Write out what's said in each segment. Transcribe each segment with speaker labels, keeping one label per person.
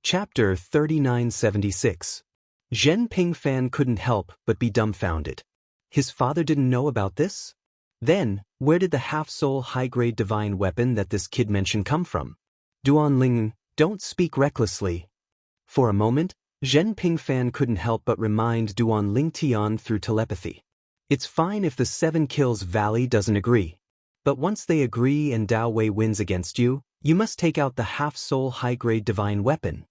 Speaker 1: Chapter 3976. Zhen Pingfan couldn't help but be dumbfounded. His father didn't know about this? Then, where did the half-soul high-grade divine weapon that this kid mentioned come from? Duanling, don't speak recklessly. For a moment, Zhen Pingfan couldn't help but remind Duanling Tian through telepathy. It's fine if the 7 Kills Valley doesn't agree. But once they agree and Dao Wei wins against you, you must take out the half-soul high-grade divine weapon.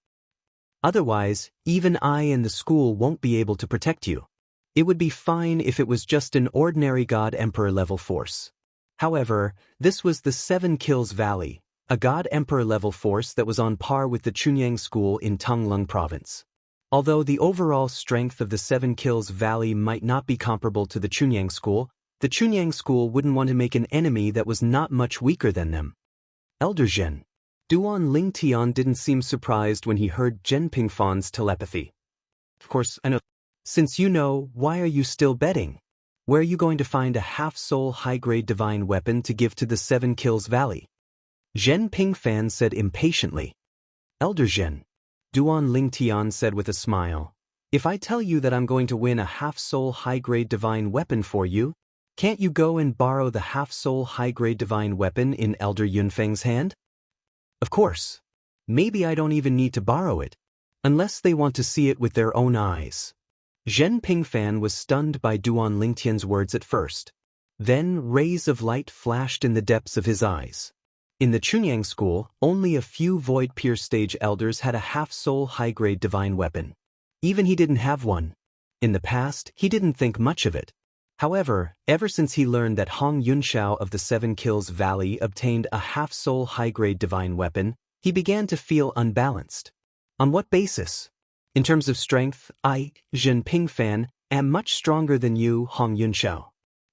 Speaker 1: Otherwise, even I and the school won't be able to protect you. It would be fine if it was just an ordinary God Emperor level force. However, this was the 7 Kills Valley, a God Emperor level force that was on par with the Chunyang school in Tonglung province. Although the overall strength of the 7 Kills Valley might not be comparable to the Chunyang school wouldn't want to make an enemy that was not much weaker than them. Elder Zhen. Duanling Tian didn't seem surprised when he heard Zhen Pingfan's telepathy. Of course, I know. Since you know, why are you still betting? Where are you going to find a half-soul high-grade divine weapon to give to the 7 Kills Valley? Zhen Pingfan said impatiently. Elder Zhen. Duanling Tian said with a smile. If I tell you that I'm going to win a half-soul high-grade divine weapon for you, can't you go and borrow the half-soul high-grade divine weapon in Elder Yunfeng's hand? Of course. Maybe I don't even need to borrow it. Unless they want to see it with their own eyes. Zhen Pingfan was stunned by Duanling Tian's words at first. Then rays of light flashed in the depths of his eyes. In the Chunyang school, only a few Void Pierce stage elders had a half-soul high-grade divine weapon. Even he didn't have one. In the past, he didn't think much of it. However, ever since he learned that Hong Yunxiao of the 7 Kills Valley obtained a half-soul high-grade divine weapon, he began to feel unbalanced. On what basis? In terms of strength, I, Zhen Pingfan, am much stronger than you, Hong Yunxiao.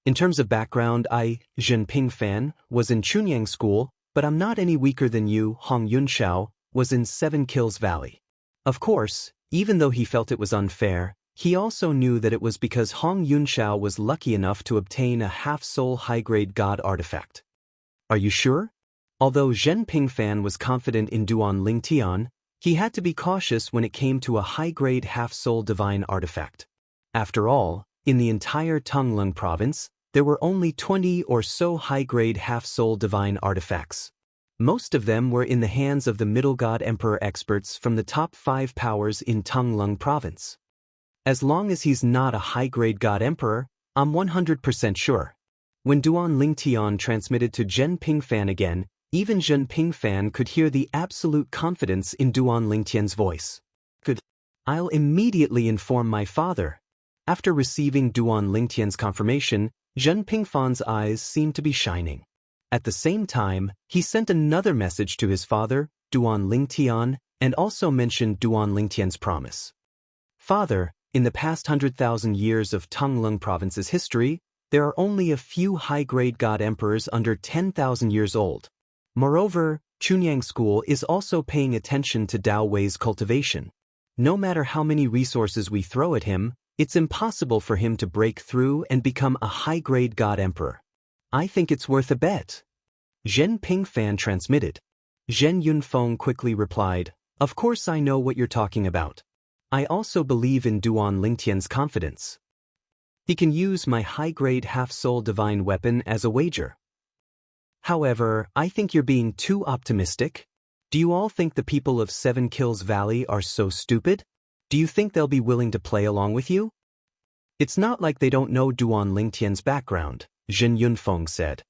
Speaker 1: In terms of background, I, Zhen Pingfan, was in Chunyang school, but I'm not any weaker than you, Hong Yunxiao, was in 7 Kills Valley. Of course, even though he felt it was unfair, he also knew that it was because Hong Yunxiao was lucky enough to obtain a half-soul high-grade god artifact. Are you sure? Although Zhen Pingfan was confident in Duanling Tian, he had to be cautious when it came to a high-grade half-soul divine artifact. After all, in the entire Tonglung province, there were only 20 or so high-grade half-soul divine artifacts. Most of them were in the hands of the middle god emperor experts from the top 5 powers in Tonglung province. As long as he's not a high-grade god emperor, I'm 100% sure. When Duanling Tian transmitted to Zhen Pingfan again, even Zhen Pingfan could hear the absolute confidence in Duanling Tian's voice. Good. I'll immediately inform my father. After receiving Duanling Tian's confirmation, Zhen Pingfan's eyes seemed to be shining. At the same time, he sent another message to his father, Duanling Tian, and also mentioned Duanling Tian's promise. Father, in the past 100,000 years of Tonglung province's history, there are only a few high-grade god emperors under 10,000 years old. Moreover, Chunyang school is also paying attention to Dao Wei's cultivation. No matter how many resources we throw at him, it's impossible for him to break through and become a high-grade god emperor. I think it's worth a bet. Zhen Pingfan transmitted. Zhen Yunfeng quickly replied, Of course I know what you're talking about. I also believe in Duanling Tian's confidence. He can use my high-grade half-soul divine weapon as a wager. However, I think you're being too optimistic. Do you all think the people of 7 Kills Valley are so stupid? Do you think they'll be willing to play along with you? It's not like they don't know Duanling Tian's background, Zhen Yunfeng said.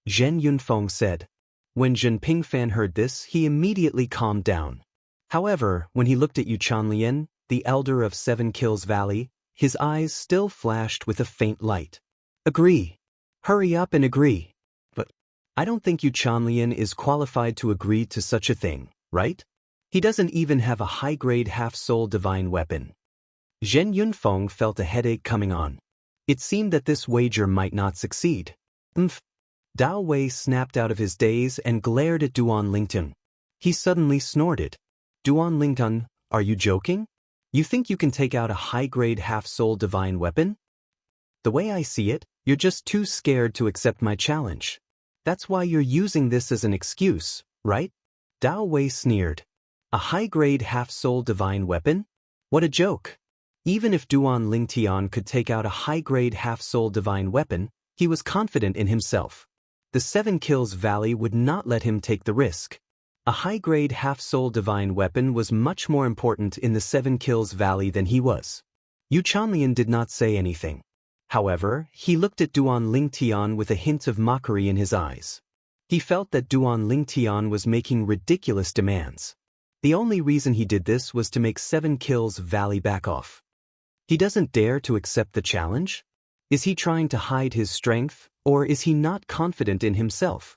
Speaker 1: Zhen Yunfeng said. When Zhen Pingfan heard this, he immediately calmed down. However, when he looked at Yu Chanlian, the elder of 7 Kills Valley, his eyes still flashed with a faint light. Agree. Hurry up and agree. But I don't think Yu Chanlian is qualified to agree to such a thing, right? He doesn't even have a high-grade half-soul divine weapon. Zhen Yunfeng felt a headache coming on. It seemed that this wager might not succeed. Dao Wei snapped out of his daze and glared at Duanling Tian. He suddenly snorted. Duanling Tian, are you joking? You think you can take out a high-grade half-soul divine weapon? The way I see it, you're just too scared to accept my challenge. That's why you're using this as an excuse, right? Dao Wei sneered. A high-grade half-soul divine weapon? What a joke! Even if Duan Lingtian could take out a high-grade half-soul divine weapon, he was confident in himself. The 7 Kills Valley would not let him take the risk. A high-grade half-soul divine weapon was much more important in the 7 Kills Valley than he was. Yu Chanlian did not say anything. However, he looked at Duan Lingtian with a hint of mockery in his eyes. He felt that Duan Lingtian was making ridiculous demands. The only reason he did this was to make 7 Kills Valley back off. He doesn't dare to accept the challenge? Is he trying to hide his strength, or is he not confident in himself?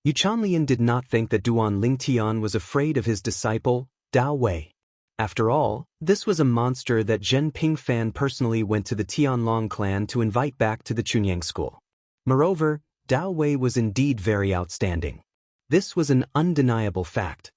Speaker 1: Yu Chanlian did not think that Duan Lingtian was afraid of his disciple, Dao Wei. After all, this was a monster that Zhen Pingfan personally went to the Tianlong clan to invite back to the Chunyang school. Moreover, Dao Wei was indeed very outstanding. This was an undeniable fact.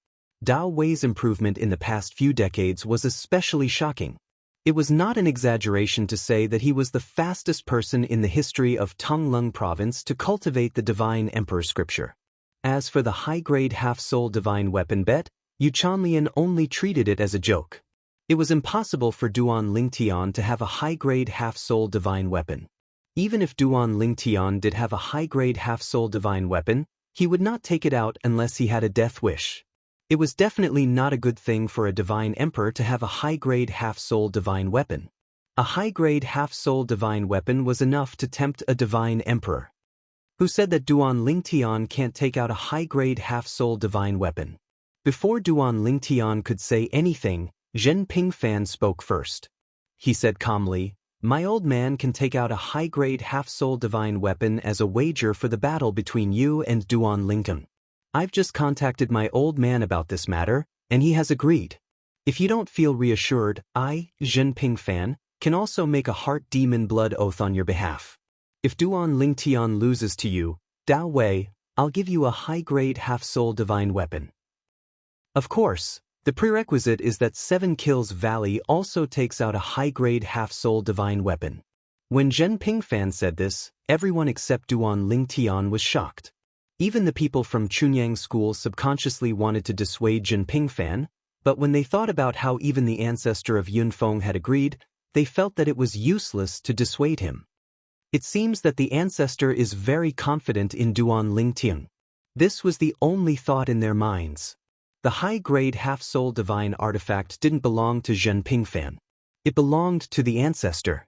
Speaker 1: Dao Wei's improvement in the past few decades was especially shocking. It was not an exaggeration to say that he was the fastest person in the history of Tonglung province to cultivate the divine emperor scripture. As for the high-grade half-soul divine weapon bet, Yu Chanlian only treated it as a joke. It was impossible for Duan Lingtian to have a high-grade half-soul divine weapon. Even if Duan Lingtian did have a high-grade half-soul divine weapon, he would not take it out unless he had a death wish. It was definitely not a good thing for a divine emperor to have a high-grade half-soul divine weapon. A high-grade half-soul divine weapon was enough to tempt a divine emperor. Who said that Duan Lingtian can't take out a high-grade half-soul divine weapon? Before Duan Lingtian could say anything, Zhen Pingfan spoke first. He said calmly, "My old man can take out a high-grade half-soul divine weapon as a wager for the battle between you and Duan Lingtian. I've just contacted my old man about this matter, and he has agreed. If you don't feel reassured, I, Zhen Pingfan, can also make a heart demon blood oath on your behalf. If Duan Lingtian loses to you, Dao Wei, I'll give you a high-grade half-soul divine weapon." Of course, the prerequisite is that 7 Kills Valley also takes out a high-grade half-soul divine weapon. When Zhen Pingfan said this, everyone except Duan Lingtian was shocked. Even the people from Chunyang School subconsciously wanted to dissuade Zhen Pingfan, but when they thought about how even the ancestor of Yunfeng had agreed, they felt that it was useless to dissuade him. It seems that the ancestor is very confident in Duan Lingtian. This was the only thought in their minds. The high-grade half-soul divine artifact didn't belong to Zhen Pingfan. It belonged to the ancestor.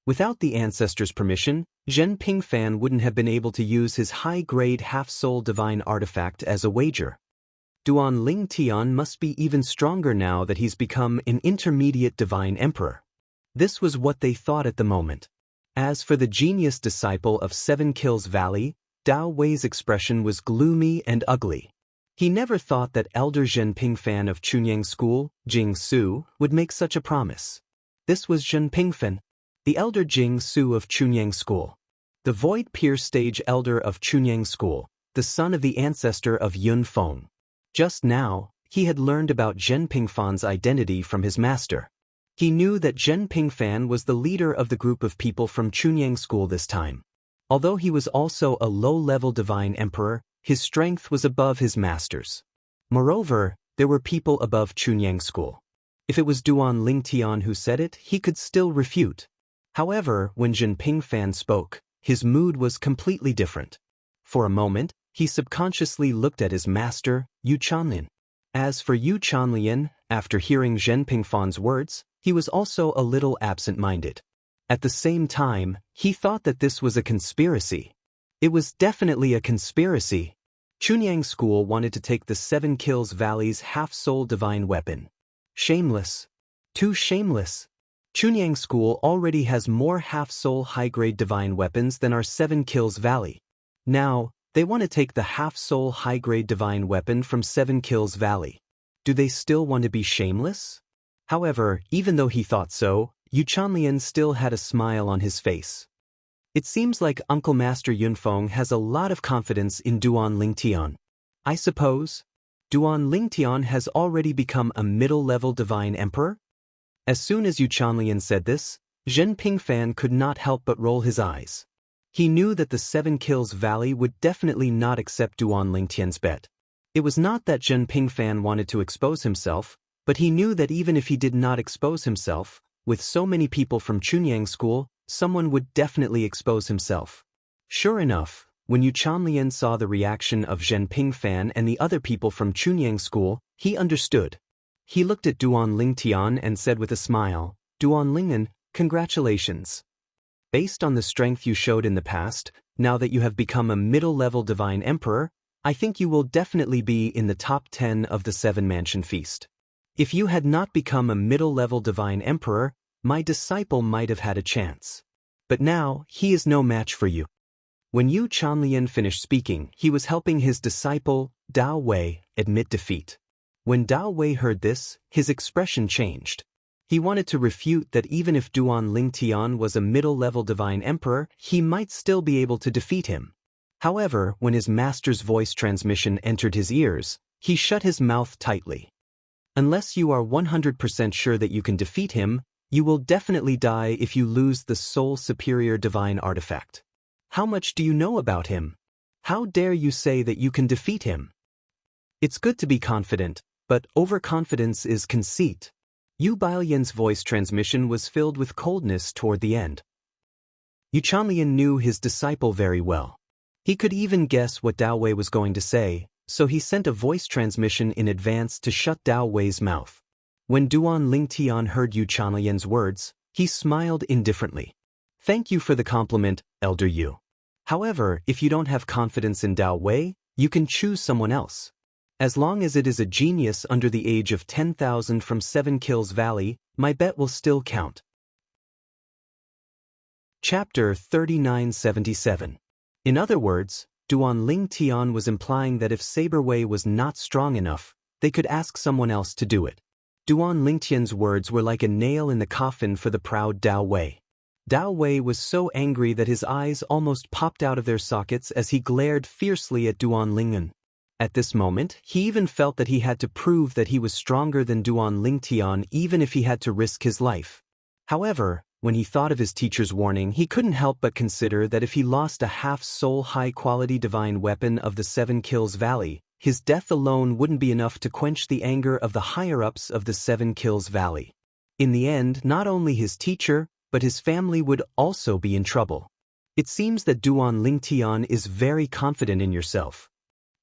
Speaker 1: Without the ancestor's permission, Zhen Pingfan wouldn't have been able to use his high-grade half-soul divine artifact as a wager. Duan Lingtian must be even stronger now that he's become an intermediate divine emperor. This was what they thought at the moment. As for the genius disciple of 7 Kills Valley, Dao Wei's expression was gloomy and ugly. He never thought that Elder Zhen Pingfan of Chunyang School, Jing Su, would make such a promise. This was Zhen Pingfan, the Elder Jing Su of Chunyang School. The Void Peer Stage Elder of Chunyang School, the son of the ancestor of Yunfeng. Just now, he had learned about Zhen Pingfan's identity from his master. He knew that Zhen Pingfan was the leader of the group of people from Chunyang School this time. Although he was also a low-level divine emperor, his strength was above his master's. Moreover, there were people above Chunyang School. If it was Duan Lingtian who said it, he could still refute. However, when Zhen Pingfan spoke, his mood was completely different. For a moment, he subconsciously looked at his master, Yu Chanlian. As for Yu Chanlian, after hearing Zhen Pingfan's words, he was also a little absent-minded. At the same time, he thought that this was a conspiracy. It was definitely a conspiracy. Chunyang School wanted to take the 7 Kills Valley's half-soul divine weapon. Shameless. Too shameless. Chunyang School already has more half-soul high-grade divine weapons than our 7 Kills Valley. Now, they want to take the half-soul high-grade divine weapon from 7 Kills Valley. Do they still want to be shameless? However, even though he thought so, Yu Chanlian still had a smile on his face. It seems like Uncle Master Yunfeng has a lot of confidence in Duan Lingtian. I suppose Duan Lingtian has already become a middle-level divine emperor? As soon as Yu Chanlian said this, Zhen Pingfan could not help but roll his eyes. He knew that the 7 Kills Valley would definitely not accept Duan Lingtian's bet. It was not that Zhen Pingfan wanted to expose himself, but he knew that even if he did not expose himself, with so many people from Chunyang School, someone would definitely expose himself. Sure enough, when Yu Chanlian saw the reaction of Zhen Pingfan and the other people from Chunyang School, he understood. He looked at Duan Lingtian and said with a smile, "Duan Lingnan, congratulations. Based on the strength you showed in the past, now that you have become a middle-level divine emperor, I think you will definitely be in the top 10 of the 7-mansion feast. If you had not become a middle-level divine emperor, my disciple might have had a chance. But now, he is no match for you." When Yu Chanlian finished speaking, he was helping his disciple, Dao Wei, admit defeat. When Dao Wei heard this, his expression changed. He wanted to refute that even if Duan Lingtian was a middle-level divine emperor, he might still be able to defeat him. However, when his master's voice transmission entered his ears, he shut his mouth tightly. Unless you are 100% sure that you can defeat him, you will definitely die if you lose the Soul Superior Divine Artifact. How much do you know about him? How dare you say that you can defeat him? It's good to be confident, but overconfidence is conceit. Yu Bailian's voice transmission was filled with coldness toward the end. Yu Chanlian knew his disciple very well. He could even guess what Dao Wei was going to say, so he sent a voice transmission in advance to shut Dao Wei's mouth. When Duan Lingtian heard Yu Chanlian's words, he smiled indifferently. "Thank you for the compliment, Elder Yu. However, if you don't have confidence in Dao Wei, you can choose someone else. As long as it is a genius under the age of 10,000 from 7 Kills Valley, my bet will still count." Chapter 3977. In other words, Duan Lingtian was implying that if Saber Wei was not strong enough, they could ask someone else to do it. Duan Lingtian's words were like a nail in the coffin for the proud Dao Wei. Dao Wei was so angry that his eyes almost popped out of their sockets as he glared fiercely at Duan Lingnan. At this moment, he even felt that he had to prove that he was stronger than Duan Lingtian even if he had to risk his life. However, when he thought of his teacher's warning, he couldn't help but consider that if he lost a half-soul high-quality divine weapon of the 7 Kills Valley, his death alone wouldn't be enough to quench the anger of the higher-ups of the 7 Kills Valley. In the end, not only his teacher, but his family would also be in trouble. It seems that Duan Lingtian is very confident in yourself.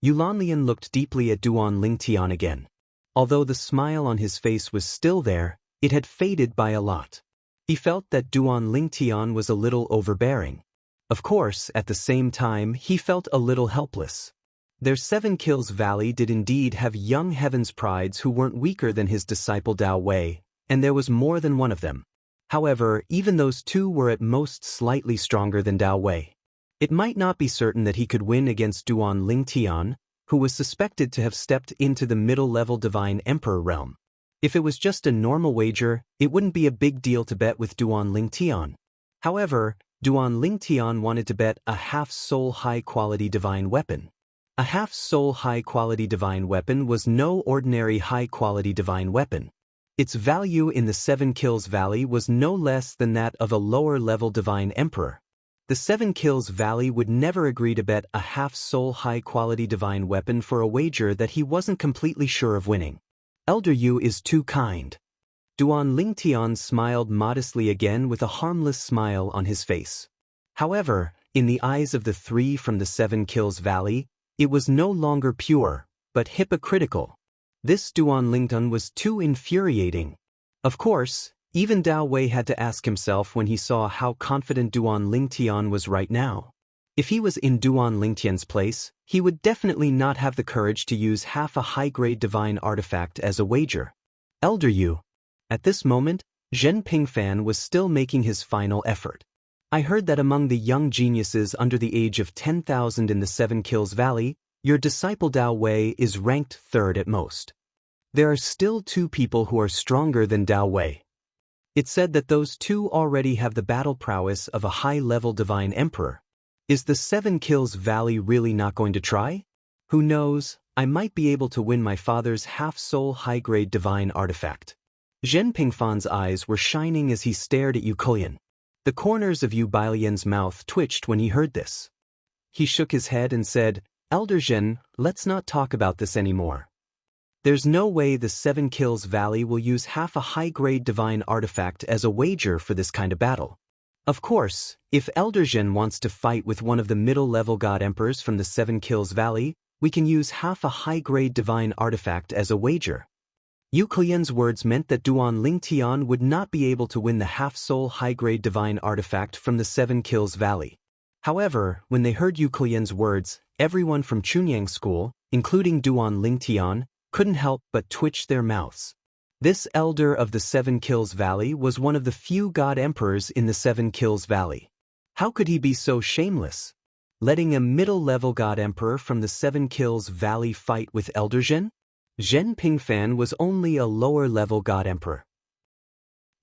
Speaker 1: Yu Lanlian looked deeply at Duan Lingtian again. Although the smile on his face was still there, it had faded by a lot. He felt that Duan Lingtian was a little overbearing. Of course, at the same time, he felt a little helpless. Their 7 Kills Valley did indeed have young Heaven's Prides who weren't weaker than his disciple Dao Wei, and there was more than one of them. However, even those two were at most slightly stronger than Dao Wei. It might not be certain that he could win against Duan Lingtian, who was suspected to have stepped into the middle-level Divine Emperor realm. If it was just a normal wager, it wouldn't be a big deal to bet with Duan Lingtian. However, Duan Lingtian wanted to bet a half-soul high-quality divine weapon. A half-soul high-quality divine weapon was no ordinary high-quality divine weapon. Its value in the 7 Kills Valley was no less than that of a lower-level divine emperor. The 7 Kills Valley would never agree to bet a half-soul high-quality divine weapon for a wager that he wasn't completely sure of winning. Elder Yu is too kind. Duan Lingtian smiled modestly again with a harmless smile on his face. However, in the eyes of the three from the 7 Kills Valley, it was no longer pure, but hypocritical. This Duan Lingtian was too infuriating. Of course, even Dao Wei had to ask himself when he saw how confident Duan Lingtian was right now. If he was in Duan Lingtian's place, he would definitely not have the courage to use half a high-grade divine artifact as a wager. Elder Yu. At this moment, Zhen Pingfan was still making his final effort. I heard that among the young geniuses under the age of 10,000 in the 7 Kills Valley, your disciple Dao Wei is ranked 3rd at most. There are still 2 people who are stronger than Dao Wei. It said that those 2 already have the battle prowess of a high-level divine emperor. Is the 7 Kills Valley really not going to try? Who knows, I might be able to win my father's half-soul high-grade divine artifact. Zhen Pingfan's eyes were shining as he stared at Yu Kulian. The corners of Yu Bailian's mouth twitched when he heard this. He shook his head and said, Elder Zhen, let's not talk about this anymore. There's no way the Seven Kills Valley will use half a high-grade divine artifact as a wager for this kind of battle. Of course, if Elder Zhen wants to fight with one of the middle-level God Emperors from the Seven Kills Valley, we can use half a high-grade divine artifact as a wager. Yu Klian's words meant that Duan Lingtian would not be able to win the half-soul high-grade divine artifact from the Seven Kills Valley. However, when they heard Yu Klian's words, everyone from Chunyang School, including Duan Lingtian, couldn't help but twitch their mouths. This elder of the Seven Kills Valley was one of the few God Emperors in the Seven Kills Valley. How could he be so shameless, letting a middle-level God Emperor from the Seven Kills Valley fight with Elder Zhen? Zhen Pingfan was only a lower-level God Emperor.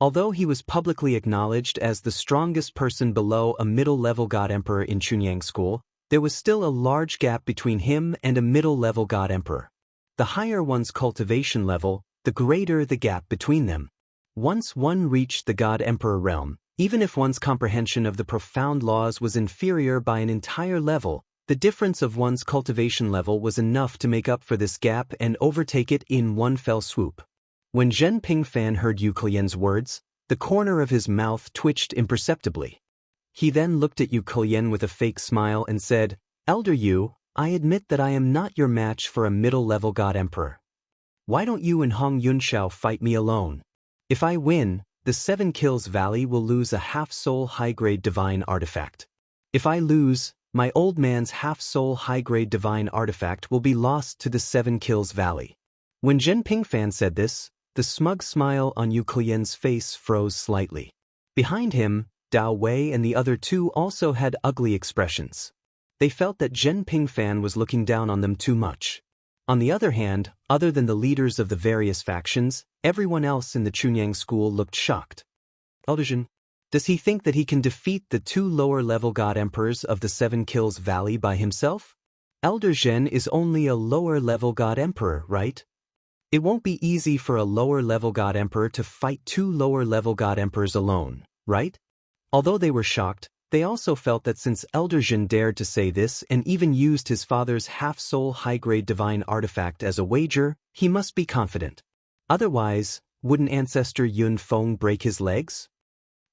Speaker 1: Although he was publicly acknowledged as the strongest person below a middle-level God Emperor in Chunyang School, there was still a large gap between him and a middle-level God Emperor. The higher one's cultivation level, the greater the gap between them. Once one reached the God Emperor realm, even if one's comprehension of the profound laws was inferior by an entire level, the difference of one's cultivation level was enough to make up for this gap and overtake it in one fell swoop. When Zhen Pingfan heard Yu Klian's words, the corner of his mouth twitched imperceptibly. He then looked at Yu Klian with a fake smile and said, "Elder Yu, I admit that I am not your match for a middle-level God Emperor. Why don't you and Hong Yunxiao fight me alone? If I win, the Seven Kills Valley will lose a half-soul high-grade divine artifact. If I lose, my old man's half-soul high-grade divine artifact will be lost to the Seven Kills Valley." When Zhen Pingfan said this, the smug smile on Yu Klian's face froze slightly. Behind him, Dao Wei and the other two also had ugly expressions. They felt that Zhen Pingfan was looking down on them too much. On the other hand, other than the leaders of the various factions, everyone else in the Chunyang School looked shocked. Elder Zhen, does he think that he can defeat the two lower-level God Emperors of the Seven Kills Valley by himself? Elder Zhen is only a lower-level God Emperor, right? It won't be easy for a lower-level God Emperor to fight two lower-level God Emperors alone, right? Although they were shocked, they also felt that since Elder Zhen dared to say this and even used his father's half-soul high-grade divine artifact as a wager, he must be confident. Otherwise, wouldn't Ancestor Yun Feng break his legs?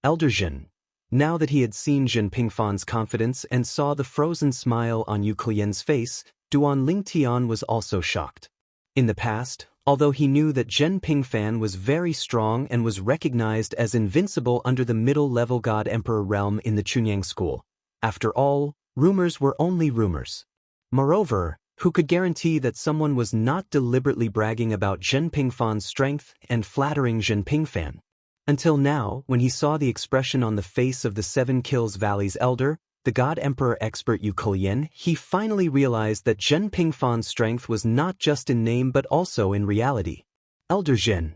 Speaker 1: Elder Zhen. Now that he had seen Zhen Pingfan's confidence and saw the frozen smile on Yu Klian's face, Duan Lingtian was also shocked. In the past, although he knew that Zhen Pingfan was very strong and was recognized as invincible under the middle-level God Emperor realm in the Chunyang School, after all, rumors were only rumors. Moreover, who could guarantee that someone was not deliberately bragging about Zhen Pingfan's strength and flattering Zhen Pingfan? Until now, when he saw the expression on the face of the Seven Kills Valley's elder, the God Emperor expert Yu Klian, he finally realized that Zhen Pingfan's strength was not just in name but also in reality. Elder Zhen.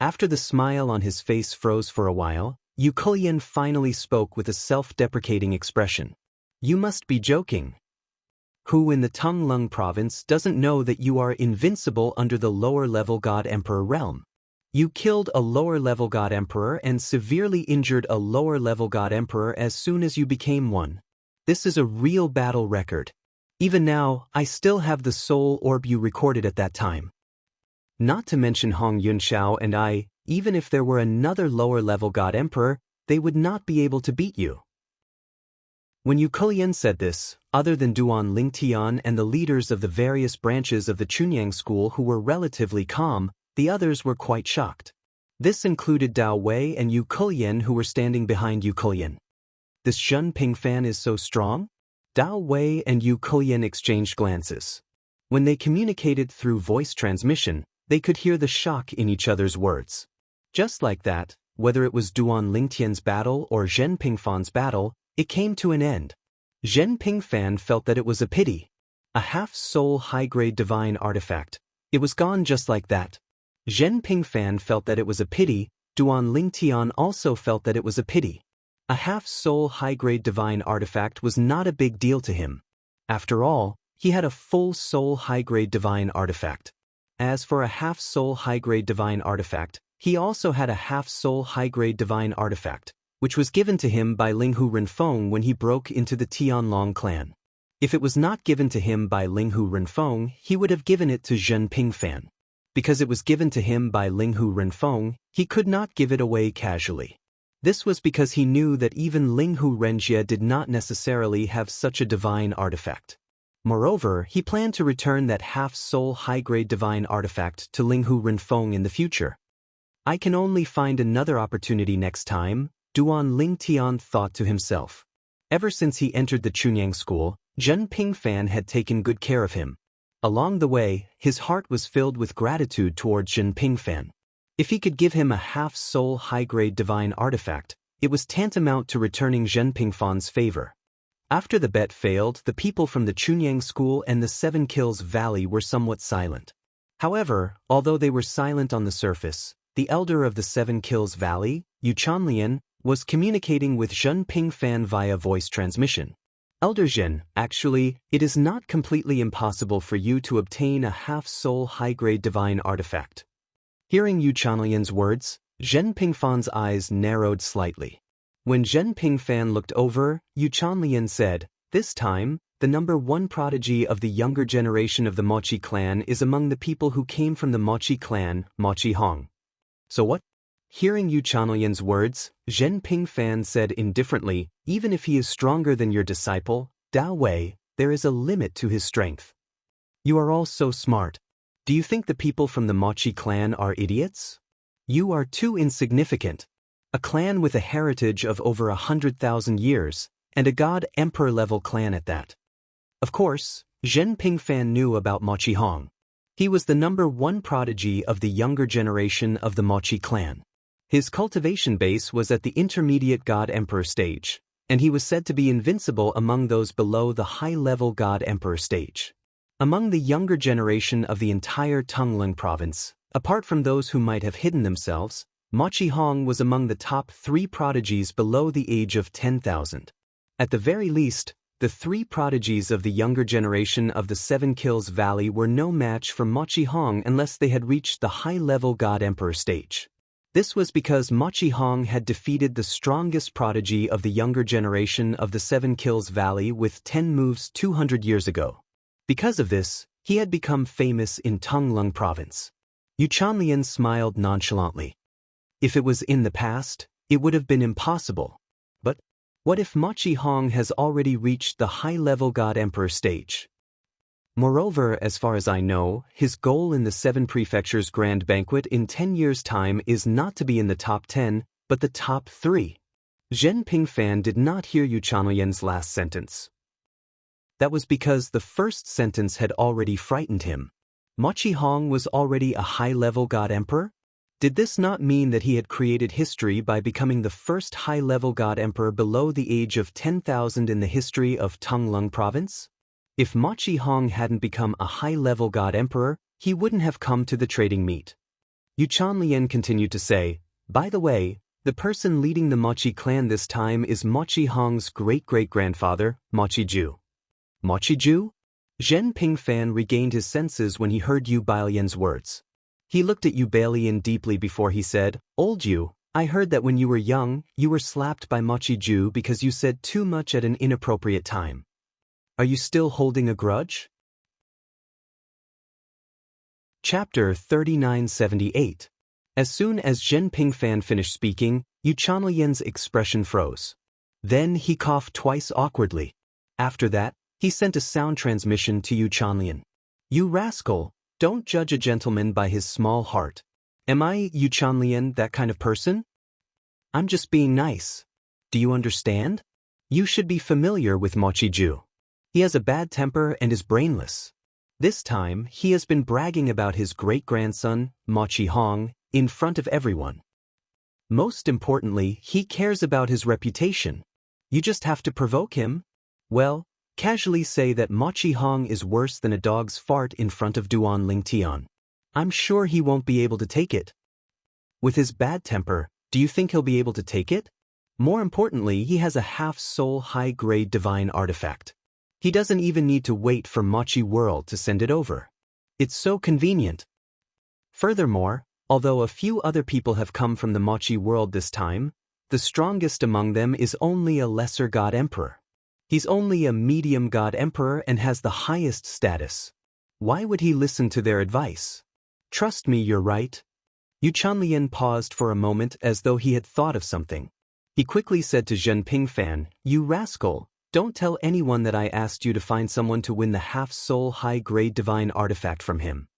Speaker 1: After the smile on his face froze for a while, Yu Klian finally spoke with a self-deprecating expression. You must be joking. Who in the Tonglung province doesn't know that you are invincible under the lower-level God Emperor realm? You killed a lower-level God Emperor and severely injured a lower-level God Emperor as soon as you became one. This is a real battle record. Even now, I still have the soul orb you recorded at that time. Not to mention Hong Yunxiao and I, even if there were another lower-level God Emperor, they would not be able to beat you. When Yu Klian said this, other than Duan Lingtian and the leaders of the various branches of the Chunyang School who were relatively calm, the others were quite shocked. This included Dao Wei and Yu Klian who were standing behind Yu Klian. This Zhen Pingfan is so strong? Dao Wei and Yu Klian exchanged glances. When they communicated through voice transmission, they could hear the shock in each other's words. Just like that, whether it was Duan Lingtian's battle or Zhen Pingfan's battle, it came to an end. Zhen Pingfan felt that it was a pity. A half-soul high-grade divine artifact. It was gone just like that. Zhen Pingfan felt that it was a pity, Duan Lingtian also felt that it was a pity. A half-soul high-grade divine artifact was not a big deal to him. After all, he had a full-soul high-grade divine artifact. As for a half-soul high-grade divine artifact, he also had a half-soul high-grade divine artifact, which was given to him by Linghu Renfeng when he broke into the Tianlong clan. If it was not given to him by Linghu Renfeng, he would have given it to Zhen Pingfan. Because it was given to him by Linghu Renfeng, he could not give it away casually. This was because he knew that even Linghu Renjie did not necessarily have such a divine artifact. Moreover, he planned to return that half-soul high-grade divine artifact to Linghu Renfeng in the future. I can only find another opportunity next time, Duan Lingtian thought to himself. Ever since he entered the Chunyang school, Zhen Pingfan had taken good care of him. Along the way, his heart was filled with gratitude toward Zhen Pingfan. If he could give him a half-soul high-grade divine artifact, it was tantamount to returning Zhen Pingfan's favor. After the bet failed, the people from the Chunyang school and the Seven Kills Valley were somewhat silent. However, although they were silent on the surface, the elder of the Seven Kills Valley, Yu Chanlian, was communicating with Zhen Pingfan via voice transmission. Elder Zhen, actually, it is not completely impossible for you to obtain a half-soul high-grade divine artifact. Hearing Yu Chanlian's words, Zhen Pingfan's eyes narrowed slightly. When Zhen Pingfan looked over, Yu Chanlian said, "This time, the number one prodigy of the younger generation of the Mochi clan is among the people who came from the Mochi clan, Mochi Hong." So what? Hearing Yu Chanlian's words, Zhen Pingfan said indifferently, "Even if he is stronger than your disciple, Dao Wei, there is a limit to his strength. You are all so smart. Do you think the people from the Mochi clan are idiots? You are too insignificant. A clan with a heritage of over 100,000 years, and a god-emperor-level clan at that." Of course, Zhen Pingfan knew about Mochi Hong. He was the number one prodigy of the younger generation of the Mochi clan. His cultivation base was at the intermediate god-emperor stage, and he was said to be invincible among those below the high-level god-emperor stage. Among the younger generation of the entire Tongling province, apart from those who might have hidden themselves, Mochi Hong was among the top 3 prodigies below the age of 10,000. At the very least, the 3 prodigies of the younger generation of the Seven Kills Valley were no match for Mochi Hong unless they had reached the high-level God-Emperor stage. This was because Mochi Hong had defeated the strongest prodigy of the younger generation of the Seven Kills Valley with 10 moves 200 years ago. Because of this, he had become famous in Tongling province. Yu Chanlian smiled nonchalantly. If it was in the past, it would have been impossible. But what if Mochi Hong has already reached the high-level God-Emperor stage? Moreover, as far as I know, his goal in the 7 Prefectures Grand Banquet in 10 years' time is not to be in the top 10, but the top 3. Zhen Pingfan did not hear Yu Chanlian's last sentence. That was because the first sentence had already frightened him. Mochi Hong was already a high-level God-Emperor? Did this not mean that he had created history by becoming the first high-level God-Emperor below the age of 10,000 in the history of Tongling province? If Mochi Hong hadn't become a high-level God-Emperor, he wouldn't have come to the trading meet. Yu Chanlian continued to say, "By the way, the person leading the Mochi clan this time is Mochi Hong's great-great-grandfather, Mochi Ju." Mochi Ju? Zhen Pingfan regained his senses when he heard Yu Bailian's words. He looked at Yu Bailian deeply before he said, "Old Yu, I heard that when you were young, you were slapped by Mochi Ju because you said too much at an inappropriate time. Are you still holding a grudge?" Chapter 3978. As soon as Zhen Pingfan finished speaking, Yu Chanlian's expression froze. Then he coughed twice awkwardly. After that, he sent a sound transmission to Yu Chanlian. "You rascal! Don't judge a gentleman by his small heart. Am I, Yu Chanlian, that kind of person? I'm just being nice. Do you understand? You should be familiar with Mochi Ju. He has a bad temper and is brainless. This time, he has been bragging about his great-grandson, Mochi Hong, in front of everyone. Most importantly, he cares about his reputation. You just have to provoke him. Well, casually say that Mochi Hong is worse than a dog's fart in front of Duan Lingtian. I'm sure he won't be able to take it. With his bad temper, do you think he'll be able to take it? More importantly, he has a half-soul high-grade divine artifact. He doesn't even need to wait for Mochi World to send it over. It's so convenient. Furthermore, although a few other people have come from the Mochi World this time, the strongest among them is only a lesser God Emperor. He's only a medium god emperor and has the highest status. Why would he listen to their advice? Trust me, you're right. Yu Chanlian paused for a moment as though he had thought of something. He quickly said to Zhen Pingfan, "You rascal, don't tell anyone that I asked you to find someone to win the half-soul high-grade divine artifact from him.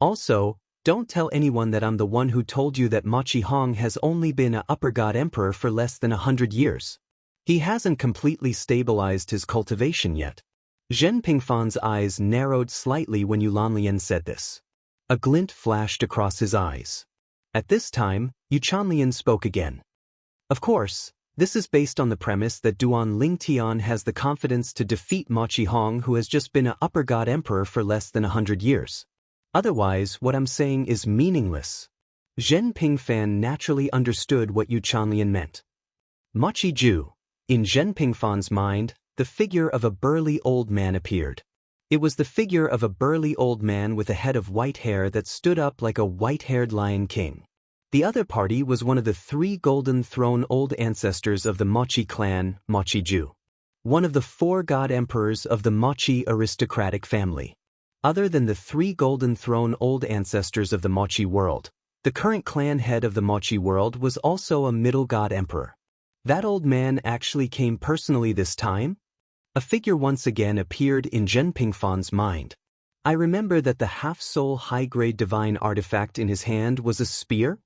Speaker 1: Also, don't tell anyone that I'm the one who told you that Ma Qihong has only been a upper god emperor for less than 100 years. He hasn't completely stabilized his cultivation yet." Zhen Pingfan's eyes narrowed slightly when Yu Lanlian said this. A glint flashed across his eyes. At this time, Yu Chanlian spoke again. "Of course, this is based on the premise that Duan Lingtian has the confidence to defeat Ma Qihong, who has just been a upper god emperor for less than 100 years. Otherwise, what I'm saying is meaningless." Zhen Pingfan naturally understood what Yu Chanlian meant. Ma Qiju. In Zhen Pingfan's mind, the figure of a burly old man appeared. It was the figure of a burly old man with a head of white hair that stood up like a white-haired lion king. The other party was one of the 3 golden throne old ancestors of the Machi clan, Ma Qiju. One of the 4 god emperors of the Machi aristocratic family. Other than the 3 golden throne old ancestors of the Machi world, the current clan head of the Machi world was also a middle god emperor. That old man actually came personally this time? A figure once again appeared in Zhen Pingfan's mind. I remember that the half-soul high-grade divine artifact in his hand was a spear?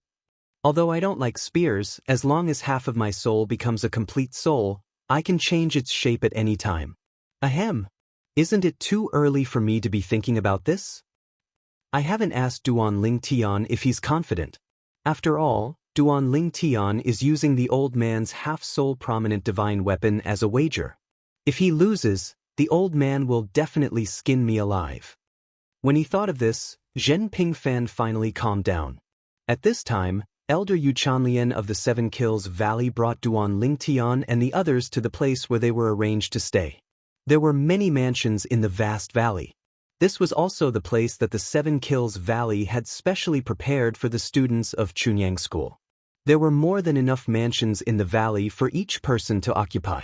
Speaker 1: Although I don't like spears, as long as half of my soul becomes a complete soul, I can change its shape at any time. Ahem. Isn't it too early for me to be thinking about this? I haven't asked Duan Lingtian if he's confident. After all, Duan Lingtian is using the old man's half-soul prominent divine weapon as a wager. If he loses, the old man will definitely skin me alive. When he thought of this, Zhen Pingfan finally calmed down. At this time, Elder Yu Chanlian of the 7 Kills Valley brought Duan Lingtian and the others to the place where they were arranged to stay. There were many mansions in the vast valley. This was also the place that the 7 Kills Valley had specially prepared for the students of Chunyang School. There were more than enough mansions in the valley for each person to occupy.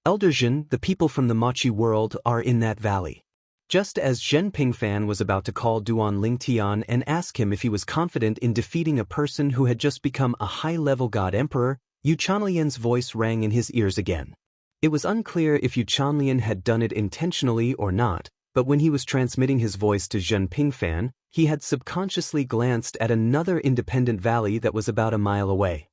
Speaker 1: Elder Zhen, the people from the Machi world are in that valley. Just as Zhen Pingfan was about to call Duan Lingtian and ask him if he was confident in defeating a person who had just become a high-level god emperor, Yu Chanlian's voice rang in his ears again. It was unclear if Yu Chanlian had done it intentionally or not, but when he was transmitting his voice to Zhen Pingfan, he had subconsciously glanced at another independent valley that was about a mile away.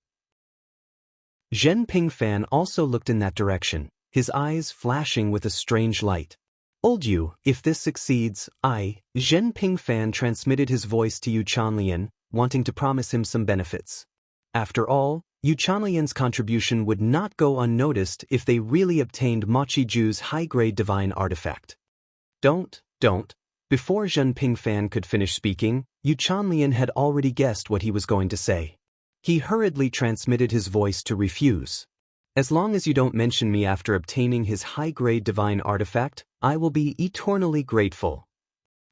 Speaker 1: Zhen Pingfan also looked in that direction, his eyes flashing with a strange light. "Old Yu, if this succeeds, Zhen Pingfan transmitted his voice to Yu Chanlian, wanting to promise him some benefits. After all, Yu Chanlian's contribution would not go unnoticed if they really obtained Ma Qiju's high-grade divine artifact. Don't. Before Zhen Pingfan could finish speaking, Yu Chanlian had already guessed what he was going to say. He hurriedly transmitted his voice to refuse. "As long as you don't mention me after obtaining his high-grade divine artifact, I will be eternally grateful.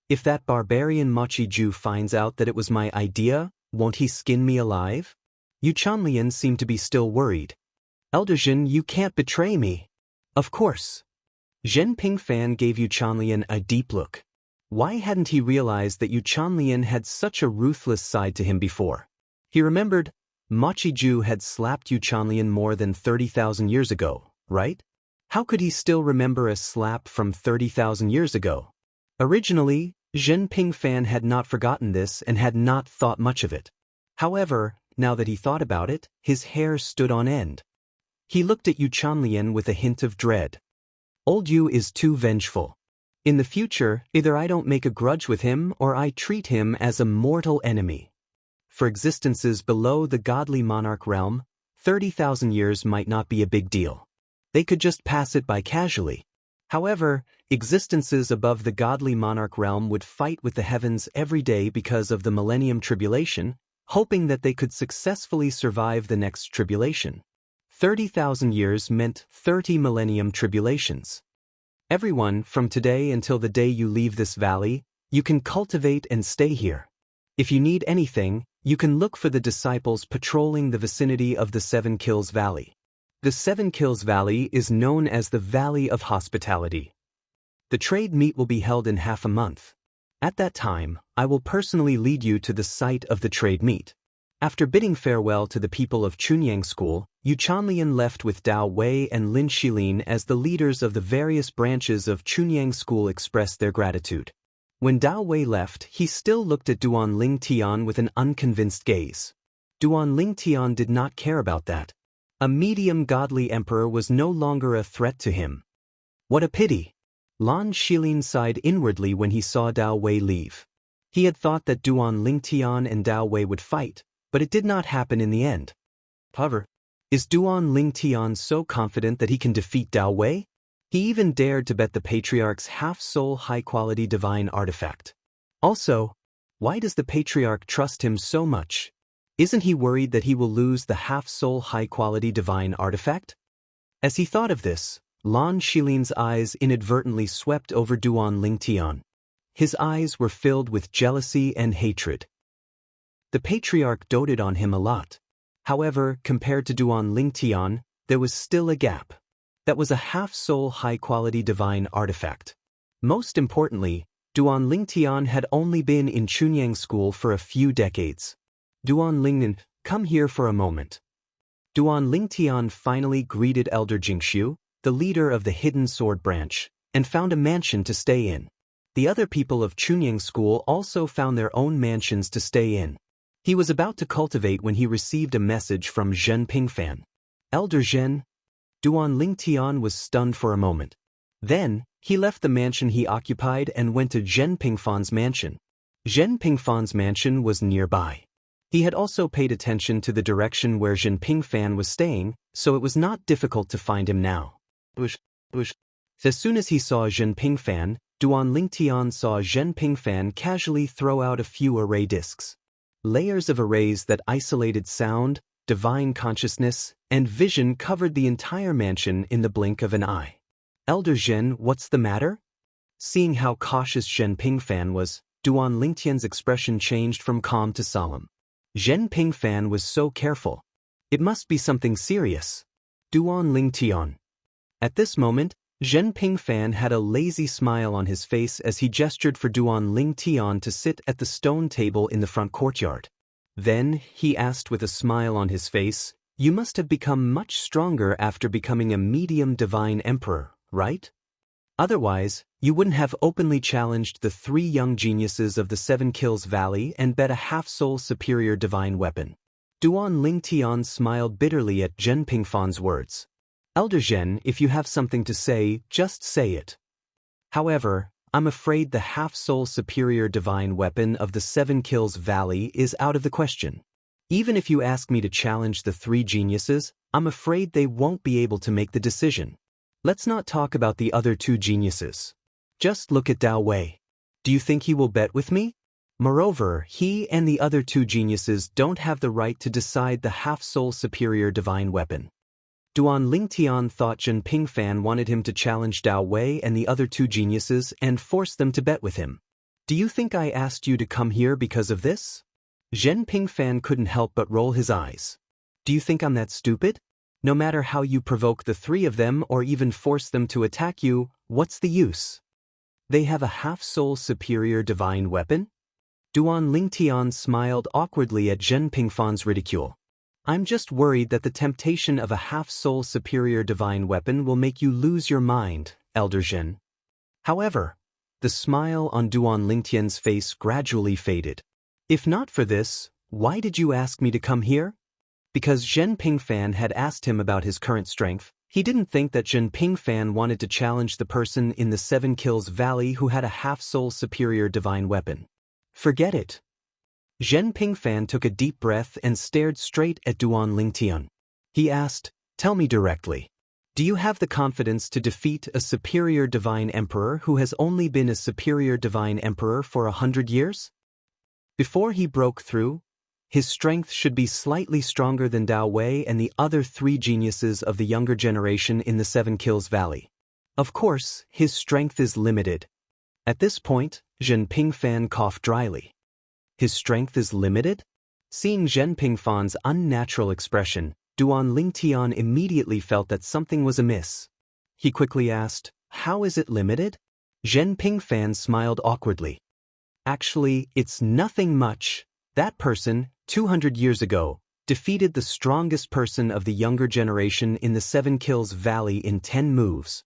Speaker 1: If that barbarian Ma Qiju finds out that it was my idea, won't he skin me alive?" Yu Chanlian seemed to be still worried. "Elder Zhen, you can't betray me." "Of course." Zhen Pingfan gave Yu Chanlian a deep look. Why hadn't he realized that Yu Chanlian had such a ruthless side to him before? He remembered Ma Qiju had slapped Yu Chanlian more than 30,000 years ago, right? How could he still remember a slap from 30,000 years ago? Originally, Zhen Pingfan had not forgotten this and had not thought much of it. However, now that he thought about it, his hair stood on end. He looked at Yu Chanlian with a hint of dread. Old Yu is too vengeful. In the future, either I don't make a grudge with him or I treat him as a mortal enemy. For existences below the godly monarch realm, 30,000 years might not be a big deal. They could just pass it by casually. However, existences above the godly monarch realm would fight with the heavens every day because of the Millennium Tribulation, hoping that they could successfully survive the next tribulation. 30,000 years meant 30 Millennium Tribulations. Everyone, from today until the day you leave this valley, you can cultivate and stay here. If you need anything, you can look for the disciples patrolling the vicinity of the 7 Kills Valley. The Seven Kills Valley is known as the Valley of Hospitality. The trade meet will be held in half a month. At that time, I will personally lead you to the site of the trade meet. After bidding farewell to the people of Chunyang School, Yu Chanlian left with Dao Wei and Lin Shilin as the leaders of the various branches of Chunyang School expressed their gratitude. When Dao Wei left, he still looked at Duan Ling Tian with an unconvinced gaze. Duan Ling Tian did not care about that. A medium godly emperor was no longer a threat to him. What a pity! Lan Shilin sighed inwardly when he saw Dao Wei leave. He had thought that Duan Ling Tian and Dao Wei would fight, but it did not happen in the end. However, is Duan Ling Tian so confident that he can defeat Dao Wei? He even dared to bet the Patriarch's half-soul high-quality divine artifact. Also, why does the Patriarch trust him so much? Isn't he worried that he will lose the half-soul high-quality divine artifact? As he thought of this, Lan Shilin's eyes inadvertently swept over Duan Ling Tian. His eyes were filled with jealousy and hatred. The Patriarch doted on him a lot. However, compared to Duan Ling Tian, there was still a gap. That was a half-soul high-quality divine artifact. Most importantly, Duan Ling Tian had only been in Chunyang School for a few decades. Duan Lingnan, come here for a moment. Duan Ling Tian finally greeted Elder Jingxiu, the leader of the Hidden Sword Branch, and found a mansion to stay in. The other people of Chunyang School also found their own mansions to stay in. He was about to cultivate when he received a message from Zhen Pingfan. Elder Zhen. Duan Ling Tian was stunned for a moment. Then, he left the mansion he occupied and went to Zhen Pingfan's mansion. Zhen Pingfan's mansion was nearby. He had also paid attention to the direction where Zhen Pingfan was staying, so it was not difficult to find him now. As soon as he saw Zhen Pingfan, Duan Ling Tian saw Zhen Pingfan casually throw out a few array discs. Layers of arrays that isolated sound, divine consciousness, and vision covered the entire mansion in the blink of an eye. Elder Zhen, what's the matter? Seeing how cautious Zhen Pingfan was, Duan Ling Tian's expression changed from calm to solemn. Zhen Pingfan was so careful. It must be something serious. Duan Ling Tian. At this moment, Zhen Pingfan had a lazy smile on his face as he gestured for Duan Ling Tian to sit at the stone table in the front courtyard. Then, he asked with a smile on his face, "You must have become much stronger after becoming a medium divine emperor, right? Otherwise, you wouldn't have openly challenged the 3 young geniuses of the Seven Kills Valley and bet a half-soul superior divine weapon." Duan Ling Tian smiled bitterly at Zhen Pingfan's words. Elder Zhen, if you have something to say, just say it. However, I'm afraid the half-soul superior divine weapon of the Seven Kills Valley is out of the question. Even if you ask me to challenge the 3 geniuses, I'm afraid they won't be able to make the decision. Let's not talk about the other 2 geniuses. Just look at Dao Wei. Do you think he will bet with me? Moreover, he and the other 2 geniuses don't have the right to decide the half-soul superior divine weapon. Duan Ling Tian thought Zhen Pingfan wanted him to challenge Dao Wei and the other 2 geniuses and force them to bet with him. Do you think I asked you to come here because of this? Zhen Pingfan couldn't help but roll his eyes. Do you think I'm that stupid? No matter how you provoke the 3 of them or even force them to attack you, what's the use? They have a half-soul superior divine weapon? Duan Ling Tian smiled awkwardly at Zhen Pingfan's ridicule. I'm just worried that the temptation of a half-soul superior divine weapon will make you lose your mind, Elder Zhen. However, the smile on Duan Ling Tian's face gradually faded. If not for this, why did you ask me to come here? Because Zhen Pingfan had asked him about his current strength, he didn't think that Zhen Pingfan wanted to challenge the person in the Seven Kills Valley who had a half-soul superior divine weapon. Forget it. Zhen Pingfan took a deep breath and stared straight at Duan Ling Tian. He asked, "Tell me directly. Do you have the confidence to defeat a superior divine emperor who has only been a superior divine emperor for 100 years? Before he broke through, his strength should be slightly stronger than Dao Wei and the other 3 geniuses of the younger generation in the Seven Kills Valley. Of course, his strength is limited." At this point, Zhen Pingfan coughed dryly. His strength is limited? Seeing Zhen Pingfan's unnatural expression, Duan Lingtian immediately felt that something was amiss. He quickly asked, "How is it limited?" Zhen Pingfan smiled awkwardly. "Actually, it's nothing much. That person, 200 years ago, defeated the strongest person of the younger generation in the 7 Kills Valley in 10 moves."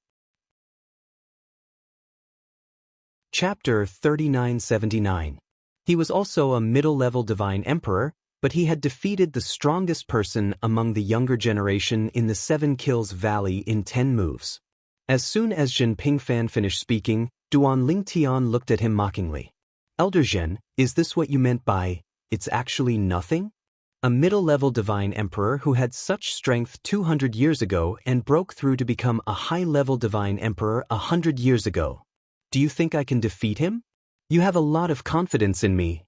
Speaker 1: Chapter 3979. He was also a middle-level divine emperor, but he had defeated the strongest person among the younger generation in the 7 Kills Valley in 10 moves. As soon as Zhen Pingfan finished speaking, Duan Lingtian looked at him mockingly. "Elder Zhen, is this what you meant by, 'it's actually nothing'? A middle-level divine emperor who had such strength 200 years ago and broke through to become a high-level divine emperor 100 years ago. Do you think I can defeat him? You have a lot of confidence in me."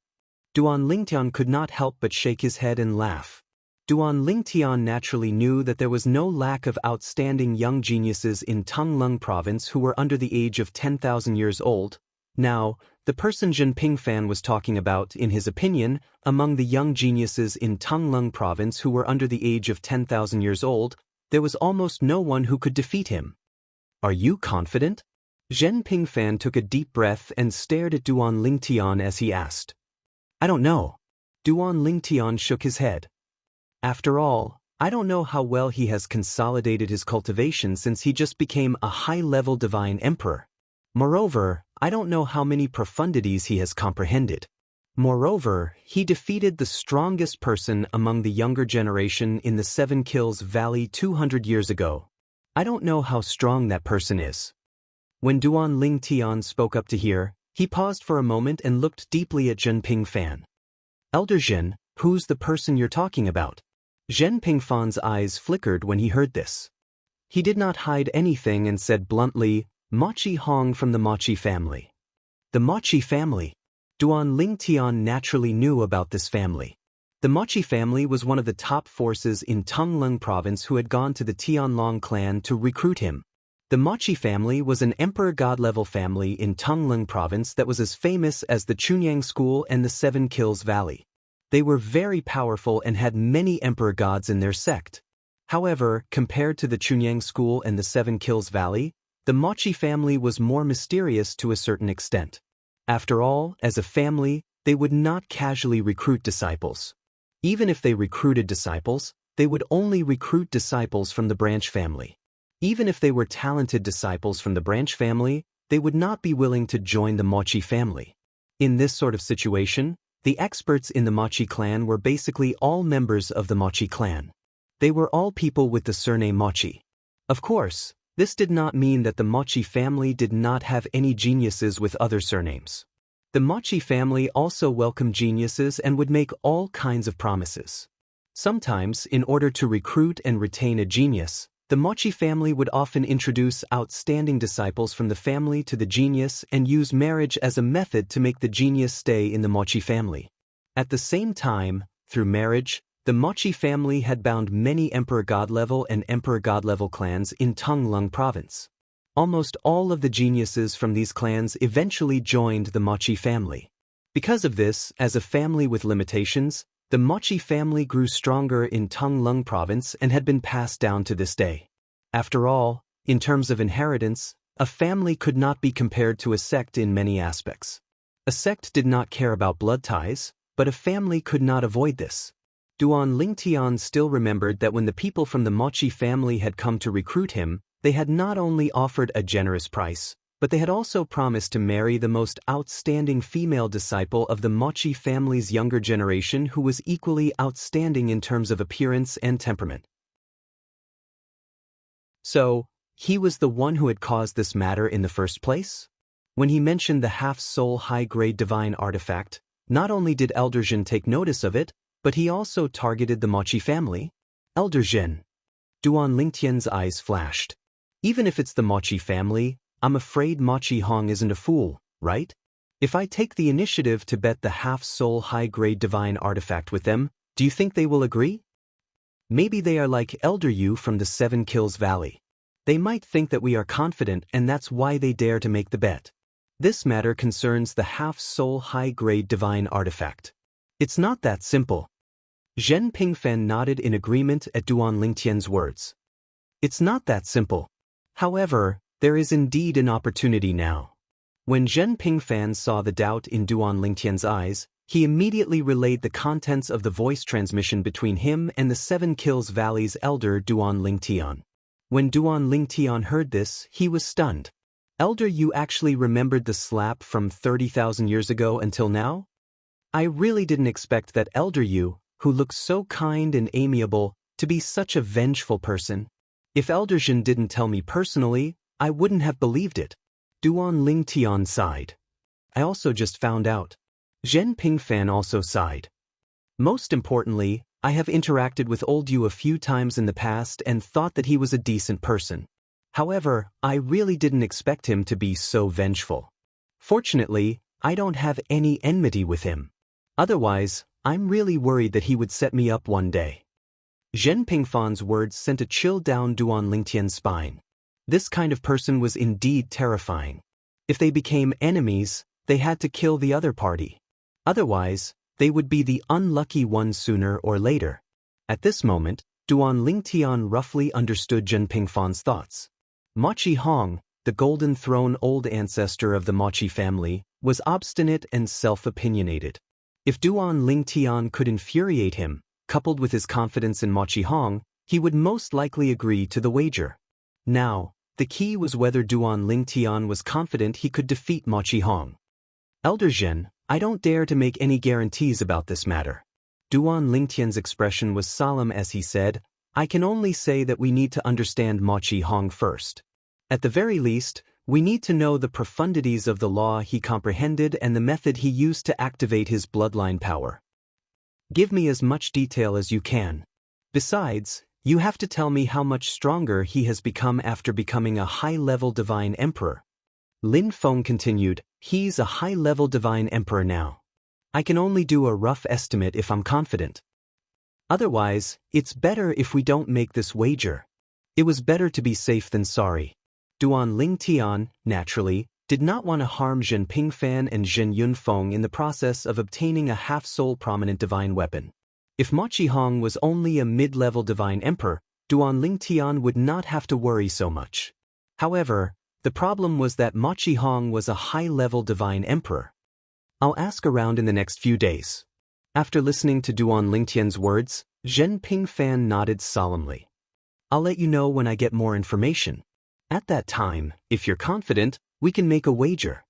Speaker 1: Duan Lingtian could not help but shake his head and laugh. Duan Lingtian naturally knew that there was no lack of outstanding young geniuses in Tonglung province who were under the age of 10,000 years old. Now, the person Zhen Pingfan was talking about, in his opinion, among the young geniuses in Tonglung province who were under the age of 10,000 years old, there was almost no one who could defeat him. "Are you confident?" Zhen Pingfan took a deep breath and stared at Duan Lingtian as he asked. "I don't know." Duan Lingtian shook his head. "After all, I don't know how well he has consolidated his cultivation since he just became a high-level divine emperor. Moreover, I don't know how many profundities he has comprehended. Moreover, he defeated the strongest person among the younger generation in the 7 Kills Valley 200 years ago. I don't know how strong that person is." When Duan Lingtian spoke up to hear, he paused for a moment and looked deeply at Zhen Pingfan. "Elder Zhen, who's the person you're talking about?" Zhen Pingfan's eyes flickered when he heard this. He did not hide anything and said bluntly, "Machi Hong from the Machi family." The Machi family? Duan Lingtian naturally knew about this family. The Machi family was one of the top forces in Tonglung province who had gone to the Tianlong clan to recruit him. The Machi family was an emperor god-level family in Tonglung province that was as famous as the Chunyang school and the 7 Kills Valley. They were very powerful and had many emperor gods in their sect. However, compared to the Chunyang school and the 7 Kills Valley, the Machi family was more mysterious to a certain extent. After all, as a family, they would not casually recruit disciples. Even if they recruited disciples, they would only recruit disciples from the branch family. Even if they were talented disciples from the branch family, they would not be willing to join the Machi family. In this sort of situation, the experts in the Machi clan were basically all members of the Machi clan. They were all people with the surname Machi. Of course, this did not mean that the Machi family did not have any geniuses with other surnames. The Machi family also welcomed geniuses and would make all kinds of promises. Sometimes, in order to recruit and retain a genius, the Machi family would often introduce outstanding disciples from the family to the genius and use marriage as a method to make the genius stay in the Machi family. At the same time, through marriage, the Machi family had bound many Emperor God-level and Emperor God-level clans in Tonglung province. Almost all of the geniuses from these clans eventually joined the Machi family. Because of this, as a family with limitations, the Machi family grew stronger in Tonglung province and had been passed down to this day. After all, in terms of inheritance, a family could not be compared to a sect in many aspects. A sect did not care about blood ties, but a family could not avoid this. Duan Lingtian still remembered that when the people from the Machi family had come to recruit him, they had not only offered a generous price, but they had also promised to marry the most outstanding female disciple of the Machi family's younger generation who was equally outstanding in terms of appearance and temperament. So, he was the one who had caused this matter in the first place? When he mentioned the half-soul high-grade divine artifact, not only did Elder Zhen take notice of it, but he also targeted the Machi family? Elder Zhen. Duan Lingtian's eyes flashed. Even if it's the Machi family, I'm afraid Machi Hong isn't a fool, right? If I take the initiative to bet the half-soul high-grade divine artifact with them, do you think they will agree? Maybe they are like Elder Yu from the 7 Kills Valley. They might think that we are confident and that's why they dare to make the bet. This matter concerns the half-soul high-grade divine artifact. It's not that simple. Zhen Pingfan nodded in agreement at Duan Lingtian's words. It's not that simple. However, there is indeed an opportunity now. When Zhen Pingfan saw the doubt in Duan Lingtian's eyes, he immediately relayed the contents of the voice transmission between him and the Seven Kills Valley's elder Duan Lingtian. When Duan Lingtian heard this, he was stunned. Elder, you actually remembered the slap from 30,000 years ago until now? I really didn't expect that Elder you, who looks so kind and amiable, to be such a vengeful person. If Elder Zhen didn't tell me personally, I wouldn't have believed it. Duan Lingtian sighed. I also just found out. Zhen Pingfan also sighed. Most importantly, I have interacted with old you a few times in the past and thought that he was a decent person. However, I really didn't expect him to be so vengeful. Fortunately, I don't have any enmity with him. Otherwise, I'm really worried that he would set me up one day. Zhen Pingfan's words sent a chill down Duan Lingtian's spine. This kind of person was indeed terrifying. If they became enemies, they had to kill the other party. Otherwise, they would be the unlucky one sooner or later. At this moment, Duan Lingtian roughly understood Zhen Pingfan's thoughts. Machi Hong, the Golden Throne old ancestor of the Machi family, was obstinate and self-opinionated. If Duan Lingtian could infuriate him, coupled with his confidence in Machi Hong, he would most likely agree to the wager. Now, the key was whether Duan Lingtian was confident he could defeat Machi Hong. Elder Zhen, I don't dare to make any guarantees about this matter. Duan Lingtian's expression was solemn as he said, I can only say that we need to understand Machi Hong first. At the very least, we need to know the profundities of the law he comprehended and the method he used to activate his bloodline power. Give me as much detail as you can. Besides, you have to tell me how much stronger he has become after becoming a high-level divine emperor. Lin Feng continued, he's a high-level divine emperor now. I can only do a rough estimate if I'm confident. Otherwise, it's better if we don't make this wager. It was better to be safe than sorry. Duan Lingtian, naturally, did not want to harm Zhen Pingfan and Zhen Yunfeng in the process of obtaining a half-soul prominent divine weapon. If Machi Hong was only a mid-level divine emperor, Duan Lingtian would not have to worry so much. However, the problem was that Machi Hong was a high-level divine emperor. I'll ask around in the next few days. After listening to Duan Lingtian's words, Zhen Pingfan nodded solemnly. I'll let you know when I get more information. At that time, if you're confident, we can make a wager.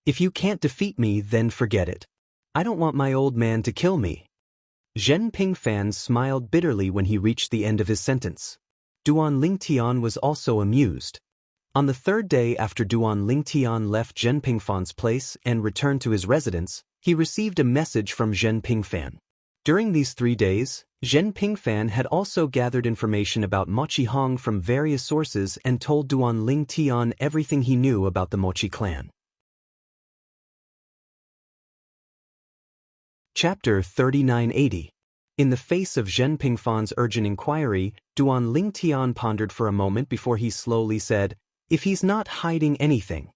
Speaker 1: If you can't defeat me, then forget it. I don't want my old man to kill me. Zhen Pingfan smiled bitterly when he reached the end of his sentence. Duan Lingtian was also amused. On the third day after Duan Lingtian left Zhen Pingfan's place and returned to his residence, he received a message from Zhen Pingfan. During these 3 days, Zhen Pingfan had also gathered information about Machi Hong from various sources and told Duan Lingtian everything he knew about the Mochi clan. Chapter 3980. In the face of Zhen Pingfan's urgent inquiry, Duan Lingtian pondered for a moment before he slowly said, if he's not hiding anything,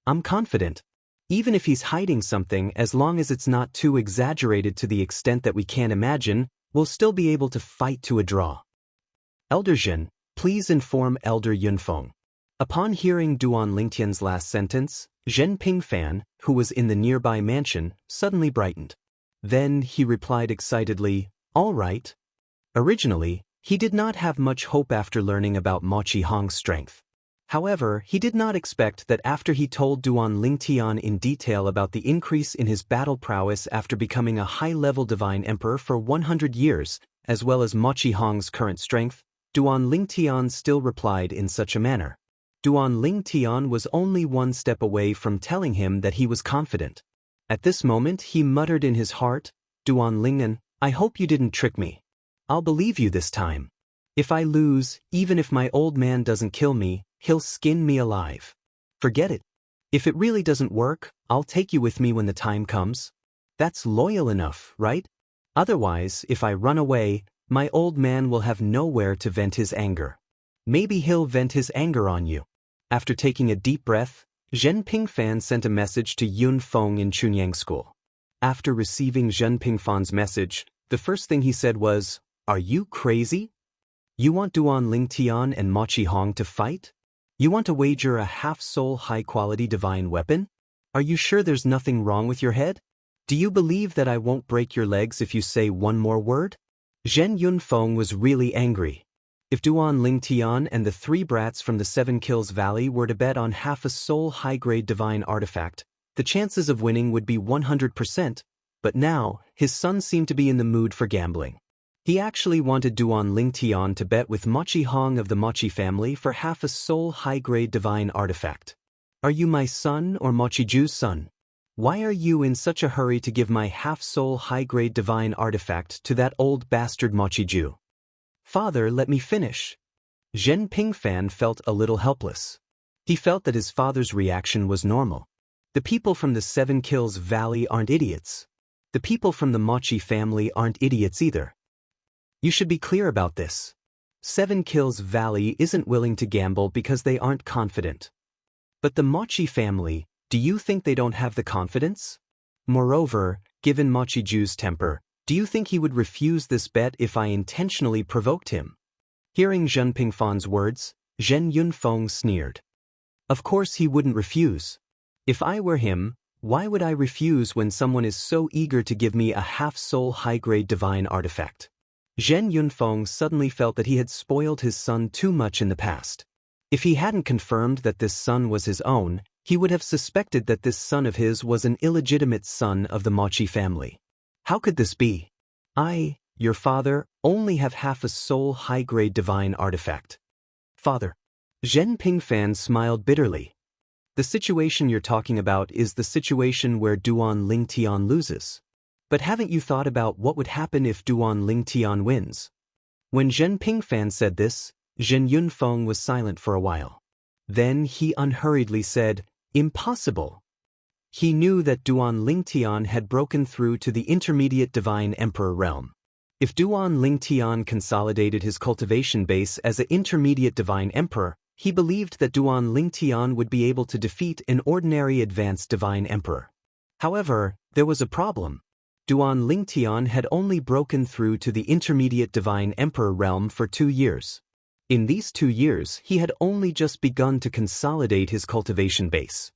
Speaker 1: I'm confident. Even if he's hiding something, as long as it's not too exaggerated to the extent that we can't imagine, we'll still be able to fight to a draw. Elder Zhen, please inform Elder Yunfeng. Upon hearing Duan Lingtian's last sentence, Zhen Pingfan, who was in the nearby mansion, suddenly brightened. Then he replied excitedly, all right. Originally, he did not have much hope after learning about Machi Hong's strength. However, he did not expect that after he told Duan Lingtian in detail about the increase in his battle prowess after becoming a high-level divine emperor for 100 years, as well as Machi Hong's current strength, Duan Lingtian still replied in such a manner. Duan Lingtian was only one step away from telling him that he was confident. At this moment he muttered in his heart, Duan Lingen, I hope you didn't trick me. I'll believe you this time. If I lose, even if my old man doesn't kill me, he'll skin me alive. Forget it. If it really doesn't work, I'll take you with me when the time comes. That's loyal enough, right? Otherwise, if I run away, my old man will have nowhere to vent his anger. Maybe he'll vent his anger on you. After taking a deep breath, Zhen Pingfan sent a message to Yun Feng in Chunyang School. After receiving Zhen Pingfan's message, The first thing he said was, "Are you crazy? You want Duan Lingtian and Ma Qihong to fight? You want to wager a half-soul high-quality divine weapon? Are you sure there's nothing wrong with your head? Do you believe that I won't break your legs if you say one more word?" Zhen Yunfeng was really angry. If Duan Lingtian and the three brats from the Seven Kills Valley were to bet on half a soul high-grade divine artifact, the chances of winning would be 100%, but now, his son seemed to be in the mood for gambling. He actually wanted Duan Lingtian to bet with Ma Qihong of the Machi family for half a soul high-grade divine artifact. "Are you my son or Ma Qiju's son? Why are you in such a hurry to give my half-soul high-grade divine artifact to that old bastard Ma Qiju?" "Father, let me finish." Zhen Pingfan felt a little helpless. He felt that his father's reaction was normal. The people from the Seven Kills Valley aren't idiots. The people from the Machi family aren't idiots either. You should be clear about this. Seven Kills Valley isn't willing to gamble because they aren't confident. But the Machi family, do you think they don't have the confidence? Moreover, given Ma Qiju's temper, do you think he would refuse this bet if I intentionally provoked him? Hearing Zhen Pingfan's words, Zhen Yunfeng sneered. Of course he wouldn't refuse. If I were him, why would I refuse when someone is so eager to give me a half-soul high-grade divine artifact? Zhen Yunfeng suddenly felt that he had spoiled his son too much in the past. If he hadn't confirmed that this son was his own, he would have suspected that this son of his was an illegitimate son of the Machi family. How could this be? I, your father, only have half a soul high-grade divine artifact. Father. Zhen Pingfan smiled bitterly. The situation you're talking about is the situation where Duan Lingtian loses. But haven't you thought about what would happen if Duan Lingtian wins? When Zhen Pingfan said this, Zhen Yunfeng was silent for a while. Then he unhurriedly said, "Impossible." He knew that Duan Lingtian had broken through to the intermediate divine emperor realm. If Duan Lingtian consolidated his cultivation base as an intermediate divine emperor, he believed that Duan Lingtian would be able to defeat an ordinary advanced divine emperor. However, there was a problem. Duan Lingtian had only broken through to the intermediate divine emperor realm for 2 years. In these 2 years, he had only just begun to consolidate his cultivation base.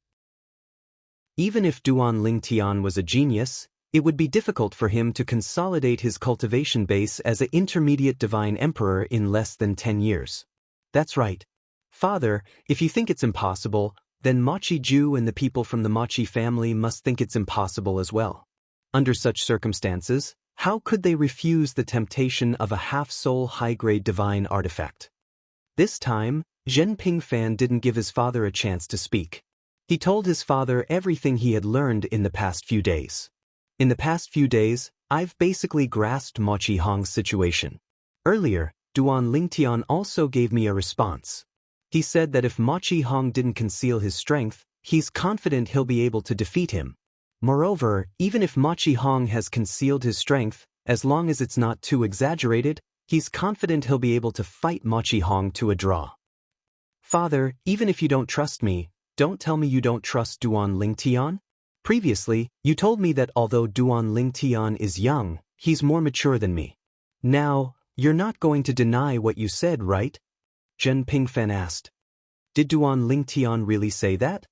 Speaker 1: Even if Duan Lingtian was a genius, it would be difficult for him to consolidate his cultivation base as an intermediate divine emperor in less than 10 years. That's right. Father, if you think it's impossible, then Ma Qiju and the people from the Machi family must think it's impossible as well. Under such circumstances, how could they refuse the temptation of a half-soul high-grade divine artifact? This time, Zhen Pingfan didn't give his father a chance to speak. He told his father everything he had learned in the past few days. In the past few days, I've basically grasped Ma Qihong's situation. Earlier, Duan Lingtian also gave me a response. He said that if Ma Qihong didn't conceal his strength, he's confident he'll be able to defeat him. Moreover, even if Ma Qihong has concealed his strength, as long as it's not too exaggerated, he's confident he'll be able to fight Ma Qihong to a draw. Father, even if you don't trust me, don't tell me you don't trust Duan Lingtian? Previously, you told me that although Duan Lingtian is young, he's more mature than me. Now, you're not going to deny what you said, right? Zhen Pingfan asked. Did Duan Lingtian really say that?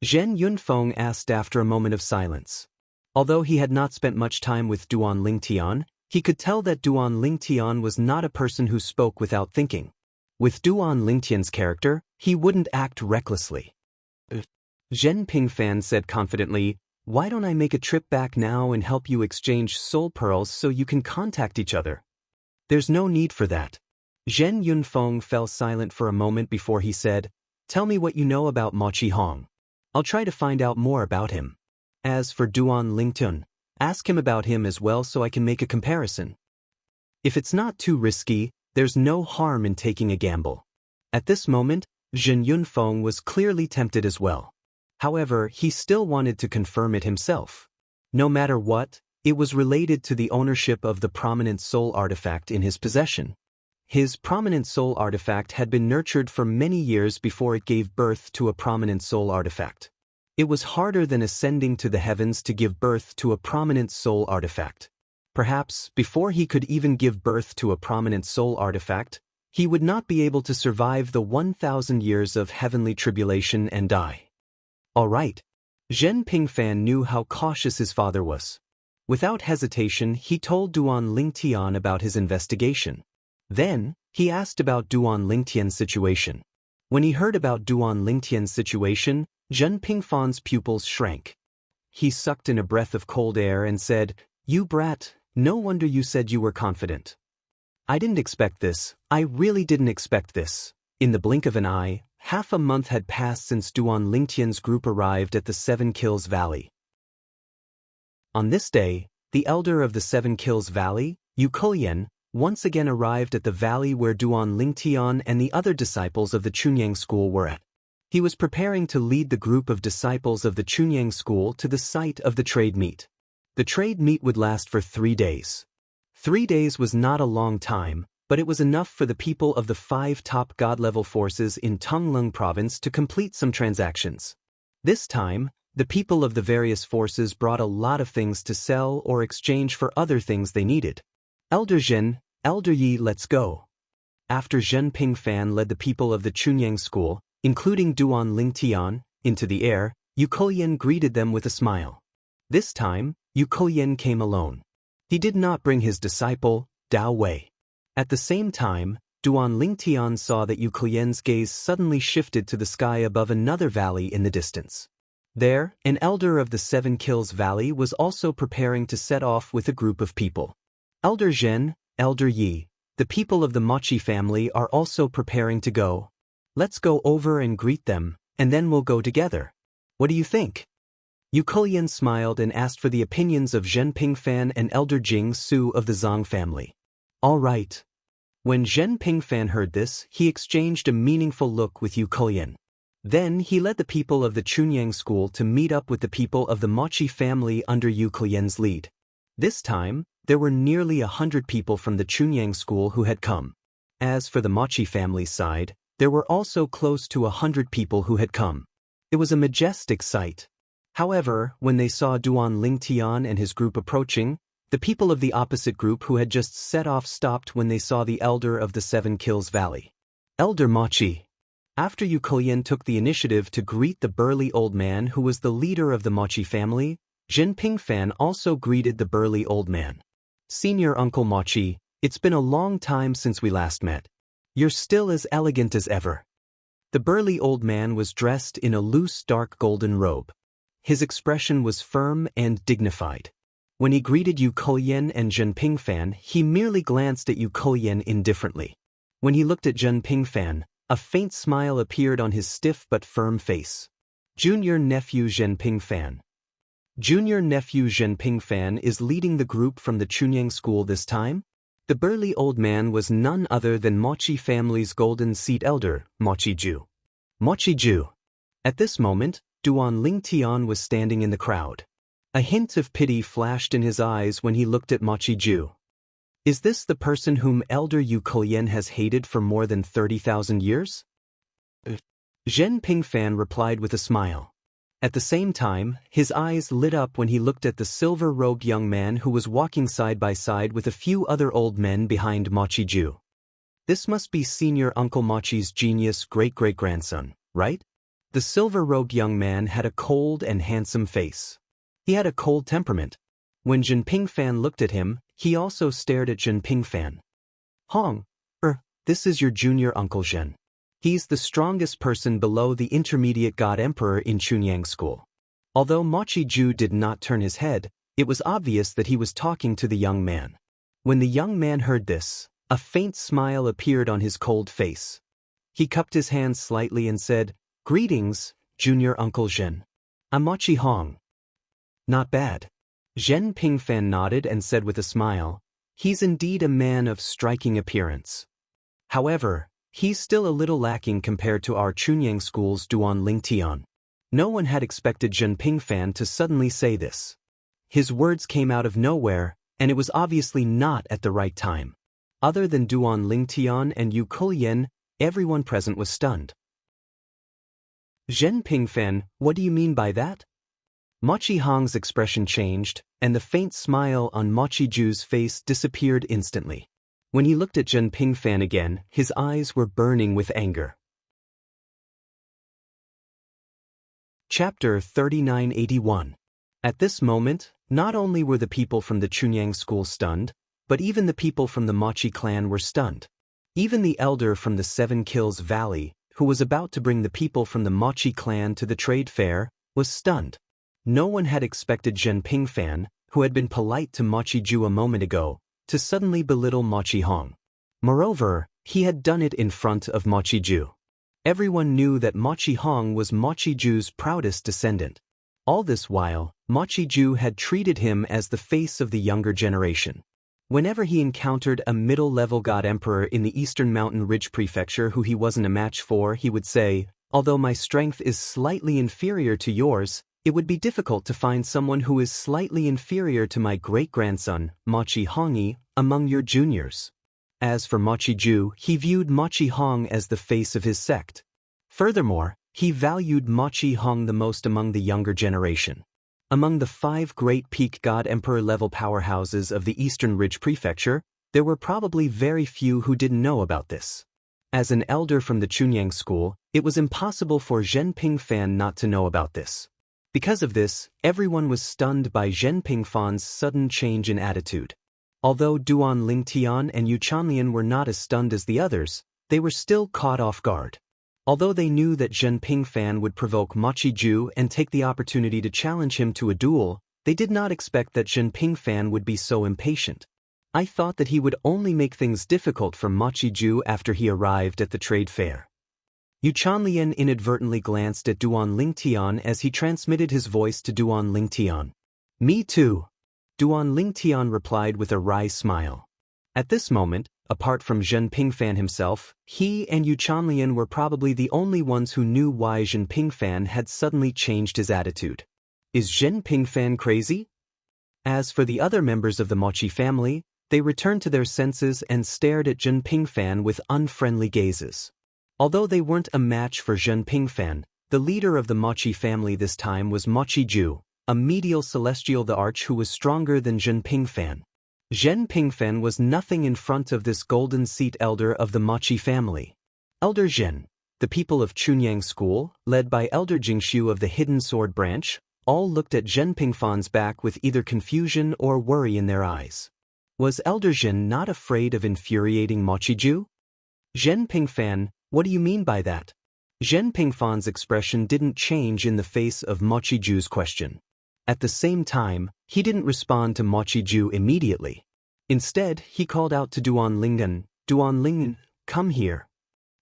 Speaker 1: Zhen Yunfeng asked after a moment of silence. Although he had not spent much time with Duan Lingtian, he could tell that Duan Lingtian was not a person who spoke without thinking. With Duan Lingtian's character, he wouldn't act recklessly. Zhen Pingfan said confidently, "Why don't I make a trip back now and help you exchange soul pearls so you can contact each other?" "There's no need for that." Zhen Yunfeng fell silent for a moment before he said, "Tell me what you know about Ma Qihong. I'll try to find out more about him. As for Duan Lingtian, ask him about him as well so I can make a comparison. If it's not too risky, there's no harm in taking a gamble." At this moment, Zhen Yunfeng was clearly tempted as well. However, he still wanted to confirm it himself. No matter what, it was related to the ownership of the prominent soul artifact in his possession. His prominent soul artifact had been nurtured for many years before it gave birth to a prominent soul artifact. It was harder than ascending to the heavens to give birth to a prominent soul artifact. Perhaps, before he could even give birth to a prominent soul artifact, he would not be able to survive the 1,000 years of heavenly tribulation and die. All right. Zhen Pingfan knew how cautious his father was. Without hesitation, he told Duan Lingtian about his investigation. Then, he asked about Duan Lingtian's situation. When he heard about Duan Lingtian's situation, Zhen Pingfan's pupils shrank. He sucked in a breath of cold air and said, "You brat, no wonder you said you were confident. I didn't expect this, I really didn't expect this." In the blink of an eye, half a month had passed since Duan Lingtian's group arrived at the Seven Kills Valley. On this day, the elder of the Seven Kills Valley, Yu Kulian, once again arrived at the valley where Duan Lingtian and the other disciples of the Chunyang school were at. He was preparing to lead the group of disciples of the Chunyang school to the site of the trade meet. The trade meet would last for 3 days. 3 days was not a long time, but it was enough for the people of the 5 top god-level forces in Tonglung province to complete some transactions. This time, the people of the various forces brought a lot of things to sell or exchange for other things they needed. Elder Zhen, Elder Yi, let's go. After Zhen Pingfan led the people of the Chunyang school, including Duan Lingtian, into the air, Yu Kulian greeted them with a smile. This time, Yu Kulian came alone. He did not bring his disciple, Dao Wei. At the same time, Duan Lingtian saw that Yu Kulian's gaze suddenly shifted to the sky above another valley in the distance. There, an elder of the Seven Kills Valley was also preparing to set off with a group of people. Elder Zhen, Elder Yi, the people of the Mochi family are also preparing to go. Let's go over and greet them, and then we'll go together. What do you think? Yu Kulian smiled and asked for the opinions of Zhen Pingfan and Elder Jing Su of the Zhang family. All right. When Zhen Pingfan heard this, he exchanged a meaningful look with Yu Kulian. Then he led the people of the Chunyang school to meet up with the people of the Mochi family under Yu Kulian's lead. This time, there were nearly 100 people from the Chunyang school who had come. As for the Mochi family's side, there were also close to 100 people who had come. It was a majestic sight. However, when they saw Duan Lingtian and his group approaching, the people of the opposite group who had just set off stopped when they saw the elder of the Seven Kills Valley. Elder Mochi. After Yu Kulian took the initiative to greet the burly old man who was the leader of the Mochi family, Zhen Pingfan also greeted the burly old man. Senior Uncle Mochi, it's been a long time since we last met. You're still as elegant as ever. The burly old man was dressed in a loose dark golden robe. His expression was firm and dignified. When he greeted Yu Kulian and Zhen Pingfan, he merely glanced at Yu Kulian indifferently. When he looked at Zhen Pingfan, a faint smile appeared on his stiff but firm face. Junior nephew Zhen Pingfan. Junior nephew Zhen Pingfan is leading the group from the Chunyang school this time? The burly old man was none other than Mochi family's golden seat elder, Mochi Ju. Mochi Ju. At this moment, Duan Lingtian was standing in the crowd. A hint of pity flashed in his eyes when he looked at Mochi Ju. Is this the person whom Elder Yu Kulian has hated for more than 30,000 years? Zhen Pingfan replied with a smile. At the same time, his eyes lit up when he looked at the silver-robed young man who was walking side by side with a few other old men behind Mochi Ju. This must be Senior Uncle Mochi's genius great-great-grandson, right? The silver-robed young man had a cold and handsome face. He had a cold temperament. When Zhen Pingfan looked at him, he also stared at Zhen Pingfan. Hong, this is your junior Uncle Zhen. He's the strongest person below the intermediate god emperor in Chunyang school. Although Mochi Ju did not turn his head, it was obvious that he was talking to the young man. When the young man heard this, a faint smile appeared on his cold face. He cupped his hands slightly and said, "Greetings, junior Uncle Zhen. I'm Mochi Hong." Not bad. Zhen Pingfan nodded and said with a smile, "He's indeed a man of striking appearance. However, he's still a little lacking compared to our Chunyang school's Duan Lingtian." No one had expected Zhen Pingfan to suddenly say this. His words came out of nowhere, and it was obviously not at the right time. Other than Duan Lingtian and Yu Kulian, everyone present was stunned. "Zhen Pingfan, what do you mean by that?" Mochi Hong's expression changed, and the faint smile on Mochi Ju's face disappeared instantly. When he looked at Zhen Pingfan again, his eyes were burning with anger. Chapter 3981. At this moment, not only were the people from the Chunyang school stunned, but even the people from the Mochi clan were stunned. Even the elder from the Seven Kills Valley, who was about to bring the people from the Mochi clan to the trade fair, was stunned. No one had expected Zhen Pingfan, who had been polite to Mochi Ju a moment ago, to suddenly belittle Mochi Hong. Moreover, he had done it in front of Mochi Ju. Everyone knew that Mochi Hong was Mochi Ju's proudest descendant. All this while, Mochi Ju had treated him as the face of the younger generation. Whenever he encountered a middle-level god emperor in the Eastern Mountain Ridge Prefecture who he wasn't a match for, he would say, "Although my strength is slightly inferior to yours, it would be difficult to find someone who is slightly inferior to my great-grandson, Mochi Hongi, among your juniors." As for Mochi Ju, he viewed Mochi Hong as the face of his sect. Furthermore, he valued Mochi Hong the most among the younger generation. Among the 5 great peak god emperor level powerhouses of the Eastern Ridge Prefecture, there were probably very few who didn't know about this. As an elder from the Chunyang school, it was impossible for Zhen Pingfan not to know about this. Because of this, everyone was stunned by Zhen Pingfan's sudden change in attitude. Although Duan Lingtian and Yu Chanlian were not as stunned as the others, they were still caught off guard. Although they knew that Zhen Pingfan would provoke Mochi Ju and take the opportunity to challenge him to a duel, they did not expect that Zhen Pingfan would be so impatient. I thought that he would only make things difficult for Mochi Ju after he arrived at the trade fair. Yu Chanlian inadvertently glanced at Duan Lingtian as he transmitted his voice to Duan Lingtian. "Me too," Duan Lingtian replied with a wry smile. At this moment, apart from Zhen Pingfan himself, he and Yu Chanlian were probably the only ones who knew why Zhen Pingfan had suddenly changed his attitude. Is Zhen Pingfan crazy? As for the other members of the Mochi family, they returned to their senses and stared at Zhen Pingfan with unfriendly gazes. Although they weren't a match for Zhen Pingfan, the leader of the Mochi family this time was Mochi Ju, a medial celestial the arch who was stronger than Zhen Pingfan. Zhen Pingfan was nothing in front of this golden seat elder of the Mochi family. Elder Zhen, the people of Chunyang school, led by Elder Jingxiu of the Hidden Sword branch, all looked at Zhen Pingfan's back with either confusion or worry in their eyes. Was Elder Zhen not afraid of infuriating Mochi Ju? "Zhen Pingfan, what do you mean by that?" Zhen Pingfan's expression didn't change in the face of Mochi Ju's question. At the same time, he didn't respond to Mochi Ju immediately. Instead, he called out to Duan Lingtan, "Duan Lingtan, come here."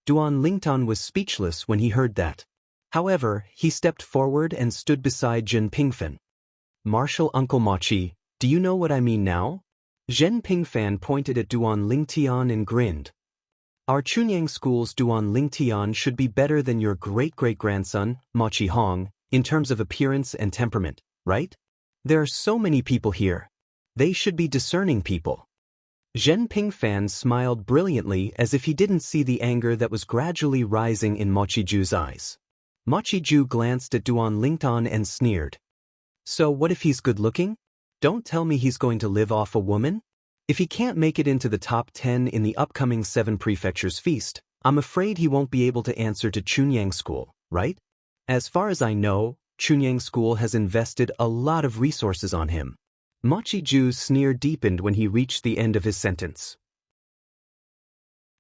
Speaker 1: Duan Lingtan was speechless when he heard that. However, he stepped forward and stood beside Zhen Pingfan. "Martial Uncle Mochi, do you know what I mean now?" Zhen Pingfan pointed at Duan Lingtian and grinned. "Our Chunyang school's Duan Lingtian should be better than your great-great-grandson, Mochi Hong, in terms of appearance and temperament, right? There are so many people here. They should be discerning people." Zhen Pingfan smiled brilliantly as if he didn't see the anger that was gradually rising in Mochi Ju's eyes. Mochi Ju glanced at Duan Lingtan and sneered. "So what if he's good-looking? Don't tell me he's going to live off a woman? If he can't make it into the top 10 in the upcoming 7 Prefectures feast, I'm afraid he won't be able to answer to Chunyang School, right? As far as I know, Chunyang School has invested a lot of resources on him." Mochi Ju's sneer deepened when he reached the end of his sentence.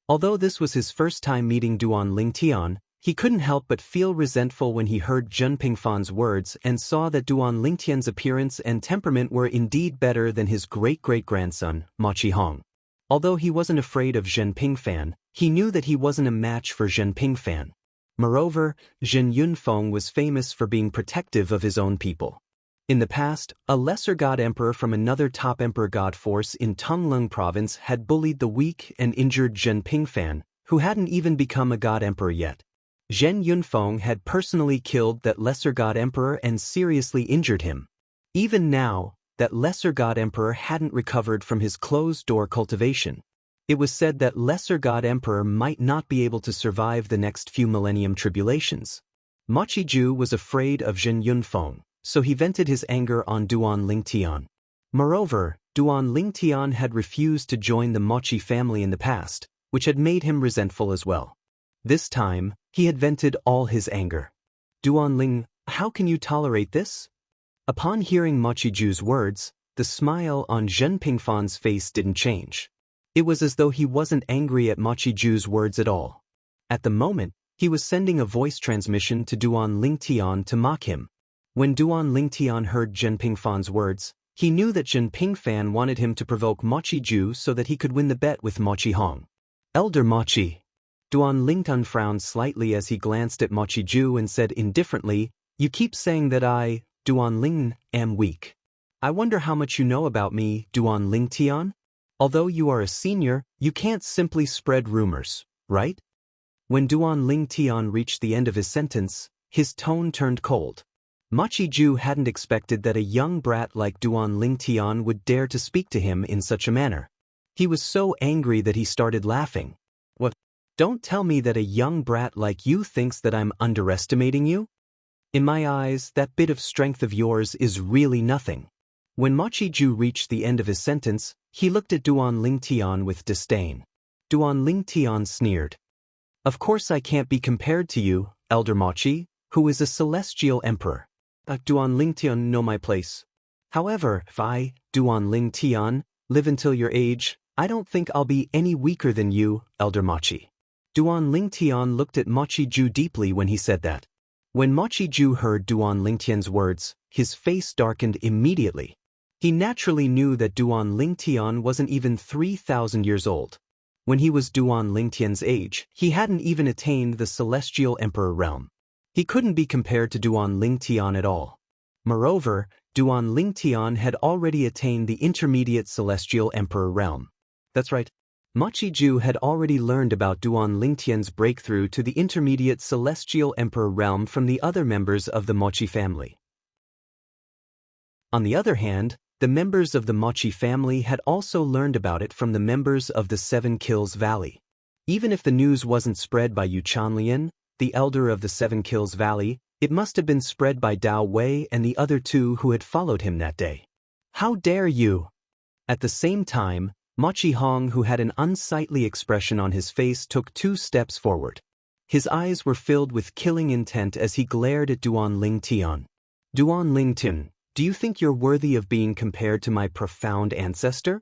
Speaker 1: Although this was his first time meeting Duan Lingtian, he couldn't help but feel resentful when he heard Zhen Pingfan's words and saw that Duan Lingtian's appearance and temperament were indeed better than his great-great-grandson, Mochi Hong. Although he wasn't afraid of Zhen Pingfan, he knew that he wasn't a match for Zhen Pingfan. Moreover, Zhen Yunfeng was famous for being protective of his own people. In the past, a lesser god emperor from another top emperor god force in Tongleng province had bullied the weak and injured Zhen Pingfan, who hadn't even become a god emperor yet. Zhen Yunfeng had personally killed that lesser god emperor and seriously injured him. Even now, that lesser god emperor hadn't recovered from his closed-door cultivation. It was said that lesser god emperor might not be able to survive the next few millennium tribulations. Mochi Ju was afraid of Zhen Yunfeng. so he vented his anger on Duan Lingtian. Moreover, Duan Lingtian had refused to join the Mochi family in the past, which had made him resentful as well. This time, he had vented all his anger. Duan Ling, how can you tolerate this? Upon hearing Mochi Ju's words, the smile on Zhen Pingfan's face didn't change. It was as though he wasn't angry at Mochi Ju's words at all. At the moment, he was sending a voice transmission to Duan Lingtian to mock him. When Duan Lingtian heard Zhen Pingfan's words, he knew that Zhen Pingfan wanted him to provoke Mochi Ju so that he could win the bet with Mochi Hong. Elder Mochi. Duan Lingtian frowned slightly as he glanced at Mochi Ju and said indifferently, "You keep saying that I, Duan Ling, am weak. I wonder how much you know about me, Duan Lingtian? Although you are a senior, you can't simply spread rumors, right?" When Duan Lingtian reached the end of his sentence, his tone turned cold. Mochi Ju hadn't expected that a young brat like Duan Lingtian would dare to speak to him in such a manner. He was so angry that he started laughing. "What? Don't tell me that a young brat like you thinks that I'm underestimating you? In my eyes, that bit of strength of yours is really nothing." When Mochi Ju reached the end of his sentence, he looked at Duan Lingtian with disdain. Duan Lingtian sneered. "Of course I can't be compared to you, Elder Mochi, who is a celestial emperor. Duan Lingtian know my place. However, if I, Duan Lingtian, live until your age, I don't think I'll be any weaker than you, Elder Mochi." Duan Lingtian looked at Mochi Ju deeply when he said that. When Mochi Ju heard Duan Lingtian's words, his face darkened immediately. He naturally knew that Duan Lingtian wasn't even 3,000 years old. When he was Duan Lingtian's age, he hadn't even attained the Celestial Emperor realm. He couldn't be compared to Duan Lingtian at all. Moreover, Duan Lingtian had already attained the Intermediate Celestial Emperor realm. That's right. Mochi Ju had already learned about Duan Lingtian's breakthrough to the Intermediate Celestial Emperor realm from the other members of the Mochi family. On the other hand, the members of the Mochi family had also learned about it from the members of the Seven Kills Valley. Even if the news wasn't spread by Yu Chanlian, the elder of the Seven Kills Valley, it must have been spread by Dao Wei and the other two who had followed him that day. "How dare you!" At the same time, Mochi Hong, who had an unsightly expression on his face, took 2 steps forward. His eyes were filled with killing intent as he glared at Duan Lingtian. "Duan Lingtian, do you think you're worthy of being compared to my profound ancestor?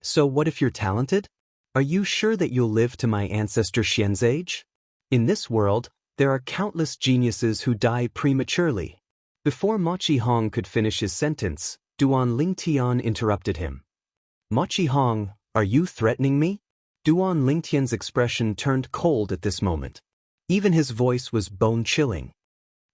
Speaker 1: So what if you're talented? Are you sure that you'll live to my ancestor Xian's age? In this world, there are countless geniuses who die prematurely." Before Mochi Hong could finish his sentence, Duan Lingtian interrupted him. "Mochi Hong, are you threatening me?" Duan Lingtian's expression turned cold at this moment. Even his voice was bone-chilling.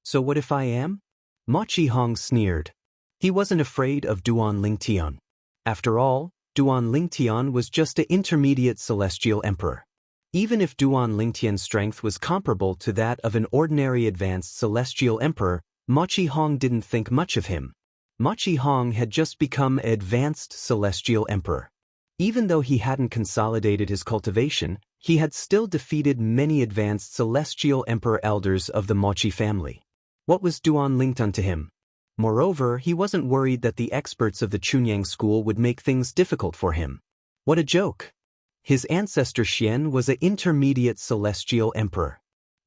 Speaker 1: "So what if I am?" Mochi Hong sneered. He wasn't afraid of Duan Lingtian. After all, Duan Lingtian was just an intermediate celestial emperor. Even if Duan Lingtian's strength was comparable to that of an ordinary advanced celestial emperor, Mochi Hong didn't think much of him. Mochi Hong had just become an advanced celestial emperor. Even though he hadn't consolidated his cultivation, he had still defeated many advanced celestial emperor elders of the Mochi family. What was Duan Lingtian to him? Moreover, he wasn't worried that the experts of the Chunyang school would make things difficult for him. What a joke! His ancestor Xian was an intermediate celestial emperor.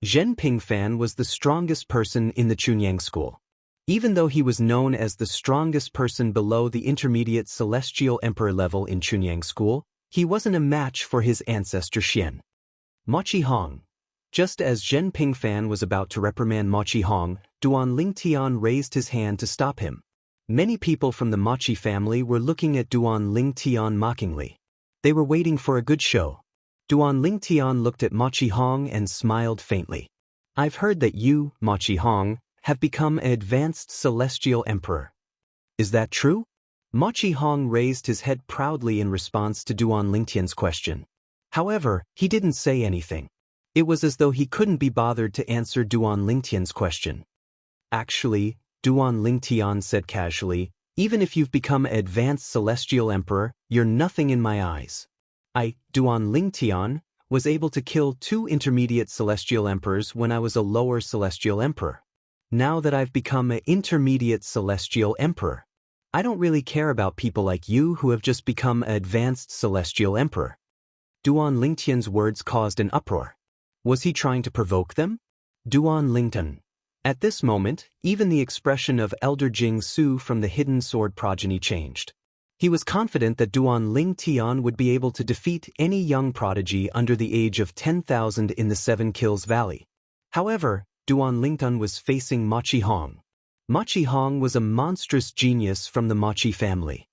Speaker 1: Zhen Pingfan was the strongest person in the Chunyang school. Even though he was known as the strongest person below the intermediate celestial emperor level in Chunyang school, he wasn't a match for his ancestor Xian. Mochi Hong. Just as Zhen Pingfan was about to reprimand Mochi Hong, Duan Lingtian raised his hand to stop him. Many people from the Mochi family were looking at Duan Lingtian mockingly. They were waiting for a good show. Duan Lingtian looked at Mochi Hong and smiled faintly. "I've heard that you, Mochi Hong, have become an advanced celestial emperor. Is that true?" Mochi Hong raised his head proudly in response to Duan Lingtian's question. However, he didn't say anything. It was as though he couldn't be bothered to answer Duan Lingtian's question. "Actually," Duan Lingtian said casually, "even if you've become an advanced celestial emperor, you're nothing in my eyes. I, Duan Lingtian, was able to kill 2 intermediate celestial emperors when I was a lower celestial emperor. Now that I've become an intermediate celestial emperor. I don't really care about people like you who have just become an advanced celestial emperor. Duan Lingtian's words caused an uproar. Was he trying to provoke them? Duan Lingtian. At this moment, even the expression of Elder Jing Su from the Hidden Sword progeny changed. He was confident that Duan Lingtian would be able to defeat any young prodigy under the age of 10,000 in the Seven Kills Valley. However, Duan Lingtian was facing Machi Hong. Machi Hong was a monstrous genius from the Machi family.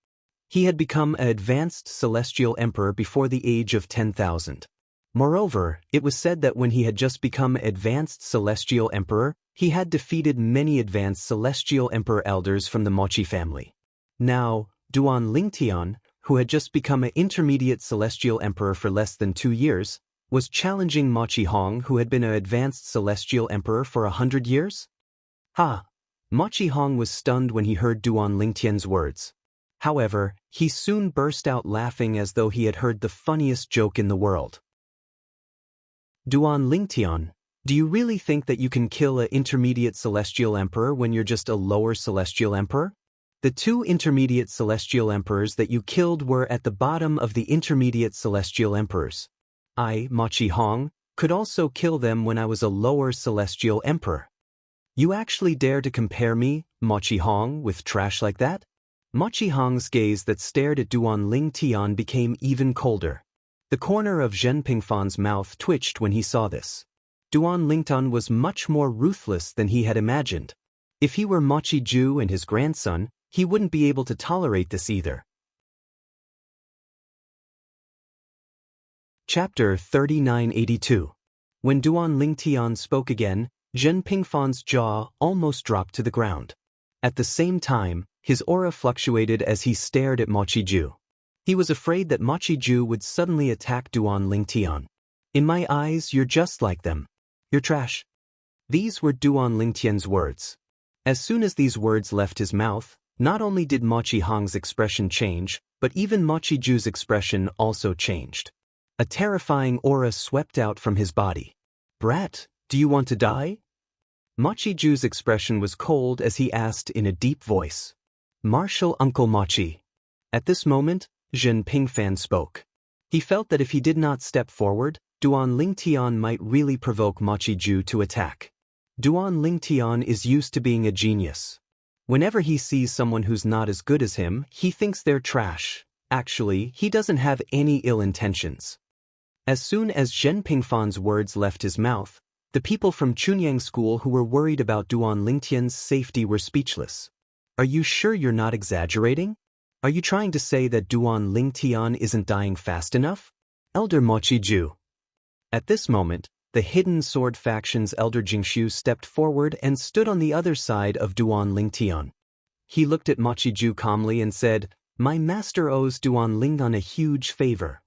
Speaker 1: He had become an advanced celestial emperor before the age of 10,000. Moreover, it was said that when he had just become advanced celestial emperor, he had defeated many advanced celestial emperor elders from the Machi family. Now, Duan Lingtian, who had just become an intermediate celestial emperor for less than 2 years, was challenging Machi Hong, who had been an advanced celestial emperor for 100 years? Ha! Machi Hong was stunned when he heard Duan Lingtian's words. However, he soon burst out laughing as though he had heard the funniest joke in the world. Duan Lingtian, do you really think that you can kill an intermediate celestial emperor when you're just a lower celestial emperor? The 2 intermediate celestial emperors that you killed were at the bottom of the intermediate celestial emperors. I, Machi Hong, could also kill them when I was a lower celestial emperor. You actually dare to compare me, Machi Hong, with trash like that? Machi Hong's gaze that stared at Duan Lingtian became even colder. The corner of Zhen Pingfan's mouth twitched when he saw this. Duan Lingtian was much more ruthless than he had imagined. If he were Machi Ju and his grandson, he wouldn't be able to tolerate this either. Chapter 3982. When Duan Lingtian spoke again, Zhen Pingfan's jaw almost dropped to the ground. At the same time, his aura fluctuated as he stared at Machi Ju. He was afraid that Machi Ju would suddenly attack Duan Lingtian. In my eyes, you're just like them. You're trash. These were Duan Lingtian's words. As soon as these words left his mouth, not only did Machi Hong's expression change, but even Machi Ju's expression also changed. A terrifying aura swept out from his body. Brat, do you want to die? Machi Ju's expression was cold as he asked in a deep voice. Martial Uncle Machi. At this moment, Zhen Pingfan spoke. He felt that if he did not step forward, Duan Lingtian might really provoke Machi Ju to attack. Duan Lingtian is used to being a genius. Whenever he sees someone who's not as good as him, he thinks they're trash. Actually, he doesn't have any ill intentions. As soon as Zhen Pingfan's words left his mouth, the people from Chunyang School who were worried about Duan Lingtian's safety were speechless. Are you sure you're not exaggerating? Are you trying to say that Duan Lingtian isn't dying fast enough? Elder Machi Ju. At this moment, the Hidden Sword faction's Elder Jingshu stepped forward and stood on the other side of Duan Lingtian. He looked at Machi Ju calmly and said, My master owes Duan Lingtian a huge favor.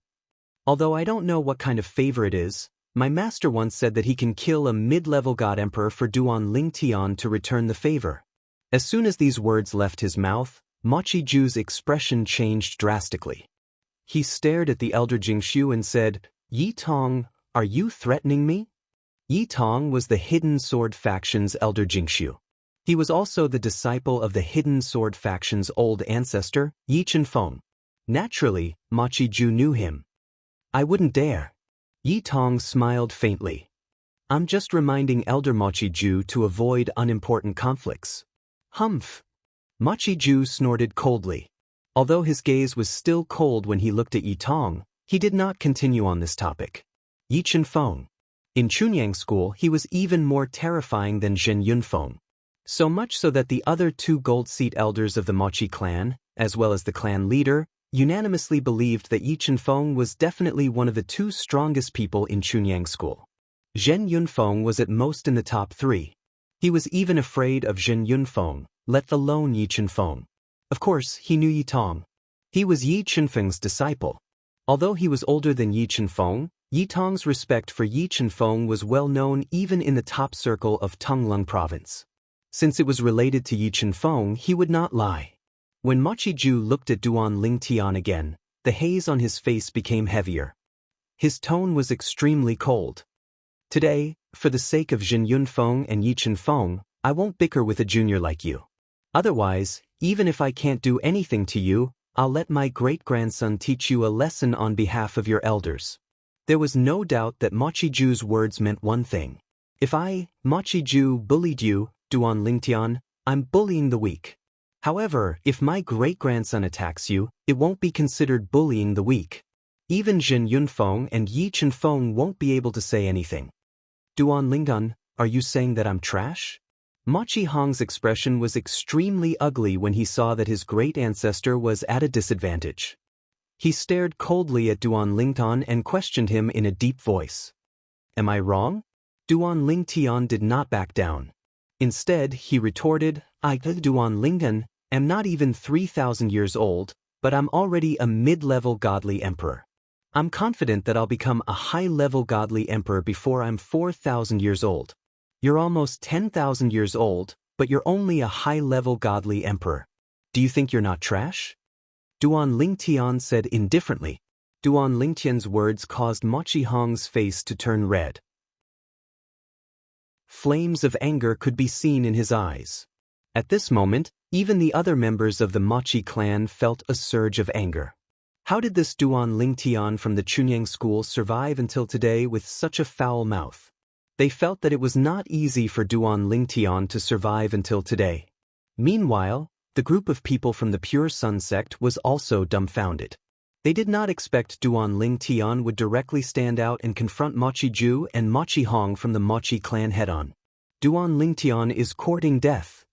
Speaker 1: Although I don't know what kind of favor it is, my master once said that he can kill a mid-level god emperor for Duan Lingtian to return the favor. As soon as these words left his mouth, Machi Ju's expression changed drastically. He stared at the Elder Jingshu and said, Yi Tong, are you threatening me? Yi Tong was the Hidden Sword faction's Elder Jingshu. He was also the disciple of the Hidden Sword faction's old ancestor, Yi Chenfeng. Naturally, Machi Ju knew him. I wouldn't dare. Yi Tong smiled faintly. I'm just reminding Elder Machi Ju to avoid unimportant conflicts. Humph. Machi Ju snorted coldly. Although his gaze was still cold when he looked at Yi Tong, he did not continue on this topic. Yi Chenfeng. In Chunyang School, he was even more terrifying than Zhen Yunfeng. So much so that the other 2 gold seat elders of the Machi clan, as well as the clan leader, unanimously believed that Yi Chenfeng was definitely one of the 2 strongest people in Chunyang School. Zhen Yunfeng was at most in the top 3. He was even afraid of Zhen Yunfeng, let alone Yi Chenfeng. Of course, he knew Yi Tong. He was Yi Chenfeng's disciple. Although he was older than Yi Chenfeng, Yi Tong's respect for Yi Chenfeng was well known even in the top circle of Tonglung province. Since it was related to Yi Chenfeng, he would not lie. When Machi Ju looked at Duan Lingtian again, the haze on his face became heavier. His tone was extremely cold. Today, for the sake of Zhen Yunfeng and Yi Chenfeng, I won't bicker with a junior like you. Otherwise, even if I can't do anything to you, I'll let my great-grandson teach you a lesson on behalf of your elders. There was no doubt that Mochiju's words meant one thing. If I, Mochiju, bullied you, Duan Lingtian, I'm bullying the weak. However, if my great-grandson attacks you, it won't be considered bullying the weak. Even Jin Yunfeng and Yi Chenfeng won't be able to say anything. Duan Lingdan, are you saying that I'm trash? Mochi Hong's expression was extremely ugly when he saw that his great-ancestor was at a disadvantage. He stared coldly at Duan Lingtan and questioned him in a deep voice. Am I wrong? Duan Lingtian did not back down. Instead, he retorted, I, Duan Lingdan, am not even 3,000 years old, but I'm already a mid-level godly emperor. I'm confident that I'll become a high-level godly emperor before I'm 4,000 years old. You're almost 10,000 years old, but you're only a high-level godly emperor. Do you think you're not trash? Duan Lingtian said indifferently. Duan Lingtian's words caused Mochi Hong's face to turn red. Flames of anger could be seen in his eyes. At this moment, even the other members of the Mochi clan felt a surge of anger. How did this Duan Lingtian from the Chunyang school survive until today with such a foul mouth? They felt that it was not easy for Duan Lingtian to survive until today. Meanwhile, the group of people from the Pure Sun sect was also dumbfounded. They did not expect Duan Lingtian would directly stand out and confront Mochiju and Mochi Hong from the Mochi clan head-on. Duan Lingtian is courting death.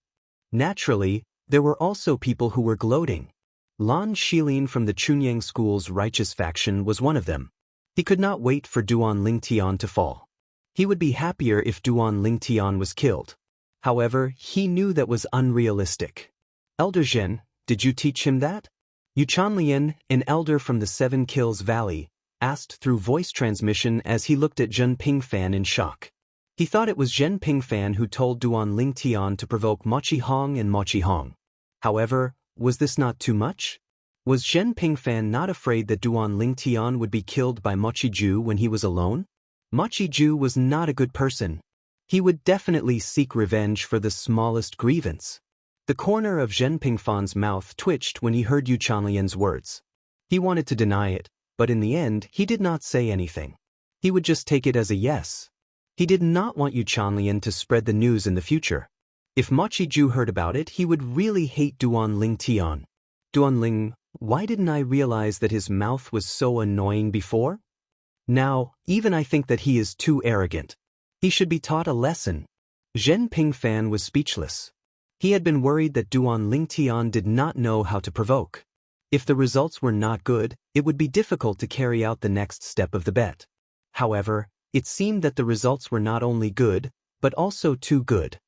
Speaker 1: Naturally, there were also people who were gloating. Lan Shilin from the Chunyang school's righteous faction was one of them. He could not wait for Duan Lingtian to fall. He would be happier if Duan Lingtian was killed. However, he knew that was unrealistic. Elder Zhen, did you teach him that? Yu Chanlian, an elder from the Seven Kills Valley, asked through voice transmission as he looked at Zhen Pingfan in shock. He thought it was Zhen Pingfan who told Duan Lingtian to provoke Mochi Hong and Mochi Hong. However, was this not too much? Was Zhen Pingfan not afraid that Duan Lingtian would be killed by Mochiju when he was alone? Mochiju was not a good person. He would definitely seek revenge for the smallest grievance. The corner of Zhen Pingfan's mouth twitched when he heard Yu Chanlian's words. He wanted to deny it, but in the end he did not say anything. He would just take it as a yes. He did not want Yu Chanlian to spread the news in the future. If Mochiju heard about it, he would really hate Duan Lingtian. Duan Ling, why didn't I realize that his mouth was so annoying before? Now, even I think that he is too arrogant. He should be taught a lesson. Zhen Pingfan was speechless. He had been worried that Duan Lingtian did not know how to provoke. If the results were not good, it would be difficult to carry out the next step of the bet. However, it seemed that the results were not only good, but also too good.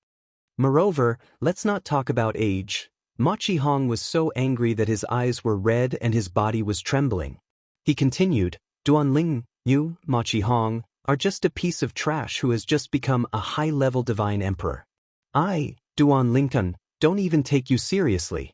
Speaker 1: Moreover, let's not talk about age. Mochi Hong was so angry that his eyes were red and his body was trembling. He continued, Duan Ling, you, Mochi Hong, are just a piece of trash who has just become a high-level divine emperor. I, Duan Lingtian, don't even take you seriously.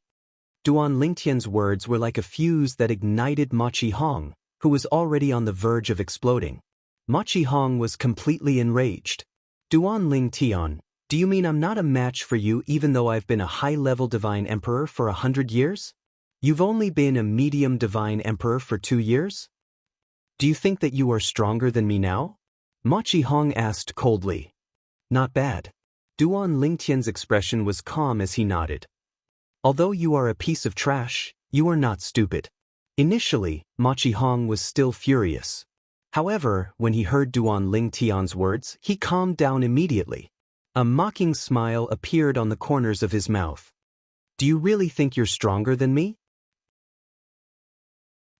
Speaker 1: Duan Lingtian's words were like a fuse that ignited Mochi Hong, who was already on the verge of exploding. Mochi Hong was completely enraged. Duan Lingtian, do you mean I'm not a match for you even though I've been a high-level divine emperor for 100 years? You've only been a medium divine emperor for 2 years? Do you think that you are stronger than me now? Mochi Hong asked coldly. Not bad. Duan Lingtian's expression was calm as he nodded. Although you are a piece of trash, you are not stupid. Initially, Mochi Hong was still furious. However, when he heard Duan Lingtian's words, he calmed down immediately. A mocking smile appeared on the corners of his mouth. Do you really think you're stronger than me?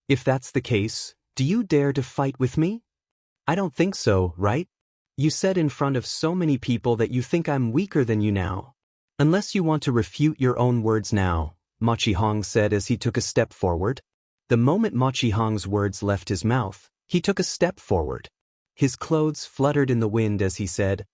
Speaker 1: If that's the case, do you dare to fight with me? I don't think so, right? You said in front of so many people that you think I'm weaker than you now. Unless you want to refute your own words now, Mochi Hong said as he took a step forward. The moment Mochi Hong's words left his mouth, he took a step forward. His clothes fluttered in the wind as he said,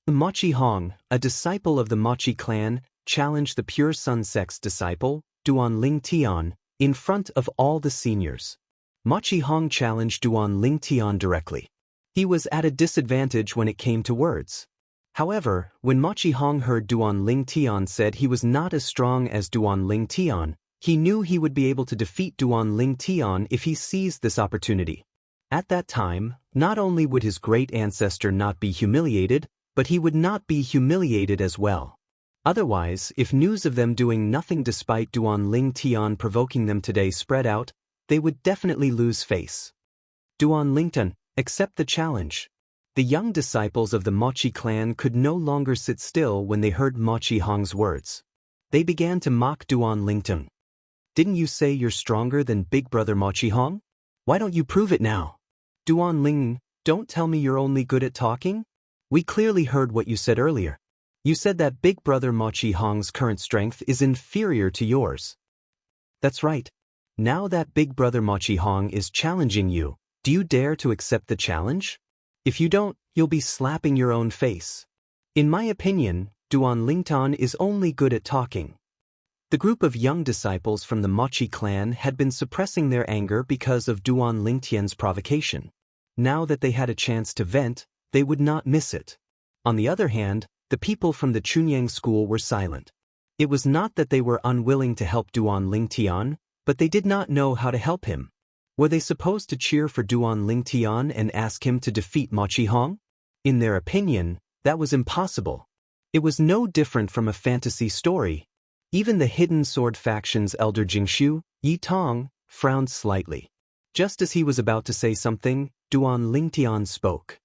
Speaker 1: Mochi Hong, a disciple of the Mochi clan, challenged the Pure Sun sect's disciple, Duan Lingtian, in front of all the seniors. Mochi Hong challenged Duan Lingtian directly. He was at a disadvantage when it came to words. However, when Mochi Hong heard Duan Ling Tian said he was not as strong as Duan Ling Tian, he knew he would be able to defeat Duan Ling Tian if he seized this opportunity. At that time, not only would his great ancestor not be humiliated, but he would not be humiliated as well. Otherwise, if news of them doing nothing despite Duan Ling Tian provoking them today spread out, they would definitely lose face. Duan Lingtan, accept the challenge. The young disciples of the Mochi clan could no longer sit still when they heard Mochi Hong's words. They began to mock Duan Lingtan. Didn't you say you're stronger than big brother Mochi Hong? Why don't you prove it now? Duan Ling, don't tell me you're only good at talking? We clearly heard what you said earlier. You said that big brother Mochi Hong's current strength is inferior to yours. That's right. Now that big brother Mochi Hong is challenging you, do you dare to accept the challenge? If you don't, you'll be slapping your own face. In my opinion, Duan Lingtan is only good at talking. The group of young disciples from the Mochi clan had been suppressing their anger because of Duan Lingtian's provocation. Now that they had a chance to vent, they would not miss it. On the other hand, the people from the Chunyang school were silent. It was not that they were unwilling to help Duan Lingtian, but they did not know how to help him. Were they supposed to cheer for Duan Lingtian and ask him to defeat Mochi Hong? In their opinion, that was impossible. It was no different from a fantasy story. Even the hidden sword faction's elder Jingshu, Yi Tong, frowned slightly. Just as he was about to say something, Duan Lingtian spoke.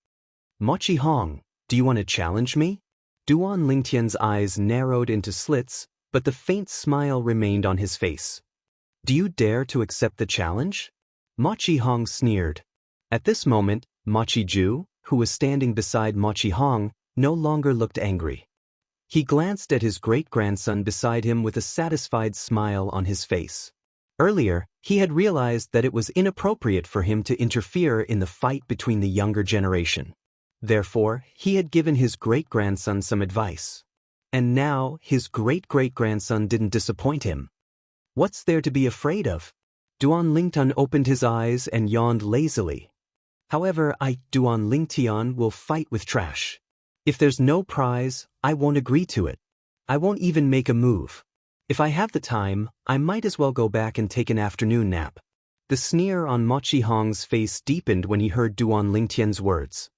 Speaker 1: Mochi Hong, do you want to challenge me? Duan Lingtian's eyes narrowed into slits, but the faint smile remained on his face. Do you dare to accept the challenge? Mochi Hong sneered. At this moment, Mochi Ju, who was standing beside Mochi Hong, no longer looked angry. He glanced at his great-grandson beside him with a satisfied smile on his face. Earlier, he had realized that it was inappropriate for him to interfere in the fight between the younger generation. Therefore, he had given his great-grandson some advice. And now, his great-great-grandson didn't disappoint him. What's there to be afraid of? Duan Lingtan opened his eyes and yawned lazily. However, Duan Lingtian, will fight with trash. If there's no prize, I won't agree to it. I won't even make a move. If I have the time, I might as well go back and take an afternoon nap. The sneer on Mochi Hong's face deepened when he heard Duan Lingtian's words.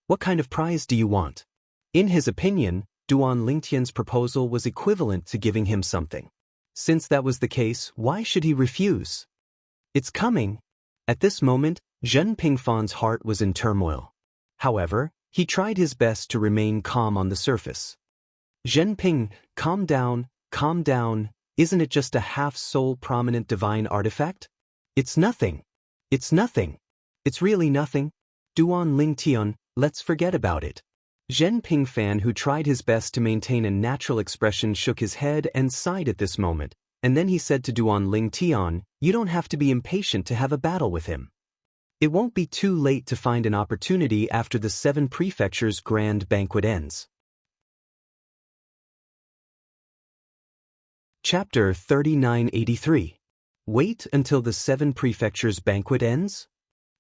Speaker 1: What kind of prize do you want? In his opinion, Duan Lingtian's proposal was equivalent to giving him something. Since that was the case, why should he refuse? It's coming. At this moment, Zhen Pingfan's heart was in turmoil. However, he tried his best to remain calm on the surface. Zhen Ping, calm down, isn't it just a half-soul prominent divine artifact? It's nothing. It's nothing. It's really nothing. Duan Lingtian, let's forget about it. Zhen Pingfan, who tried his best to maintain a natural expression, shook his head and sighed at this moment, and then he said to Duan Lingtian, you don't have to be impatient to have a battle with him. It won't be too late to find an opportunity after the 7 prefectures' grand banquet ends. Chapter 3983. Wait until the 7 prefectures' banquet ends?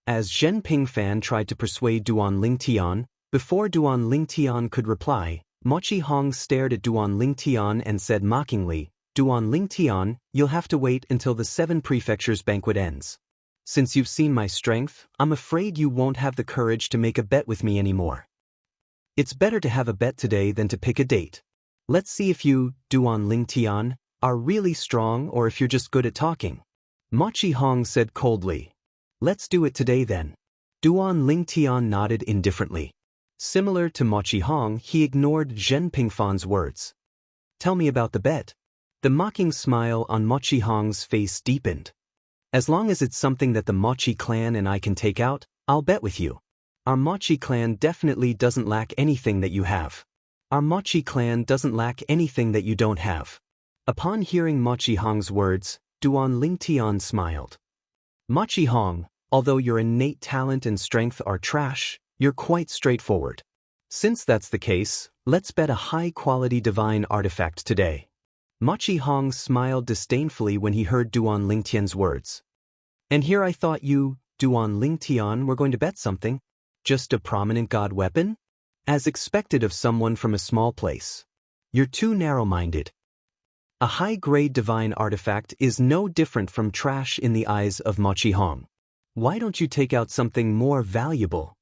Speaker 1: As Zhen Pingfan tried to persuade Duan Lingtian, before Duan Lingtian could reply, Mochi Hong stared at Duan Lingtian and said mockingly, Duan Lingtian, you'll have to wait until the 7 prefectures' banquet ends. Since you've seen my strength, I'm afraid you won't have the courage to make a bet with me anymore. It's better to have a bet today than to pick a date. Let's see if you, Duan Lingtian, are really strong or if you're just good at talking. Mochi Hong said coldly. Let's do it today then. Duan Lingtian nodded indifferently. Similar to Mochi Hong, he ignored Zhen Pingfan's words. Tell me about the bet. The mocking smile on Mochi Hong's face deepened. As long as it's something that the Mochi clan and I can take out, I'll bet with you. Our Mochi clan definitely doesn't lack anything that you have. Our Mochi clan doesn't lack anything that you don't have. Upon hearing Mochi Hong's words, Duan Lingtian smiled. Mochi Hong, although your innate talent and strength are trash, you're quite straightforward. Since that's the case, let's bet a high-quality divine artifact today. Mochi Hong smiled disdainfully when he heard Duan Lingtian's words. And here I thought you, Duan Lingtian, were going to bet something. Just a prominent god weapon? As expected of someone from a small place. You're too narrow-minded. A high-grade divine artifact is no different from trash in the eyes of Mochi Hong. Why don't you take out something more valuable?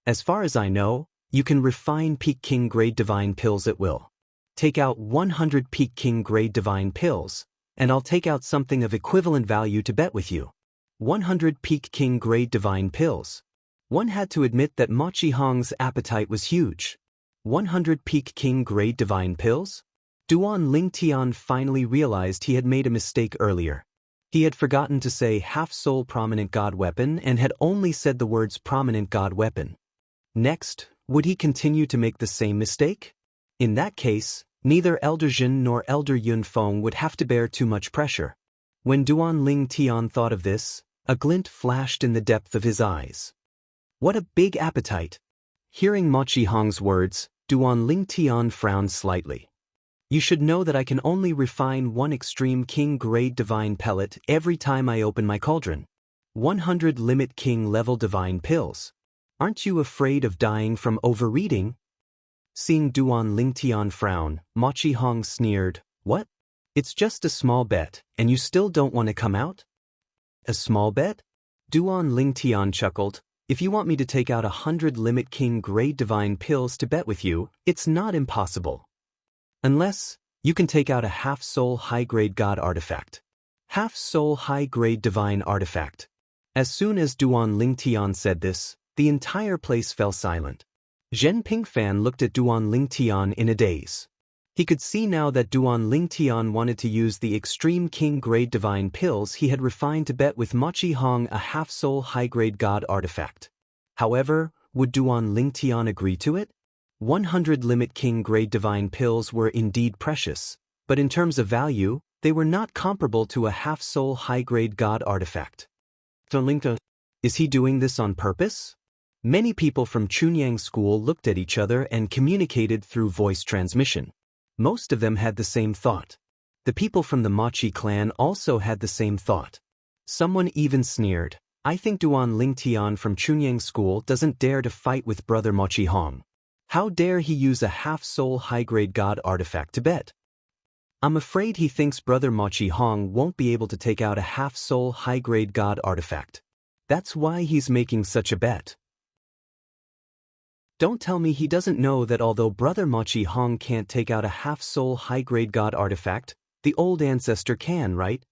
Speaker 1: As far as I know, you can refine Peak King grade divine pills at will. Take out 100 Peak King grade divine pills, and I'll take out something of equivalent value to bet with you. 100 Peak King grade divine pills. One had to admit that Mochi Hong's appetite was huge. 100 Peak King grade divine pills? Duan Lingtian finally realized he had made a mistake earlier. He had forgotten to say half-soul prominent god weapon and had only said the words prominent god weapon. Next, would he continue to make the same mistake? In that case, neither Elder Jin nor Elder Yun Feng would have to bear too much pressure. When Duan Lingtian thought of this, a glint flashed in the depth of his eyes. What a big appetite! Hearing Mochi Hong's words, Duan Lingtian frowned slightly. You should know that I can only refine one extreme king grade divine pellet every time I open my cauldron. 100 limit king level divine pills. Aren't you afraid of dying from overeating? Seeing Duan Lingtian frown, Mochi Hong sneered, What? It's just a small bet, and you still don't want to come out? A small bet? Duan Lingtian chuckled, If you want me to take out 100 limit king grade divine pills to bet with you, it's not impossible. Unless, you can take out a half-soul high-grade god artifact. Half-soul high-grade divine artifact. As soon as Duan Lingtian said this, the entire place fell silent. Zhen Pingfan looked at Duan Lingtian in a daze. He could see now that Duan Lingtian wanted to use the extreme king-grade divine pills he had refined to bet with Mochi Hong a half-soul high-grade god artifact. However, would Duan Lingtian agree to it? 100 limit king grade divine pills were indeed precious, but in terms of value, they were not comparable to a half-soul high-grade god artifact. Is he doing this on purpose? Many people from Chunyang School looked at each other and communicated through voice transmission. Most of them had the same thought. The people from the Mochi clan also had the same thought. Someone even sneered, I think Duan Lingtian from Chunyang School doesn't dare to fight with brother Mochi Hong. How dare he use a half-soul high-grade god artifact to bet? I'm afraid he thinks brother Mochi Hong won't be able to take out a half-soul high-grade god artifact. That's why he's making such a bet. Don't tell me he doesn't know that although brother Mochi Hong can't take out a half-soul high-grade god artifact, the old ancestor can, right?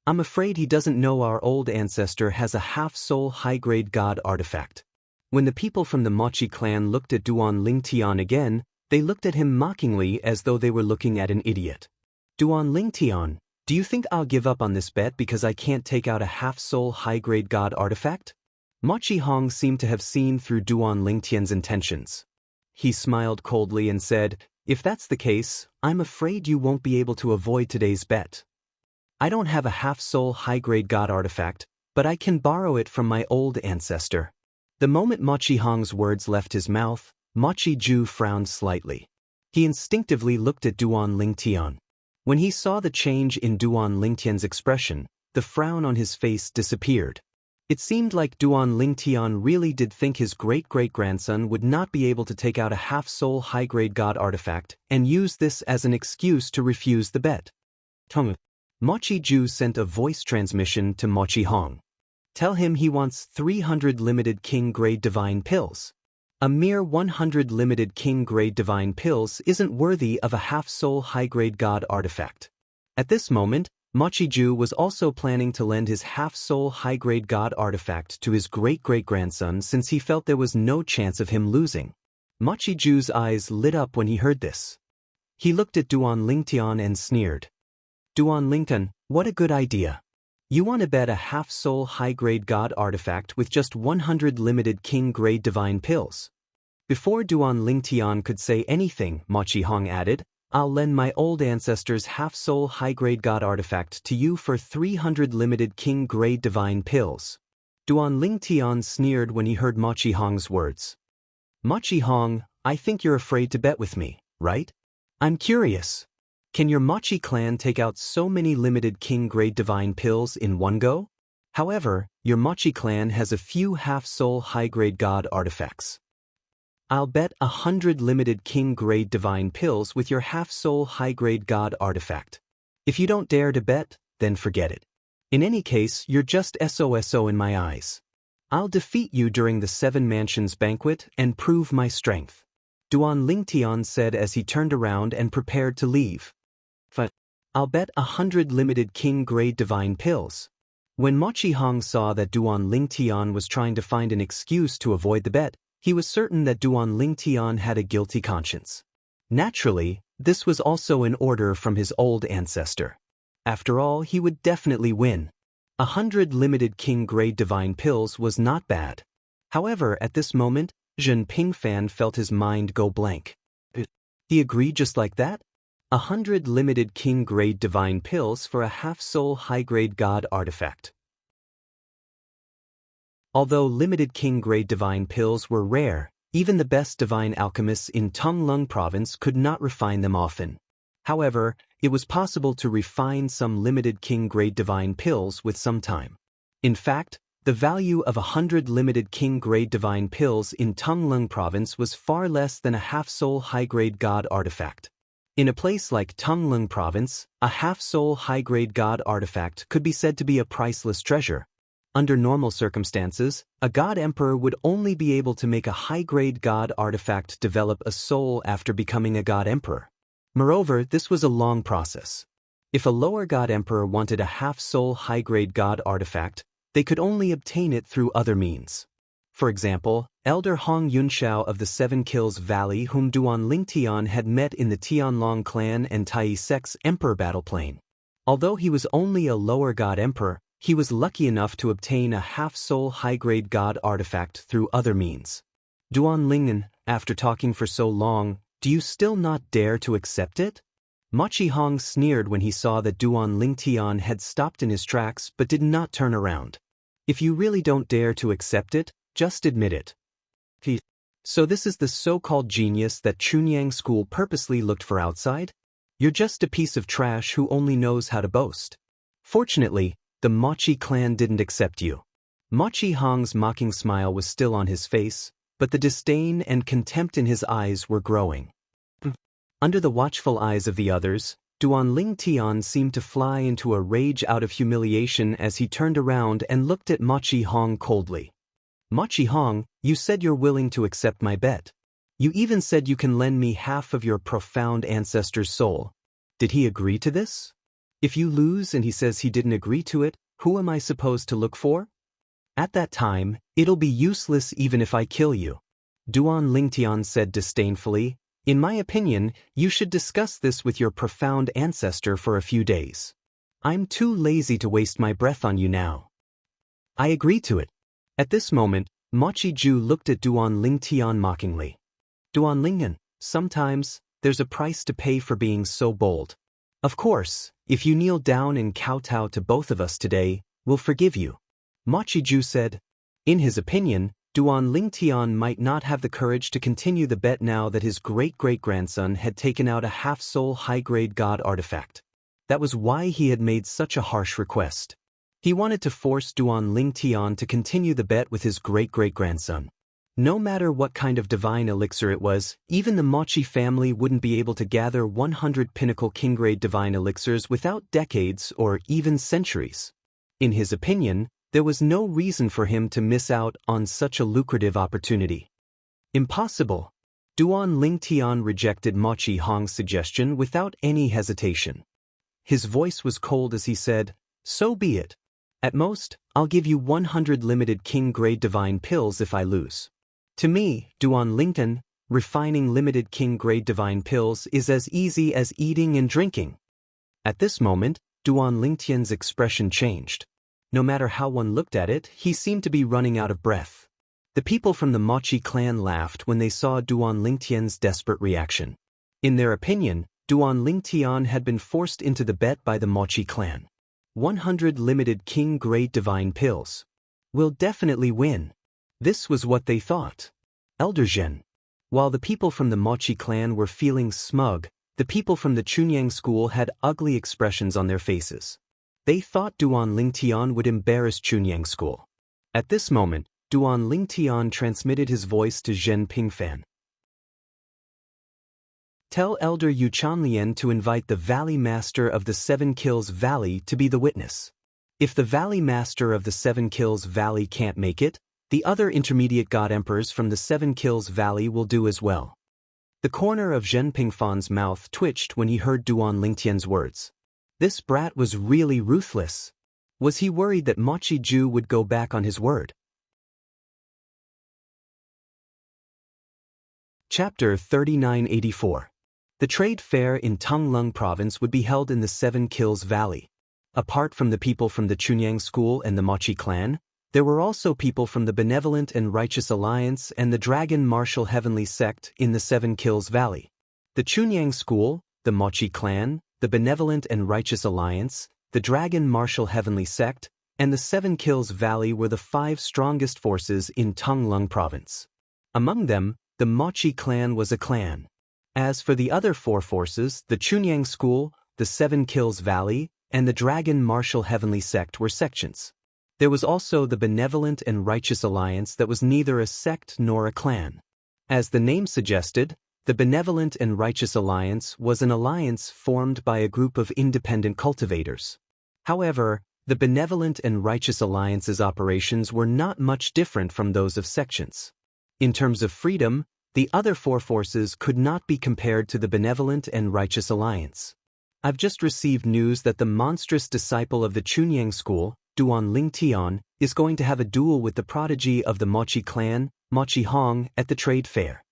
Speaker 1: I'm afraid he doesn't know our old ancestor has a half-soul high-grade god artifact. When the people from the Mochi clan looked at Duan Lingtian again, they looked at him mockingly as though they were looking at an idiot. Duan Lingtian, do you think I'll give up on this bet because I can't take out a half-soul high-grade god artifact? Mochi Hong seemed to have seen through Duan Lingtian's intentions. He smiled coldly and said, If that's the case, I'm afraid you won't be able to avoid today's bet. I don't have a half-soul high-grade god artifact, but I can borrow it from my old ancestor. The moment Mochi Hong's words left his mouth, Mochi Ju frowned slightly. He instinctively looked at Duan Lingtian. When he saw the change in Duan Lingtian's expression, the frown on his face disappeared. It seemed like Duan Lingtian really did think his great-great-grandson would not be able to take out a half-soul high-grade god artifact and use this as an excuse to refuse the bet. Mochi Ju sent a voice transmission to Mochi Hong. Tell him he wants 300 limited king-grade divine pills. A mere 100 limited king-grade divine pills isn't worthy of a half-soul high-grade god artifact. At this moment, Mochi Ju was also planning to lend his half-soul high-grade god artifact to his great-great-grandson since he felt there was no chance of him losing. Mochi Ju's eyes lit up when he heard this. He looked at Duan Lingtian and sneered. Duan Lingtian, what a good idea. You want to bet a half-soul high-grade god artifact with just 100 limited king-grade divine pills. Before Duan Lingtian could say anything, Mochi Hong added, I'll lend my old ancestor's half-soul high-grade god artifact to you for 300 limited king-grade divine pills. Duan Lingtian sneered when he heard Mochi Hong's words. Mochi Hong, I think you're afraid to bet with me, right? I'm curious. Can your Mochi clan take out so many limited king-grade divine pills in one go? However, your Mochi clan has a few half-soul high-grade god artifacts. I'll bet 100 limited king-grade divine pills with your half-soul high-grade god artifact. If you don't dare to bet, then forget it. In any case, you're just SOSO in my eyes. I'll defeat you during the Seven Mansions banquet and prove my strength, Duan Lingtian said as he turned around and prepared to leave. I'll bet 100 limited king-grade divine pills. When Mochi Hong saw that Duan Lingtian was trying to find an excuse to avoid the bet, he was certain that Duan Lingtian had a guilty conscience. Naturally, this was also an order from his old ancestor. After all, he would definitely win. 100 limited king-grade divine pills was not bad. However, at this moment, Zhen Pingfan felt his mind go blank. He agreed just like that? 100 limited king-grade divine pills for a half-soul high-grade god artifact. Although limited king-grade divine pills were rare, even the best divine alchemists in Tonglung province could not refine them often. However, it was possible to refine some limited king-grade divine pills with some time. In fact, the value of 100 limited king-grade divine pills in Tonglung province was far less than a half-soul high-grade god artifact. In a place like Tonglung province, a half-soul high-grade god artifact could be said to be a priceless treasure. Under normal circumstances, a god emperor would only be able to make a high-grade god artifact develop a soul after becoming a god emperor. Moreover, this was a long process. If a lower god emperor wanted a half-soul high-grade god artifact, they could only obtain it through other means. For example, Elder Hong Yunxiao of the Seven Kills Valley, whom Duan Lingtian had met in the Tianlong clan and Tai Sec's emperor battle plane. Although he was only a lower god emperor, he was lucky enough to obtain a half-soul high-grade god artifact through other means. Duan Lingen, after talking for so long, do you still not dare to accept it? Mochi Hong sneered when he saw that Duan Lingtian had stopped in his tracks but did not turn around. If you really don't dare to accept it, just admit it. So this is the so-called genius that Chunyang School purposely looked for outside? You're just a piece of trash who only knows how to boast. Fortunately, the Mochi clan didn't accept you. Mochi Hong's mocking smile was still on his face, but the disdain and contempt in his eyes were growing. Under the watchful eyes of the others, Duan Lingtian seemed to fly into a rage out of humiliation as he turned around and looked at Mochi Hong coldly. Mochi Hong, you said you're willing to accept my bet. You even said you can lend me half of your profound ancestor's soul. Did he agree to this? If you lose and he says he didn't agree to it, who am I supposed to look for? At that time, it'll be useless even if I kill you. Duan Lingtian said disdainfully, in my opinion, you should discuss this with your profound ancestor for a few days. I'm too lazy to waste my breath on you now. I agree to it. At this moment, Mochi Ju looked at Duan Lingtian mockingly. Duan Lingen, sometimes, there's a price to pay for being so bold. Of course, if you kneel down and kowtow to both of us today, we'll forgive you. Mochi Ju said. In his opinion, Duan Lingtian might not have the courage to continue the bet now that his great-great-grandson had taken out a half-soul high-grade god artifact. That was why he had made such a harsh request. He wanted to force Duan Lingtian to continue the bet with his great-great-grandson. No matter what kind of divine elixir it was, even the Mochi family wouldn't be able to gather 100 pinnacle king-grade divine elixirs without decades or even centuries. In his opinion, there was no reason for him to miss out on such a lucrative opportunity. Impossible. Duan Lingtian rejected Mochi Hong's suggestion without any hesitation. His voice was cold as he said, so be it. At most, I'll give you 100 limited king-grade divine pills if I lose. To me, Duan Lingtian, refining limited king-grade divine pills is as easy as eating and drinking. At this moment, Duan Lingtian's expression changed. No matter how one looked at it, he seemed to be running out of breath. The people from the Mochi clan laughed when they saw Duan Lingtian's desperate reaction. In their opinion, Duan Lingtian had been forced into the bet by the Mochi clan. 100 limited king-grade divine pills. Will definitely win. This was what they thought. Elder Zhen. While the people from the Mochi clan were feeling smug, the people from the Chunyang school had ugly expressions on their faces. They thought Duan Lingtian would embarrass Chunyang school. At this moment, Duan Lingtian transmitted his voice to Zhen Pingfan. Tell Elder Yu Chanlian to invite the Valley Master of the Seven Kills Valley to be the witness. If the Valley Master of the Seven Kills Valley can't make it, the other intermediate God Emperors from the Seven Kills Valley will do as well. The corner of Zhen Pingfan's mouth twitched when he heard Duan Lingtian's words. This brat was really ruthless. Was he worried that Mochi Ju would go back on his word? Chapter 3984. The trade fair in Tonglung Province would be held in the Seven Kills Valley. Apart from the people from the Chunyang School and the Mochi clan, there were also people from the Benevolent and Righteous Alliance and the Dragon Martial Heavenly Sect in the Seven Kills Valley. The Chunyang School, the Mochi clan, the Benevolent and Righteous Alliance, the Dragon Martial Heavenly Sect, and the Seven Kills Valley were the 5 strongest forces in Tonglung Province. Among them, the Mochi clan was a clan. As for the other 4 forces, the Chunyang School, the Seven Kills Valley, and the Dragon Martial Heavenly Sect were sections. There was also the Benevolent and Righteous Alliance that was neither a sect nor a clan. As the name suggested, the Benevolent and Righteous Alliance was an alliance formed by a group of independent cultivators. However, the Benevolent and Righteous Alliance's operations were not much different from those of sections. In terms of freedom, the other 4 forces could not be compared to the Benevolent and Righteous Alliance. I've just received news that the monstrous disciple of the Chunyang School, Duan Lingtian, is going to have a duel with the prodigy of the Mochi clan, Mochi Hong, at the trade fair.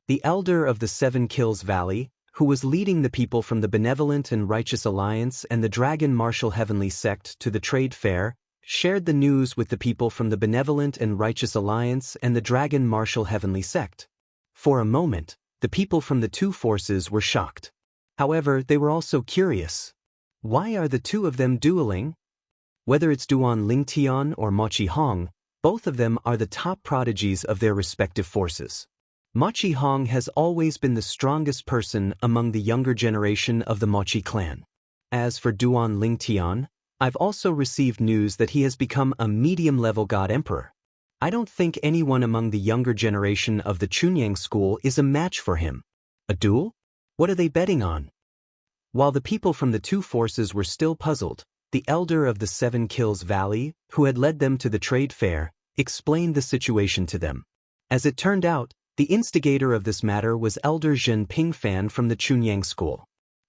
Speaker 1: The elder of the Seven Kills Valley, who was leading the people from the Benevolent and Righteous Alliance and the Dragon Martial Heavenly Sect to the trade fair, shared the news with the people from the Benevolent and Righteous Alliance and the Dragon Martial Heavenly Sect. For a moment, the people from the 2 forces were shocked. However, they were also curious. Why are the 2 of them dueling? Whether it's Duan Lingtian or Mochi Hong, both of them are the top prodigies of their respective forces. Mochi Hong has always been the strongest person among the younger generation of the Mochi clan. As for Duan Lingtian, I've also received news that he has become a medium-level God Emperor. I don't think anyone among the younger generation of the Chunyang School is a match for him. A duel? What are they betting on? While the people from the 2 forces were still puzzled, the elder of the Seven Kills Valley, who had led them to the trade fair, explained the situation to them. As it turned out, the instigator of this matter was Elder Zhen Pingfan from the Chunyang School.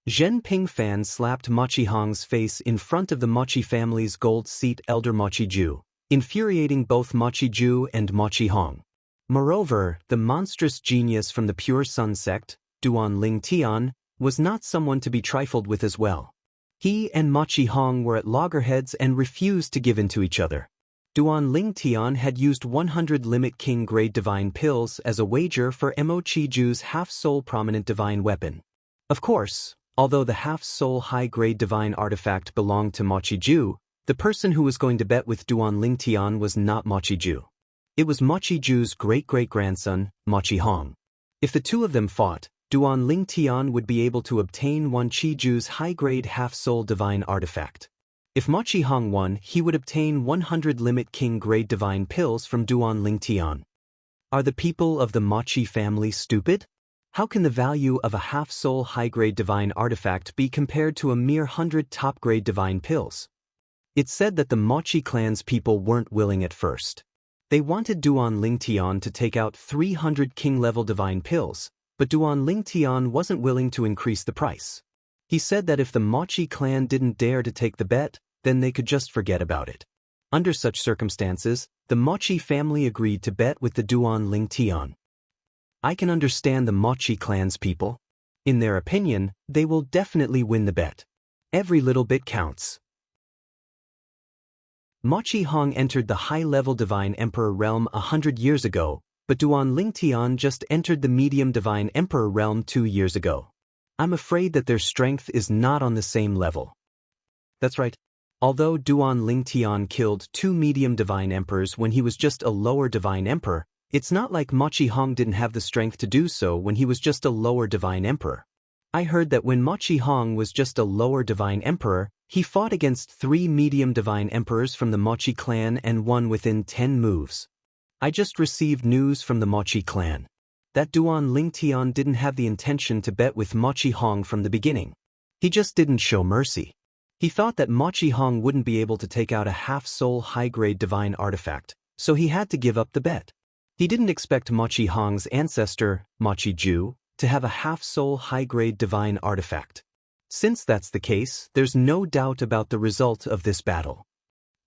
Speaker 1: Zhen Pingfan slapped Mochi Hong's face in front of the Mochi family's gold seat Elder Mochi Ju, infuriating both Mochi Ju and Mochi Hong. Moreover, the monstrous genius from the Pure Sun sect, Duan Lingtian, was not someone to be trifled with as well. He and Mochi Hong were at loggerheads and refused to give in to each other. Duan Lingtian had used 100 Limit King grade divine pills as a wager for Mochi Ju's half-soul prominent divine weapon. Of course, although the half-soul high-grade divine artifact belonged to Mochi Ju, the person who was going to bet with Duan Lingtian was not Mochi Ju. It was Mochi Ju's great-great-grandson, Mochi Hong. If the 2 of them fought, Duan Lingtian would be able to obtain Mochi Ju's high-grade half-soul divine artifact. If Mochi Hong won, he would obtain 100 Limit King grade divine pills from Duan Lingtian. Are the people of the Mochi family stupid? How can the value of a half-soul high-grade divine artifact be compared to a mere 100 top-grade divine pills? It's said that the Mochi clan's people weren't willing at first. They wanted Duan Lingtian to take out 300 king-level divine pills, but Duan Lingtian wasn't willing to increase the price. He said that if the Mochi clan didn't dare to take the bet, then they could just forget about it. Under such circumstances, the Mochi family agreed to bet with the Duan Lingtian. I can understand the Mochi clan's people. In their opinion, they will definitely win the bet. Every little bit counts. Mochi Hong entered the high-level Divine Emperor realm 100 years ago, but Duan Lingtian just entered the medium Divine Emperor realm 2 years ago. I'm afraid that their strength is not on the same level. That's right. Although Duan Lingtian killed 2 medium Divine Emperors when he was just a lower Divine Emperor, it's not like Mochi Hong didn't have the strength to do so when he was just a lower Divine Emperor. I heard that when Mochi Hong was just a lower Divine Emperor, he fought against 3 medium Divine Emperors from the Mochi clan and won within 10 moves. I just received news from the Mochi clan. that Duan Lingtian didn't have the intention to bet with Mochi Hong from the beginning. He just didn't show mercy. He thought that Mochi Hong wouldn't be able to take out a half-soul high-grade divine artifact, so he had to give up the bet. He didn't expect Mochi Hong's ancestor, Mochi Ju, to have a half-soul high-grade divine artifact. Since that's the case, there's no doubt about the result of this battle.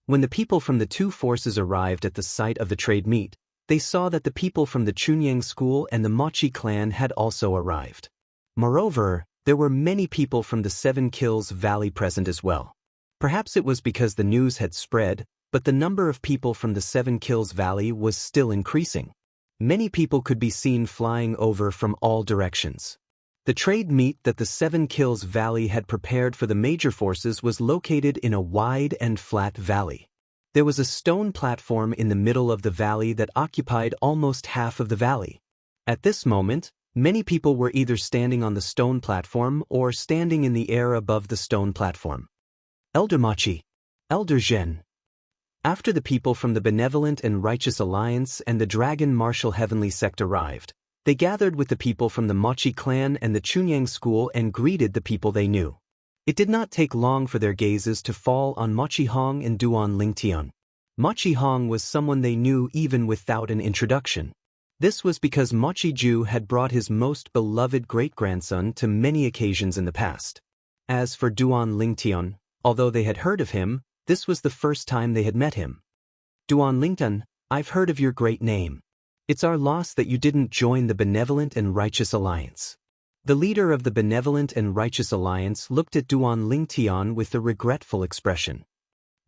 Speaker 1: When the people from the two forces arrived at the site of the trade meet, they saw that the people from the Chunyang school and the Mochi clan had also arrived. Moreover, there were many people from the Seven Kills Valley present as well. Perhaps it was because the news had spread, but the number of people from the Seven Kills Valley was still increasing. Many people could be seen flying over from all directions. The trade meet that the Seven Kills Valley had prepared for the major forces was located in a wide and flat valley. There was a stone platform in the middle of the valley that occupied almost half of the valley. At this moment, many people were either standing on the stone platform or standing in the air above the stone platform. Elder Mochi, Elder Zhen. After the people from the Benevolent and Righteous Alliance and the Dragon Martial Heavenly Sect arrived, they gathered with the people from the Mochi clan and the Chunyang school and greeted the people they knew. It did not take long for their gazes to fall on Mochi Hong and Duan Lingtian. Mochi Hong was someone they knew even without an introduction. This was because Mochi Ju had brought his most beloved great-grandson to many occasions in the past. As for Duan Lingtian, although they had heard of him, this was the first time they had met him. Duan Lingtian, I've heard of your great name. It's our loss that you didn't join the Benevolent and Righteous Alliance. The leader of the Benevolent and Righteous Alliance looked at Duan Lingtian with a regretful expression.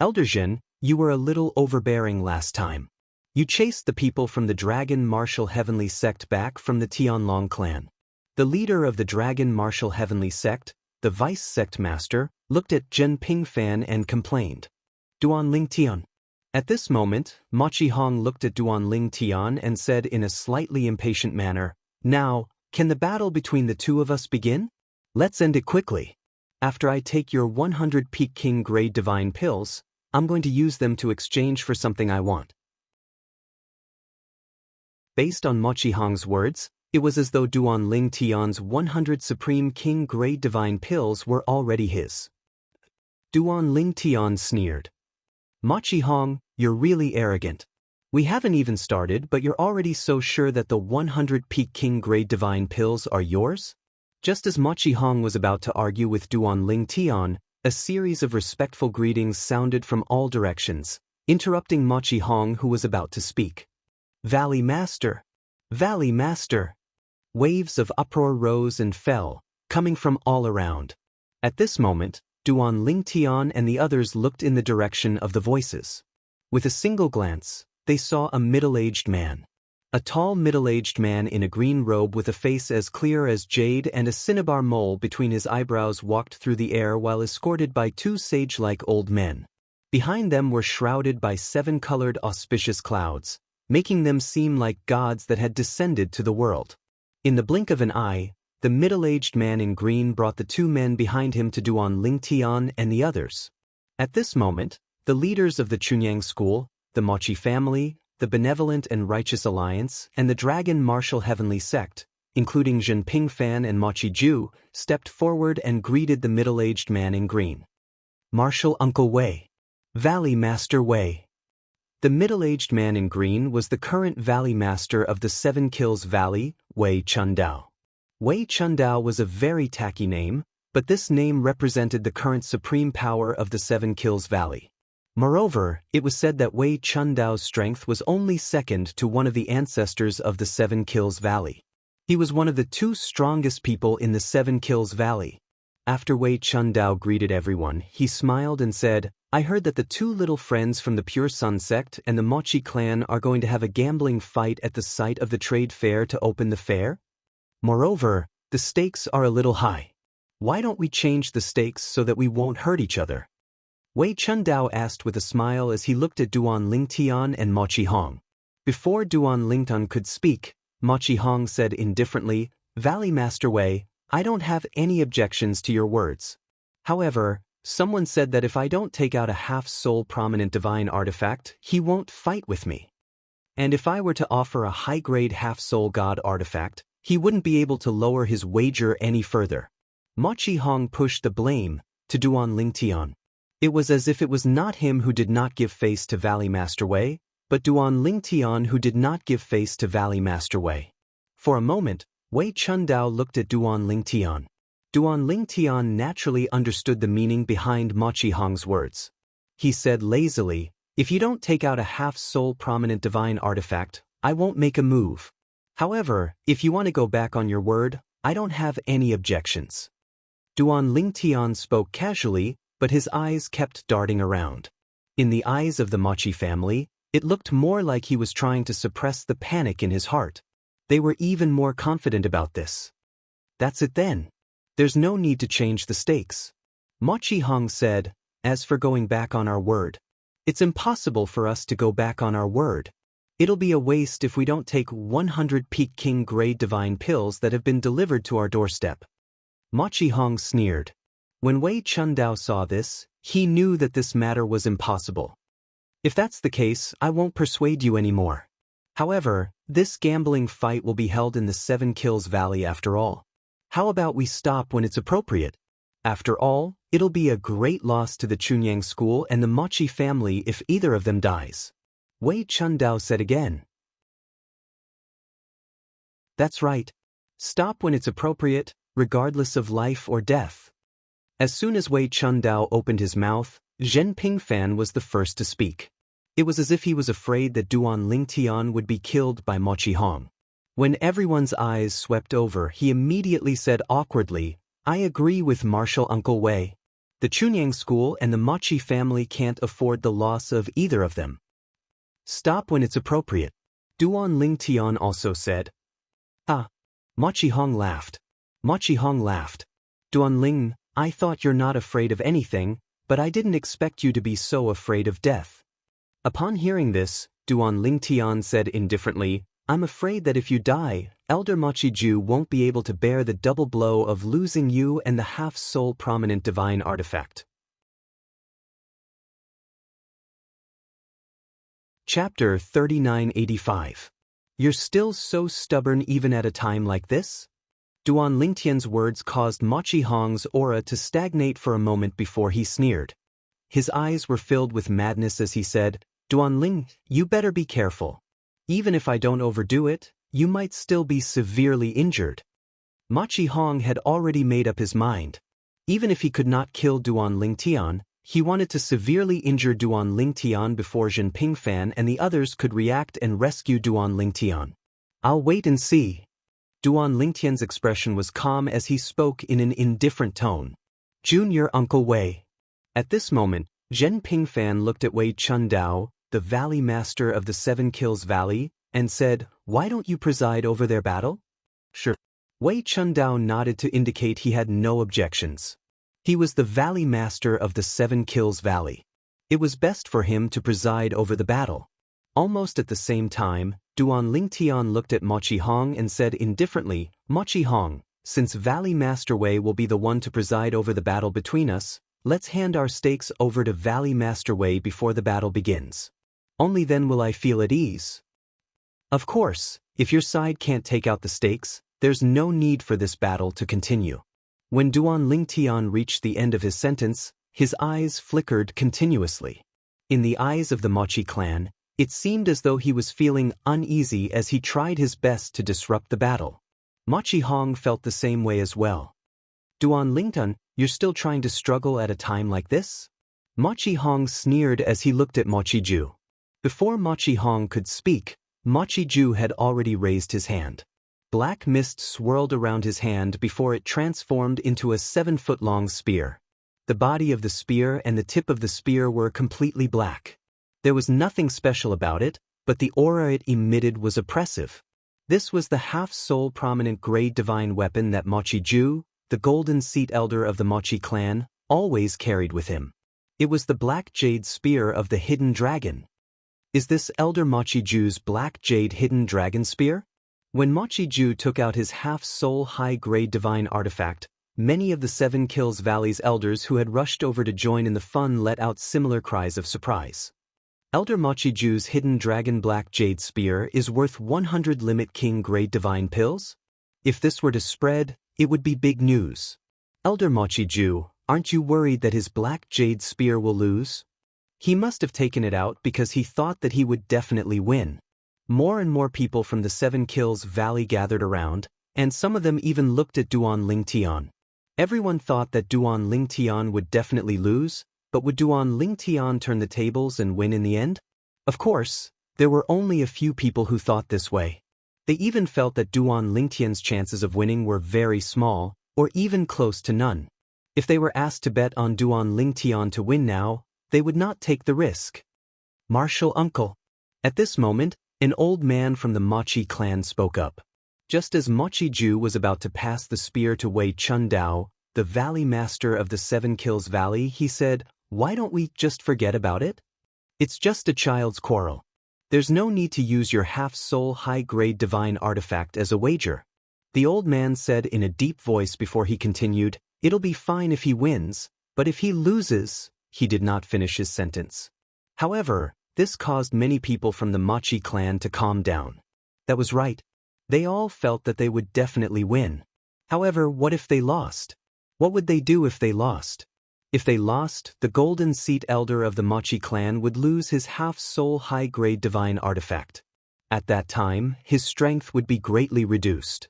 Speaker 1: Elder Zhen, you were a little overbearing last time. You chased the people from the Dragon Martial Heavenly Sect back from the Tianlong clan. The leader of the Dragon Martial Heavenly Sect, the Vice Sect Master, looked at Zhen Pingfan and complained. Duan Lingtian. At this moment, Mochi Hong looked at Duan Lingtian and said in a slightly impatient manner, Now, can the battle between the two of us begin? Let's end it quickly. After I take your 100 Peak King grade divine pills, I'm going to use them to exchange for something I want. Based on Mochi Hong's words, it was as though Duan Lingtian's 100 Supreme King grade divine pills were already his. Duan Lingtian sneered. Mochi Hong, you're really arrogant. We haven't even started, but you're already so sure that the 100 Peak King grade divine pills are yours? Just as Mochi Hong was about to argue with Duan Lingtian, a series of respectful greetings sounded from all directions, interrupting Mochi Hong who was about to speak. Valley Master! Valley Master! Waves of uproar rose and fell, coming from all around. At this moment, Duan Lingtian and the others looked in the direction of the voices. With a single glance, they saw a middle-aged man. A tall middle-aged man in a green robe with a face as clear as jade and a cinnabar mole between his eyebrows walked through the air while escorted by two sage-like old men. Behind them were shrouded by 7-colored auspicious clouds, making them seem like gods that had descended to the world. In the blink of an eye, the middle-aged man in green brought the two men behind him to Duan Lingtian and the others. At this moment, the leaders of the Chunyang school, the Mochi family, the Benevolent and Righteous Alliance, and the Dragon Martial Heavenly Sect, including Zhen Pingfan and Mochi Ju, stepped forward and greeted the middle-aged man in green. Martial Uncle Wei. Valley Master Wei. The middle-aged man in green was the current Valley Master of the Seven Kills Valley, Wei Chundao. Wei Chundao was a very tacky name, but this name represented the current supreme power of the Seven Kills Valley. Moreover, it was said that Wei Chundao's strength was only second to one of the ancestors of the Seven Kills Valley. He was one of the two strongest people in the Seven Kills Valley. After Wei Chundao greeted everyone, he smiled and said, I heard that the two little friends from the Pure Sun sect and the Mochi clan are going to have a gambling fight at the site of the trade fair to open the fair? Moreover, the stakes are a little high. Why don't we change the stakes so that we won't hurt each other? Wei Chundao asked with a smile as he looked at Duan Lingtian and Mochi Hong. Before Duan Lingtian could speak, Mochi Hong said indifferently, Valley Master Wei, I don't have any objections to your words. However, someone said that if I don't take out a half-soul prominent divine artifact, he won't fight with me. And if I were to offer a high-grade half-soul god artifact, he wouldn't be able to lower his wager any further. Mochi Hong pushed the blame to Duan Lingtian. It was as if it was not him who did not give face to Valley Master Wei, but Duan Lingtian who did not give face to Valley Master Wei. For a moment, Wei Chundao looked at Duan Lingtian. Duan Lingtian naturally understood the meaning behind Mochi Hong's words. He said lazily, "If you don't take out a half-soul prominent divine artifact, I won't make a move. However, if you want to go back on your word, I don't have any objections." Duan Lingtian spoke casually, but his eyes kept darting around. In the eyes of the Mochi family, it looked more like he was trying to suppress the panic in his heart. They were even more confident about this. "That's it then. There's no need to change the stakes." Mochi Hong said, "As for going back on our word, it's impossible for us to go back on our word. It'll be a waste if we don't take 100 Peak King grade divine pills that have been delivered to our doorstep." Mochi Hong sneered. When Wei Chundao saw this, he knew that this matter was impossible. "If that's the case, I won't persuade you anymore. However, this gambling fight will be held in the 7 Kills Valley after all. How about we stop when it's appropriate? After all, it'll be a great loss to the Chunyang school and the Mochi family if either of them dies." Wei Chundao said again. "That's right. Stop when it's appropriate, regardless of life or death." As soon as Wei Chundao opened his mouth, Zhen Pingfan was the first to speak. It was as if he was afraid that Duan Lingtian would be killed by Mochi Hong. When everyone's eyes swept over, he immediately said awkwardly, "I agree with Marshal Uncle Wei. The Chunyang school and the Mochi family can't afford the loss of either of them. Stop when it's appropriate." Duan Lingtian also said. "Ah." Mochi Hong laughed. Mochi Hong laughed. "Duan Ling, I thought you're not afraid of anything, but I didn't expect you to be so afraid of death." Upon hearing this, Duan Lingtian said indifferently, "I'm afraid that if you die, Elder Mochi Ju won't be able to bear the double blow of losing you and the half-soul prominent divine artifact." Chapter 3985. You're still so stubborn even at a time like this? Duan Lingtian's words caused Mochi Hong's aura to stagnate for a moment before he sneered. His eyes were filled with madness as he said, "Duan Ling, you better be careful. Even if I don't overdo it, you might still be severely injured." Mochi Hong had already made up his mind. Even if he could not kill Duan Lingtian, he wanted to severely injure Duan Lingtian before Zhen Pingfan and the others could react and rescue Duan Lingtian. "I'll wait and see." Duan Lingtian's expression was calm as he spoke in an indifferent tone. "Junior Uncle Wei." At this moment, Zhen Pingfan looked at Wei Chundao, the Valley Master of the 7 Kills Valley, and said, "Why don't you preside over their battle?" "Sure." Wei Chundao nodded to indicate he had no objections. He was the Valley Master of the 7 Kills Valley. It was best for him to preside over the battle. Almost at the same time, Duan Lingtian looked at Mochi Hong and said indifferently, "Mochi Hong, since Valley Master Wei will be the one to preside over the battle between us, let's hand our stakes over to Valley Master Wei before the battle begins. Only then will I feel at ease." Of course, if your side can't take out the stakes, there's no need for this battle to continue. When Duan Lingtian reached the end of his sentence, his eyes flickered continuously. In the eyes of the Mochi clan, it seemed as though he was feeling uneasy as he tried his best to disrupt the battle. Mochi Hong felt the same way as well. "Duan Lingtian, you're still trying to struggle at a time like this?" Mochi Hong sneered as he looked at Mochi Ju. Before Mochi Hong could speak, Mochi Ju had already raised his hand. Black mist swirled around his hand before it transformed into a 7-foot-long spear. The body of the spear and the tip of the spear were completely black. There was nothing special about it, but the aura it emitted was oppressive. This was the half-soul prominent grade divine weapon that Mochi Ju, the golden seat elder of the Mochi clan, always carried with him. It was the black jade spear of the hidden dragon. Is this Elder Mochi Ju's black jade hidden dragon spear? When Mochi Ju took out his half-soul high-grade divine artifact, many of the 7 Kills Valley's elders who had rushed over to join in the fun let out similar cries of surprise. Elder Mochiju's hidden dragon black jade spear is worth 100 limit king grade divine pills? If this were to spread, it would be big news. Elder Mochiju, aren't you worried that his black jade spear will lose? He must have taken it out because he thought that he would definitely win. More and more people from the Seven Kills Valley gathered around, and some of them even looked at Duan Lingtian. Everyone thought that Duan Lingtian would definitely lose, but would Duan Lingtian turn the tables and win in the end? Of course, there were only a few people who thought this way. They even felt that Duan Lingtian's chances of winning were very small, or even close to none. If they were asked to bet on Duan Lingtian to win now, they would not take the risk. Martial uncle. At this moment, an old man from the Mochi clan spoke up. Just as Mochiju was about to pass the spear to Wei Chundao, the valley master of the Seven Kills Valley, he said, "Why don't we just forget about it? It's just a child's quarrel. There's no need to use your half-soul high-grade divine artifact as a wager." The old man said in a deep voice before he continued, "It'll be fine if he wins, but if he loses..." He did not finish his sentence. However, this caused many people from the Mochi clan to calm down. That was right. They all felt that they would definitely win. However, what if they lost? What would they do if they lost? If they lost, the Golden Seat Elder of the Mochi clan would lose his half-soul high-grade divine artifact. At that time, his strength would be greatly reduced.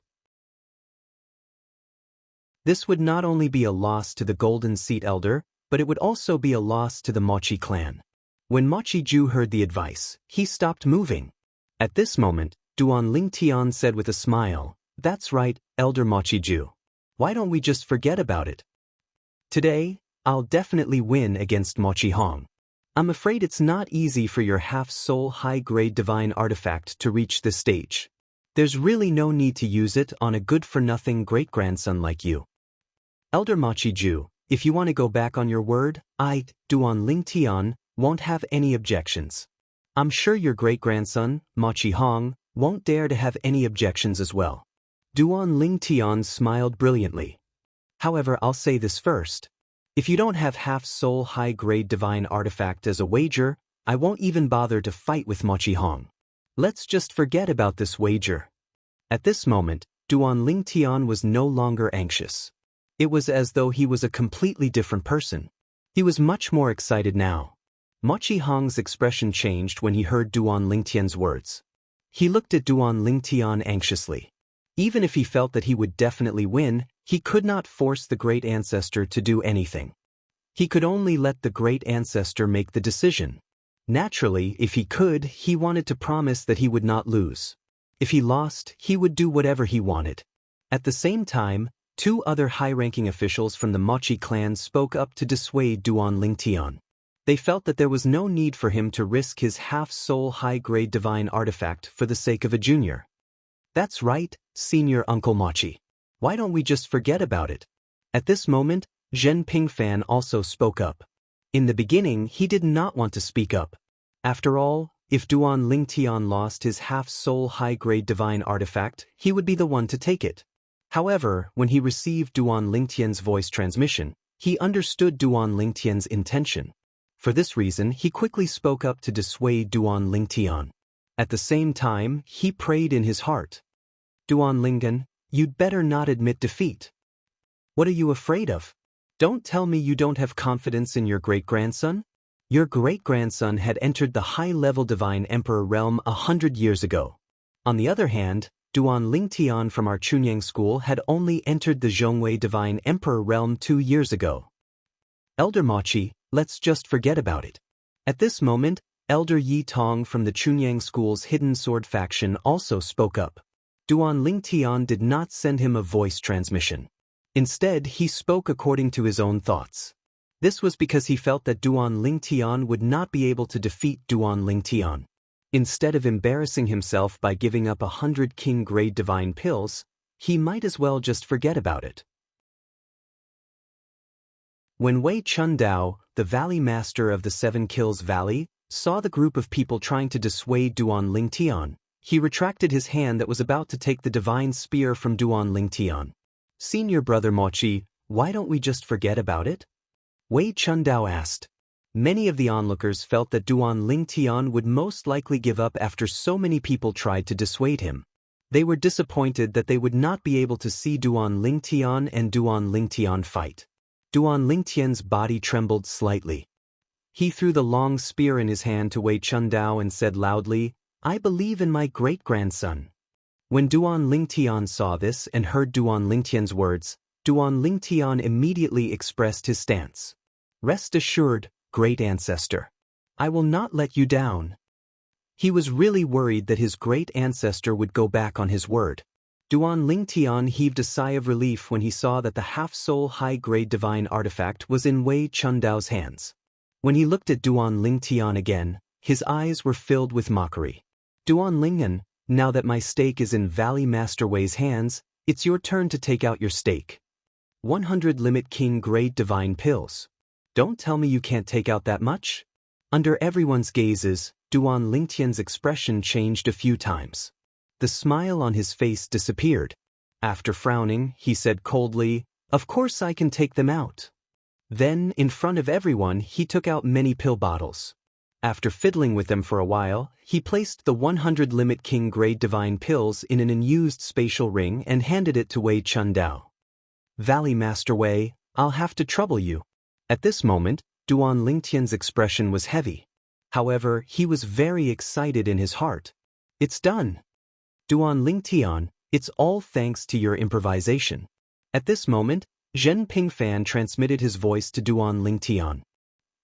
Speaker 1: This would not only be a loss to the Golden Seat Elder, but it would also be a loss to the Mochi clan. When Mochiju heard the advice, he stopped moving. At this moment, Duan Lingtian said with a smile, "That's right, Elder Mochiju. Why don't we just forget about it? Today, I'll definitely win against Mochi Hong. I'm afraid it's not easy for your half-soul high-grade divine artifact to reach this stage. There's really no need to use it on a good-for-nothing great-grandson like you. Elder Mochiju, if you want to go back on your word, Duan Lingtian, won't have any objections. I'm sure your great-grandson, Mochi Hong, won't dare to have any objections as well." Duan Lingtian smiled brilliantly. "However, I'll say this first. If you don't have half-soul high-grade divine artifact as a wager, I won't even bother to fight with Mochi Hong. Let's just forget about this wager." At this moment, Duan Lingtian was no longer anxious. It was as though he was a completely different person. He was much more excited now. Mochi Hong's expression changed when he heard Duan Lingtian's words. He looked at Duan Lingtian anxiously. Even if he felt that he would definitely win, he could not force the great ancestor to do anything. He could only let the great ancestor make the decision. Naturally, if he could, he wanted to promise that he would not lose. If he lost, he would do whatever he wanted. At the same time, two other high-ranking officials from the Mochi clan spoke up to dissuade Duan Lingtian. They felt that there was no need for him to risk his half-soul high-grade divine artifact for the sake of a junior. "That's right, Senior Uncle Mochi. Why don't we just forget about it?" At this moment, Zhen Pingfan also spoke up. In the beginning, he did not want to speak up. After all, if Duan Lingtian lost his half-soul high-grade divine artifact, he would be the one to take it. However, when he received Duan Lingtian's voice transmission, he understood Duan Lingtian's intention. For this reason, he quickly spoke up to dissuade Duan Lingtian. At the same time, he prayed in his heart. "Duan Lingen, you'd better not admit defeat. What are you afraid of? Don't tell me you don't have confidence in your great-grandson? Your great-grandson had entered the high-level Divine Emperor realm 100 years ago. On the other hand, Duan Lingtian from our Chunyang school had only entered the Zhongwei Divine Emperor realm 2 years ago. Elder Mochi, let's just forget about it." At this moment, Elder Yi Tong from the Chunyang school's Hidden Sword faction also spoke up. Duan Lingtian did not send him a voice transmission. Instead, he spoke according to his own thoughts. This was because he felt that Duan Lingtian would not be able to defeat Duan Lingtian. Instead of embarrassing himself by giving up 100 king-grade divine pills, he might as well just forget about it. When Wei Chundao, the valley master of the Seven Kills Valley, saw the group of people trying to dissuade Duan Lingtian, he retracted his hand that was about to take the divine spear from Duan Lingtian. "Senior brother Mochi, why don't we just forget about it?" Wei Chundao asked. Many of the onlookers felt that Duan Lingtian would most likely give up after so many people tried to dissuade him. They were disappointed that they would not be able to see Duan Lingtian and Duan Lingtian fight. Duan Lingtian's body trembled slightly. He threw the long spear in his hand to Wei Chundao and said loudly, "I believe in my great-grandson." When Duan Lingtian saw this and heard Duan Lingtian's words, Duan Lingtian immediately expressed his stance. "Rest assured, great ancestor. I will not let you down." He was really worried that his great ancestor would go back on his word. Duan Lingtian heaved a sigh of relief when he saw that the half-soul high-grade divine artifact was in Wei Chundao's hands. When he looked at Duan Lingtian again, his eyes were filled with mockery. "Duan Lingen, now that my stake is in Valley Master Wei's hands, it's your turn to take out your stake. 100 limit king grade divine pills. Don't tell me you can't take out that much?" Under everyone's gazes, Duan Lingtian's expression changed a few times. The smile on his face disappeared. After frowning, he said coldly, "Of course I can take them out." Then, in front of everyone, he took out many pill bottles. After fiddling with them for a while, he placed the 100 limit king grade divine pills in an unused spatial ring and handed it to Wei Chundao. "Valley Master Wei, I'll have to trouble you." At this moment, Duan Lingtian's expression was heavy. However, he was very excited in his heart. "It's done. Duan Lingtian, it's all thanks to your improvisation." At this moment, Zhen Pingfan transmitted his voice to Duan Lingtian.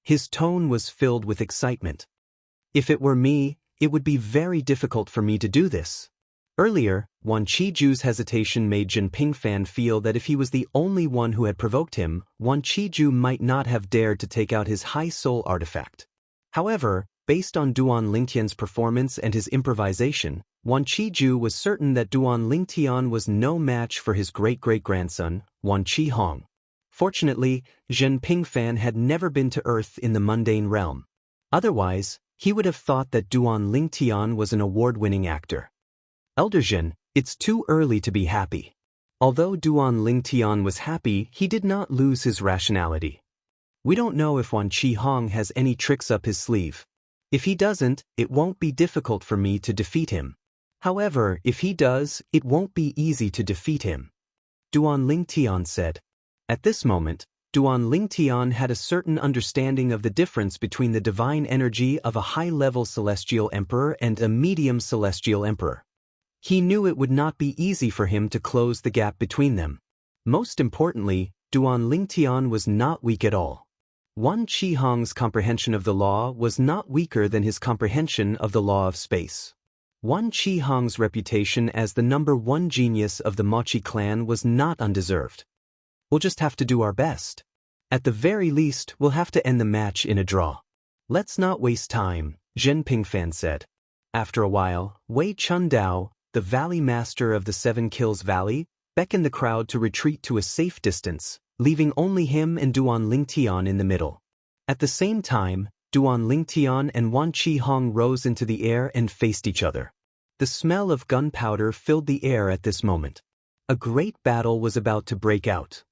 Speaker 1: His tone was filled with excitement. "If it were me, it would be very difficult for me to do this." Earlier, Wan Qiju's hesitation made Zhen Pingfan feel that if he was the only one who had provoked him, Wan Qiju might not have dared to take out his high soul artifact. However, based on Duan Lingtian's performance and his improvisation, Wan Qiju was certain that Duan Lingtian was no match for his great-great-grandson, Wan Qihong. Fortunately, Zhen Pingfan had never been to Earth in the mundane realm. Otherwise, he would have thought that Duan Lingtian was an award-winning actor. "Elder Zhen, it's too early to be happy." Although Duan Lingtian was happy, he did not lose his rationality. "We don't know if Wan Qihong has any tricks up his sleeve. If he doesn't, it won't be difficult for me to defeat him. However, if he does, it won't be easy to defeat him," Duan Lingtian said. At this moment, Duan Lingtian had a certain understanding of the difference between the divine energy of a high-level celestial emperor and a medium celestial emperor. He knew it would not be easy for him to close the gap between them. Most importantly, Duan Lingtian was not weak at all. Wan Qihong's comprehension of the law was not weaker than his comprehension of the law of space. Wan Qihong's reputation as the #1 genius of the Mochi clan was not undeserved. "We'll just have to do our best. At the very least, we'll have to end the match in a draw. Let's not waste time," Zhen Pingfan said. After a while, Wei Chundao, the Valley Master of the 7 Kills Valley, beckoned the crowd to retreat to a safe distance, leaving only him and Duan Lingtian in the middle. At the same time, Duan Lingtian and Wan Qihong rose into the air and faced each other. The smell of gunpowder filled the air at this moment. A great battle was about to break out.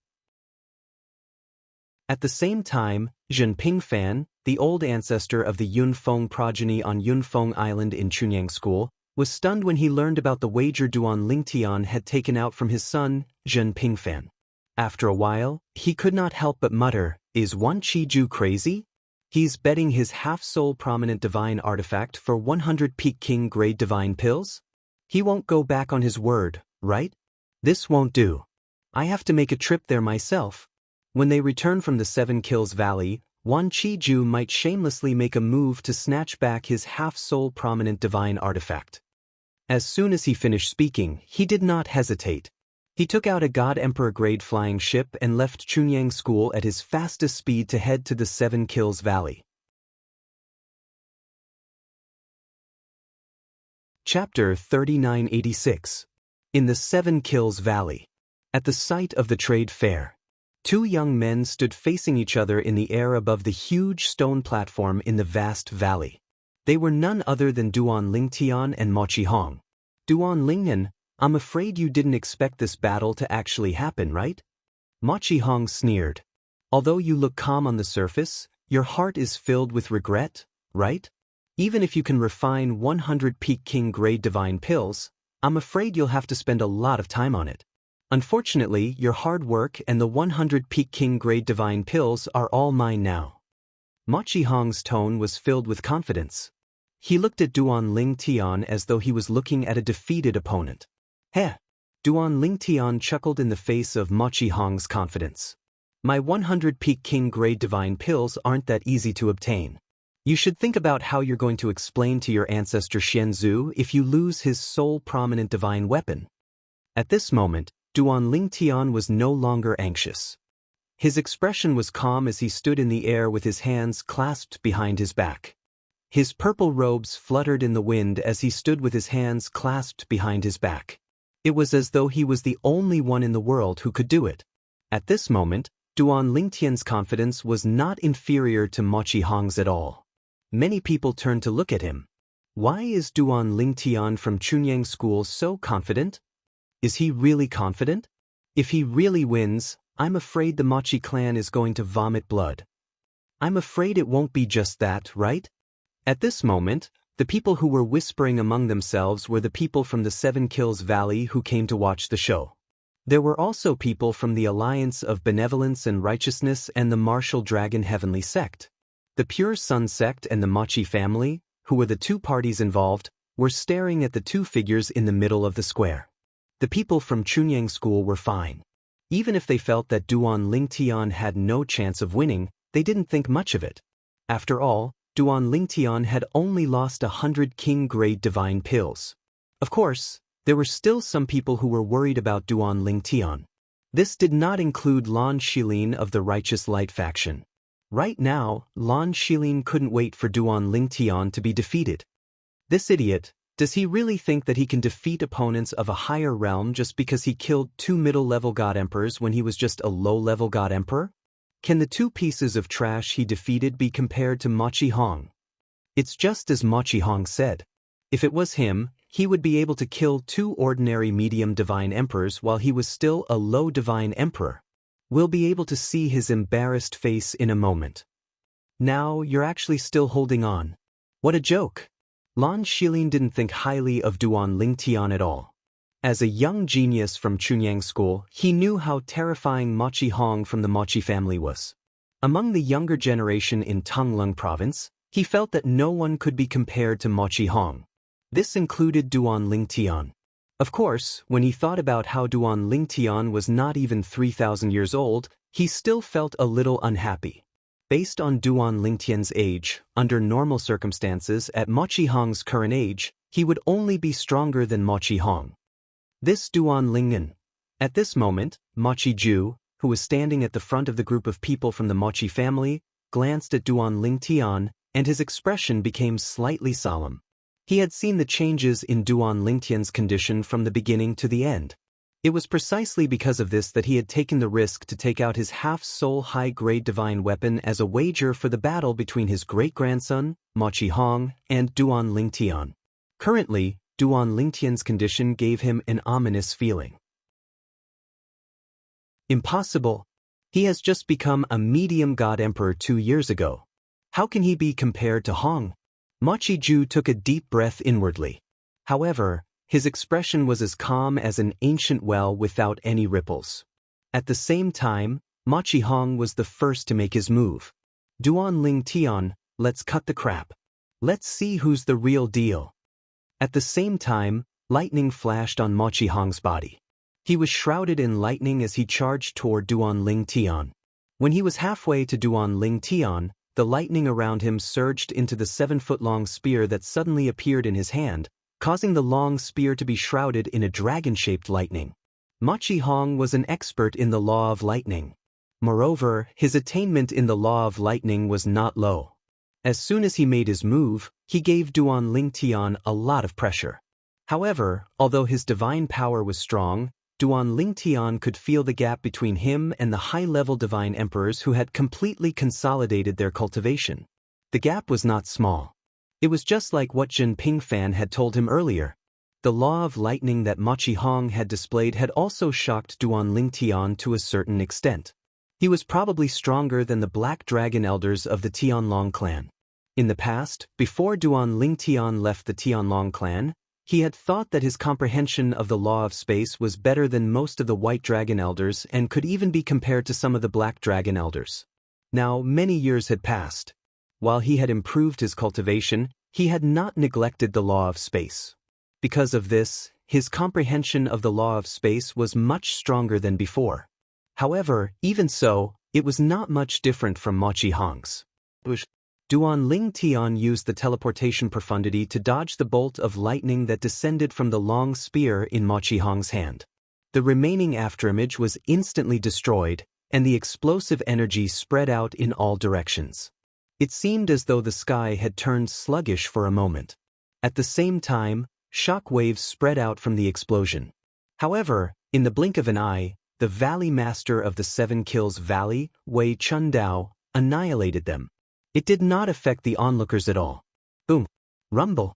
Speaker 1: At the same time, Zhen Pingfan, the old ancestor of the Yunfeng progeny on Yunfeng Island in Chunyang School, was stunned when he learned about the wager Duan Lingtian had taken out from his son, Zhen Pingfan. After a while, he could not help but mutter, "Is Wan Qiju crazy? He's betting his half-soul prominent divine artifact for 100 Peak King grade divine pills? He won't go back on his word, right? This won't do. I have to make a trip there myself." When they return from the 7 Kills Valley, Wan Qiju might shamelessly make a move to snatch back his half-soul prominent divine artifact. As soon as he finished speaking, he did not hesitate. He took out a God Emperor grade flying ship and left Chunyang School at his fastest speed to head to the 7 Kills Valley. Chapter 3986. In the 7 Kills Valley. At the site of the trade fair, 2 young men stood facing each other in the air above the huge stone platform in the vast valley. They were none other than Duan Lingtian and Mo Qihong. "Duan Lingnan, I'm afraid you didn't expect this battle to actually happen, right?" Mo Qihong sneered. "Although you look calm on the surface, Your heart is filled with regret, right? Even if you can refine 100 Peak King grade divine pills, I'm afraid you'll have to spend a lot of time on it. Unfortunately, your hard work and the 100 Peak King grade divine pills are all mine now. Mochi Hong's tone was filled with confidence. He looked at Duan Ling Tian as though he was looking at a defeated opponent. Heh! Duan Ling Tian chuckled in the face of Mochi Hong's confidence. My 100 Peak King grade divine pills aren't that easy to obtain. You should think about how you're going to explain to your ancestor Xianzhu if you lose his sole prominent divine weapon. At this moment, Duan Ling Tian was no longer anxious. His expression was calm as he stood in the air with his hands clasped behind his back. His purple robes fluttered in the wind as he stood with his hands clasped behind his back. It was as though he was the only one in the world who could do it. At this moment, Duan Lingtian's confidence was not inferior to Mochi Hong's at all. Many people turned to look at him. Why is Duan Lingtian from Chunyang School so confident? Is he really confident? If he really wins, I'm afraid the Mochi clan is going to vomit blood. I'm afraid it won't be just that, right? At this moment, the people who were whispering among themselves were the people from the Seven Kills Valley who came to watch the show. There were also people from the Alliance of Benevolence and Righteousness and the Martial Dragon Heavenly Sect. The Pure Sun Sect and the Mochi family, who were the two parties involved, were staring at the two figures in the middle of the square. The people from Chunyang School were fine. Even if they felt that Duan Lingtian had no chance of winning, they didn't think much of it. After all, Duan Lingtian had only lost 100 king-grade divine pills. Of course, there were still some people who were worried about Duan Lingtian. This did not include Lan Shilin of the Righteous Light faction. Right now, Lan Shilin couldn't wait for Duan Lingtian to be defeated. This idiot, does he really think that he can defeat opponents of a higher realm just because he killed 2 middle-level God Emperors when he was just a low-level God Emperor? Can the two pieces of trash he defeated be compared to Mochi Hong? It's just as Mochi Hong said. If it was him, he would be able to kill 2 ordinary medium divine emperors while he was still a low divine emperor. We'll be able to see his embarrassed face in a moment. Now, you're actually still holding on. What a joke. Lan Shilin didn't think highly of Duan Lingtian at all. As a young genius from Chunyang School, he knew how terrifying Mochi Hong from the Mochi family was. Among the younger generation in Tonglung province, he felt that no one could be compared to Mochi Hong. This included Duan Lingtian. Of course, when he thought about how Duan Lingtian was not even 3,000 years old, he still felt a little unhappy. Based on Duan Lingtian's age, under normal circumstances at Mochi Hong's current age, he would only be stronger than Mochi Hong. This Duan Lingen. At this moment, Mochi Ju, who was standing at the front of the group of people from the Mochi family, glanced at Duan Lingtian, and his expression became slightly solemn. He had seen the changes in Duan Lingtian's condition from the beginning to the end. It was precisely because of this that he had taken the risk to take out his half-soul high-grade divine weapon as a wager for the battle between his great-grandson, Mochi Hong, and Duan Lingtian. Currently, Duan Lingtian's condition gave him an ominous feeling. Impossible. He has just become a medium god emperor 2 years ago. How can he be compared to Hong? Mochi Ju took a deep breath inwardly. However, his expression was as calm as an ancient well without any ripples. At the same time, Mochi Hong was the first to make his move. Duan Lingtian, let's cut the crap. Let's see who's the real deal. At the same time, lightning flashed on Mochi Hong's body. He was shrouded in lightning as he charged toward Duan Lingtian. When he was halfway to Duan Lingtian, the lightning around him surged into the 7-foot-long spear that suddenly appeared in his hand, causing the long spear to be shrouded in a dragon-shaped lightning. Mochi Hong was an expert in the law of lightning. Moreover, his attainment in the law of lightning was not low. As soon as he made his move, he gave Duan Lingtian a lot of pressure. However, although his divine power was strong, Duan Lingtian could feel the gap between him and the high-level divine emperors who had completely consolidated their cultivation. The gap was not small. It was just like what Jin Pingfan had told him earlier. The law of lightning that Mochi Hong had displayed had also shocked Duan Lingtian to a certain extent. He was probably stronger than the Black Dragon elders of the Tianlong clan. In the past, before Duan Lingtian left the Tianlong clan, he had thought that his comprehension of the law of space was better than most of the White Dragon elders and could even be compared to some of the Black Dragon elders. Now, many years had passed. While he had improved his cultivation, he had not neglected the law of space. Because of this, his comprehension of the law of space was much stronger than before. However, even so, it was not much different from Mo Chi Hong's. Duan Lingtian used the teleportation profundity to dodge the bolt of lightning that descended from the long spear in Mo Chi Hong's hand. The remaining afterimage was instantly destroyed, and the explosive energy spread out in all directions. It seemed as though the sky had turned sluggish for a moment. At the same time, shock waves spread out from the explosion. However, in the blink of an eye, the Valley Master of the Seven Kills Valley, Wei Chundao, annihilated them. It did not affect the onlookers at all. Boom. Rumble.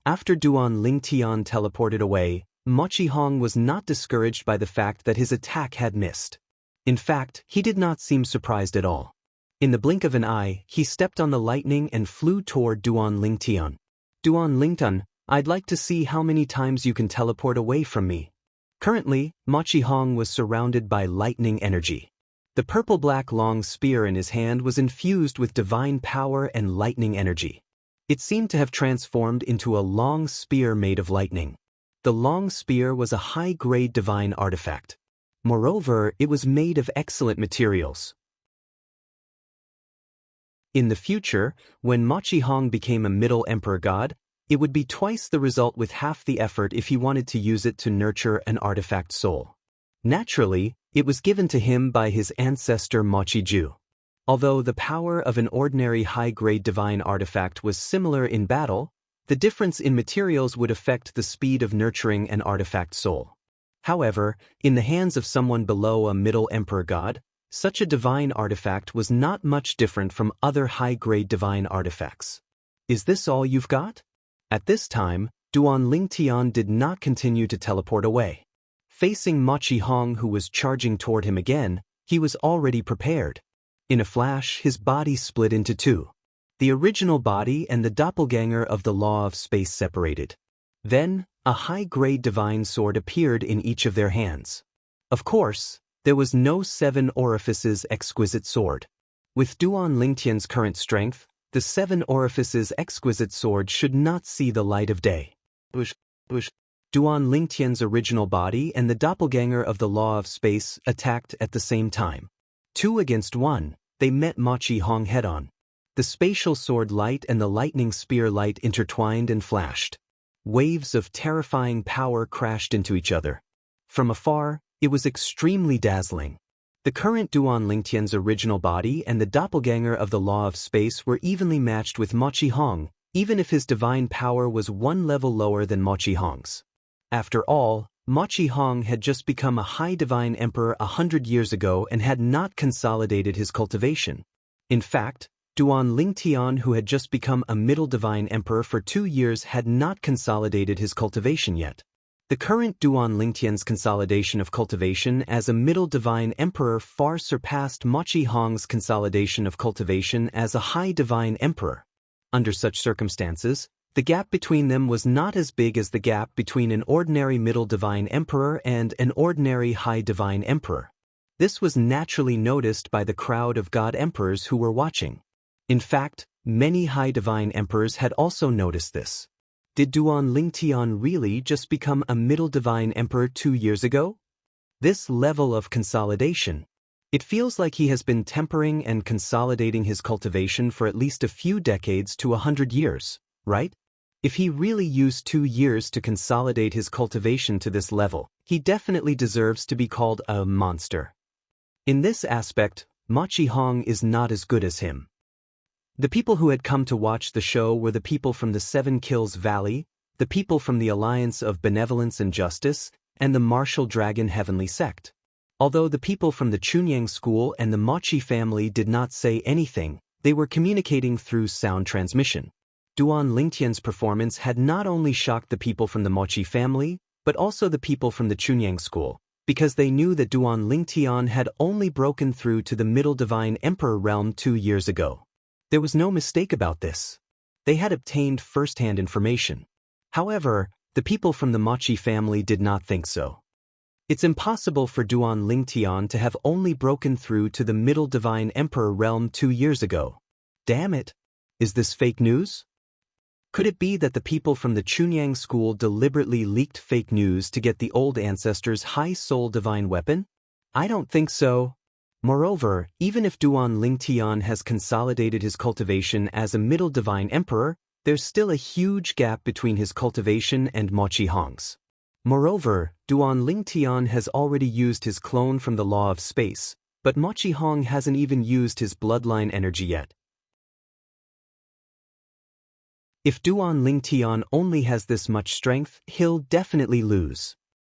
Speaker 1: After Duan Lingtian teleported away, Mo Chi Hong was not discouraged by the fact that his attack had missed. In fact, he did not seem surprised at all. In the blink of an eye, he stepped on the lightning and flew toward Duan Lingtian. Duan Lingtian, I'd like to see how many times you can teleport away from me. Currently, Mo Chi Hong was surrounded by lightning energy. The purple-black long spear in his hand was infused with divine power and lightning energy. It seemed to have transformed into a long spear made of lightning. The long spear was a high-grade divine artifact. Moreover, it was made of excellent materials. In the future, when Mo Chi Hong became a Middle Emperor God, it would be twice the result with half the effort if he wanted to use it to nurture an artifact soul. Naturally, it was given to him by his ancestor Mo Chi Ju. Although the power of an ordinary high-grade divine artifact was similar in battle, the difference in materials would affect the speed of nurturing an artifact soul. However, in the hands of someone below a Middle Emperor God, such a divine artifact was not much different from other high-grade divine artifacts. Is this all you've got? At this time, Duan Lingtian did not continue to teleport away. Facing Mo Chi Hong, who was charging toward him again, he was already prepared. In a flash, his body split into two. The original body and the doppelganger of the law of space separated. Then, a high-grade divine sword appeared in each of their hands. Of course, there was no Seven Orifices exquisite sword. With Duan Lingtian's current strength, the Seven Orifices exquisite sword should not see the light of day. Duan Lingtian's original body and the doppelganger of the law of space attacked at the same time. 2 against 1, they met Mo Chi Hong head-on. The spatial sword light and the lightning spear light intertwined and flashed. Waves of terrifying power crashed into each other. From afar, it was extremely dazzling. The current Duan Lingtian's original body and the doppelganger of the law of space were evenly matched with Mo Chi Hong, even if his divine power was one level lower than Mo Chi Hong's. After all, Mo Chi Hong had just become a high divine emperor 100 years ago and had not consolidated his cultivation. In fact, Duan Lingtian, who had just become a middle divine emperor for 2 years, had not consolidated his cultivation yet. The current Duan Lingtian's consolidation of cultivation as a middle divine emperor far surpassed Mo Chi Hong's consolidation of cultivation as a high divine emperor. Under such circumstances, the gap between them was not as big as the gap between an ordinary middle divine emperor and an ordinary high divine emperor. This was naturally noticed by the crowd of god emperors who were watching. In fact, many high divine emperors had also noticed this. Did Duan Lingtian really just become a middle divine emperor 2 years ago? This level of consolidation. It feels like he has been tempering and consolidating his cultivation for at least a few decades to 100 years, right? If he really used 2 years to consolidate his cultivation to this level, he definitely deserves to be called a monster. In this aspect, Mo Chi Hong is not as good as him. The people who had come to watch the show were the people from the Seven Kills Valley, the people from the Alliance of Benevolence and Justice, and the Martial Dragon Heavenly Sect. Although the people from the Chunyang School and the Mo Chi family did not say anything, they were communicating through sound transmission. Duan Lingtian's performance had not only shocked the people from the Mo Chi family, but also the people from the Chunyang School. because they knew that Duan Lingtian had only broken through to the Middle Divine Emperor realm 2 years ago. There was no mistake about this. They had obtained first-hand information. However, the people from the Mochi family did not think so. It's impossible for Duan Lingtian to have only broken through to the Middle Divine Emperor realm 2 years ago. Damn it! Is this fake news? Could it be that the people from the Chunyang school deliberately leaked fake news to get the old ancestors' high soul divine weapon? I don't think so. Moreover, even if Duan Lingtian has consolidated his cultivation as a middle divine emperor, there's still a huge gap between his cultivation and Mochi Hong's. Moreover, Duan Lingtian has already used his clone from the law of space, but Mochi Hong hasn't even used his bloodline energy yet. If Duan Lingtian only has this much strength, he'll definitely lose.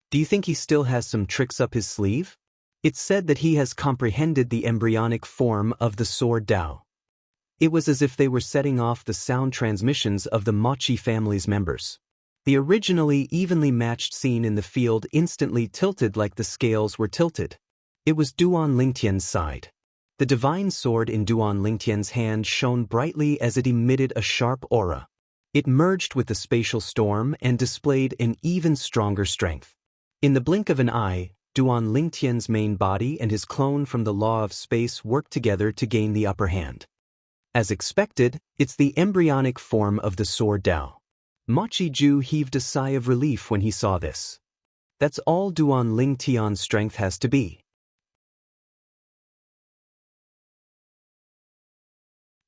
Speaker 1: Do you think he still has some tricks up his sleeve? It's said that he has comprehended the embryonic form of the sword Dao. It was as if they were setting off the sound transmissions of the Mochi family's members. The originally evenly matched scene in the field instantly tilted like the scales were tilted. It was Duan Lingtian's side. The divine sword in Duan Lingtian's hand shone brightly as it emitted a sharp aura. It merged with the spatial storm and displayed an even stronger strength. In the blink of an eye, Duan Lingtian's main body and his clone from the law of space worked together to gain the upper hand. As expected, it's the embryonic form of the sword Dao. Mochi Ju heaved a sigh of relief when he saw this. That's all Duan Lingtian's strength has to be.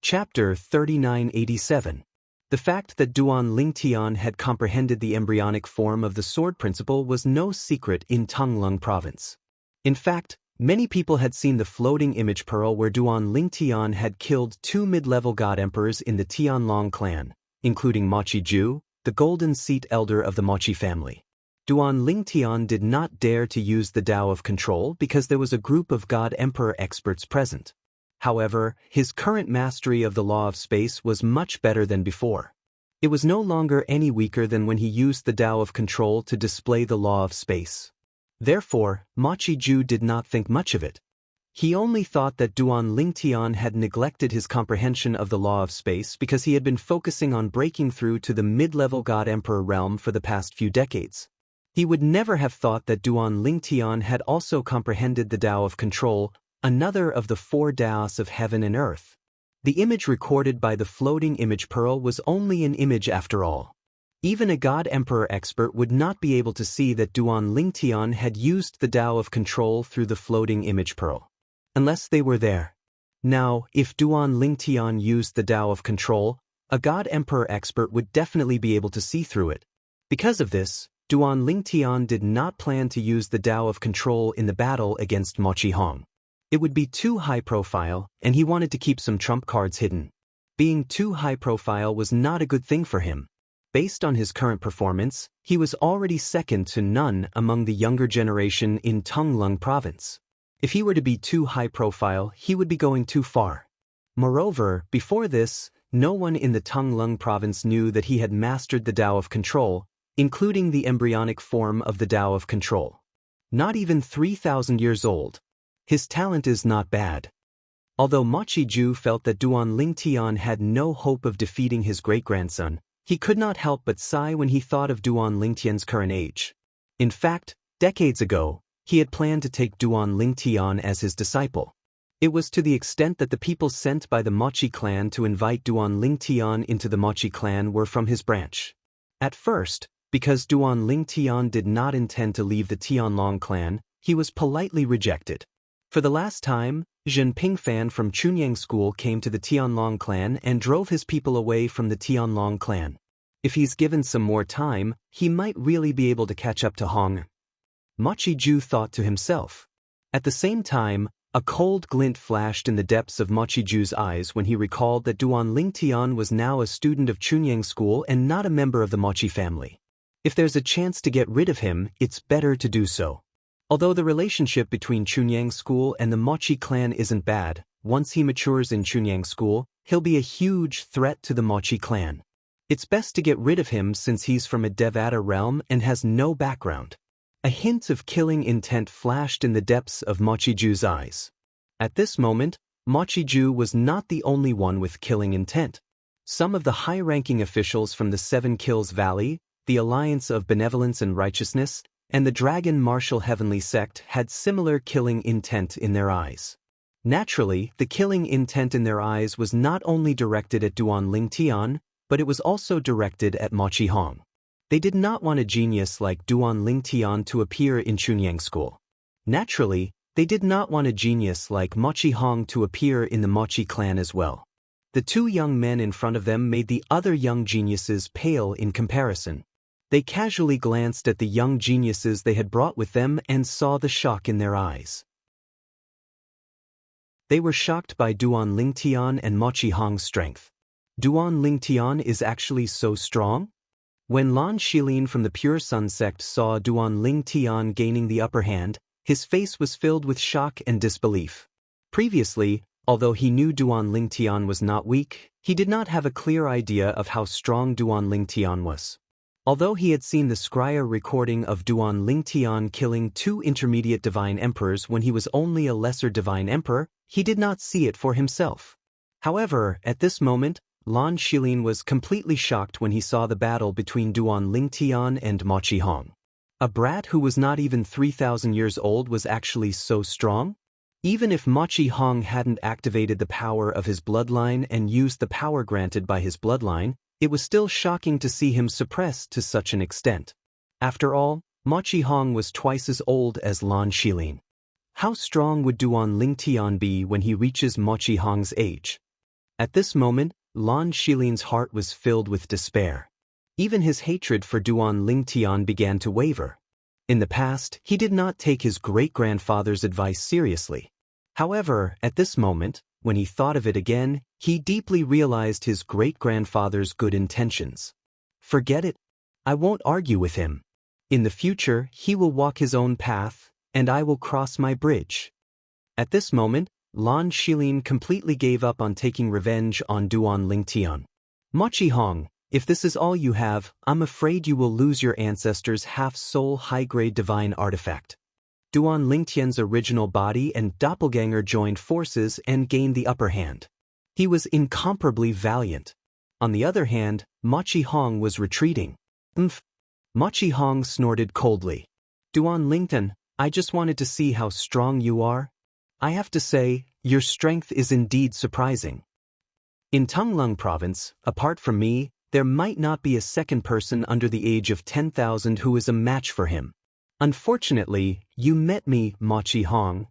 Speaker 1: Chapter 3987. The fact that Duan Lingtian had comprehended the embryonic form of the sword principle was no secret in Tonglung province. In fact, many people had seen the floating image pearl where Duan Lingtian had killed 2 mid-level god emperors in the Tianlong clan, including Mochi Ju, the golden seat elder of the Mochi family. Duan Lingtian did not dare to use the Tao of control because there was a group of god emperor experts present. However, his current mastery of the law of space was much better than before. It was no longer any weaker than when he used the Tao of control to display the law of space. Therefore, Mochi Ju did not think much of it. He only thought that Duan Lingtian had neglected his comprehension of the law of space because he had been focusing on breaking through to the mid-level god emperor realm for the past few decades. He would never have thought that Duan Lingtian had also comprehended the Tao of control, another of the 4 Taos of heaven and earth. The image recorded by the floating image pearl was only an image after all. Even a god emperor expert would not be able to see that Duan Lingtian had used the Tao of control through the floating image pearl. Unless they were there. Now, if Duan Lingtian used the Tao of control, a god emperor expert would definitely be able to see through it. Because of this, Duan Lingtian did not plan to use the Tao of control in the battle against Mochi Hong. It would be too high profile, and he wanted to keep some trump cards hidden. Being too high profile was not a good thing for him. Based on his current performance, he was already second to none among the younger generation in Tonglung province. If he were to be too high profile, he would be going too far. Moreover, before this, no one in the Tonglung province knew that he had mastered the Tao of control, including the embryonic form of the Tao of control. Not even 3,000 years old. His talent is not bad. Although Mochi Ju felt that Duan Lingtian had no hope of defeating his great-grandson, he could not help but sigh when he thought of Duan Lingtian's current age. In fact, decades ago, he had planned to take Duan Lingtian as his disciple. It was to the extent that the people sent by the Mochi clan to invite Duan Lingtian into the Mochi clan were from his branch. At first, because Duan Lingtian did not intend to leave the Tianlong clan, he was politely rejected. For the last time, Zhen Pingfan from Chunyang School came to the Tianlong clan and drove his people away from the Tianlong clan. If he's given some more time, he might really be able to catch up to Hong. Mochi Ju thought to himself. At the same time, a cold glint flashed in the depths of Mochi Ju's eyes when he recalled that Duan Lingtian was now a student of Chunyang School and not a member of the Mochi family. If there's a chance to get rid of him, it's better to do so. Although the relationship between Chunyang School and the Mochi clan isn't bad, once he matures in Chunyang School, he'll be a huge threat to the Mochi clan. It's best to get rid of him since he's from a Devata realm and has no background. A hint of killing intent flashed in the depths of Mochiju's eyes. At this moment, Mochiju was not the only one with killing intent. Some of the high-ranking officials from the Seven Kills Valley, the Alliance of Benevolence and Righteousness, and the Dragon Martial Heavenly Sect had similar killing intent in their eyes. Naturally, the killing intent in their eyes was not only directed at Duan Lingtian, but it was also directed at Mochi Hong. They did not want a genius like Duan Lingtian to appear in Chunyang School. Naturally, they did not want a genius like Mochi Hong to appear in the Mochi clan as well. The two young men in front of them made the other young geniuses pale in comparison. They casually glanced at the young geniuses they had brought with them and saw the shock in their eyes. They were shocked by Duan Lingtian and Mochi Hong's strength. Duan Lingtian is actually so strong? When Lan Shilin from the Pure Sun sect saw Duan Lingtian gaining the upper hand, his face was filled with shock and disbelief. Previously, although he knew Duan Lingtian was not weak, he did not have a clear idea of how strong Duan Lingtian was. Although he had seen the Scryer recording of Duan Lingtian killing 2 intermediate divine emperors when he was only a lesser divine emperor, he did not see it for himself. However, at this moment, Lan Shilin was completely shocked when he saw the battle between Duan Lingtian and Mochi Hong. A brat who was not even 3,000 years old was actually so strong? Even if Mochi Hong hadn't activated the power of his bloodline and used the power granted by his bloodline, it was still shocking to see him suppressed to such an extent. After all, Mochi Hong was twice as old as Lan Shilin. How strong would Duan Lingtian be when he reaches Mochi Hong's age? At this moment, Lan Shilin's heart was filled with despair. Even his hatred for Duan Lingtian began to waver. In the past, he did not take his great-grandfather's advice seriously. However, at this moment, when he thought of it again, he deeply realized his great-grandfather's good intentions. Forget it. I won't argue with him. In the future, he will walk his own path, and I will cross my bridge. At this moment, Lan Shilin completely gave up on taking revenge on Duan Lingtian. Mochi Hong, if this is all you have, I'm afraid you will lose your ancestors' half-soul high-grade divine artifact. Duan Lingtian's original body and doppelganger joined forces and gained the upper hand. He was incomparably valiant. On the other hand, Mochi Hong was retreating. Mochi Hong snorted coldly. Duan Lingtian, I just wanted to see how strong you are. I have to say, your strength is indeed surprising. In Tonglung Province, apart from me, there might not be a second person under the age of 10,000 who is a match for him. Unfortunately, you met me, Mochi Hong.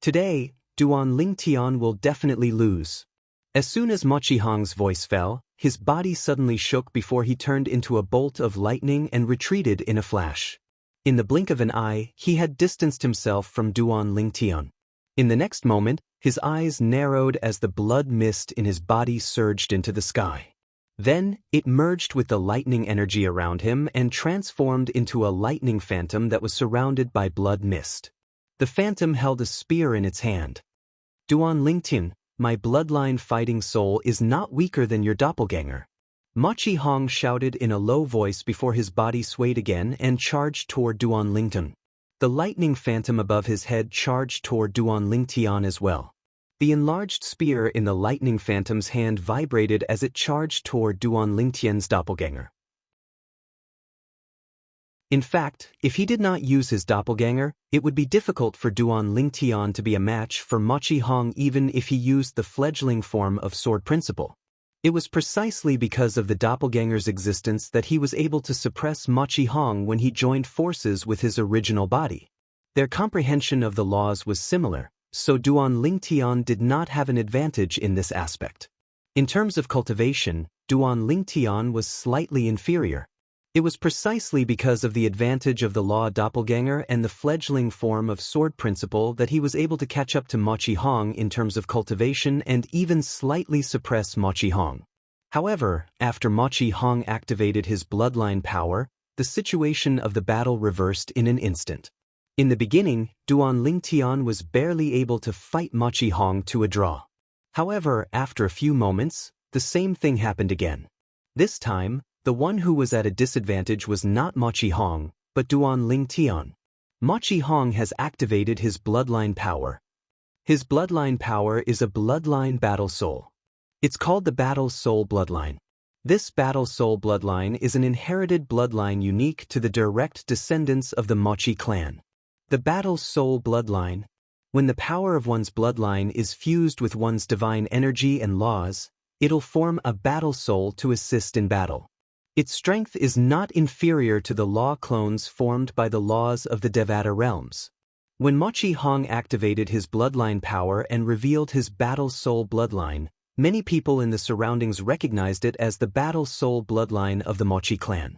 Speaker 1: Today, Duan Lingtian will definitely lose. As soon as Mochi Hong's voice fell, his body suddenly shook before he turned into a bolt of lightning and retreated in a flash. In the blink of an eye, he had distanced himself from Duan Lingtian. In the next moment, his eyes narrowed as the blood mist in his body surged into the sky. Then, it merged with the lightning energy around him and transformed into a lightning phantom that was surrounded by blood mist. The phantom held a spear in its hand. Duan Lingtian, my bloodline fighting soul is not weaker than your doppelganger. Mochi Hong shouted in a low voice before his body swayed again and charged toward Duan Lingtian. The lightning phantom above his head charged toward Duan Lingtian as well. The enlarged spear in the lightning phantom's hand vibrated as it charged toward Duan Lingtian's doppelganger. In fact, if he did not use his doppelganger, it would be difficult for Duan Lingtian to be a match for Mochi Hong even if he used the fledgling form of Sword Principle. It was precisely because of the doppelganger's existence that he was able to suppress Mochi Hong when he joined forces with his original body. Their comprehension of the laws was similar, so Duan Lingtian did not have an advantage in this aspect. In terms of cultivation, Duan Lingtian was slightly inferior. It was precisely because of the advantage of the law doppelganger and the fledgling form of Sword Principle that he was able to catch up to Mochi Hong in terms of cultivation and even slightly suppress Mochi Hong. However, after Mochi Hong activated his bloodline power, the situation of the battle reversed in an instant. In the beginning, Duan Lingtian was barely able to fight Mochi Hong to a draw. However, after a few moments, the same thing happened again. This time, the one who was at a disadvantage was not Mochi Hong, but Duan Ling Tian. Mochi Hong has activated his bloodline power. His bloodline power is a bloodline battle soul. It's called the Battle Soul Bloodline. This Battle Soul Bloodline is an inherited bloodline unique to the direct descendants of the Mochi clan. The Battle Soul Bloodline. When the power of one's bloodline is fused with one's divine energy and laws, it'll form a battle soul to assist in battle. Its strength is not inferior to the law clones formed by the laws of the Devata realms. When Mochi Hong activated his bloodline power and revealed his Battle Soul Bloodline, many people in the surroundings recognized it as the Battle Soul Bloodline of the Mochi clan.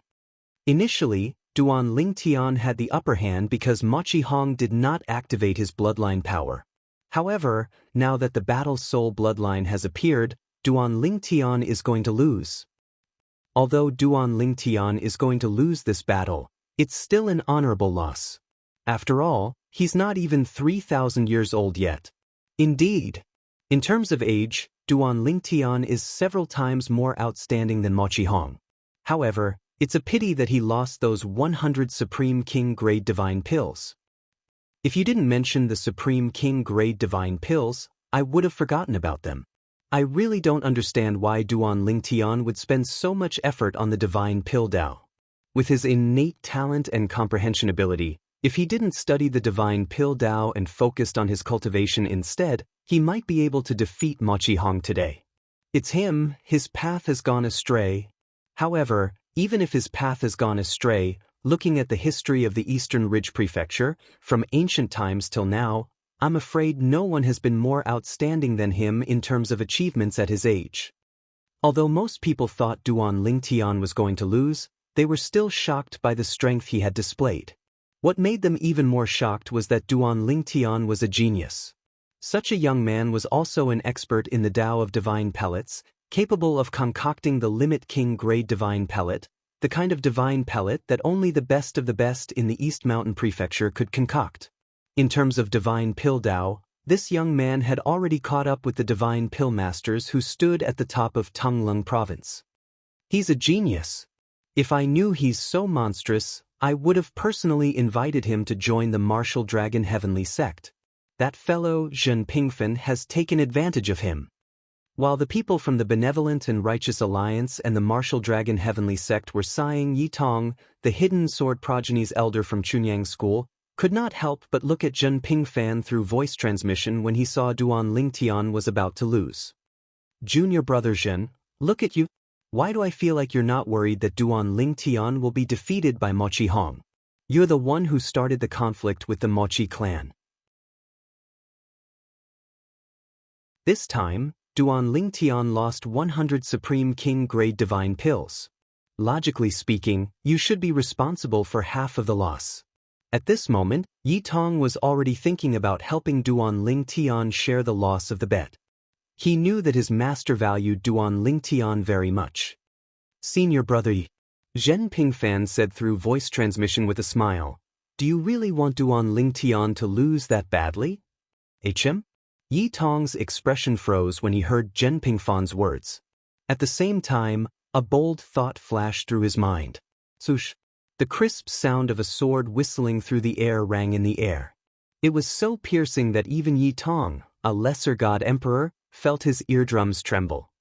Speaker 1: Initially, Duan Ling Tian had the upper hand because Mochi Hong did not activate his bloodline power. However, now that the Battle Soul Bloodline has appeared, Duan Ling Tian is going to lose. Although Duan Ling Tian is going to lose this battle, it's still an honorable loss. After all, he's not even 3,000 years old yet. Indeed. In terms of age, Duan Ling Tian is several times more outstanding than Mochi Hong. However, it's a pity that he lost those 100 Supreme King Grade Divine Pills. If you didn't mention the Supreme King Grade Divine Pills, I would have forgotten about them. I really don't understand why Duan Ling Tian would spend so much effort on the Divine Pill Dao. With his innate talent and comprehension ability, if he didn't study the Divine Pill Dao and focused on his cultivation instead, he might be able to defeat Mochi Hong today. It's him, his path has gone astray. However, even if his path has gone astray, looking at the history of the Eastern Ridge Prefecture, from ancient times till now, I'm afraid no one has been more outstanding than him in terms of achievements at his age. Although most people thought Duan Ling Tian was going to lose, they were still shocked by the strength he had displayed. What made them even more shocked was that Duan Ling Tian was a genius. Such a young man was also an expert in the Tao of Divine Pellets, capable of concocting the Limit King Grade Divine Pellet, the kind of divine pellet that only the best of the best in the East Mountain Prefecture could concoct. In terms of Divine Pill Dao, this young man had already caught up with the Divine Pill Masters who stood at the top of Tunglung Province. He's a genius. If I knew he's so monstrous, I would have personally invited him to join the Martial Dragon Heavenly Sect. That fellow, Zhen Pingfen, has taken advantage of him. While the people from the Benevolent and Righteous Alliance and the Martial Dragon Heavenly Sect were sighing, Yi Tong, the hidden sword progeny's elder from Chunyang School, could not help but look at Zhen Pingfen through voice transmission when he saw Duan Ling Tian was about to lose. Junior brother Zhen, look at you. Why do I feel like you're not worried that Duan Ling Tian will be defeated by Mochi Hong? You're the one who started the conflict with the Mochi clan. This time, Duan Ling Tian lost 100 Supreme King Grade Divine Pills. Logically speaking, you should be responsible for half of the loss. At this moment, Yi Tong was already thinking about helping Duan Ling Tian share the loss of the bet. He knew that his master valued Duan Ling Tian very much. Senior brother Yi, Zhen Pingfen said through voice transmission with a smile, do you really want Duan Ling Tian to lose that badly? HM? Yi Tong's expression froze when he heard Zhen Pingfen's words. At the same time, a bold thought flashed through his mind. Swoosh! The crisp sound of a sword whistling through the air rang in the air. It was so piercing that even Yi Tong, a lesser god emperor, felt his eardrums tremble.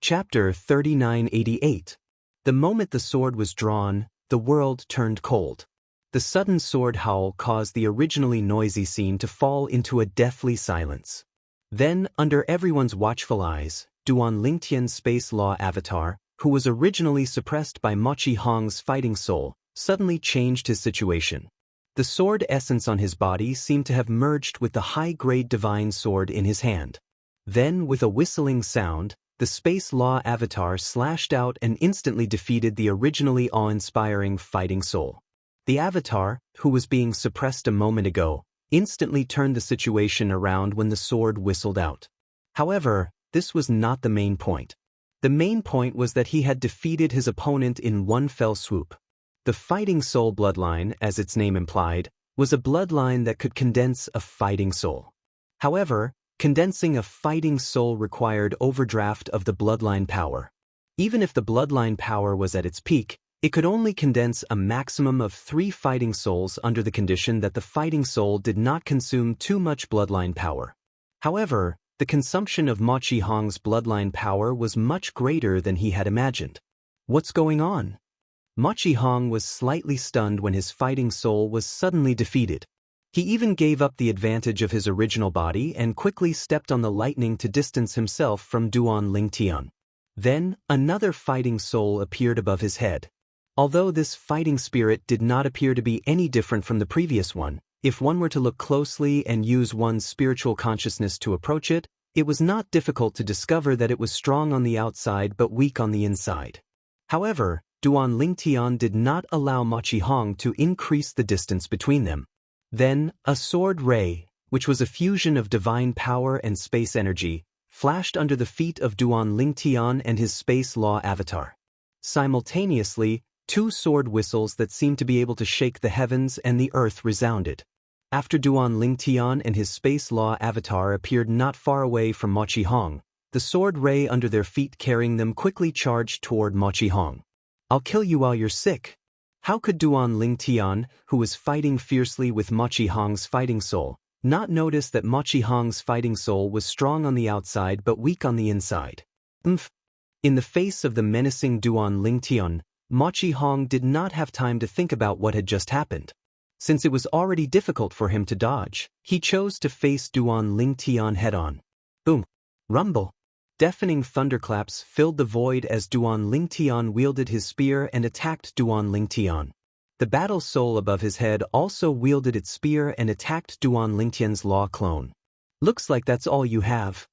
Speaker 1: Chapter 3988. The moment the sword was drawn, the world turned cold. The sudden sword howl caused the originally noisy scene to fall into a deathly silence. Then, under everyone's watchful eyes, Duan Ling Tian's space law avatar, who was originally suppressed by Mochi Hong's fighting soul, suddenly changed his situation. The sword essence on his body seemed to have merged with the high-grade divine sword in his hand. Then, with a whistling sound, the space law avatar slashed out and instantly defeated the originally awe-inspiring fighting soul. The avatar, who was being suppressed a moment ago, instantly turned the situation around when the sword whistled out. However, this was not the main point. The main point was that he had defeated his opponent in one fell swoop. The Fighting Soul bloodline, as its name implied, was a bloodline that could condense a fighting soul. However, condensing a fighting soul required overdraft of the bloodline power. Even if the bloodline power was at its peak, it could only condense a maximum of 3 fighting souls under the condition that the fighting soul did not consume too much bloodline power. However, the consumption of Ma Qihong's bloodline power was much greater than he had imagined. What's going on? Ma Qihong was slightly stunned when his fighting soul was suddenly defeated. He even gave up the advantage of his original body and quickly stepped on the lightning to distance himself from Duan Lingtian. Then, another fighting soul appeared above his head. Although this fighting spirit did not appear to be any different from the previous one, if one were to look closely and use one's spiritual consciousness to approach it, it was not difficult to discover that it was strong on the outside but weak on the inside. However, Duan Lingtian did not allow Ma Qihong to increase the distance between them. Then, a sword ray, which was a fusion of divine power and space energy, flashed under the feet of Duan Lingtian and his space law avatar. Simultaneously, 2 sword whistles that seemed to be able to shake the heavens and the earth resounded. After Duan Lingtian and his space law avatar appeared not far away from Ma Qihong, the sword ray under their feet carrying them quickly charged toward Ma Qihong. "I'll kill you while you're sick." How could Duan Lingtian, who was fighting fiercely with Ma Qihong's fighting soul, not notice that Ma Qihong's fighting soul was strong on the outside but weak on the inside? In the face of the menacing Duan Lingtian, Ma Qihong did not have time to think about what had just happened. Since it was already difficult for him to dodge, he chose to face Duan Lingtian head-on. Boom! Rumble! Deafening thunderclaps filled the void as Duan Lingtian wielded his spear and attacked Duan Lingtian. The battle soul above his head also wielded its spear and attacked Duan Lingtian's law clone. "Looks like that's all you have."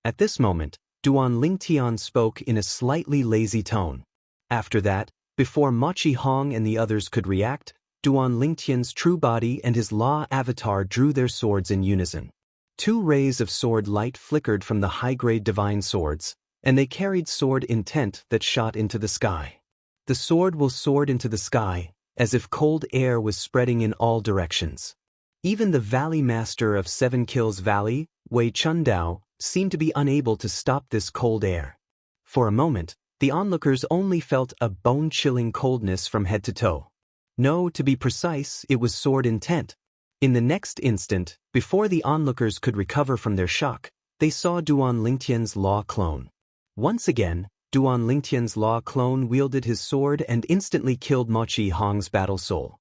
Speaker 1: At this moment, Duan Lingtian spoke in a slightly lazy tone. After that, before Ma Qihong and the others could react, Duan Lingtian's true body and his law avatar drew their swords in unison. 2 rays of sword light flickered from the high-grade divine swords, and they carried sword intent that shot into the sky. The sword will soared into the sky, as if cold air was spreading in all directions. Even the Valley Master of 7 Kills Valley, Wei Chundao, seemed to be unable to stop this cold air. For a moment, the onlookers only felt a bone-chilling coldness from head to toe. No, to be precise, it was sword intent. In the next instant, before the onlookers could recover from their shock, they saw Duan Lingtian's law clone. Once again, Duan Lingtian's law clone wielded his sword and instantly killed Ma Qihong's battle soul.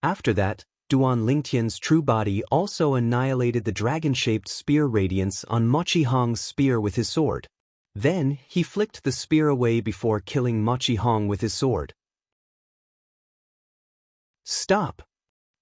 Speaker 1: After that, Duan Lingtian's true body also annihilated the dragon-shaped spear radiance on Ma Qihong's spear with his sword. Then, he flicked the spear away before killing Ma Qihong with his sword. "Stop!"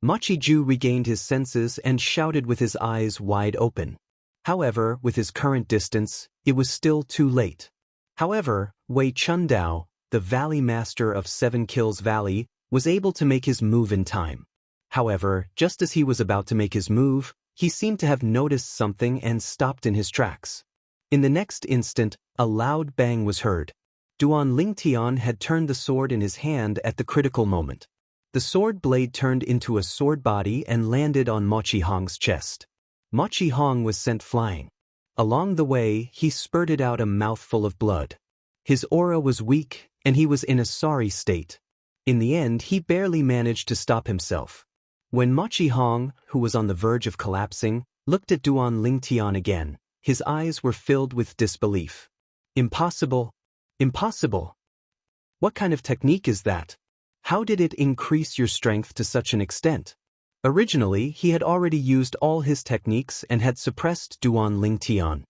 Speaker 1: Ma Qiju regained his senses and shouted with his eyes wide open. However, with his current distance, it was still too late. However, Wei Chundao, the Valley Master of 7 Kills Valley, was able to make his move in time. However, just as he was about to make his move, he seemed to have noticed something and stopped in his tracks. In the next instant, a loud bang was heard. Duan Lingtian had turned the sword in his hand at the critical moment. The sword blade turned into a sword body and landed on Ma Qihong's chest. Ma Qihong was sent flying. Along the way, he spurted out a mouthful of blood. His aura was weak, and he was in a sorry state. In the end, he barely managed to stop himself. When Ma Qihong, who was on the verge of collapsing, looked at Duan Lingtian again, his eyes were filled with disbelief. "Impossible! Impossible! What kind of technique is that? How did it increase your strength to such an extent?" Originally, he had already used all his techniques and had suppressed Duan Lingtian.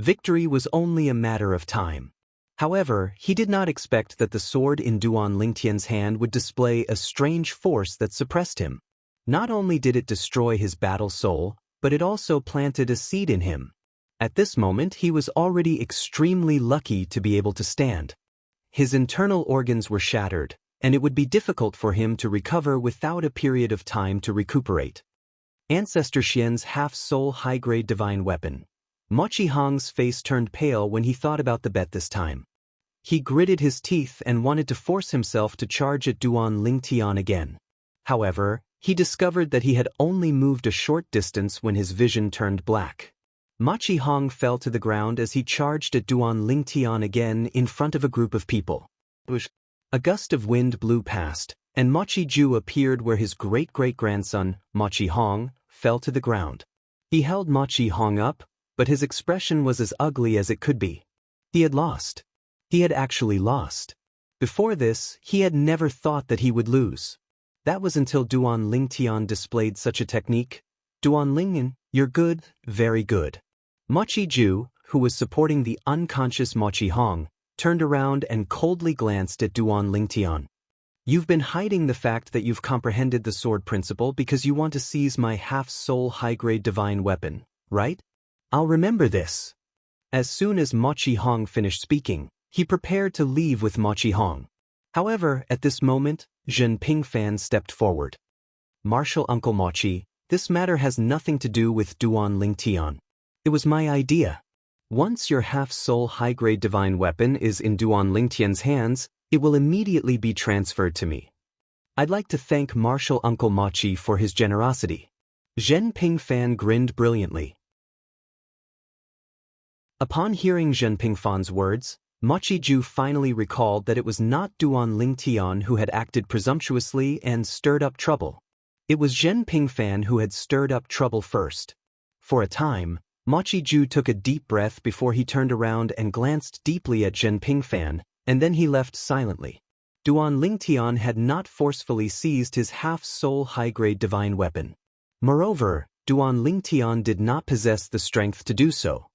Speaker 1: Victory was only a matter of time. However, he did not expect that the sword in Duan Lingtian's hand would display a strange force that suppressed him. Not only did it destroy his battle soul, but it also planted a seed in him. At this moment, he was already extremely lucky to be able to stand. His internal organs were shattered, and it would be difficult for him to recover without a period of time to recuperate. Ancestor Xian's half-soul high-grade divine weapon. Ma Qihong's face turned pale when he thought about the bet this time. He gritted his teeth and wanted to force himself to charge at Duan Lingtian again. However, he discovered that he had only moved a short distance when his vision turned black. Machi Hong fell to the ground as he charged at Duan Lingtian again in front of a group of people. A gust of wind blew past, and Machi Ju appeared where his great-great-grandson, Machi Hong, fell to the ground. He held Machi Hong up, but his expression was as ugly as it could be. He had lost. He had actually lost. Before this, he had never thought that he would lose. That was until Duan Lingtian displayed such a technique. Duan Lingyan, you're good, very good. Machi Ju, who was supporting the unconscious Machi Hong, turned around and coldly glanced at Duan Lingtian. You've been hiding the fact that you've comprehended the sword principle because you want to seize my half-soul high-grade divine weapon, right? I'll remember this. As soon as Machi Hong finished speaking, he prepared to leave with Machi Hong. However, at this moment, Zhen Pingfan stepped forward. Martial Uncle Machi, this matter has nothing to do with Duan Lingtian. It was my idea. Once your half-soul high-grade divine weapon is in Duan Lingtian's hands, it will immediately be transferred to me. I'd like to thank Martial Uncle Machi for his generosity. Zhen Pingfan grinned brilliantly. Upon hearing Zhen Pingfan's words, Machi Ju finally recalled that it was not Duan Lingtian who had acted presumptuously and stirred up trouble. It was Zhen Pingfan who had stirred up trouble first. For a time, Machi Ju took a deep breath before he turned around and glanced deeply at Zhen Pingfan, and then he left silently. Duan Lingtian had not forcefully seized his half-soul high-grade divine weapon. Moreover, Duan Lingtian did not possess the strength to do so.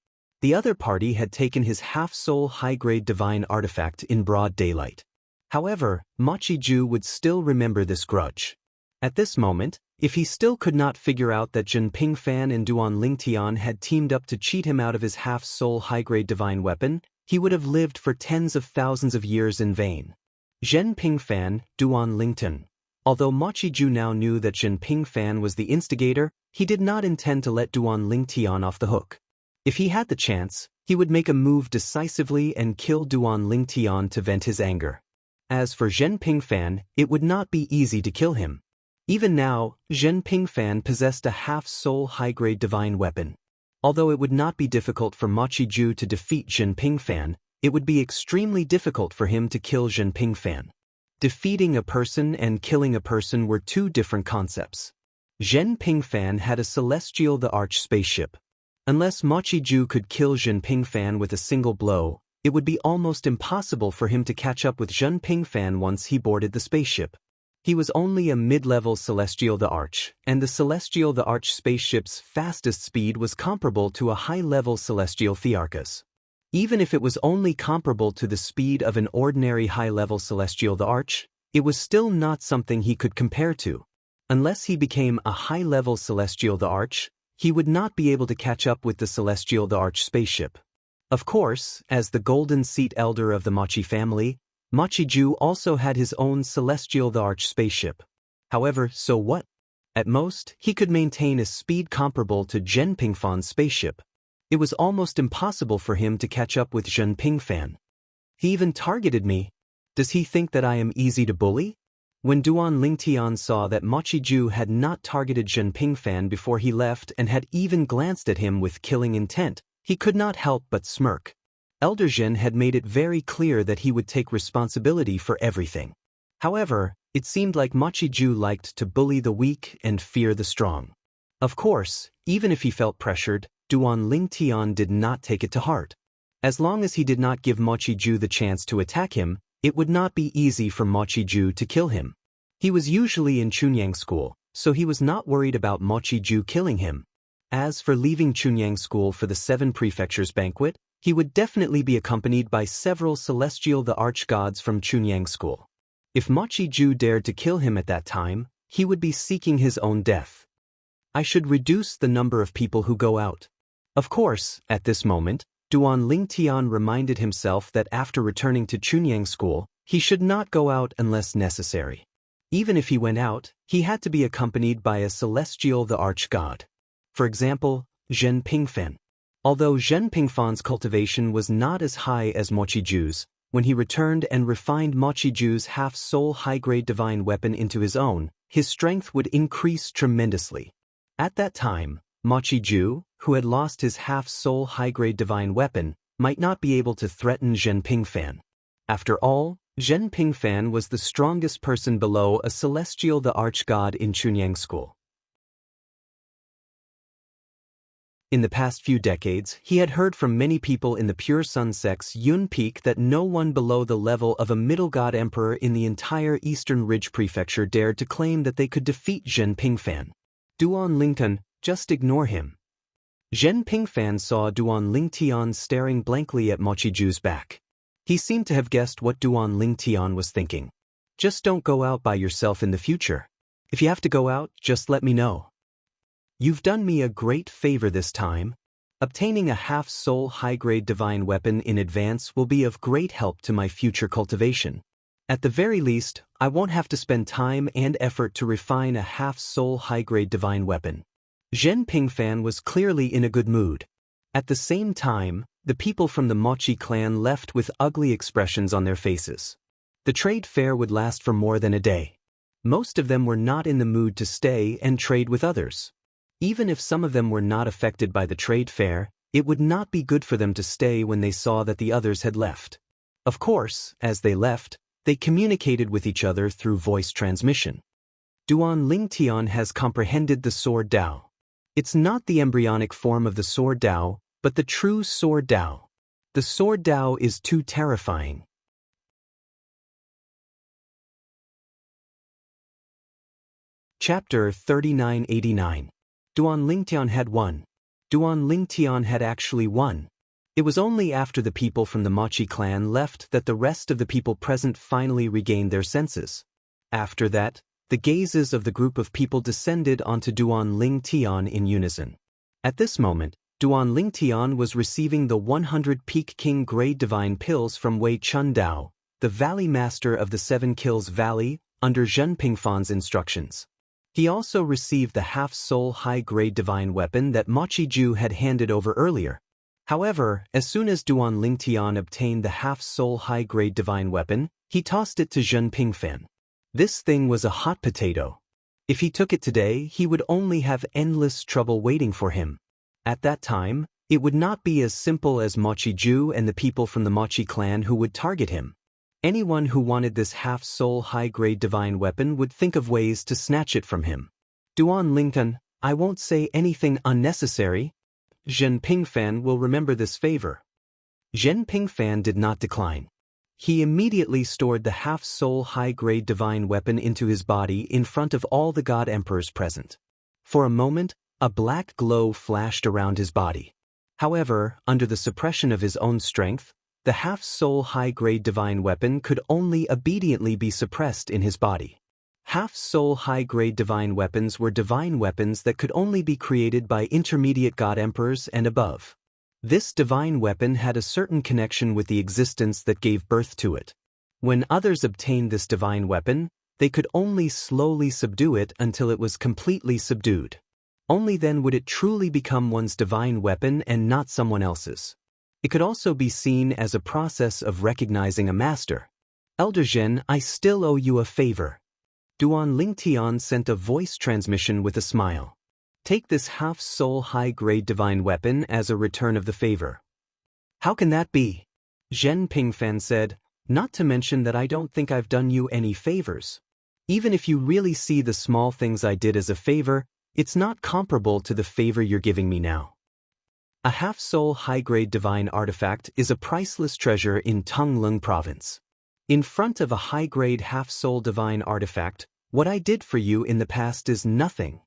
Speaker 1: The other party had taken his half-soul high-grade divine artifact in broad daylight. However, Machi Ju would still remember this grudge. At this moment, if he still could not figure out that Zhen Pingfan and Duan Lingtian had teamed up to cheat him out of his half-soul high-grade divine weapon, he would have lived for tens of thousands of years in vain. Zhen Pingfan, Duan Lingtian. Although Machi Ju now knew that Zhen Pingfan was the instigator, he did not intend to let Duan Lingtian off the hook. If he had the chance, he would make a move decisively and kill Duan Lingtian to vent his anger. As for Zhen Pingfan, it would not be easy to kill him. Even now, Zhen Pingfan possessed a half-soul high-grade divine weapon. Although it would not be difficult for Machi Ju to defeat Zhen Pingfan, it would be extremely difficult for him to kill Zhen Pingfan. Defeating a person and killing a person were two different concepts. Zhen Pingfan had a Celestial the Arch spaceship. Unless Machi Ju could kill Zhen Pingfan with a single blow, it would be almost impossible for him to catch up with Zhen Pingfan once he boarded the spaceship. He was only a mid-level Celestial the Arch, and the Celestial the Arch spaceship's fastest speed was comparable to a high-level Celestial Thearchus. Even if it was only comparable to the speed of an ordinary high-level Celestial the Arch, it was still not something he could compare to. Unless he became a high-level Celestial the Arch, he would not be able to catch up with the Celestial the Arch spaceship. Of course, as the Golden Seat Elder of the Machi family, Machi Ju also had his own Celestial the Arch spaceship. However, so what? At most, he could maintain a speed comparable to Zhen Pingfan's spaceship. It was almost impossible for him to catch up with Zhen Pingfan. He even targeted me. Does he think that I am easy to bully? When Duan Lingtian saw that Machi Ju had not targeted Zhen Pingfan before he left and had even glanced at him with killing intent, he could not help but smirk. Elder Zhen had made it very clear that he would take responsibility for everything. However, it seemed like Machi Ju liked to bully the weak and fear the strong. Of course, even if he felt pressured, Duan Lingtian did not take it to heart. As long as he did not give Machi Ju the chance to attack him, it would not be easy for Machi Ju to kill him. He was usually in Chunyang School, so he was not worried about Machi Ju killing him. As for leaving Chunyang School for the 7 Prefectures banquet, he would definitely be accompanied by several Celestial the Arch gods from Chunyang School. If Machi Ju dared to kill him at that time, he would be seeking his own death. I should reduce the number of people who go out. Of course, at this moment, Duan Lingtian reminded himself that after returning to Chunyang School, he should not go out unless necessary. Even if he went out, he had to be accompanied by a Celestial the Arch god. For example, Zhen Pingfan. Although Zhen Pingfan's cultivation was not as high as Machi Ju's, when he returned and refined Machi Ju's half-soul high-grade divine weapon into his own, his strength would increase tremendously. At that time, Mochi-ju, who had lost his half-soul high-grade divine weapon, might not be able to threaten Zhen Pingfan. After all, Zhen Pingfan was the strongest person below a celestial the arch-god in Chunyang School. In the past few decades, he had heard from many people in the pure sun sects Yun Peak that no one below the level of a middle god emperor in the entire Eastern Ridge Prefecture dared to claim that they could defeat Zhen Pingfan. Duan Lingtian, just ignore him. Zhen Pingfan saw Duan Lingtian staring blankly at Mochi-ju's back. He seemed to have guessed what Duan Lingtian was thinking. Just don't go out by yourself in the future. If you have to go out, just let me know. You've done me a great favor this time. Obtaining a half-soul high-grade divine weapon in advance will be of great help to my future cultivation. At the very least, I won't have to spend time and effort to refine a half-soul high-grade divine weapon. Zhen Pingfan was clearly in a good mood. At the same time, the people from the Mochi clan left with ugly expressions on their faces. The trade fair would last for more than a day. Most of them were not in the mood to stay and trade with others. Even if some of them were not affected by the trade fair, it would not be good for them to stay when they saw that the others had left. Of course, as they left, they communicated with each other through voice transmission. Duan Lingtian has comprehended the Sword Dao. It's not the embryonic form of the Sword Dao, but the true Sword Dao. The Sword Dao is too terrifying. Chapter 3989. Duan Lingtian had won. Duan Lingtian had actually won. It was only after the people from the Mochi clan left that the rest of the people present finally regained their senses. After that, the gazes of the group of people descended onto Duan Lingtian in unison. At this moment, Duan Lingtian was receiving the 100 Peak King Grade Divine Pills from Wei Chun Dao, the Valley Master of the Seven Kills Valley, under Zhen Pingfan's instructions. He also received the half-soul high-grade divine weapon that Mochi-ju had handed over earlier. However, as soon as Duan Lingtian obtained the half-soul high-grade divine weapon, he tossed it to Zhen Pingfan. This thing was a hot potato. If he took it today, he would only have endless trouble waiting for him. At that time, it would not be as simple as Mochi-ju and the people from the Mochi clan who would target him. Anyone who wanted this half-soul high-grade divine weapon would think of ways to snatch it from him. Duan Lingtian, I won't say anything unnecessary. Zhen Pingfan will remember this favor. Zhen Pingfan did not decline. He immediately stored the half-soul high-grade divine weapon into his body in front of all the god emperors present. For a moment, a black glow flashed around his body. However, under the suppression of his own strength, the half-soul high-grade divine weapon could only obediently be suppressed in his body. Half-soul high-grade divine weapons were divine weapons that could only be created by intermediate god emperors and above. This divine weapon had a certain connection with the existence that gave birth to it. When others obtained this divine weapon, they could only slowly subdue it until it was completely subdued. Only then would it truly become one's divine weapon and not someone else's. It could also be seen as a process of recognizing a master. Elder Zhen, I still owe you a favor. Duan Lingtian sent a voice transmission with a smile. Take this half-soul high-grade divine weapon as a return of the favor. How can that be? Zhen Pingfan said, not to mention that I don't think I've done you any favors. Even if you really see the small things I did as a favor, it's not comparable to the favor you're giving me now. A half-soul high-grade divine artifact is a priceless treasure in Tonglung province. In front of a high-grade half-soul divine artifact, what I did for you in the past is nothing.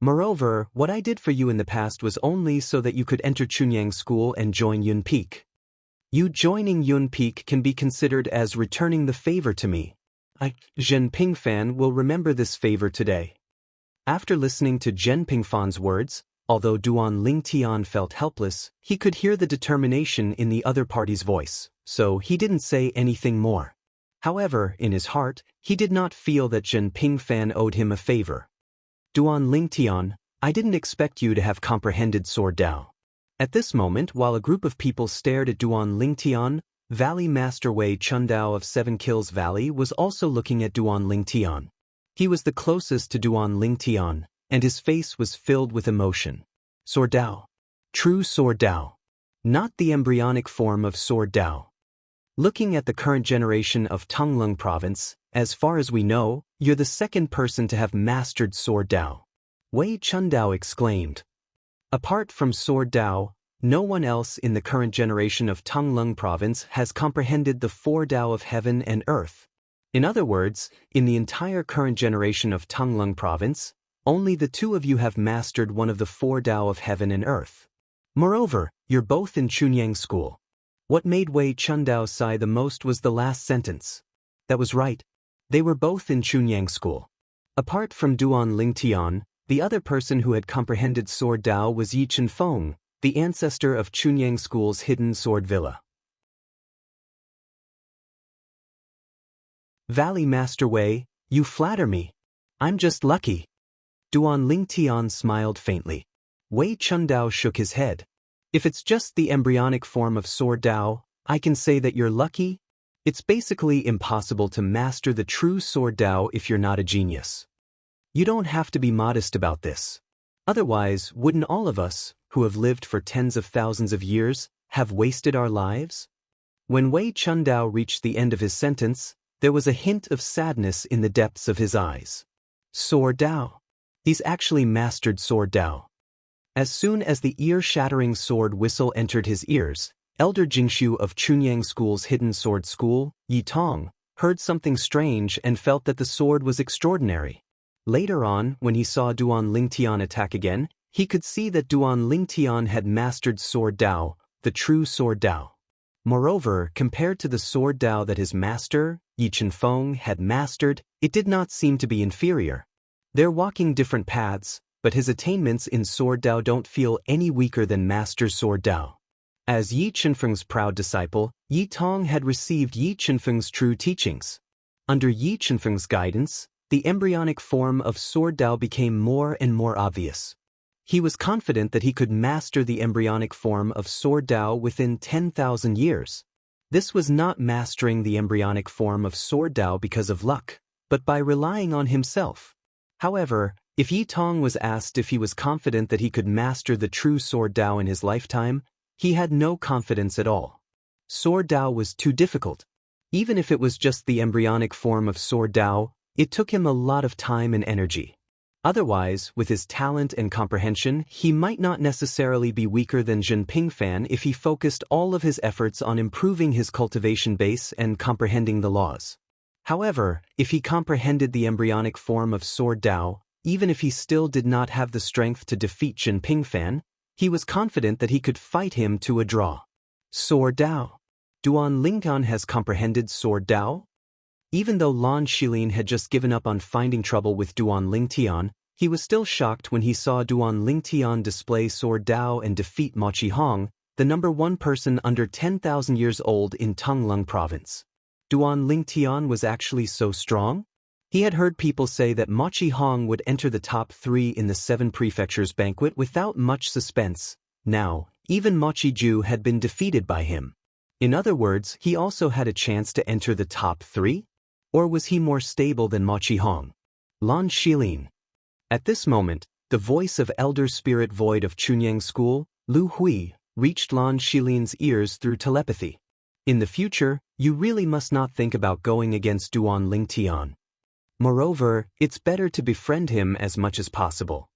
Speaker 1: Moreover, what I did for you in the past was only so that you could enter Chunyang School and join Yun Peak. You joining Yun Peak can be considered as returning the favor to me. Zhen Pingfan will remember this favor today. After listening to Zhen Pingfan's words, although Duan Lingtian felt helpless, he could hear the determination in the other party's voice, so he didn't say anything more. However, in his heart, he did not feel that Zhen Pingfan owed him a favor. Duan Lingtian, I didn't expect you to have comprehended Sword Dao. At this moment, while a group of people stared at Duan Lingtian, Valley Master Wei Chun Dao of Seven Kills Valley was also looking at Duan Lingtian. He was the closest to Duan Lingtian, and his face was filled with emotion. Sword Dao. True Sword Dao. Not the embryonic form of Sword Dao. Looking at the current generation of Tonglung Province, as far as we know, you're the second person to have mastered Sword Dao. Wei Chundao exclaimed. Apart from Sword Dao, no one else in the current generation of Tonglung Province has comprehended the four Dao of heaven and earth. In other words, in the entire current generation of Tonglung Province, only the two of you have mastered one of the four Dao of heaven and earth. Moreover, you're both in Chunyang School. What made Wei Chundao sigh the most was the last sentence. That was right. They were both in Chunyang School. Apart from Duan Lingtian, the other person who had comprehended Sword Dao was Yi Chenfeng, the ancestor of Chunyang School's hidden sword villa. Valley Master Wei, you flatter me. I'm just lucky. Duan Lingtian smiled faintly. Wei Chundao shook his head. If it's just the embryonic form of Sword Dao, I can say that you're lucky. It's basically impossible to master the true Sword Dao if you're not a genius. You don't have to be modest about this. Otherwise, wouldn't all of us, who have lived for tens of thousands of years, have wasted our lives? When Wei Chundao reached the end of his sentence, there was a hint of sadness in the depths of his eyes. Sword Dao. He's actually mastered Sword Dao. As soon as the ear-shattering sword whistle entered his ears, Elder Jingshu of Chunyang School's hidden sword school, Yi Tong, heard something strange and felt that the sword was extraordinary. Later on, when he saw Duan Lingtian attack again, he could see that Duan Lingtian had mastered Sword Dao, the true Sword Dao. Moreover, compared to the Sword Dao that his master, Yi Chenfeng, had mastered, it did not seem to be inferior. They're walking different paths, but his attainments in Sword Dao don't feel any weaker than Master Sword Dao. As Yi Chenfeng's proud disciple, Yi Tong had received Yi Chenfeng's true teachings. Under Yi Chenfeng's guidance, the embryonic form of Sword Dao became more and more obvious. He was confident that he could master the embryonic form of Sword Dao within 10,000 years. This was not mastering the embryonic form of Sword Dao because of luck, but by relying on himself. However, if Yi Tong was asked if he was confident that he could master the true Sword Dao in his lifetime, he had no confidence at all. Sword Dao was too difficult. Even if it was just the embryonic form of Sword Dao, it took him a lot of time and energy. Otherwise, with his talent and comprehension, he might not necessarily be weaker than Zhen Pingfan if he focused all of his efforts on improving his cultivation base and comprehending the laws. However, if he comprehended the embryonic form of Sword Dao, even if he still did not have the strength to defeat Zhen Pingfan, he was confident that he could fight him to a draw. Sword Dao. Duan Lingtian has comprehended Sword Dao? Even though Lan Shilin had just given up on finding trouble with Duan Lingtian, he was still shocked when he saw Duan Lingtian display Sword Dao and defeat Ma Qihong, the number one person under 10,000 years old in Tonglung Province. Duan Lingtian was actually so strong? He had heard people say that Ma Qihong would enter the top 3 in the 7 prefectures banquet without much suspense. Now, even Ma Qiju had been defeated by him. In other words, he also had a chance to enter the top 3? Or was he more stable than Ma Qihong? Lan Shilin. At this moment, the voice of Elder Spirit Void of Chunyang School, Lu Hui, reached Lan Shilin's ears through telepathy. In the future, you really must not think about going against Duan Lingtian. Moreover, it's better to befriend him as much as possible.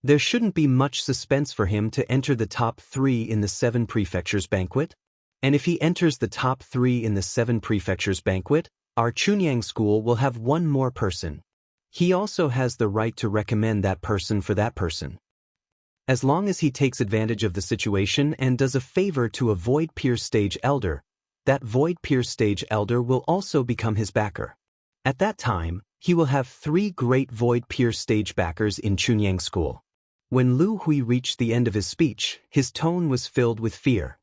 Speaker 1: There shouldn't be much suspense for him to enter the top 3 in the 7 prefectures banquet. And if he enters the top 3 in the 7 prefectures banquet, our Chunyang School will have one more person. He also has the right to recommend that person for that person. As long as he takes advantage of the situation and does a favor to a Void Peer Stage Elder, that Void Peer Stage Elder will also become his backer. At that time, he will have 3 great Void Peer Stage backers in Chunyang School. When Lu Hui reached the end of his speech, his tone was filled with fear.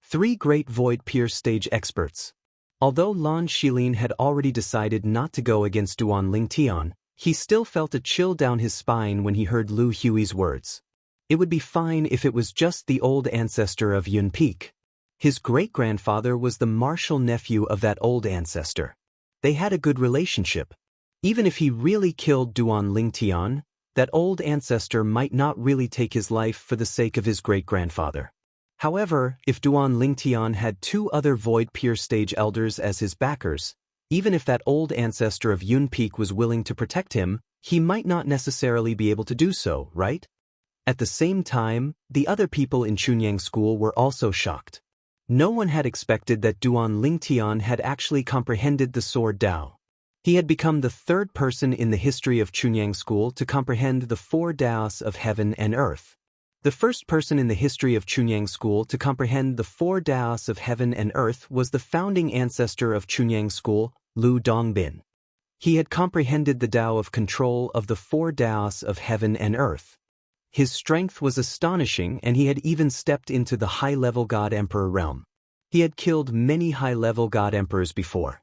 Speaker 1: 3 great Void Peer Stage experts. Although Lan Shilin had already decided not to go against Duan Lingtian, he still felt a chill down his spine when he heard Lu Hui's words. It would be fine if it was just the old ancestor of Yun Peak. His great-grandfather was the martial nephew of that old ancestor. They had a good relationship. Even if he really killed Duan Lingtian, that old ancestor might not really take his life for the sake of his great-grandfather. However, if Duan Lingtian had two other Void Peer stage elders as his backers, even if that old ancestor of Yun Peak was willing to protect him, he might not necessarily be able to do so, right? At the same time, the other people in Chunyang School were also shocked. No one had expected that Duan Lingtian had actually comprehended the Sword Dao. He had become the third person in the history of Chunyang School to comprehend the four Daos of heaven and earth. The first person in the history of Chunyang School to comprehend the four Daos of heaven and earth was the founding ancestor of Chunyang School, Lu Dongbin. He had comprehended the Dao of control of the four Daos of heaven and earth. His strength was astonishing, and he had even stepped into the high-level God Emperor realm. He had killed many high-level God Emperors before.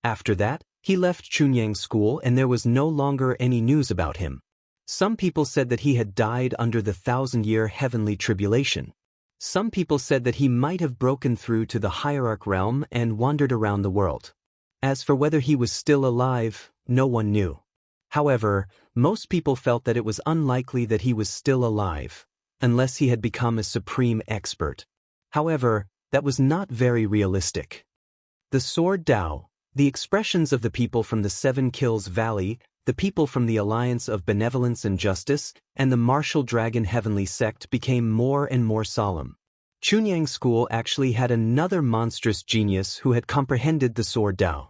Speaker 1: After that, he left Chunyang School and there was no longer any news about him. Some people said that he had died under the 1,000-year heavenly tribulation. Some people said that he might have broken through to the hierarch realm and wandered around the world. As for whether he was still alive, no one knew. However, most people felt that it was unlikely that he was still alive, unless he had become a supreme expert. However, that was not very realistic. The Sword Dao, the expressions of the people from the Seven Kills Valley, the people from the Alliance of Benevolence and Justice, and the Martial Dragon Heavenly Sect became more and more solemn. Chunyang School actually had another monstrous genius who had comprehended the Sword Dao.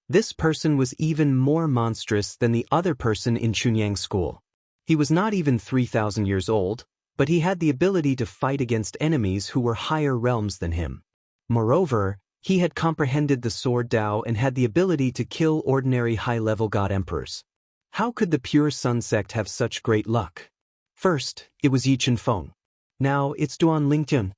Speaker 1: This person was even more monstrous than the other person in Chunyang School. He was not even 3,000 years old, but he had the ability to fight against enemies who were higher realms than him. Moreover, he had comprehended the Sword Dao and had the ability to kill ordinary high-level God Emperors. How could the Pure Sun Sect have such great luck? First, it was Yi Feng. Now, it's Duan Lingtian.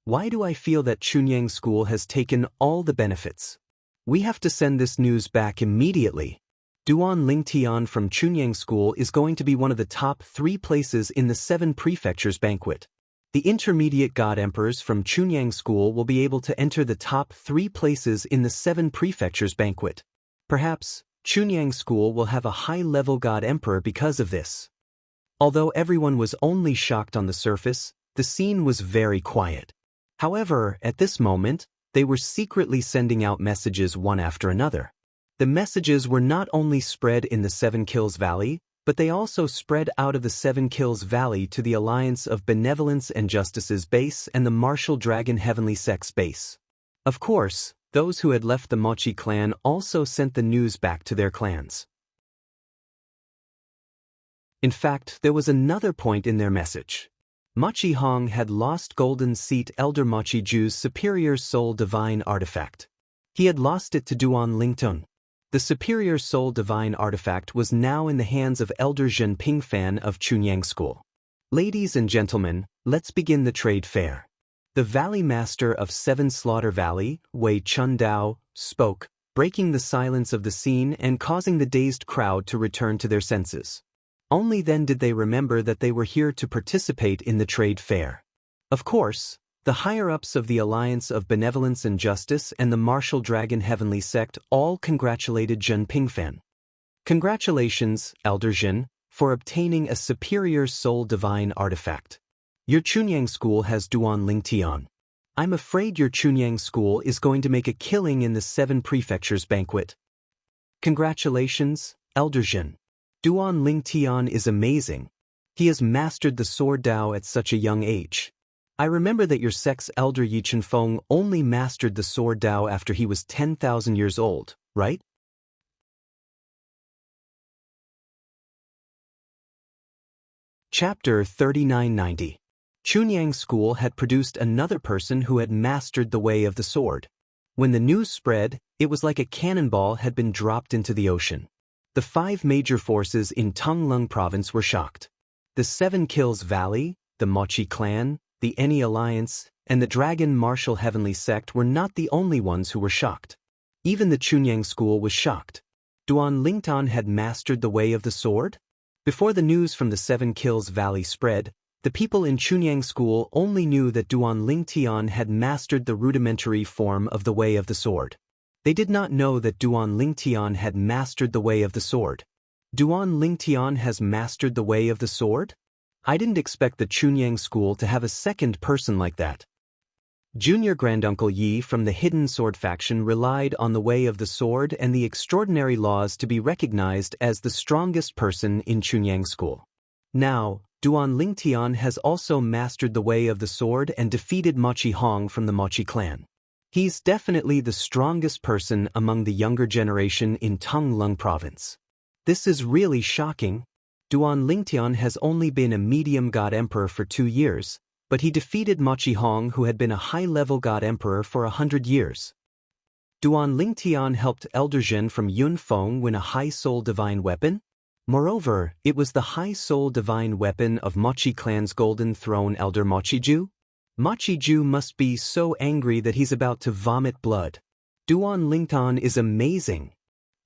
Speaker 1: Why do I feel that Chunyang School has taken all the benefits? We have to send this news back immediately. Duan Lingtian from Chunyang School is going to be one of the top 3 places in the 7 prefectures banquet. The intermediate God Emperors from Chunyang School will be able to enter the top 3 places in the 7 prefectures banquet. Perhaps, Chunyang School will have a high-level God Emperor because of this. Although everyone was only shocked on the surface, the scene was very quiet. However, at this moment, they were secretly sending out messages one after another. The messages were not only spread in the Seven Kills Valley, but they also spread out of the Seven Kills Valley to the Alliance of Benevolence and Justice's base and the Martial Dragon Heavenly Sect's base. Of course, those who had left the Mochi clan also sent the news back to their clans. In fact, there was another point in their message. Mochi Hong had lost Golden Seat Elder Mochi Ju's Superior Soul Divine Artifact. He had lost it to Duan Lingtun. The Superior Soul Divine Artifact was now in the hands of Elder Zhen Pingfan of Chunyang School. Ladies and gentlemen, let's begin the trade fair. The Valley Master of 7 Slaughter Valley, Wei Chundao, spoke, breaking the silence of the scene and causing the dazed crowd to return to their senses. Only then did they remember that they were here to participate in the trade fair. Of course, the higher-ups of the Alliance of Benevolence and Justice and the Martial Dragon Heavenly Sect all congratulated Zhen Pingfan. Congratulations, Elder Zhen, for obtaining a Superior Soul Divine Artifact. Your Chunyang School has Duan Lingtian. I'm afraid your Chunyang School is going to make a killing in the 7 prefectures banquet. Congratulations, Elder Zhen. Duan Lingtian is amazing. He has mastered the Sword Dao at such a young age. I remember that your sect's elder Yi Feng only mastered the Sword Dao after he was 10,000 years old, right? Chapter 3990. Chunyang School had produced another person who had mastered the way of the sword. When the news spread, it was like a cannonball had been dropped into the ocean. The 5 major forces in Tonglung Province were shocked. The 7 Kills Valley, the Mochi clan, the Eni Alliance, and the Dragon Martial Heavenly Sect were not the only ones who were shocked. Even the Chunyang School was shocked. Duan Lingtan had mastered the way of the sword? Before the news from the 7 Kills Valley spread, the people in Chunyang School only knew that Duan Lingtian had mastered the rudimentary form of the way of the sword. They did not know that Duan Lingtian had mastered the way of the sword. Duan Lingtian has mastered the way of the sword? I didn't expect the Chunyang school to have a second person like that. Junior Granduncle Yi from the Hidden Sword faction relied on the way of the sword and the extraordinary laws to be recognized as the strongest person in Chunyang school. Now, Duan Lingtian has also mastered the way of the sword and defeated Mochi Hong from the Mochi clan. He's definitely the strongest person among the younger generation in Tonglung province. This is really shocking. Duan Lingtian has only been a medium god emperor for 2 years, but he defeated Mochi Hong, who had been a high-level god emperor for 100 years. Duan Lingtian helped Elder Zhen from Yun Feng win a high soul divine weapon. Moreover, it was the high soul divine weapon of Mochi clan's golden throne elder Mochiju. Mochiju must be so angry that he's about to vomit blood. Duan Lingtian is amazing.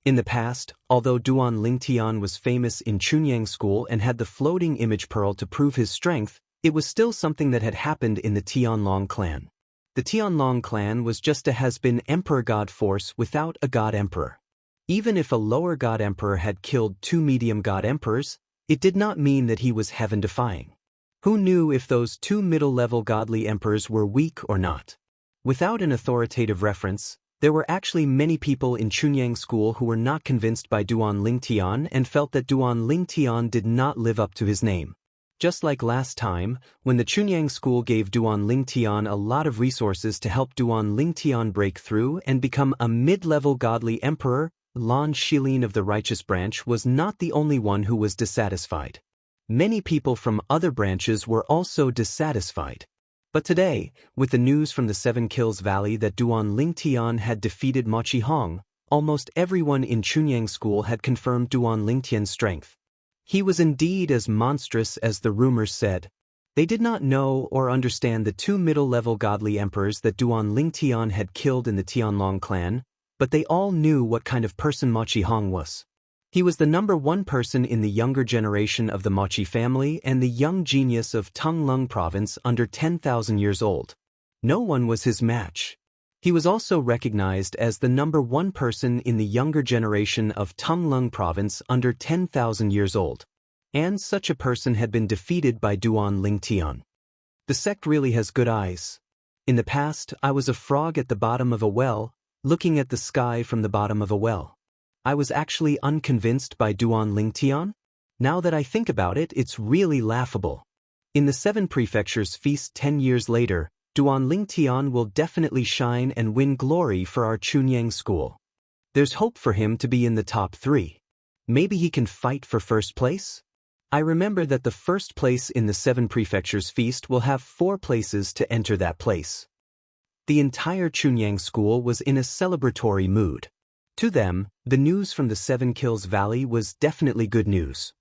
Speaker 1: In the past, although Duan Lingtian was famous in Chunyang school and had the floating image pearl to prove his strength, it was still something that had happened in the Tianlong clan. The Tianlong clan was just a has-been emperor god force without a god emperor. Even if a lower god emperor had killed 2 medium god emperors, it did not mean that he was heaven-defying. Who knew if those 2 middle-level godly emperors were weak or not? Without an authoritative reference, there were actually many people in Chunyang school who were not convinced by Duan Lingtian and felt that Duan Lingtian did not live up to his name. Just like last time, when the Chunyang school gave Duan Lingtian a lot of resources to help Duan Lingtian break through and become a mid-level godly emperor, Lan Shilin of the Righteous Branch was not the only one who was dissatisfied. Many people from other branches were also dissatisfied. But today, with the news from the 7 Kills Valley that Duan Lingtian had defeated Mochi Hong, almost everyone in Chunyang school had confirmed Duan Lingtian's strength. He was indeed as monstrous as the rumors said. They did not know or understand the 2 middle-level godly emperors that Duan Lingtian had killed in the Tianlong clan, but they all knew what kind of person Mochi Hong was. He was the #1 person in the younger generation of the Mochi family and the young genius of Tonglung province under 10,000 years old. No one was his match. He was also recognized as the #1 person in the younger generation of Tonglung province under 10,000 years old. And such a person had been defeated by Duan Lingtian. The sect really has good eyes. In the past, I was a frog at the bottom of a well, looking at the sky from the bottom of a well. I was actually unconvinced by Duan Lingtian. Now that I think about it, it's really laughable. In the 7 Prefectures feast 10 years later, Duan Lingtian will definitely shine and win glory for our Chunyang school. There's hope for him to be in the top 3. Maybe he can fight for first place? I remember that the first place in the 7 Prefectures feast will have 4 places to enter that place. The entire Chunyang school was in a celebratory mood. To them, the news from the 7 Kills Valley was definitely good news.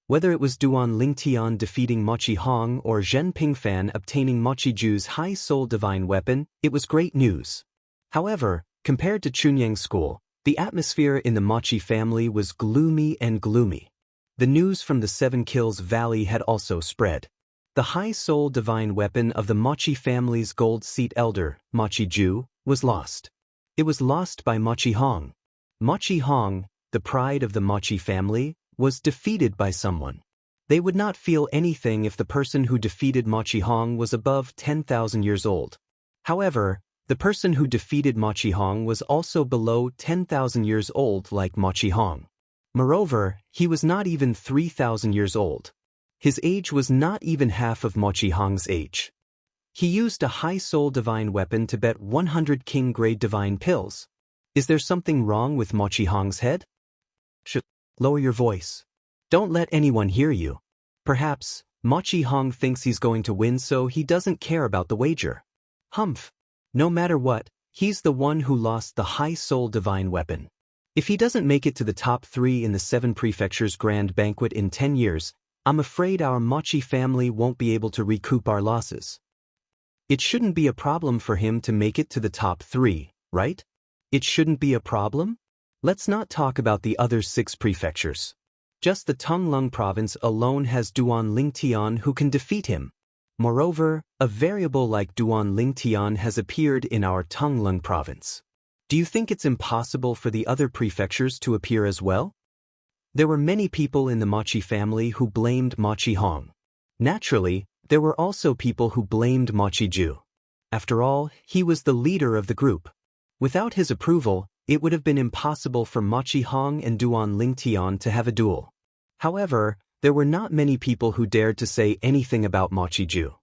Speaker 1: Whether it was Duan Lingtian defeating Mochi Hong or Zhen Pingfan obtaining Mochiju's high soul divine weapon, it was great news. However, compared to Chunyang school, the atmosphere in the Mochi family was gloomy and gloomy. The news from the 7 Kills Valley had also spread. The high soul divine weapon of the Mochi family's gold seat elder, Mochiju, was lost. It was lost by Mochi Hong. Mochi Hong, the pride of the Mochi family, was defeated by someone. They would not feel anything if the person who defeated Mochi Hong was above 10,000 years old. However, the person who defeated Mochi Hong was also below 10,000 years old like Mochi Hong. Moreover, he was not even 3,000 years old. His age was not even half of Mochi Hong's age. He used a high soul divine weapon to bet 100 king-grade divine pills. Is there something wrong with Mochi Hong's head? Lower your voice. Don't let anyone hear you. Perhaps, Mochi Hong thinks he's going to win so he doesn't care about the wager. Humph. No matter what, he's the one who lost the high soul divine weapon. If he doesn't make it to the top 3 in the 7 Prefectures Grand Banquet in 10 years, I'm afraid our Mochi family won't be able to recoup our losses. It shouldn't be a problem for him to make it to the top 3, right? It shouldn't be a problem? Let's not talk about the other 6 prefectures. Just the Tonglung province alone has Duan Lingtian who can defeat him. Moreover, a variable like Duan Lingtian has appeared in our Tonglung province. Do you think it's impossible for the other prefectures to appear as well? There were many people in the Mochi family who blamed Mochi Hong. Naturally, there were also people who blamed Mochi Ju. After all, he was the leader of the group. Without his approval, it would have been impossible for Mochi Hong and Duan Lingtian to have a duel. However, there were not many people who dared to say anything about Mochi Ju.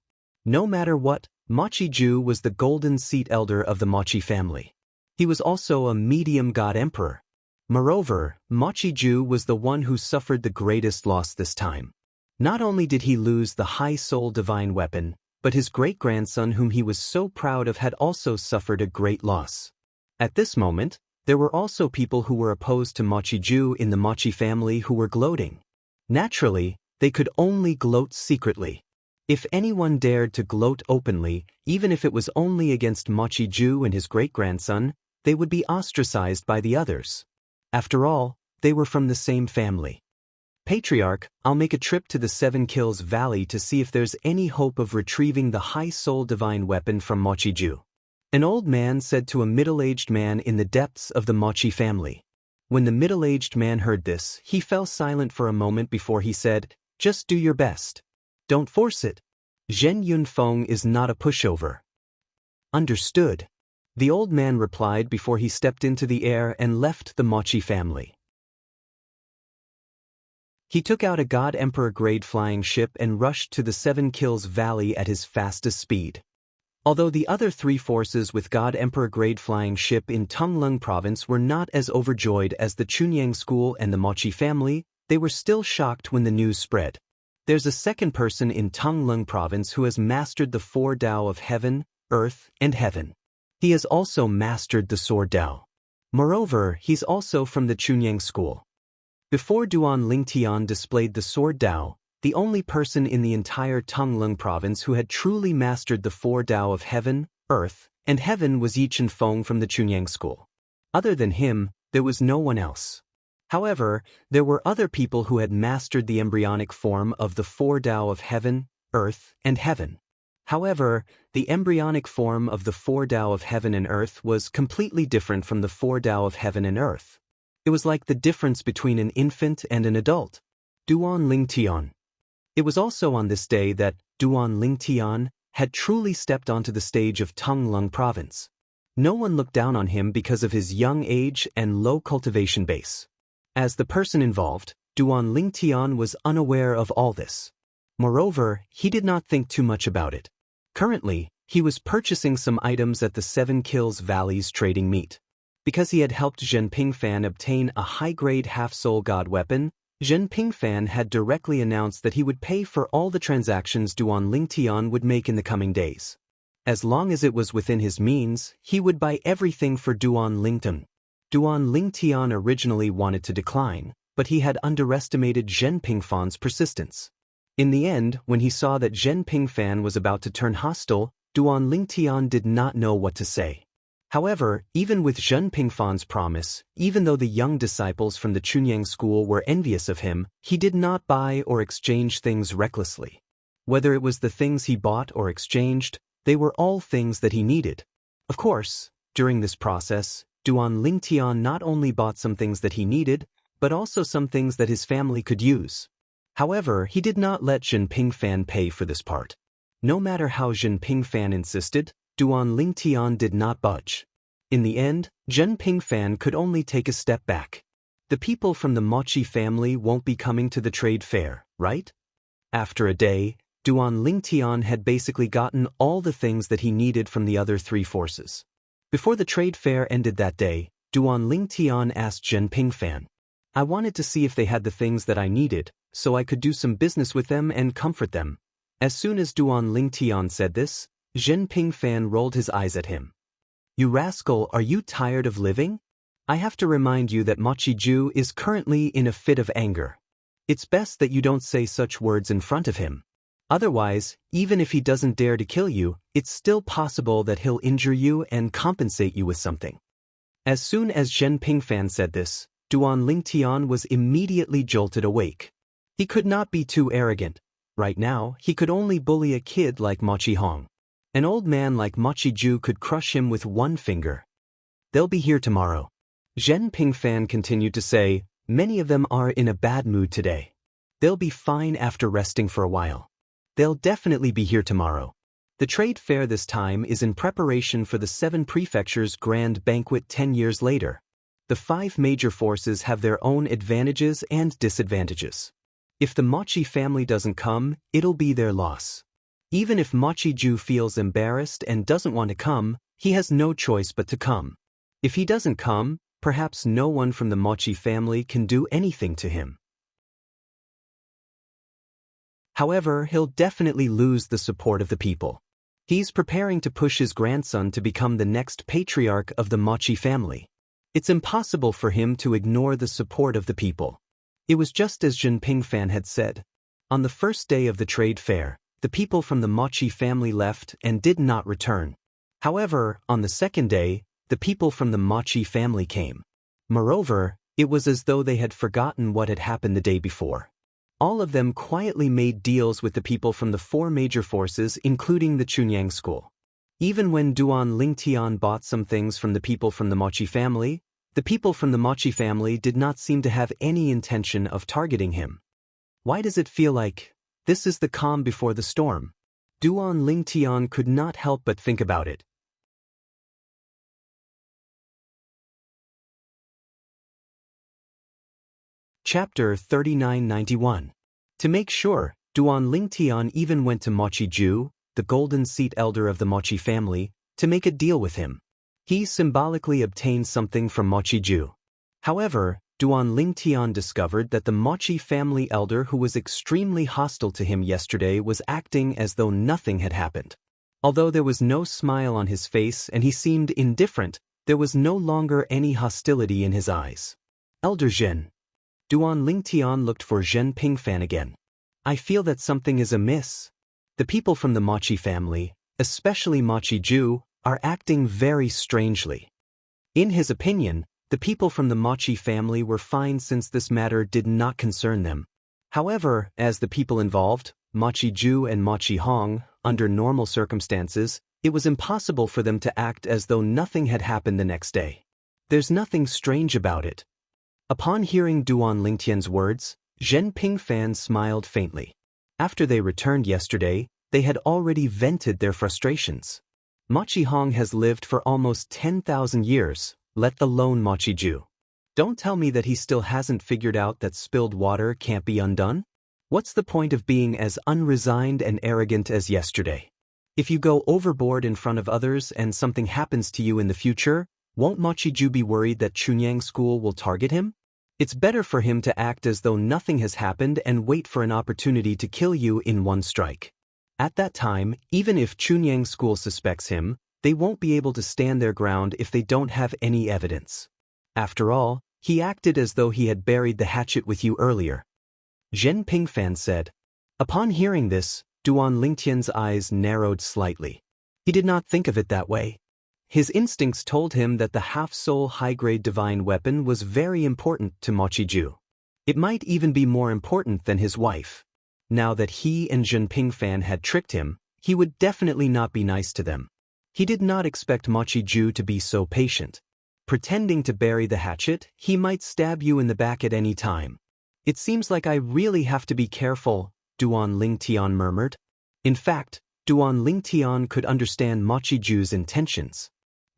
Speaker 1: No matter what, Mochi Ju was the golden seat elder of the Mochi family. He was also a medium god emperor. Moreover, Mochi Ju was the one who suffered the greatest loss this time. Not only did he lose the high soul divine weapon, but his great-grandson whom he was so proud of had also suffered a great loss. At this moment, there were also people who were opposed to Mochi Ju in the Mochi family who were gloating. Naturally, they could only gloat secretly. If anyone dared to gloat openly, even if it was only against Mochi Ju and his great-grandson, they would be ostracized by the others. After all, they were from the same family. Patriarch, I'll make a trip to the Seven Kills Valley to see if there's any hope of retrieving the high soul divine weapon from Mochi Ju. An old man said to a middle-aged man in the depths of the Mochi family. When the middle-aged man heard this, he fell silent for a moment before he said, "Just do your best. Don't force it. Zhen Yunfeng is not a pushover." Understood. The old man replied before he stepped into the air and left the Mochi family. He took out a God Emperor grade flying ship and rushed to the Seven Kills Valley at his fastest speed. Although the other three forces with God Emperor grade flying ship in Tonglung province were not as overjoyed as the Chunyang school and the Mochi family, they were still shocked when the news spread. There's a second person in Tonglung province who has mastered the four Tao of heaven, earth, and heaven. He has also mastered the sword Tao. Moreover, he's also from the Chunyang school. Before Duan Lingtian displayed the sword Tao, the only person in the entire Tonglung province who had truly mastered the four Tao of heaven, earth, and heaven was Yi Chenfeng from the Chunyang school. Other than him, there was no one else. However, there were other people who had mastered the embryonic form of the four Tao of heaven, earth, and heaven. However, the embryonic form of the four Tao of heaven and earth was completely different from the four Tao of heaven and earth. It was like the difference between an infant and an adult. Duan Lingtian. It was also on this day that Duan Lingtian had truly stepped onto the stage of Tonglung province. No one looked down on him because of his young age and low cultivation base. As the person involved, Duan Lingtian was unaware of all this. Moreover, he did not think too much about it. Currently, he was purchasing some items at the Seven Kills Valley's trading meet. Because he had helped Zhen Pingfan obtain a high-grade half-soul god weapon, Zhen Pingfan had directly announced that he would pay for all the transactions Duan Lingtian would make in the coming days. As long as it was within his means, he would buy everything for Duan Lingtian. Duan Lingtian originally wanted to decline, but he had underestimated Zhen Pingfan's persistence. In the end, when he saw that Zhen Pingfan was about to turn hostile, Duan Lingtian did not know what to say. However, even with Zhen Pingfan's promise, even though the young disciples from the Chunyang school were envious of him, he did not buy or exchange things recklessly. Whether it was the things he bought or exchanged, they were all things that he needed. Of course, during this process, Duan Lingtian not only bought some things that he needed, but also some things that his family could use. However, he did not let Zhen Pingfan pay for this part. No matter how Zhen Pingfan insisted, Duan Lingtian did not budge. In the end, Zhen Pingfan could only take a step back. The people from the Mochi family won't be coming to the trade fair, right? After a day, Duan Lingtian had basically gotten all the things that he needed from the other three forces. Before the trade fair ended that day, Duan Lingtian asked Zhen Pingfan, "I wanted to see if they had the things that I needed, so I could do some business with them and comfort them." As soon as Duan Lingtian said this, Zhen Pingfan rolled his eyes at him. "You rascal, are you tired of living? I have to remind you that Mochi Ju is currently in a fit of anger. It's best that you don't say such words in front of him. Otherwise, even if he doesn't dare to kill you, it's still possible that he'll injure you and compensate you with something." As soon as Zhen Pingfan said this, Duan Lingtian was immediately jolted awake. He could not be too arrogant. Right now, he could only bully a kid like Mochi Hong. An old man like Mochi Ju could crush him with one finger. They'll be here tomorrow. Zhen Pingfan continued to say, many of them are in a bad mood today. They'll be fine after resting for a while. They'll definitely be here tomorrow. The trade fair this time is in preparation for the 7 prefectures' grand banquet 10 years later. The 5 major forces have their own advantages and disadvantages. If the Mochi family doesn't come, it'll be their loss. Even if Mochi Ju feels embarrassed and doesn't want to come, he has no choice but to come. If he doesn't come, perhaps no one from the Mochi family can do anything to him. However, he'll definitely lose the support of the people. He's preparing to push his grandson to become the next patriarch of the Mochi family. It's impossible for him to ignore the support of the people. It was just as Zhen Pingfan had said. On the first day of the trade fair, the people from the Mochi family left and did not return. However, on the second day, the people from the Mochi family came. Moreover, it was as though they had forgotten what had happened the day before. All of them quietly made deals with the people from the 4 major forces, including the Chunyang school. Even when Duan Lingtian bought some things from the people from the Mochi family, the people from the Mochi family did not seem to have any intention of targeting him. Why does it feel like this is the calm before the storm? Duan Lingtian could not help but think about it. Chapter 3991. To make sure, Duan Lingtian even went to Mochi Ju, the golden seat elder of the Mochi family, to make a deal with him. He symbolically obtained something from Mochi Ju. However, Duan Lingtian discovered that the Mochi family elder who was extremely hostile to him yesterday was acting as though nothing had happened. Although there was no smile on his face and he seemed indifferent, there was no longer any hostility in his eyes. Elder Zhen. Duan Lingtian looked for Zhen Pingfan again. I feel that something is amiss. The people from the Mochi family, especially Mochi Ju, are acting very strangely. In his opinion, the people from the Mochi family were fine since this matter did not concern them. However, as the people involved, Mochi Ju and Mochi Hong, under normal circumstances, it was impossible for them to act as though nothing had happened the next day. There's nothing strange about it. Upon hearing Duan Lingtian's words, Zhen Pingfan smiled faintly. After they returned yesterday, they had already vented their frustrations. Mochi Hong has lived for almost 10,000 years, let alone Mochi Ju. Don't tell me that he still hasn't figured out that spilled water can't be undone? What's the point of being as unresigned and arrogant as yesterday? If you go overboard in front of others and something happens to you in the future, won't Mochi Ju be worried that Chunyang school will target him? It's better for him to act as though nothing has happened and wait for an opportunity to kill you in one strike. At that time, even if Chunyang school suspects him, they won't be able to stand their ground if they don't have any evidence. After all, he acted as though he had buried the hatchet with you earlier. Zhen Pingfan said. Upon hearing this, Duan Lingtian's eyes narrowed slightly. He did not think of it that way. His instincts told him that the half-soul high-grade divine weapon was very important to Mochi Ju. It might even be more important than his wife. Now that he and Zhen Pingfan had tricked him, he would definitely not be nice to them. He did not expect Mochi Ju to be so patient. Pretending to bury the hatchet, he might stab you in the back at any time. It seems like I really have to be careful, Duan Lingtian murmured. In fact, Duan Lingtian could understand Mochi Ju's intentions.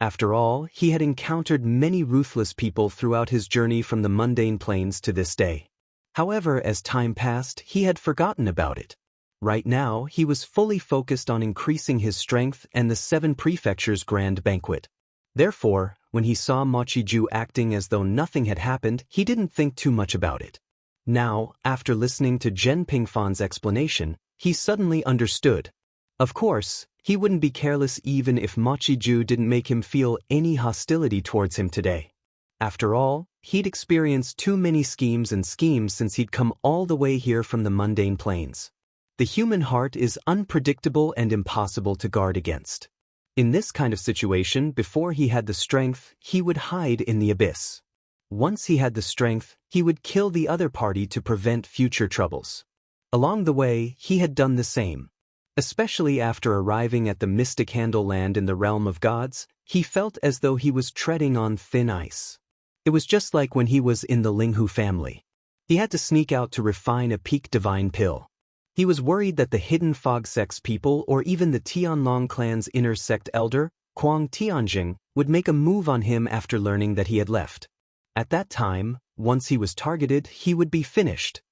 Speaker 1: After all, he had encountered many ruthless people throughout his journey from the mundane plains to this day. However, as time passed, he had forgotten about it. Right now, he was fully focused on increasing his strength and the 7 prefectures' grand banquet. Therefore, when he saw Mochi Ju acting as though nothing had happened, he didn't think too much about it. Now, after listening to Zhen Pingfan's explanation, he suddenly understood. Of course, he wouldn't be careless even if Mochi Ju didn't make him feel any hostility towards him today. After all, he'd experienced too many schemes since he'd come all the way here from the mundane plains. The human heart is unpredictable and impossible to guard against. In this kind of situation, before he had the strength, he would hide in the abyss. Once he had the strength, he would kill the other party to prevent future troubles. Along the way, he had done the same. Especially after arriving at the mystic Handle land in the realm of gods, He felt as though he was treading on thin ice. It was just like when he was in the Linghu family. He had to sneak out to refine a peak divine pill. He was worried that the hidden Fog Sect's people or even the Tianlong clan's inner sect elder, Kuang Tianjing, would make a move on him after learning that he had left. At that time, once he was targeted, he would be finished.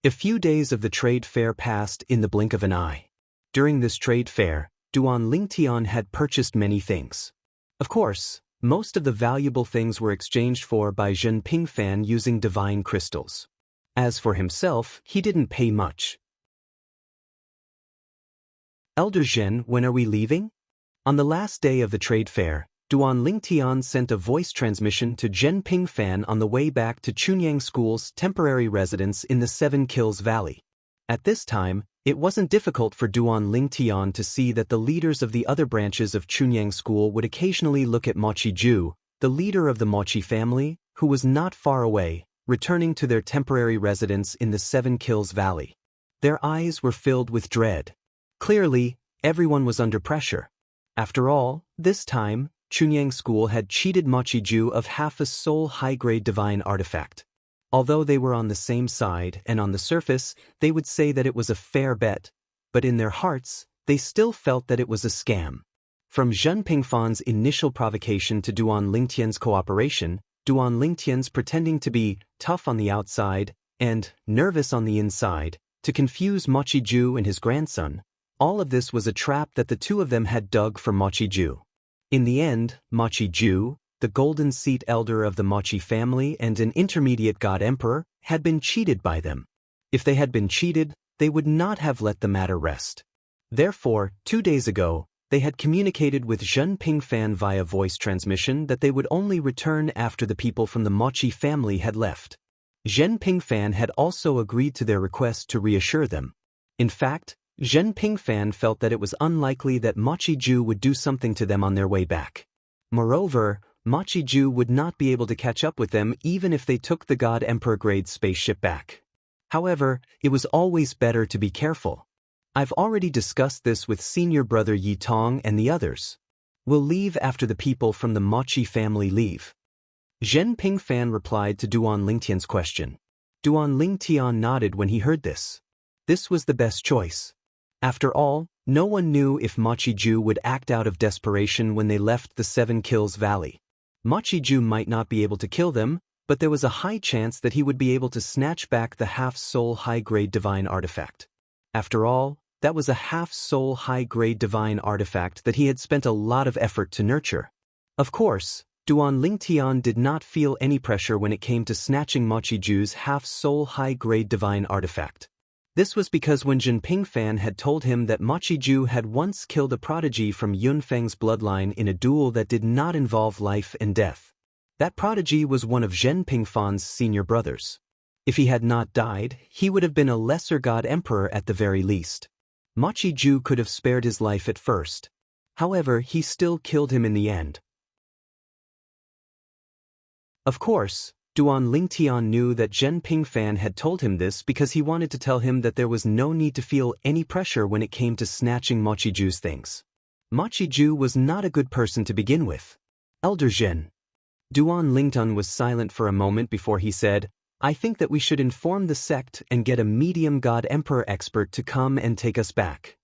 Speaker 1: A few days of the trade fair passed in the blink of an eye. During this trade fair, Duan Lingtian had purchased many things. Of course, most of the valuable things were exchanged for by Zhen Pingfan using divine crystals. As for himself, he didn't pay much. Elder Zhen, when are we leaving? On the last day of the trade fair, Duan Lingtian sent a voice transmission to Zhen Pingfan on the way back to Chunyang School's temporary residence in the Seven Kills Valley. At this time, it wasn't difficult for Duan Lingtian to see that the leaders of the other branches of Chunyang School would occasionally look at Mochi Ju, the leader of the Mochi family, who was not far away, returning to their temporary residence in the Seven Kills Valley. Their eyes were filled with dread. Clearly, everyone was under pressure. After all, this time, Chunyang School had cheated Mochi Ju of half a soul high-grade divine artifact. Although they were on the same side and on the surface, they would say that it was a fair bet, but in their hearts, they still felt that it was a scam. From Zhen Pingfan's initial provocation to Duan Lingtian's cooperation, Duan Lingtian's pretending to be tough on the outside and nervous on the inside, to confuse Mochi Ju and his grandson, all of this was a trap that the two of them had dug for Mochi Ju. In the end, Mochi Ju, the golden seat elder of the Mochi family and an intermediate god emperor, had been cheated by them. If they had been cheated, they would not have let the matter rest. Therefore, 2 days ago, they had communicated with Zhen Pingfan via voice transmission that they would only return after the people from the Mochi family had left. Zhen Pingfan had also agreed to their request to reassure them. In fact, Zhen Pingfan felt that it was unlikely that Mochi Ju would do something to them on their way back. Moreover, Mochi Ju would not be able to catch up with them even if they took the God Emperor grade spaceship back. However, it was always better to be careful. I've already discussed this with senior brother Yi Tong and the others. We'll leave after the people from the Mochi family leave. Zhen Pingfan replied to Duan Lingtian's question. Duan Lingtian nodded when he heard this. This was the best choice. After all, no one knew if Mochi Ju would act out of desperation when they left the Seven Kills Valley. Mochi Ju might not be able to kill them, but there was a high chance that he would be able to snatch back the half-soul high-grade divine artifact. After all, that was a half-soul high-grade divine artifact that he had spent a lot of effort to nurture. Of course, Duan Lingtian did not feel any pressure when it came to snatching Mochi Ju's half-soul high-grade divine artifact. This was because when Zhen Pingfan had told him that Mochi Ju had once killed a prodigy from Yunfeng's bloodline in a duel that did not involve life and death. That prodigy was one of Zhen Pingfan's senior brothers. If he had not died, he would have been a lesser god emperor at the very least. Mochi Ju could have spared his life at first. However, he still killed him in the end. Of course, Duan Lingtian knew that Zhen Pingfan had told him this because he wanted to tell him that there was no need to feel any pressure when it came to snatching Mochi Ju's things. Mochi Ju was not a good person to begin with. Elder Zhen. Duan Lingtian was silent for a moment before he said, I think that we should inform the sect and get a medium god emperor expert to come and take us back.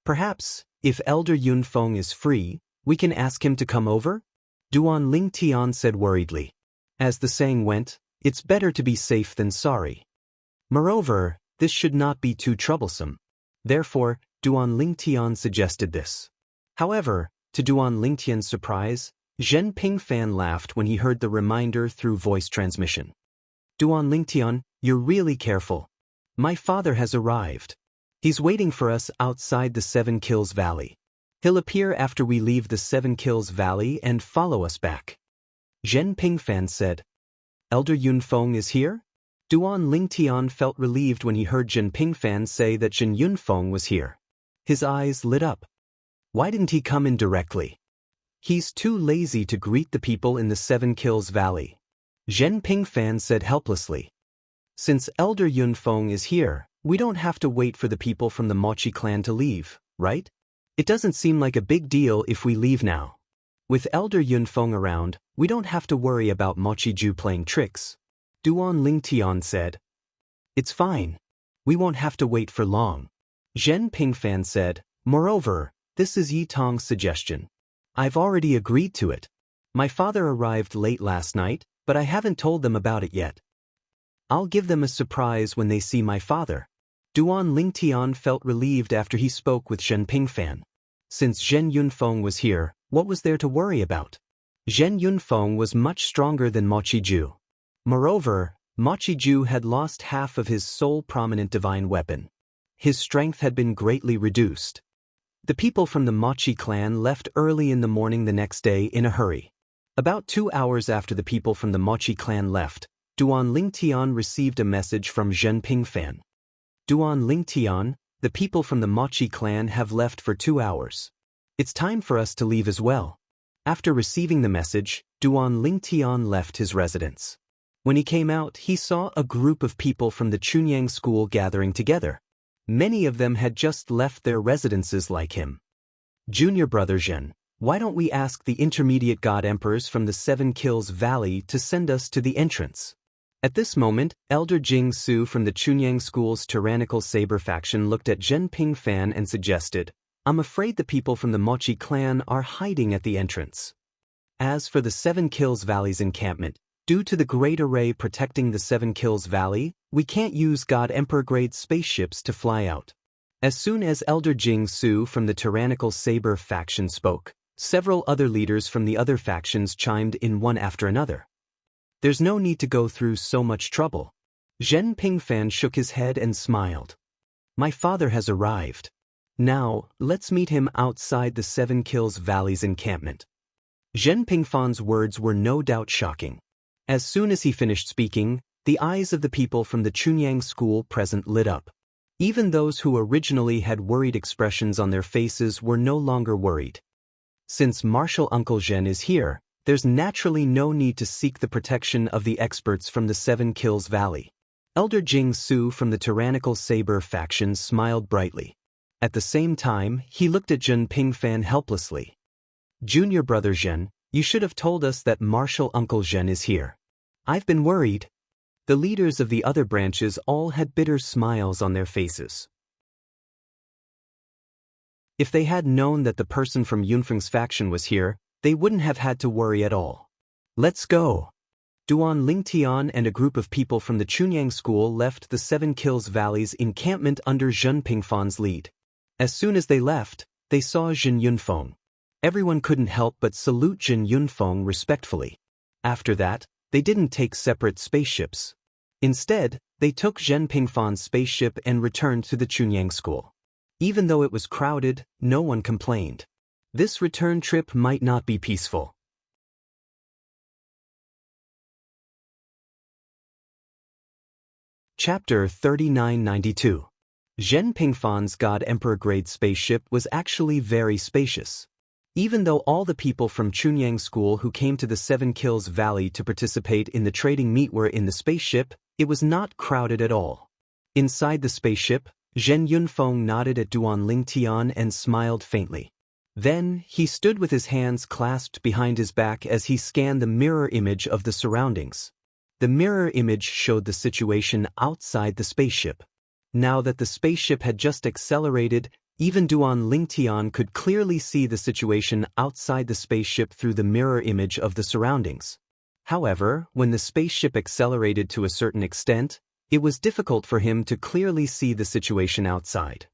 Speaker 1: Perhaps, if Elder Yunfeng is free, we can ask him to come over? Duan Lingtian said worriedly. As the saying went, it's better to be safe than sorry. Moreover, this should not be too troublesome. Therefore, Duan Lingtian suggested this. However, to Duan Lingtian's surprise, Zhen Pingfan laughed when he heard the reminder through voice transmission. Duan Lingtian, you're really careful. My father has arrived. He's waiting for us outside the Seven Kills Valley. He'll appear after we leave the Seven Kills Valley and follow us back. Zhen Pingfan said. Elder Yunfeng is here? Duan Lingtian felt relieved when he heard Zhen Pingfan say that Zhen Yunfeng was here. His eyes lit up. Why didn't he come in directly? He's too lazy to greet the people in the Seven Kills Valley. Zhen Pingfan said helplessly. Since Elder Yunfeng is here, we don't have to wait for the people from the Mochi clan to leave, right? It doesn't seem like a big deal if we leave now. With Elder Yunfeng around, we don't have to worry about Mochi-ju playing tricks. Duan Lingtian said. It's fine. We won't have to wait for long. Zhen Pingfan said, moreover, this is Yi Tong's suggestion. I've already agreed to it. My father arrived late last night, but I haven't told them about it yet. I'll give them a surprise when they see my father. Duan Lingtian felt relieved after he spoke with Zhen Pingfan. Since Zhen Yunfeng was here, what was there to worry about? Zhen Yunfeng was much stronger than Mochi-ju. Moreover, Mochi-ju had lost half of his sole prominent divine weapon. His strength had been greatly reduced. The people from the Mochi clan left early in the morning the next day in a hurry. About 2 hours after the people from the Mochi clan left, Duan Lingtian received a message from Zhen Pingfan. Duan Lingtian, the people from the Mochi clan have left for 2 hours. It's time for us to leave as well. After receiving the message, Duan Lingtian left his residence. When he came out, he saw a group of people from the Chunyang school gathering together. Many of them had just left their residences like him. Junior brother Zhen, why don't we ask the intermediate god emperors from the Seven Kills Valley to send us to the entrance? At this moment, Elder Jing Su from the Chunyang school's tyrannical saber faction looked at Zhen Pingfan and suggested, I'm afraid the people from the Mochi clan are hiding at the entrance. As for the Seven Kills Valley's encampment, due to the great array protecting the Seven Kills Valley, we can't use God Emperor-grade spaceships to fly out. As soon as Elder Jing Su from the tyrannical saber faction spoke, several other leaders from the other factions chimed in one after another. There's no need to go through so much trouble. Zhen Pingfan shook his head and smiled. My father has arrived. Now, let's meet him outside the Seven Kills Valley's encampment. Zhen Pingfan's words were no doubt shocking. As soon as he finished speaking, the eyes of the people from the Chunyang school present lit up. Even those who originally had worried expressions on their faces were no longer worried. Since Martial Uncle Zhen is here, there's naturally no need to seek the protection of the experts from the Seven Kills Valley. Elder Jing Su from the tyrannical saber faction smiled brightly. At the same time, he looked at Zhen Pingfan helplessly. Junior brother Zhen, you should have told us that Martial Uncle Zhen is here. I've been worried. The leaders of the other branches all had bitter smiles on their faces. If they had known that the person from Yunfeng's faction was here, they wouldn't have had to worry at all. Let's go. Duan Lingtian and a group of people from the Chunyang school left the Seven Kills Valley's encampment under Zhen Pingfan's lead. As soon as they left, they saw Zhen Yunfeng. Everyone couldn't help but salute Zhen Yunfeng respectfully. After that, they didn't take separate spaceships. Instead, they took Zhen Pingfan's spaceship and returned to the Chunyang school. Even though it was crowded, no one complained. This return trip might not be peaceful. Chapter 3992. Zhen Pingfan's God Emperor-grade spaceship was actually very spacious. Even though all the people from Chunyang School who came to the Seven Kills Valley to participate in the trading meet were in the spaceship, it was not crowded at all. Inside the spaceship, Zhen Yunfeng nodded at Duan Lingtian and smiled faintly. Then, he stood with his hands clasped behind his back as he scanned the mirror image of the surroundings. The mirror image showed the situation outside the spaceship. Now that the spaceship had just accelerated, even Duan Lingtian could clearly see the situation outside the spaceship through the mirror image of the surroundings. However, when the spaceship accelerated to a certain extent, it was difficult for him to clearly see the situation outside.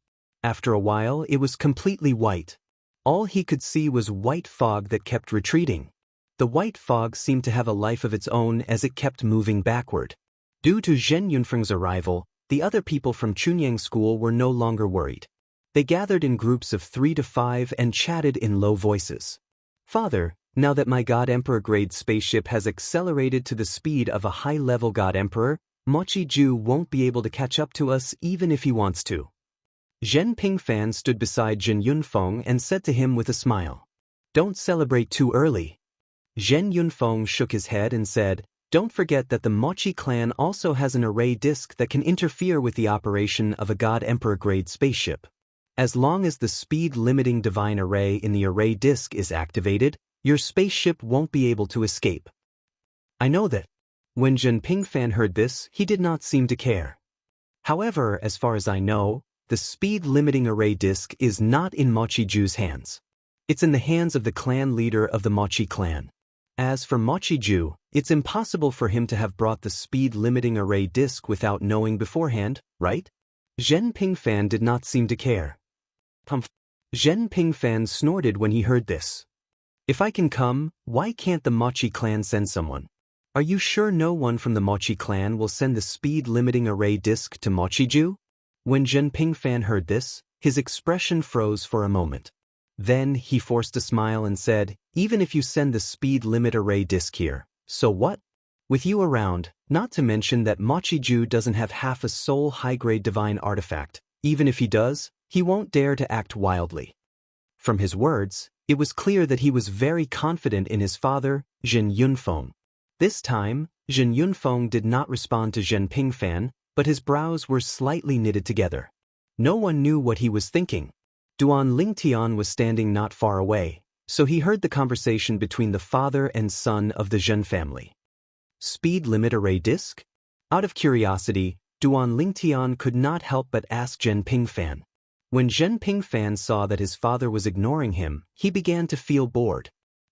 Speaker 1: After a while, it was completely white. All he could see was white fog that kept retreating. The white fog seemed to have a life of its own as it kept moving backward. Due to Zhen Yunfeng's arrival, the other people from Chunyang School were no longer worried. They gathered in groups of 3 to 5 and chatted in low voices. Father, now that my God Emperor-grade spaceship has accelerated to the speed of a high-level God Emperor, Mochi-ju won't be able to catch up to us even if he wants to. Zhen Pingfan stood beside Zhen Yunfeng and said to him with a smile, Don't celebrate too early. Zhen Yunfeng shook his head and said, Don't forget that the Mochi clan also has an array disk that can interfere with the operation of a God Emperor-grade spaceship. As long as the speed-limiting divine array in the array disk is activated, Your spaceship won't be able to escape. I know that. When Zhen Pingfan heard this, he did not seem to care. However, as far as I know, the speed-limiting array disk is not in Mochi Ju's hands. It's in the hands of the clan leader of the Mochi clan. As for Mochi Ju, it's impossible for him to have brought the speed-limiting array disk without knowing beforehand, right? Zhen Pingfan did not seem to care. Humph. Zhen Pingfan snorted when he heard this. If I can come, why can't the Mochi clan send someone? Are you sure no one from the Mochi clan will send the speed-limiting array disk to Mochi Ju? When Zhen Pingfan heard this, his expression froze for a moment. Then he forced a smile and said, even if you send the speed limit array disk here, so what? With you around, not to mention that Mochi Ju doesn't have half a soul high-grade divine artifact. Even if he does, he won't dare to act wildly. From his words, it was clear that he was very confident in his father, Zhen Yunfeng. This time, Zhen Yunfeng did not respond to Zhen Pingfan, but his brows were slightly knitted together. No one knew what he was thinking. Duan Lingtian was standing not far away, so he heard the conversation between the father and son of the Zhen family. Speed limit array disk? Out of curiosity, Duan Lingtian could not help but ask Zhen Pingfan. When Zhen Pingfan saw that his father was ignoring him, he began to feel bored.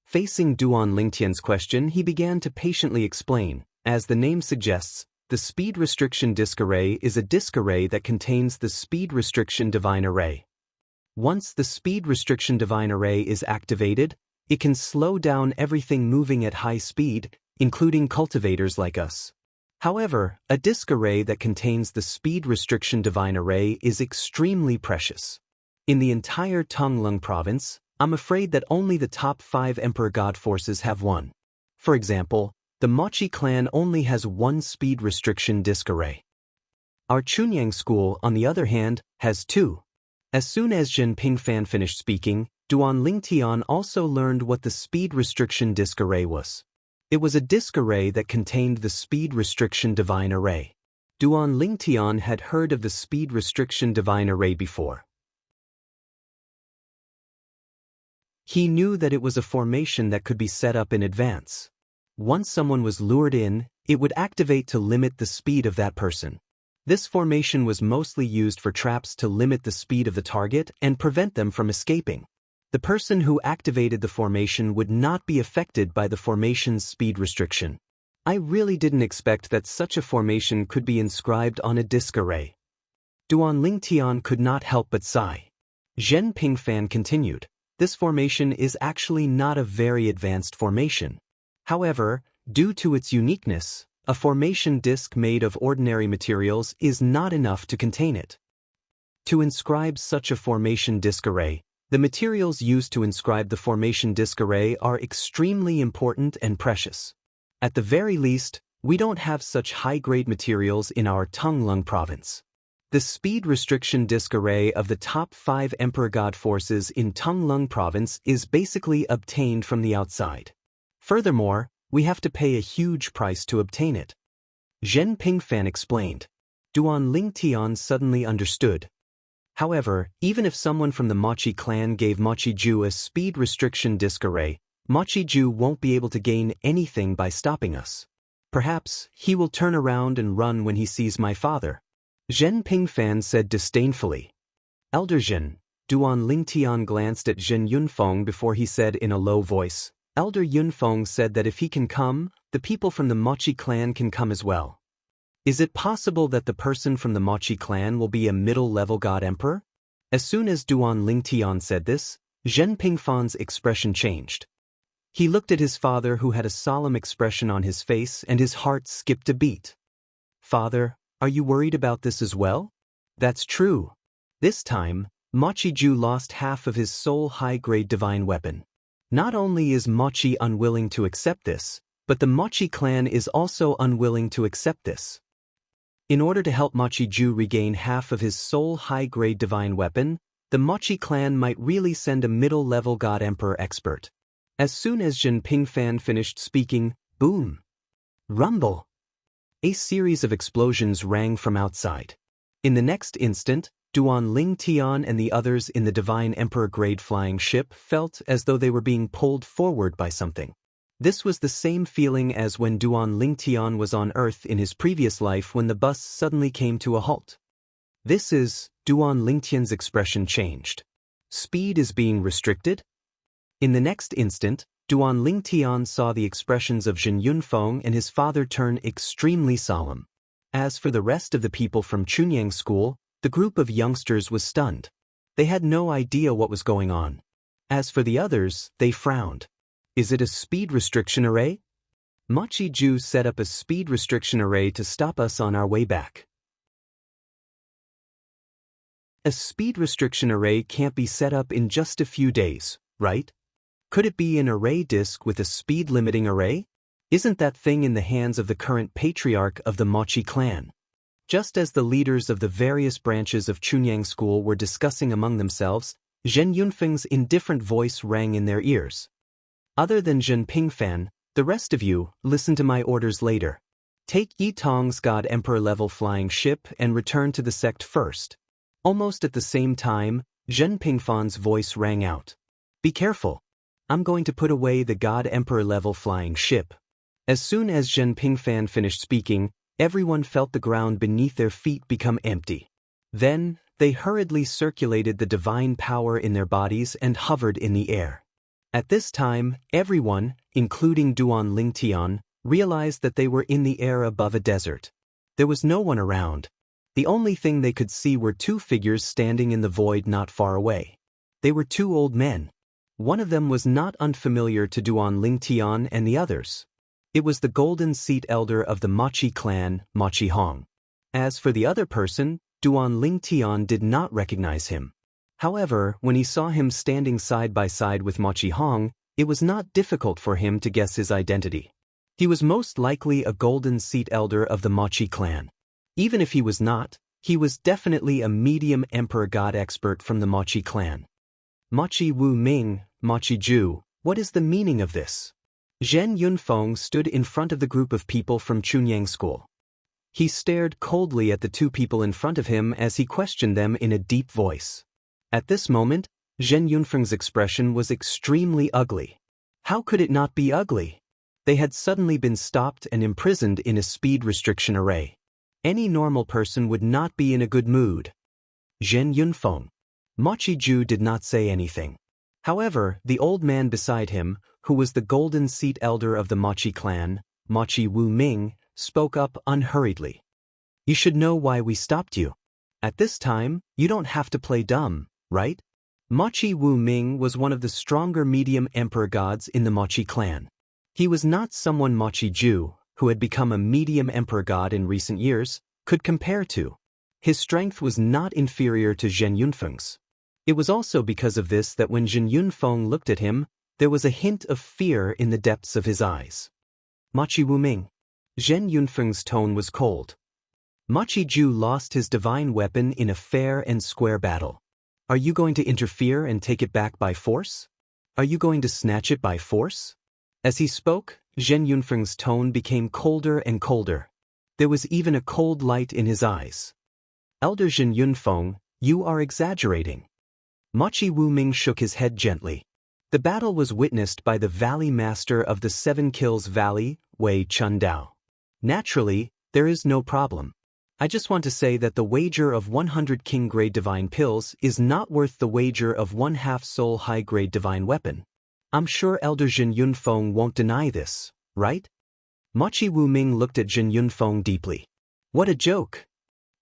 Speaker 1: Facing Duan Lingtian's question, he began to patiently explain. As the name suggests, the speed restriction disk array is a disk array that contains the speed restriction divine array. Once the speed restriction divine array is activated, it can slow down everything moving at high speed, including cultivators like us. However, a disk array that contains the speed restriction divine array is extremely precious. In the entire Tonglung province, I'm afraid that only the top 5 Emperor God forces have one. For example, the Mochi clan only has one speed restriction disk array. Our Chunyang school, on the other hand, has 2. As soon as Zhen Pingfan finished speaking, Duan Lingtian also learned what the speed restriction disk array was. It was a disk array that contained the speed restriction divine array. Duan Lingtian had heard of the speed restriction divine array before. He knew that it was a formation that could be set up in advance. Once someone was lured in, it would activate to limit the speed of that person. This formation was mostly used for traps to limit the speed of the target and prevent them from escaping. The person who activated the formation would not be affected by the formation's speed restriction. I really didn't expect that such a formation could be inscribed on a disk array. Duan Lingtian could not help but sigh. Zhen Pingfan continued, this formation is actually not a very advanced formation. However, due to its uniqueness, a formation disk made of ordinary materials is not enough to contain it. To inscribe such a formation disk array, the materials used to inscribe the formation disk array are extremely important and precious. At the very least, we don't have such high-grade materials in our Tonglung province. The speed restriction disk array of the top 5 Emperor God forces in Tonglung province is basically obtained from the outside. Furthermore, we have to pay a huge price to obtain it. Zhen Pingfan explained. Duan Lingtian suddenly understood. However, even if someone from the Mochi clan gave Mochi Ju a speed restriction disk array, Mochi Ju won't be able to gain anything by stopping us. Perhaps he will turn around and run when he sees my father. Zhen Pingfan said disdainfully. Elder Zhen. Duan Lingtian glanced at Zhen Yunfeng before he said in a low voice. Elder Yunfeng said that if he can come, the people from the Mochi clan can come as well. Is it possible that the person from the Mochi clan will be a middle-level god emperor? As soon as Duan Lingtian said this, Zhen Pingfan's expression changed. He looked at his father who had a solemn expression on his face and his heart skipped a beat. Father, are you worried about this as well? That's true. This time, Mochi Ju lost half of his soul high-grade divine weapon. Not only is Mochi unwilling to accept this, but the Mochi clan is also unwilling to accept this. In order to help Mochi Ju regain half of his soul high-grade divine weapon, the Mochi clan might really send a middle-level God Emperor expert. As soon as Zhen Pingfan finished speaking, boom! Rumble! A series of explosions rang from outside. In the next instant, Duan Ling Tian and the others in the Divine Emperor grade flying ship felt as though they were being pulled forward by something. This was the same feeling as when Duan Ling Tian was on Earth in his previous life when the bus suddenly came to a halt. This is, Duan Ling Tian's expression changed. Speed is being restricted? In the next instant, Duan Ling Tian saw the expressions of Zhen Yunfeng and his father turn extremely solemn. As for the rest of the people from Chunyang School, the group of youngsters was stunned. They had no idea what was going on. As for the others, they frowned. Is it a speed restriction array? Machi Ju set up a speed restriction array to stop us on our way back. A speed restriction array can't be set up in just a few days, right? Could it be an array disk with a speed limiting array? Isn't that thing in the hands of the current patriarch of the Mochi clan? Just as the leaders of the various branches of Chunyang School were discussing among themselves, Zhen Yunfeng's indifferent voice rang in their ears. Other than Zhen Pingfan, the rest of you, listen to my orders later. Take Yi Tong's God Emperor level flying ship and return to the sect first. Almost at the same time, Zhen Pingfan's voice rang out. Be careful. I'm going to put away the God Emperor level flying ship. As soon as Zhen Pingfan finished speaking, everyone felt the ground beneath their feet become empty. Then, they hurriedly circulated the divine power in their bodies and hovered in the air. At this time, everyone, including Duan Ling Tian, realized that they were in the air above a desert. There was no one around. The only thing they could see were two figures standing in the void not far away. They were two old men. One of them was not unfamiliar to Duan Ling Tian and the others. It was the golden seat elder of the Mochi clan, Mochi Hong. As for the other person, Duan Ling Tian did not recognize him. However, when he saw him standing side by side with Mochi Hong, it was not difficult for him to guess his identity. He was most likely a golden seat elder of the Mochi clan. Even if he was not, he was definitely a medium emperor god expert from the Mochi clan. Mochi Wu Ming, Mochi Ju, what is the meaning of this? Zhen Yunfeng stood in front of the group of people from Chunyang School. He stared coldly at the two people in front of him as he questioned them in a deep voice. At this moment, Zhen Yunfeng's expression was extremely ugly. How could it not be ugly? They had suddenly been stopped and imprisoned in a speed restriction array. Any normal person would not be in a good mood. Zhen Yunfeng. Mochi Ju did not say anything. However, the old man beside him, who was the golden seat elder of the Mochi clan, Mochi Wu Ming, spoke up unhurriedly. You should know why we stopped you. At this time, you don't have to play dumb, right? Mochi Wu Ming was one of the stronger medium emperor gods in the Mochi clan. He was not someone Mochi Ju, who had become a medium emperor god in recent years, could compare to. His strength was not inferior to Zhen Yunfeng's. It was also because of this that when Zhen Yunfeng looked at him, there was a hint of fear in the depths of his eyes. Mochi Wu Ming. Zhen Yunfeng's tone was cold. Mochi Ju lost his divine weapon in a fair and square battle. Are you going to interfere and take it back by force? Are you going to snatch it by force? As he spoke, Zhen Yunfeng's tone became colder and colder. There was even a cold light in his eyes. Elder Zhen Yunfeng, you are exaggerating. Mochi Wu Ming shook his head gently. The battle was witnessed by the Valley Master of the Seven Kills Valley, Wei Chundao. Naturally, there is no problem. I just want to say that the wager of 100 king-grade divine pills is not worth the wager of 1/2 soul high-grade divine weapon. I'm sure Elder Zhen Yunfeng won't deny this, right? Mochi Wu Ming looked at Zhen Yunfeng deeply. What a joke!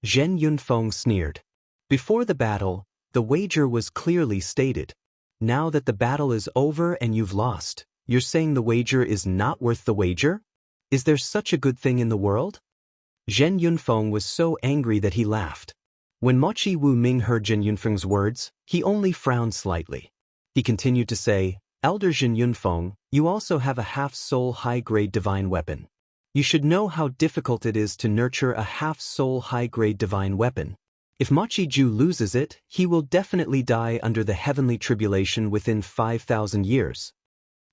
Speaker 1: Zhen Yunfeng sneered. Before the battle, the wager was clearly stated. Now that the battle is over and you've lost, you're saying the wager is not worth the wager? Is there such a good thing in the world? Zhen Yunfeng was so angry that he laughed. When Mochi Wu Ming heard Zhen Yunfeng's words, he only frowned slightly. He continued to say, Elder Zhen Yunfeng, you also have a half-soul high-grade divine weapon. You should know how difficult it is to nurture a half-soul high-grade divine weapon. If Mochi Ju loses it, he will definitely die under the heavenly tribulation within 5,000 years.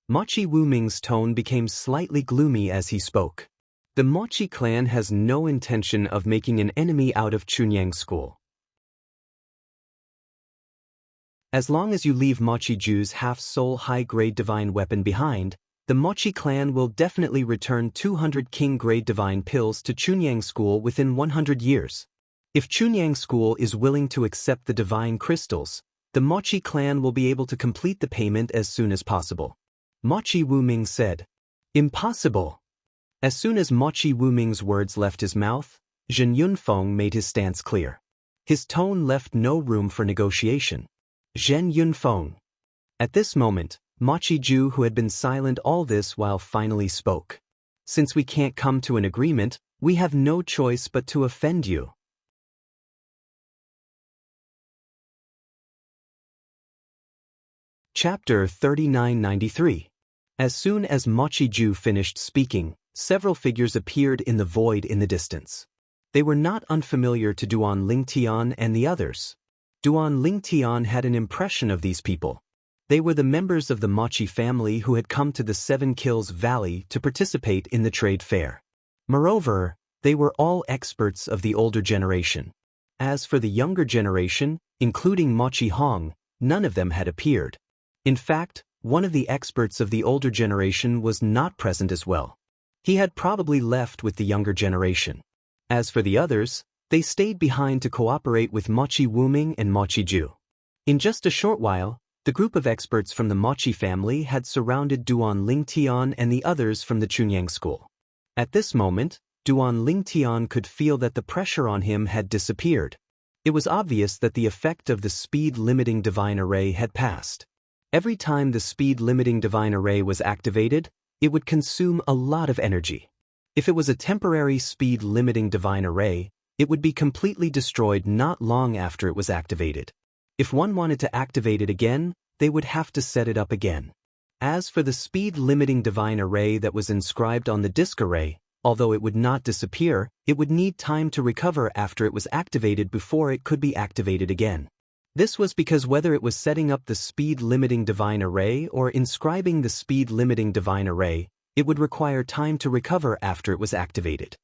Speaker 1: Mochi Wu Ming's tone became slightly gloomy as he spoke. The Mochi clan has no intention of making an enemy out of Chunyang School. As long as you leave Mochi Ju's half-soul high-grade divine weapon behind, the Mochi clan will definitely return 200 king-grade divine pills to Chunyang School within 100 years. If Chunyang School is willing to accept the divine crystals, the Mochi clan will be able to complete the payment as soon as possible. Mochi Wuming said. Impossible. As soon as Mochi Wuming's words left his mouth, Zhen Yunfeng made his stance clear. His tone left no room for negotiation. Zhen Yunfeng. At this moment, Mochi Ju, who had been silent all this while, finally spoke. Since we can't come to an agreement, we have no choice but to offend you. Chapter 3993. As soon as Mochi Ju finished speaking, several figures appeared in the void in the distance. They were not unfamiliar to Duan Lingtian and the others. Duan Lingtian had an impression of these people. They were the members of the Mochi family who had come to the Seven Kills Valley to participate in the trade fair. Moreover, they were all experts of the older generation. As for the younger generation, including Mochi Hong, none of them had appeared. In fact, one of the experts of the older generation was not present as well. He had probably left with the younger generation. As for the others, they stayed behind to cooperate with Mochi Wuming and Mochi Ju. In just a short while, the group of experts from the Mochi family had surrounded Duan Lingtian and the others from the Chunyang School. At this moment, Duan Lingtian could feel that the pressure on him had disappeared. It was obvious that the effect of the speed-limiting divine array had passed. Every time the speed-limiting divine array was activated, it would consume a lot of energy. If it was a temporary speed-limiting divine array, it would be completely destroyed not long after it was activated. If one wanted to activate it again, they would have to set it up again. As for the speed-limiting divine array that was inscribed on the disk array, although it would not disappear, it would need time to recover after it was activated before it could be activated again. This was because whether it was setting up the speed-limiting divine array or inscribing the speed-limiting divine array, it would require time to recover after it was activated.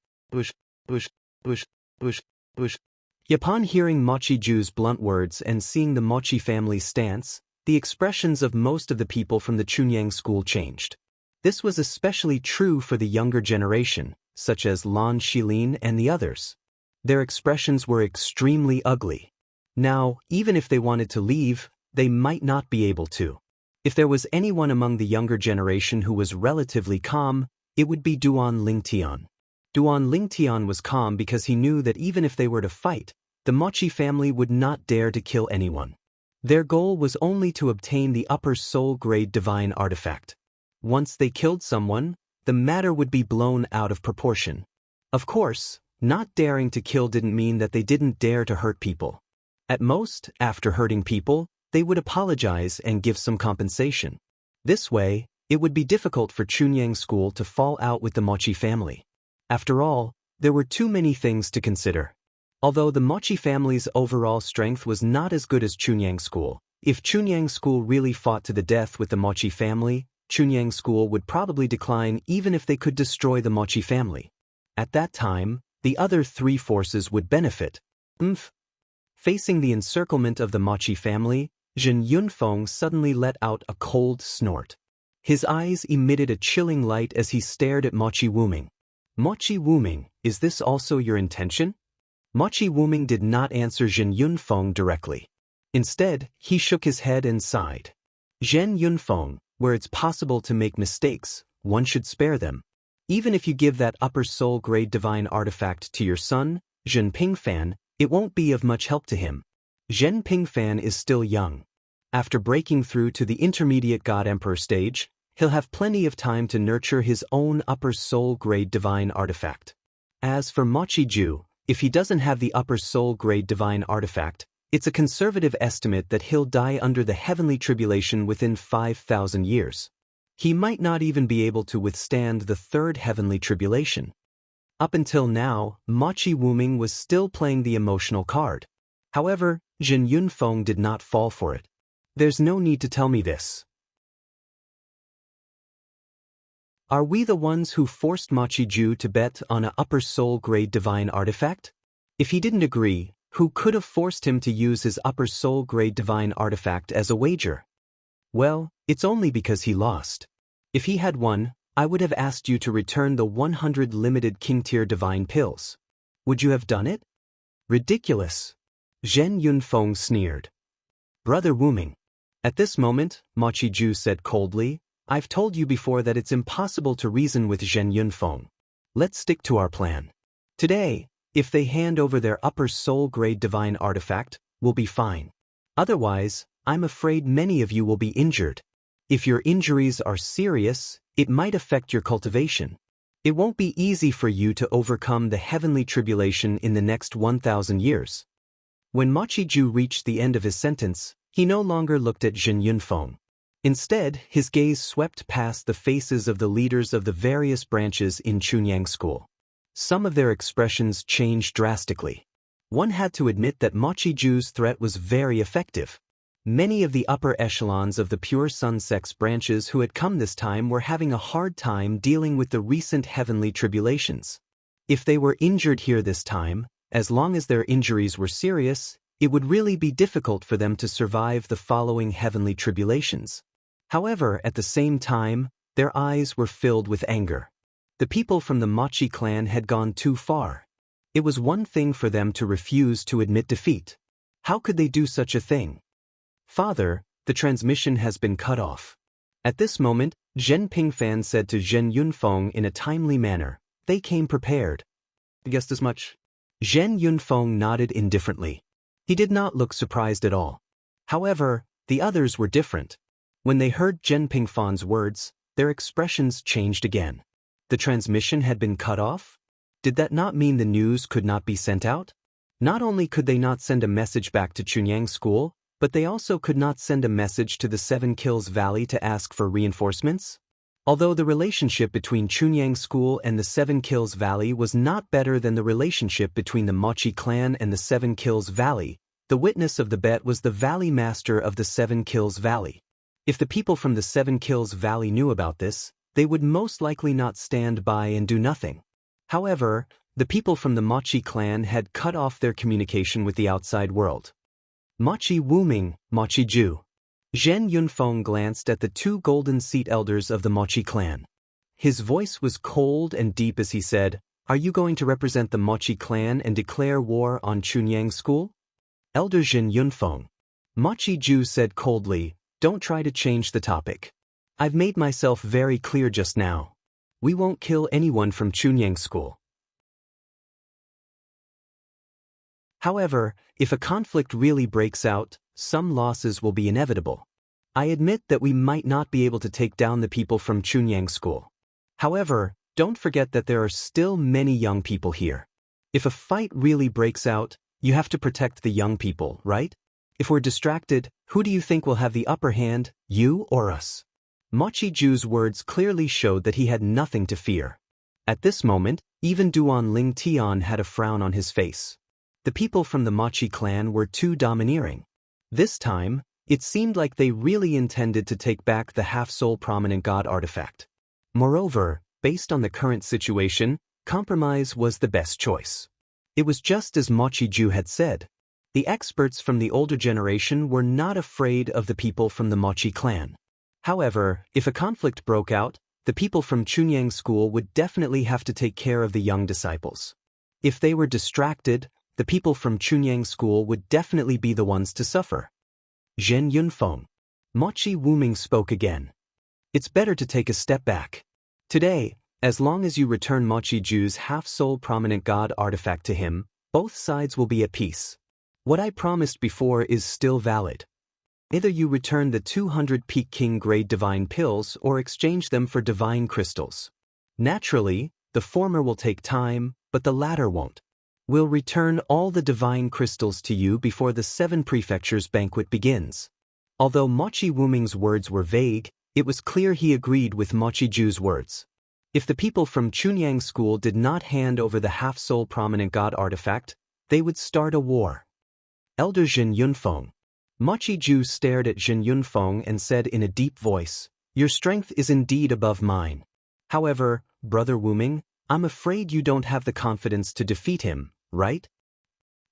Speaker 1: Upon hearing Mochi Ju's blunt words and seeing the Mochi family's stance, the expressions of most of the people from the Chunyang School changed. This was especially true for the younger generation, such as Lan Shilin and the others. Their expressions were extremely ugly. Now, even if they wanted to leave, they might not be able to. If there was anyone among the younger generation who was relatively calm, it would be Duan Lingtian. Duan Lingtian was calm because he knew that even if they were to fight, the Mochi family would not dare to kill anyone. Their goal was only to obtain the upper soul-grade divine artifact. Once they killed someone, the matter would be blown out of proportion. Of course, not daring to kill didn't mean that they didn't dare to hurt people. At most, after hurting people, they would apologize and give some compensation. This way, it would be difficult for Chunyang School to fall out with the Mochi family. After all, there were too many things to consider. Although the Mochi family's overall strength was not as good as Chunyang School, if Chunyang School really fought to the death with the Mochi family, Chunyang School would probably decline even if they could destroy the Mochi family. At that time, the other three forces would benefit. Facing the encirclement of the Mochi family, Zhen Yunfeng suddenly let out a cold snort. His eyes emitted a chilling light as he stared at Mochi Wuming. Mochi Wuming, is this also your intention? Mochi Wuming did not answer Zhen Yunfeng directly. Instead, he shook his head and sighed. Zhen Yunfeng, where it's possible to make mistakes, one should spare them. Even if you give that upper soul-grade divine artifact to your son, Zhen Pingfan, it won't be of much help to him. Zhen Pingfan is still young. After breaking through to the intermediate God Emperor stage, he'll have plenty of time to nurture his own upper soul-grade divine artifact. As for Mochi Ju, if he doesn't have the upper soul-grade divine artifact, it's a conservative estimate that he'll die under the heavenly tribulation within 5,000 years. He might not even be able to withstand the third heavenly tribulation. Up until now, Mochi Wuming was still playing the emotional card. However, Zhen Yunfeng did not fall for it. There's no need to tell me this. Are we the ones who forced Machiju to bet on a upper soul grade divine artifact? If he didn't agree, who could have forced him to use his upper soul grade divine artifact as a wager? Well, it's only because he lost. If he had won, I would have asked you to return the 100 limited king tier divine pills. Would you have done it? Ridiculous. Zhen Yunfeng sneered. Brother Wuming. At this moment, Machiju said coldly, I've told you before that it's impossible to reason with Zhen Yunfeng. Let's stick to our plan. Today, if they hand over their upper soul grade divine artifact, we'll be fine. Otherwise, I'm afraid many of you will be injured. If your injuries are serious, it might affect your cultivation. It won't be easy for you to overcome the heavenly tribulation in the next 1,000 years. When Machiju reached the end of his sentence, he no longer looked at Zhen Yunfeng. Instead, his gaze swept past the faces of the leaders of the various branches in Chunyang School. Some of their expressions changed drastically. One had to admit that Machiju's threat was very effective. Many of the upper echelons of the Pure Sun Sect's branches who had come this time were having a hard time dealing with the recent heavenly tribulations. If they were injured here this time, as long as their injuries were serious, it would really be difficult for them to survive the following heavenly tribulations. However, at the same time, their eyes were filled with anger. The people from the Machi clan had gone too far. It was one thing for them to refuse to admit defeat. How could they do such a thing? Father, the transmission has been cut off. At this moment, Zhen Pingfan said to Zhen Yunfeng in a timely manner, they came prepared. I guessed as much. Zhen Yunfeng nodded indifferently. He did not look surprised at all. However, the others were different. When they heard Zhen Pingfan's words, their expressions changed again. The transmission had been cut off? Did that not mean the news could not be sent out? Not only could they not send a message back to Chunyang School, but they also could not send a message to the Seven Kills Valley to ask for reinforcements? Although the relationship between Chunyang School and the Seven Kills Valley was not better than the relationship between the Machi clan and the Seven Kills Valley, the witness of the bet was the Valley Master of the Seven Kills Valley. If the people from the Seven Kills Valley knew about this, they would most likely not stand by and do nothing. However, the people from the Machi clan had cut off their communication with the outside world. Machi Wuming, Machiju. Zhen Yunfeng glanced at the two golden seat elders of the Machi clan. His voice was cold and deep as he said, Are you going to represent the Machi clan and declare war on Chunyang School? Elder Zhen Yunfeng. Machiju said coldly, Don't try to change the topic. I've made myself very clear just now. We won't kill anyone from Chunyang School. However, if a conflict really breaks out, some losses will be inevitable. I admit that we might not be able to take down the people from Chunyang School. However, don't forget that there are still many young people here. If a fight really breaks out, you have to protect the young people, right? If we're distracted, who do you think will have the upper hand, you or us? Machiju's words clearly showed that he had nothing to fear. At this moment, even Duan Ling Tian had a frown on his face. The people from the Machi clan were too domineering. This time, it seemed like they really intended to take back the half-soul prominent god artifact. Moreover, based on the current situation, compromise was the best choice. It was just as Machiju had said. The experts from the older generation were not afraid of the people from the Machi clan. However, if a conflict broke out, the people from Chunyang School would definitely have to take care of the young disciples. If they were distracted, the people from Chunyang School would definitely be the ones to suffer. Zhen Yunfeng. Machi Wuming spoke again. It's better to take a step back. Today, as long as you return Machiju's half-soul prominent god artifact to him, both sides will be at peace. What I promised before is still valid. Either you return the 200 Peak King grade divine pills or exchange them for divine crystals. Naturally, the former will take time, but the latter won't. We'll return all the divine crystals to you before the 7 prefectures banquet begins. Although Machi Wuming's words were vague, it was clear he agreed with Machiju's words. If the people from Chunyang School did not hand over the half-soul prominent god artifact, they would start a war. Elder Zhen Yunfeng. Machiju stared at Zhen Yunfeng and said in a deep voice, Your strength is indeed above mine. However, Brother Wuming, I'm afraid you don't have the confidence to defeat him, right?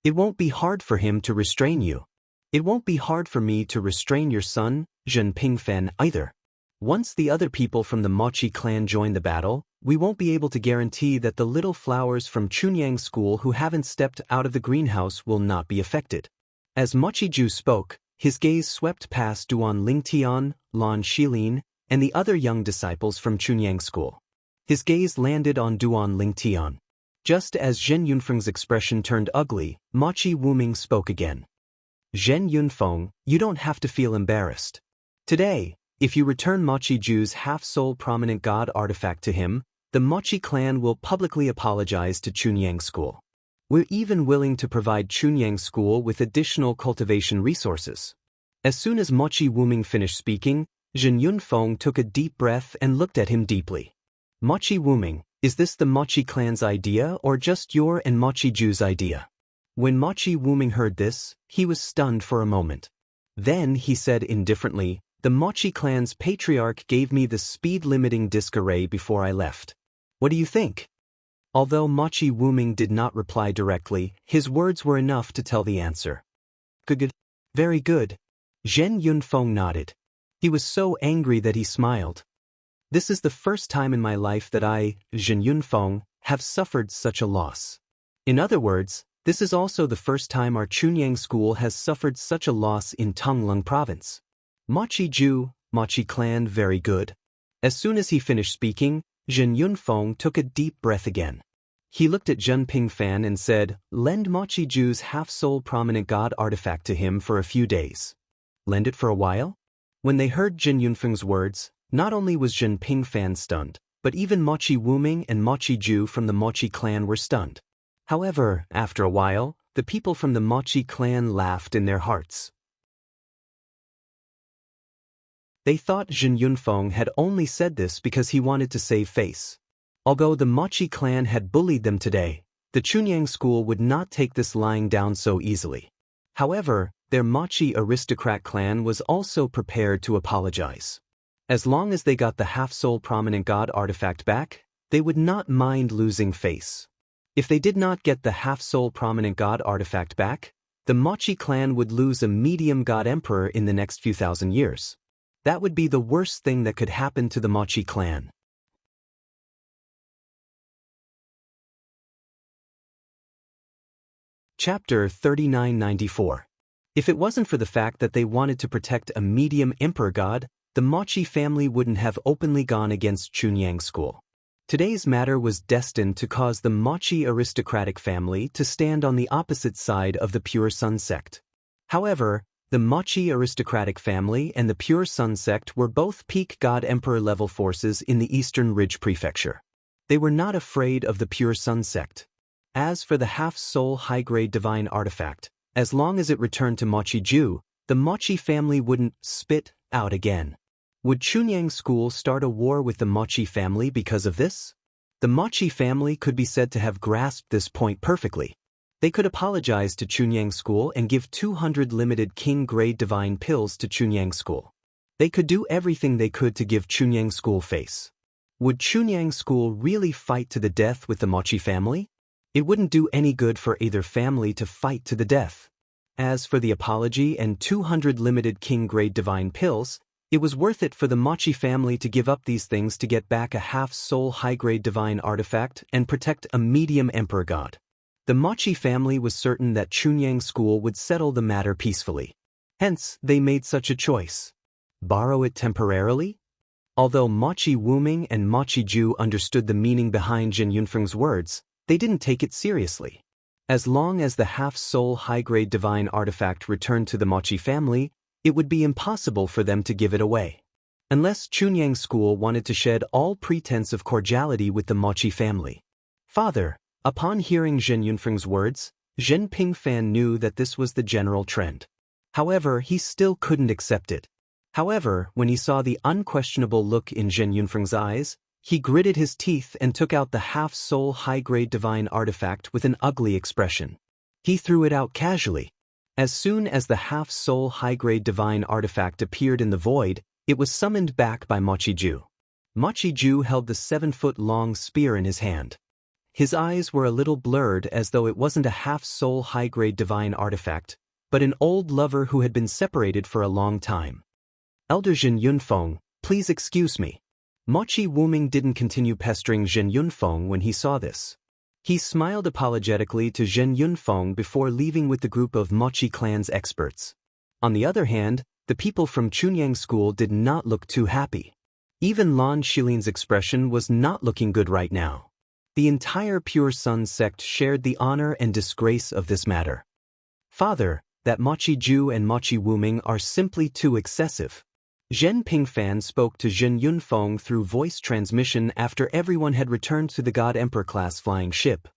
Speaker 1: It won't be hard for him to restrain you. It won't be hard for me to restrain your son, Zhen Pingfan, either. Once the other people from the Mochi clan join the battle, we won't be able to guarantee that the little flowers from Chunyang School who haven't stepped out of the greenhouse will not be affected. As Mochi Ju spoke, his gaze swept past Duan Lingtian, Lan Shilin, and the other young disciples from Chunyang School. His gaze landed on Duan Lingtian. Just as Zhen Yunfeng's expression turned ugly, Mochi Wuming spoke again. Zhen Yunfeng, you don't have to feel embarrassed. Today, if you return Mochi Ju's half-soul prominent god artifact to him, the Mochi clan will publicly apologize to Chunyang School. We're even willing to provide Chunyang School with additional cultivation resources. As soon as Mochi Wuming finished speaking, Zhen Yunfeng took a deep breath and looked at him deeply. Mochi Wuming, is this the Mochi clan's idea or just your and Mochi Ju's idea? When Mochi Wuming heard this, he was stunned for a moment. Then he said indifferently, the Mochi clan's patriarch gave me the speed-limiting disc array before I left. What do you think? Although Mochi Wuming did not reply directly, his words were enough to tell the answer. Good. Very good. Zhen Yunfeng nodded. He was so angry that he smiled. This is the first time in my life that I, Zhen Yunfeng, have suffered such a loss. In other words, this is also the first time our Chunyang School has suffered such a loss in Tonglung Province. Mochi Ju, Mochi clan, very good. As soon as he finished speaking, Zhen Yunfeng took a deep breath again. He looked at Zhen Pingfan and said, lend Mochi Ju's half-soul prominent god artifact to him for a few days. Lend it for a while? When they heard Zhen Yunfeng's words, not only was Zhen Pingfan stunned, but even Mochi Wuming and Mochi Ju from the Mochi clan were stunned. However, after a while, the people from the Mochi clan laughed in their hearts. They thought Zhen Yunfeng had only said this because he wanted to save face. Although the Mochi clan had bullied them today, the Chunyang School would not take this lying down so easily. However, their Mochi aristocrat clan was also prepared to apologize. As long as they got the half-soul prominent god artifact back, they would not mind losing face. If they did not get the half-soul prominent god artifact back, the Mochi clan would lose a medium god emperor in the next few thousand years. That would be the worst thing that could happen to the Mochi clan. Chapter 3994. If it wasn't for the fact that they wanted to protect a medium emperor god, the Mochi family wouldn't have openly gone against Chunyang School. Today's matter was destined to cause the Mochi aristocratic family to stand on the opposite side of the Pure Sun sect. However, the Mochi aristocratic family and the Pure Sun sect were both peak God Emperor level forces in the Eastern Ridge Prefecture. They were not afraid of the Pure Sun sect. As for the half-soul high-grade divine artifact, as long as it returned to Mochi Ju, the Mochi family wouldn't spit out again. Would Chunyang School start a war with the Mochi family because of this? The Mochi family could be said to have grasped this point perfectly. They could apologize to Chunyang School and give 200 limited king-grade divine pills to Chunyang School. They could do everything they could to give Chunyang School face. Would Chunyang School really fight to the death with the Mochi family? It wouldn't do any good for either family to fight to the death. As for the apology and 200 limited king-grade divine pills, it was worth it for the Mochi family to give up these things to get back a half-soul high-grade divine artifact and protect a medium emperor god. The Mochi family was certain that Chunyang School would settle the matter peacefully. Hence, they made such a choice. Borrow it temporarily? Although Mochi Wuming and Mochi Ju understood the meaning behind Zhen Yunfeng's words, they didn't take it seriously. As long as the half-soul high-grade divine artifact returned to the Mochi family, it would be impossible for them to give it away. Unless Chunyang School wanted to shed all pretense of cordiality with the Mochi family. Father, upon hearing Zhen Yunfeng's words, Zhen Pingfan knew that this was the general trend. However, he still couldn't accept it. However, when he saw the unquestionable look in Zhen Yunfeng's eyes, he gritted his teeth and took out the half-soul high-grade divine artifact with an ugly expression. He threw it out casually. As soon as the half-soul high-grade divine artifact appeared in the void, it was summoned back by Mochi Ju. Mochi Ju held the 7-foot-long spear in his hand. His eyes were a little blurred as though it wasn't a half-soul high-grade divine artifact, but an old lover who had been separated for a long time. Elder Jin Yunfeng, please excuse me. Mochi Wuming didn't continue pestering Jin Yunfeng when he saw this. He smiled apologetically to Jin Yunfeng before leaving with the group of Mochi clan's experts. On the other hand, the people from Chunyang School did not look too happy. Even Lan Shilin's expression was not looking good right now. The entire Pure Sun sect shared the honor and disgrace of this matter. Father, that Mochi Ju and Mochi Wuming are simply too excessive. Zhen Pingfan spoke to Jin Yunfeng through voice transmission after everyone had returned to the God Emperor class flying ship.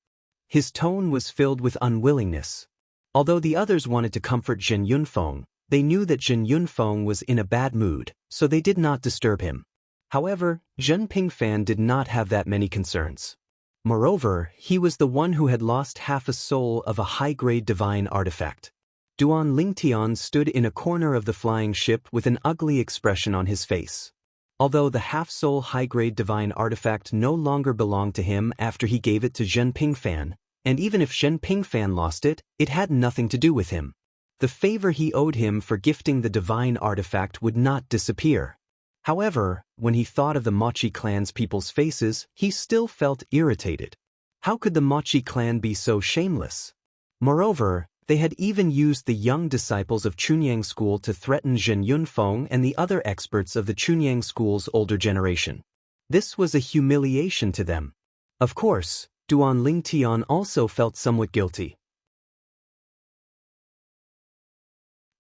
Speaker 1: His tone was filled with unwillingness. Although the others wanted to comfort Jin Yunfeng, they knew that Jin Yunfeng was in a bad mood, so they did not disturb him. However, Zhen Pingfan did not have that many concerns. Moreover, he was the one who had lost half a soul of a high-grade divine artifact. Duan Lingtian stood in a corner of the flying ship with an ugly expression on his face. Although the half-soul high-grade divine artifact no longer belonged to him after he gave it to Zhen Pingfan, and even if Zhen Pingfan lost it, it had nothing to do with him. The favor he owed him for gifting the divine artifact would not disappear. However, when he thought of the Mochi clan's people's faces, he still felt irritated. How could the Mochi clan be so shameless? Moreover, they had even used the young disciples of Chunyang School to threaten Jin Yunfeng and the other experts of the Chunyang School's older generation. This was a humiliation to them. Of course, Duan Lingtian also felt somewhat guilty.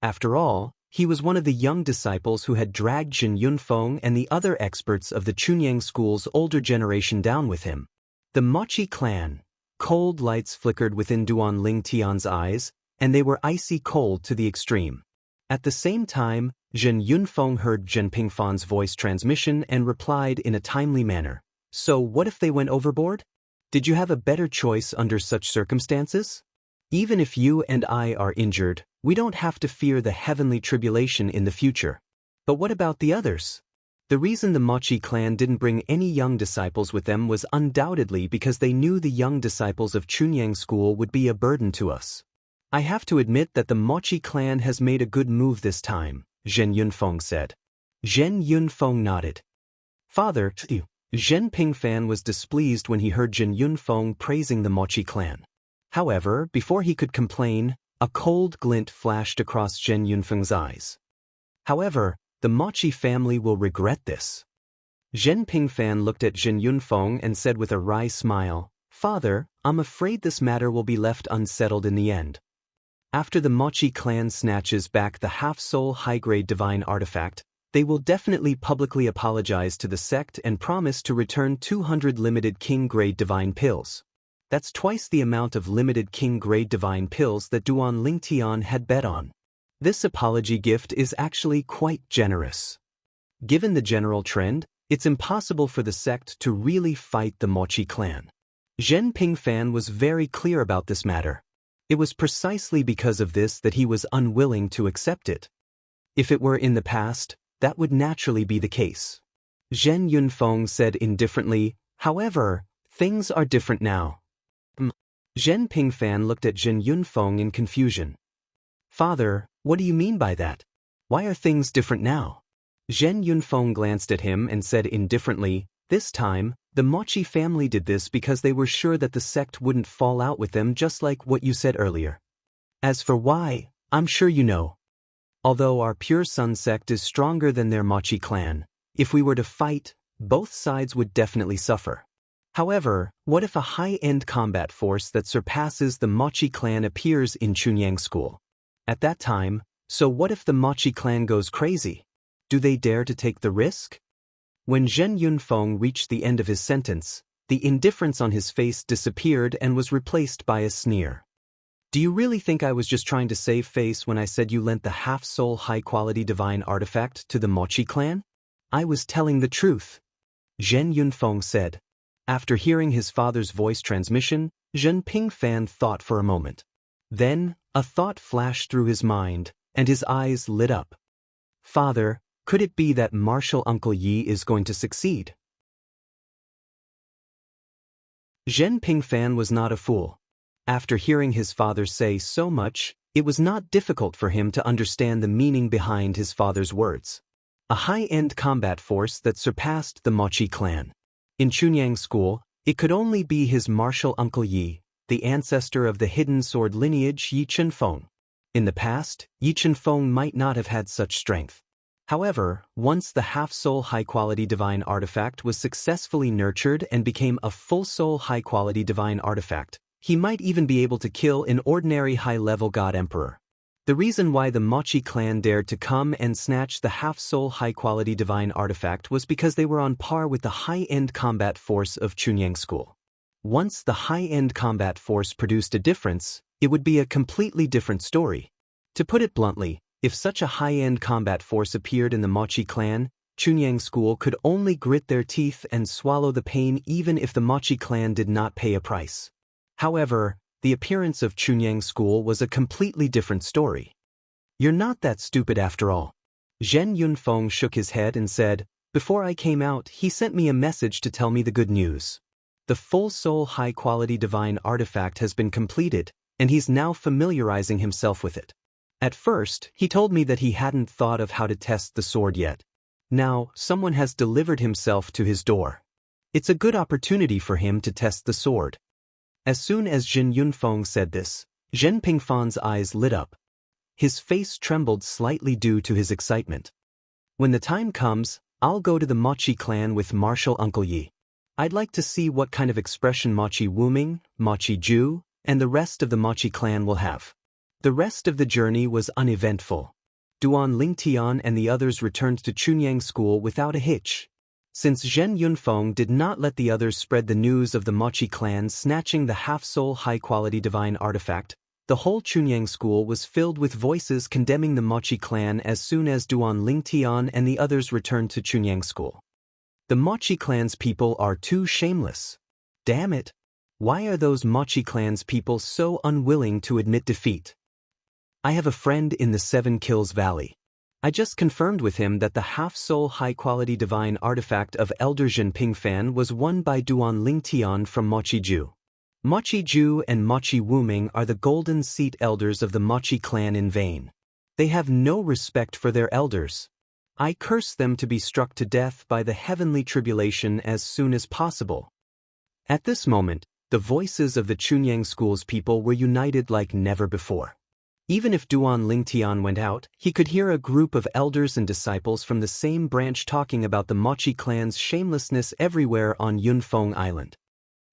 Speaker 1: After all, he was one of the young disciples who had dragged Jin Yunfeng and the other experts of the Chunyang School's older generation down with him. The Mochi clan. Cold lights flickered within Duan Lingtian's eyes, and they were icy cold to the extreme. At the same time, Jin Yunfeng heard Zhen Pingfan's voice transmission and replied in a timely manner. So what if they went overboard? Did you have a better choice under such circumstances? Even if you and I are injured, we don't have to fear the heavenly tribulation in the future. But what about the others? The reason the Mochi clan didn't bring any young disciples with them was undoubtedly because they knew the young disciples of Chunyang School would be a burden to us. I have to admit that the Mochi clan has made a good move this time, Zhen Yunfeng said. Zhen Yunfeng nodded. Father, Zhen Pingfan was displeased when he heard Jin Yunfeng praising the Mochi clan. However, before he could complain, a cold glint flashed across Zhen Yunfeng's eyes. However, the Mochi family will regret this. Zhen Pingfan looked at Jin Yunfeng and said with a wry smile, Father, I'm afraid this matter will be left unsettled in the end. After the Mochi clan snatches back the half-soul high-grade divine artifact, they will definitely publicly apologize to the sect and promise to return 200 limited king-grade divine pills. That's twice the amount of limited king-grade divine pills that Duan Lingtian had bet on. This apology gift is actually quite generous. Given the general trend, it's impossible for the sect to really fight the Mochi clan. Zhen Pingfan was very clear about this matter. It was precisely because of this that he was unwilling to accept it. If it were in the past, that would naturally be the case. Zhen Yunfeng said indifferently, however, things are different now. Zhen Pingfan looked at Jin Yunfeng in confusion. Father, what do you mean by that? Why are things different now? Zhen Yunfeng glanced at him and said indifferently, this time, the Mochi family did this because they were sure that the sect wouldn't fall out with them just like what you said earlier. As for why, I'm sure you know. Although our Pure Sun sect is stronger than their Mochi clan, if we were to fight, both sides would definitely suffer. However, what if a high-end combat force that surpasses the Mochi clan appears in Chunyang School? At that time, so what if the Mochi clan goes crazy? Do they dare to take the risk? When Zhen Yunfeng reached the end of his sentence, the indifference on his face disappeared and was replaced by a sneer. Do you really think I was just trying to save face when I said you lent the half-soul high-quality divine artifact to the Mochi clan? I was telling the truth. Zhen Yunfeng said. After hearing his father's voice transmission, Zhen Pingfan thought for a moment. Then, a thought flashed through his mind, and his eyes lit up. Father, could it be that Martial Uncle Yi is going to succeed? Zhen Pingfan was not a fool. After hearing his father say so much, it was not difficult for him to understand the meaning behind his father's words. A high-end combat force that surpassed the Mochi clan. In Chunyang School, it could only be his martial uncle Yi, the ancestor of the hidden sword lineage Yi Chenfeng. In the past, Yi Chenfeng might not have had such strength. However, once the half-soul high-quality divine artifact was successfully nurtured and became a full-soul high-quality divine artifact, he might even be able to kill an ordinary high-level god emperor. The reason why the Mochi clan dared to come and snatch the half-soul high-quality divine artifact was because they were on par with the high-end combat force of Chunyang School. Once the high-end combat force produced a difference, it would be a completely different story. To put it bluntly, if such a high-end combat force appeared in the Mochi clan, Chunyang School could only grit their teeth and swallow the pain even if the Mochi clan did not pay a price. However, the appearance of Chunyang School was a completely different story. You're not that stupid after all. Zhen Yunfeng shook his head and said, before I came out, he sent me a message to tell me the good news. The full-soul high-quality divine artifact has been completed, and he's now familiarizing himself with it. At first, he told me that he hadn't thought of how to test the sword yet. Now, someone has delivered himself to his door. It's a good opportunity for him to test the sword. As soon as Zhen Yunfeng said this, Zhen Pingfan's eyes lit up. His face trembled slightly due to his excitement. When the time comes, I'll go to the Mochi clan with martial Uncle Yi. I'd like to see what kind of expression Mochi Wuming, Mochi Ju, and the rest of the Mochi clan will have. The rest of the journey was uneventful. Duan Lingtian and the others returned to Chunyang School without a hitch. Since Zhen Yunfeng did not let the others spread the news of the Mochi clan snatching the half-soul high-quality divine artifact, the whole Chunyang School was filled with voices condemning the Mochi clan as soon as Duan Lingtian and the others returned to Chunyang School. The Mochi clan's people are too shameless. Damn it! Why are those Mochi clan's people so unwilling to admit defeat? I have a friend in the Seven Kills Valley. I just confirmed with him that the half-soul high-quality divine artifact of Elder Zhen Pingfan was won by Duan Lingtian from Mochi Ju. Mochi Ju and Mochi Wuming are the golden seat elders of the Mochi clan in vain. They have no respect for their elders. I curse them to be struck to death by the heavenly tribulation as soon as possible. At this moment, the voices of the Chunyang School's people were united like never before. Even if Duan Lingtian went out, he could hear a group of elders and disciples from the same branch talking about the Mochi clan's shamelessness everywhere on Yunfeng Island.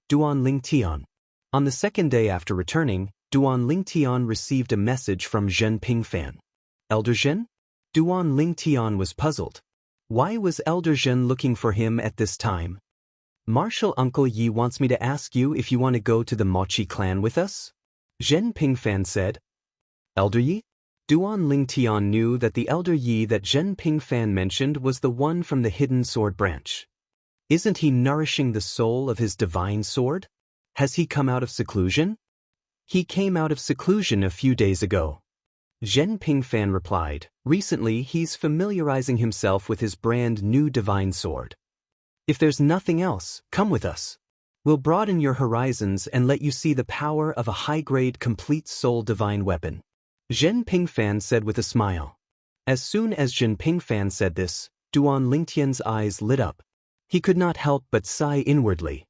Speaker 1: Duan Lingtian. On the second day after returning, Duan Lingtian received a message from Zhen Pingfan. Elder Zhen? Duan Lingtian was puzzled. Why was Elder Zhen looking for him at this time? Martial Uncle Yi wants me to ask you if you want to go to the Mochi clan with us? Zhen Pingfan said. Elder Yi? Duan Lingtian knew that the Elder Yi that Zhen Pingfan mentioned was the one from the hidden sword branch. Isn't he nourishing the soul of his divine sword? Has he come out of seclusion? He came out of seclusion a few days ago. Zhen Pingfan replied, recently he's familiarizing himself with his brand new divine sword. If there's nothing else, come with us. We'll broaden your horizons and let you see the power of a high-grade complete soul divine weapon. Zhen Pingfan said with a smile. As soon as Zhen Pingfan said this, Duan Lingtian's eyes lit up. He could not help but sigh inwardly.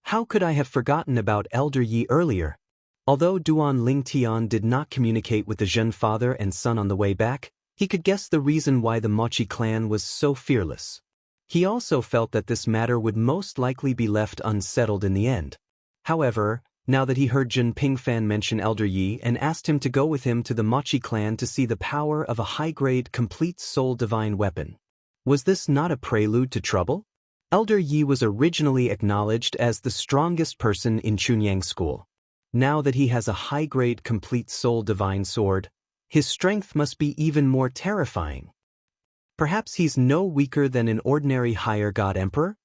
Speaker 1: How could I have forgotten about Elder Yi earlier? Although Duan Lingtian did not communicate with the Zhen father and son on the way back, he could guess the reason why the Mochi clan was so fearless. He also felt that this matter would most likely be left unsettled in the end. However, now that he heard Zhen Pingfan mention Elder Yi and asked him to go with him to the Mochi clan to see the power of a high-grade complete soul divine weapon. Was this not a prelude to trouble? Elder Yi was originally acknowledged as the strongest person in Chunyang School. Now that he has a high-grade complete soul divine sword, his strength must be even more terrifying. Perhaps he's no weaker than an ordinary higher god emperor?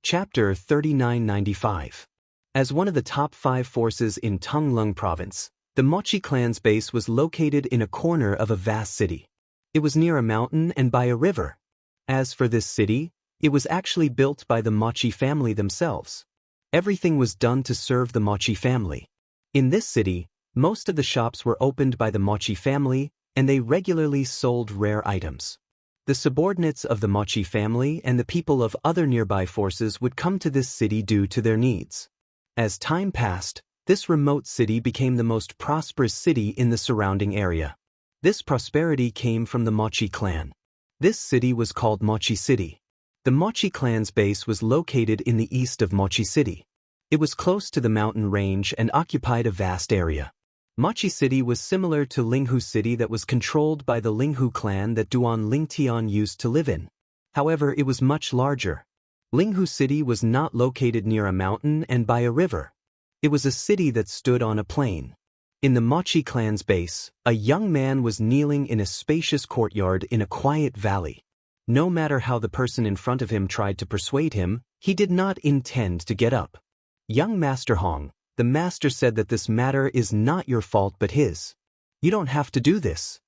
Speaker 1: Chapter 3995. As one of the top 5 forces in Tonglung Province, The Mochi clan's base was located in a corner of a vast city. It was near a mountain and by a river. As for this city, it was actually built by the Mochi family themselves. Everything was done to serve the Mochi family. In this city, most of the shops were opened by the Mochi family, and they regularly sold rare items. The subordinates of the Mochi family and the people of other nearby forces would come to this city due to their needs. As time passed, this remote city became the most prosperous city in the surrounding area. This prosperity came from the Mochi clan. This city was called Mochi City. The Mochi clan's base was located in the east of Mochi City. It was close to the mountain range and occupied a vast area. Mochi City was similar to Linghu City that was controlled by the Linghu clan that Duan Lingtian used to live in. However, it was much larger. Linghu City was not located near a mountain and by a river. It was a city that stood on a plain. In the Mochi clan's base, a young man was kneeling in a spacious courtyard in a quiet valley. No matter how the person in front of him tried to persuade him, he did not intend to get up. Young Master Hong, the master said that this matter is not your fault but his. You don't have to do this.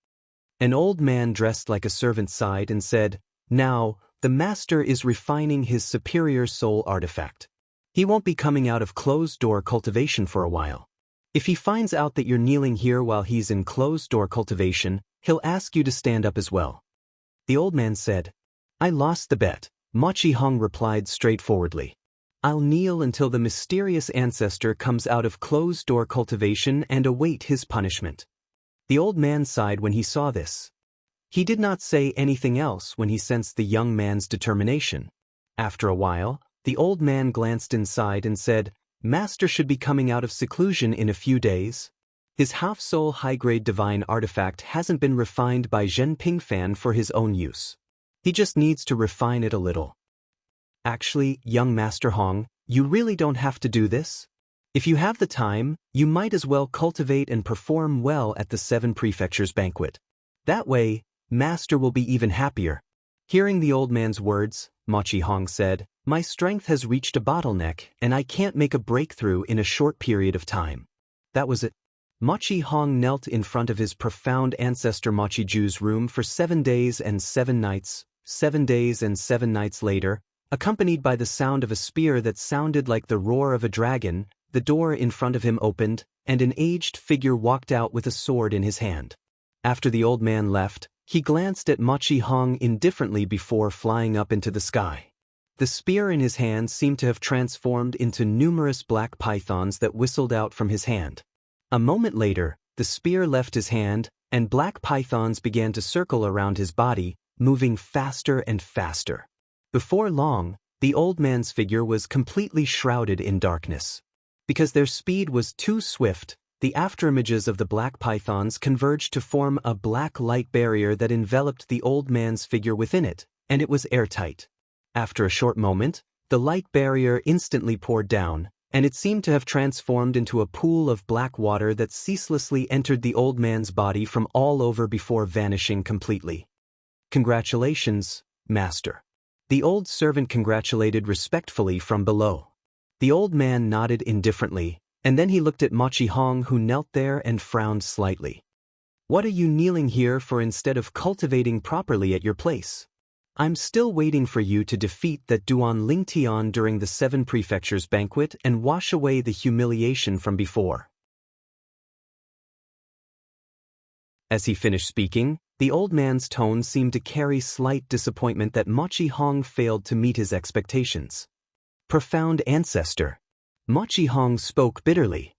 Speaker 1: An old man dressed like a servant sighed and said, "Now, the master is refining his superior soul artifact. He won't be coming out of closed-door cultivation for a while. If he finds out that you're kneeling here while he's in closed-door cultivation, he'll ask you to stand up as well." The old man said, "I lost the bet," Mochi Hong replied straightforwardly. "I'll kneel until the mysterious ancestor comes out of closed-door cultivation and await his punishment." The old man sighed when he saw this. He did not say anything else when he sensed the young man's determination. After a while, the old man glanced inside and said, "Master should be coming out of seclusion in a few days. His half-soul high-grade divine artifact hasn't been refined by Zhen Pingfan for his own use. He just needs to refine it a little." "Actually, young Master Hong, you really don't have to do this. If you have the time, you might as well cultivate and perform well at the 7 Prefectures banquet. That way, Master will be even happier." Hearing the old man's words, Mochi Hong said, "My strength has reached a bottleneck and I can't make a breakthrough in a short period of time." That was it. Mochi Hong knelt in front of his profound ancestor Mochi Ju's room for 7 days and 7 nights. 7 days and 7 nights later, accompanied by the sound of a spear that sounded like the roar of a dragon, the door in front of him opened, and an aged figure walked out with a sword in his hand. After the old man left, he glanced at Mochi Hong indifferently before flying up into the sky. The spear in his hand seemed to have transformed into numerous black pythons that whistled out from his hand. A moment later, the spear left his hand, and black pythons began to circle around his body, moving faster and faster. Before long, the old man's figure was completely shrouded in darkness. Because their speed was too swift, the afterimages of the black pythons converged to form a black light barrier that enveloped the old man's figure within it, and it was airtight. After a short moment, the light barrier instantly poured down, and it seemed to have transformed into a pool of black water that ceaselessly entered the old man's body from all over before vanishing completely. "Congratulations, Master." The old servant congratulated respectfully from below. The old man nodded indifferently, and then he looked at Mochi Hong, who knelt there and frowned slightly. "What are you kneeling here for instead of cultivating properly at your place? I'm still waiting for you to defeat that Duan Lingtian during the 7 Prefectures banquet and wash away the humiliation from before." As he finished speaking, the old man's tone seemed to carry slight disappointment that Mochi Hong failed to meet his expectations. "Profound ancestor." Mochi Hong spoke bitterly.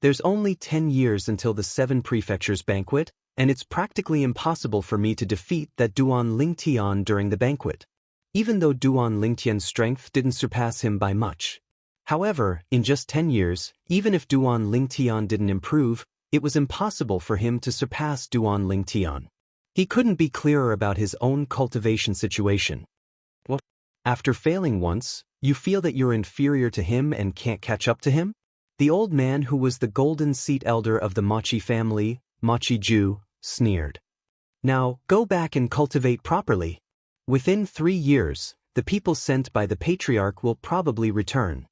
Speaker 1: "There's only 10 years until the 7 Prefectures banquet, and it's practically impossible for me to defeat that Duan Lingtian during the banquet, even though Duan Lingtian's strength didn't surpass him by much. However, in just 10 years, even if Duan Lingtian didn't improve, it was impossible for him to surpass Duan Lingtian. He couldn't be clearer about his own cultivation situation. What? After failing once, you feel that you're inferior to him and can't catch up to him?" The old man, who was the golden seat elder of the Mochi family, Mochi Ju, sneered. "Now, go back and cultivate properly. Within 3 years, the people sent by the patriarch will probably return.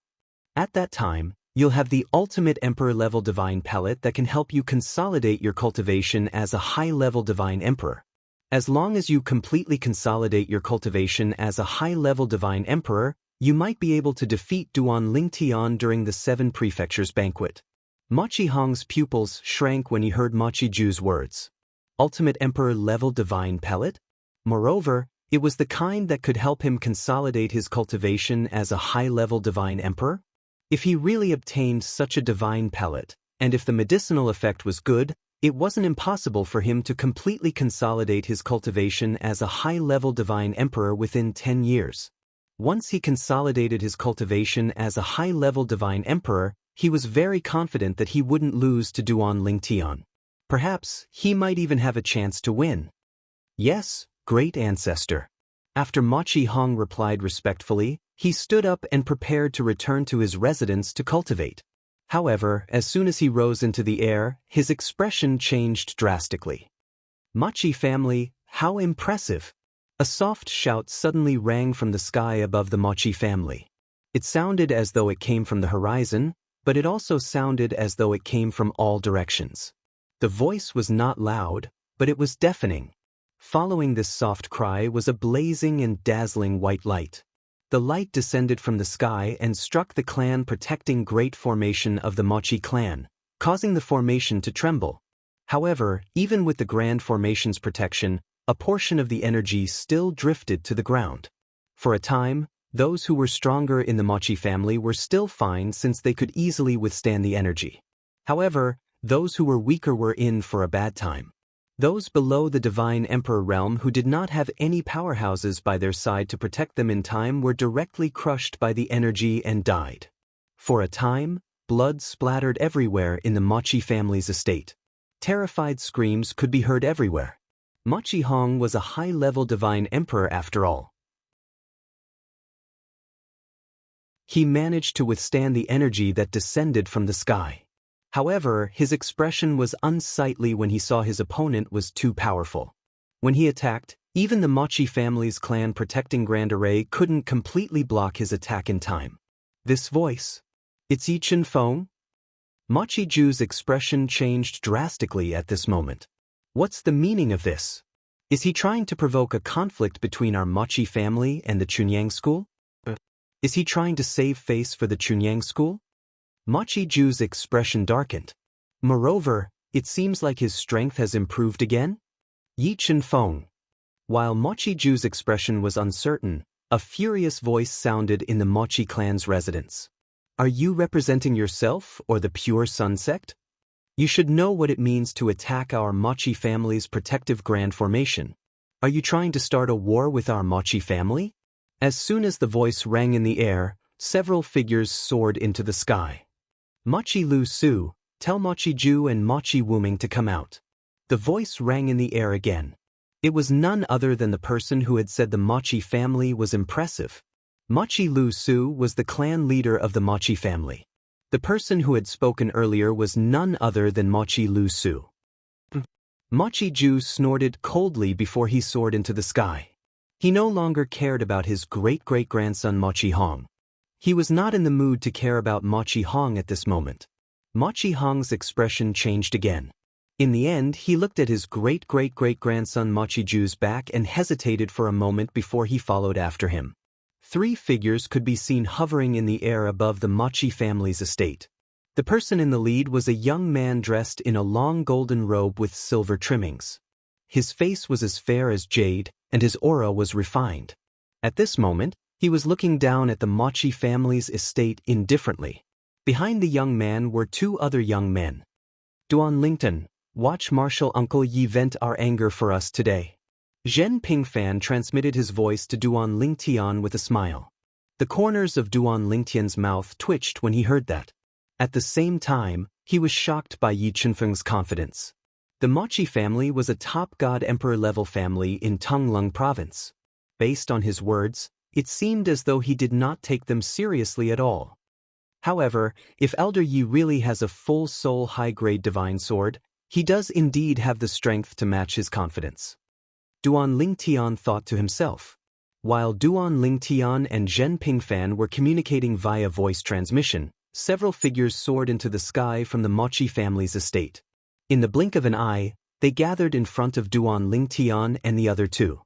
Speaker 1: At that time, You'll have the ultimate Emperor-level Divine Pellet that can help you consolidate your cultivation as a high-level Divine Emperor. As long as you completely consolidate your cultivation as a high-level Divine Emperor, you might be able to defeat Duan Lingtian during the 7 Prefectures banquet. Machi Hong's pupils shrank when he heard Machi Ju's words. Ultimate Emperor-level Divine Pellet? Moreover, it was the kind that could help him consolidate his cultivation as a high-level Divine Emperor? If he really obtained such a Divine Pellet, and if the medicinal effect was good, it wasn't impossible for him to completely consolidate his cultivation as a high-level Divine Emperor within 10 years. Once he consolidated his cultivation as a high-level Divine Emperor, he was very confident that he wouldn't lose to Duan Lingtian. Perhaps he might even have a chance to win. Yes, great ancestor. After Machi Hong replied respectfully, he stood up and prepared to return to his residence to cultivate. However, as soon as he rose into the air, his expression changed drastically. Machi family, how impressive! A soft shout suddenly rang from the sky above the Machi family. It sounded as though it came from the horizon, but it also sounded as though it came from all directions. The voice was not loud, but it was deafening. Following this soft cry was a blazing and dazzling white light. The light descended from the sky and struck the clan protecting great formation of the Machi clan, causing the formation to tremble. However, even with the grand formation's protection, a portion of the energy still drifted to the ground. For a time, those who were stronger in the Machi family were still fine since they could easily withstand the energy. However, those who were weaker were in for a bad time. Those below the Divine Emperor realm who did not have any powerhouses by their side to protect them in time were directly crushed by the energy and died. For a time, blood splattered everywhere in the Machi family's estate. Terrified screams could be heard everywhere. Machi Hong was a high-level Divine Emperor after all. He managed to withstand the energy that descended from the sky. However, his expression was unsightly when he saw his opponent was too powerful. When he attacked, even the Machi family's clan protecting Grand Array couldn't completely block his attack in time. This voice? It's Yi Chen Feng? Machi Ju's expression changed drastically at this moment. What's the meaning of this? Is he trying to provoke a conflict between our Machi family and the Chunyang school? Is he trying to save face for the Chunyang school? Machi Ju's expression darkened. Moreover, it seems like his strength has improved again? Yi Chen Feng. While Machi Ju's expression was uncertain, a furious voice sounded in the Machi clan's residence. Are you representing yourself or the Pure Sun sect? You should know what it means to attack our Machi family's protective grand formation. Are you trying to start a war with our Machi family? As soon as the voice rang in the air, several figures soared into the sky. Machi Lu Su, tell Machi Ju and Machi Wuming to come out. The voice rang in the air again. It was none other than the person who had said the Machi family was impressive. Machi Lu Su was the clan leader of the Machi family. The person who had spoken earlier was none other than Machi Lu Su. Machi Ju snorted coldly before he soared into the sky. He no longer cared about his great-great-grandson Machi Hong. He was not in the mood to care about Machi Hong at this moment. Machi Hong's expression changed again. In the end, he looked at his great-great-great-grandson Machi Ju's back and hesitated for a moment before he followed after him. 3 figures could be seen hovering in the air above the Machi family's estate. The person in the lead was a young man dressed in a long golden robe with silver trimmings. His face was as fair as jade, and his aura was refined. At this moment, he was looking down at the Machi family's estate indifferently. Behind the young man were 2 other young men. Duan Lington, watch Martial Uncle Yi vent our anger for us today. Zhen Pingfan transmitted his voice to Duan Lingtian with a smile. The corners of Duan Lingtian's mouth twitched when he heard that. At the same time, he was shocked by Yi Chenfeng's confidence. The Machi family was a top god emperor level family in Tonglung province. Based on his words, it seemed as though he did not take them seriously at all. However, if Elder Yi really has a full soul high-grade divine sword, he does indeed have the strength to match his confidence. Duan Lingtian thought to himself. While Duan Lingtian and Zhen Pingfan were communicating via voice transmission, several figures soared into the sky from the Mochi family's estate. In the blink of an eye, they gathered in front of Duan Lingtian and the other two.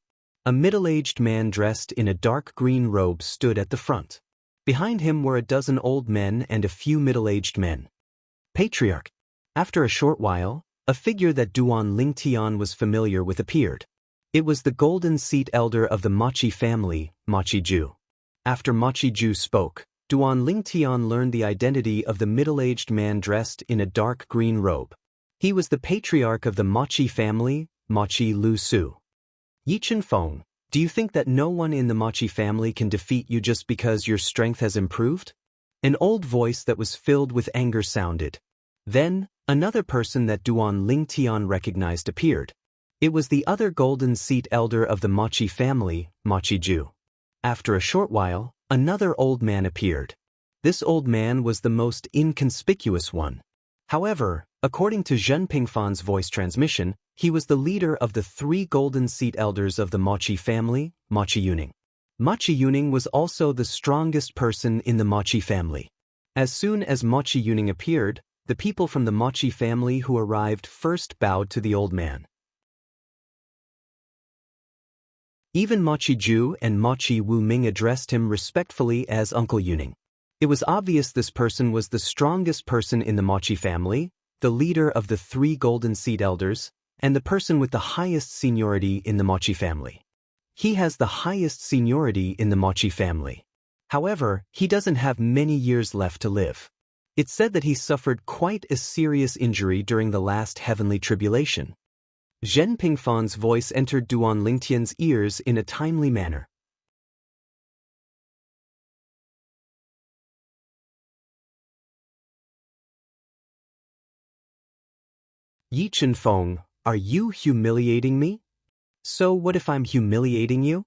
Speaker 1: A middle-aged man dressed in a dark green robe stood at the front. Behind him were a dozen old men and a few middle-aged men. Patriarch. After a short while, a figure that Duan Lingtian was familiar with appeared. It was the golden seat elder of the Mochi family, Mochi Ju. After Mochi Ju spoke, Duan Lingtian learned the identity of the middle-aged man dressed in a dark green robe. He was the patriarch of the Mochi family, Mochi Lu Su. Yichen Feng, do you think that no one in the Mochi family can defeat you just because your strength has improved? An old voice that was filled with anger sounded. Then, another person that Duan Lingtian recognized appeared. It was the other golden seat elder of the Mochi family, Mochi Ju. After a short while, another old man appeared. This old man was the most inconspicuous one. However, according to Zhen Pingfan's voice transmission, he was the leader of the three golden seat elders of the Mochi family, Mochi Yuning. Mochi Yuning was also the strongest person in the Mochi family. As soon as Mochi Yuning appeared, the people from the Mochi family who arrived first bowed to the old man. Even Mochi Ju and Mochi Wu Ming addressed him respectfully as Uncle Yuning. It was obvious this person was the strongest person in the Mochi family, the leader of the three golden seat elders, and the person with the highest seniority in the Mochi family. He has the highest seniority in the Mochi family. However, he doesn't have many years left to live. It's said that he suffered quite a serious injury during the last heavenly tribulation. Zhen Pingfan's voice entered Duan Lingtian's ears in a timely manner. Yichen Feng, are you humiliating me? So what if I'm humiliating you?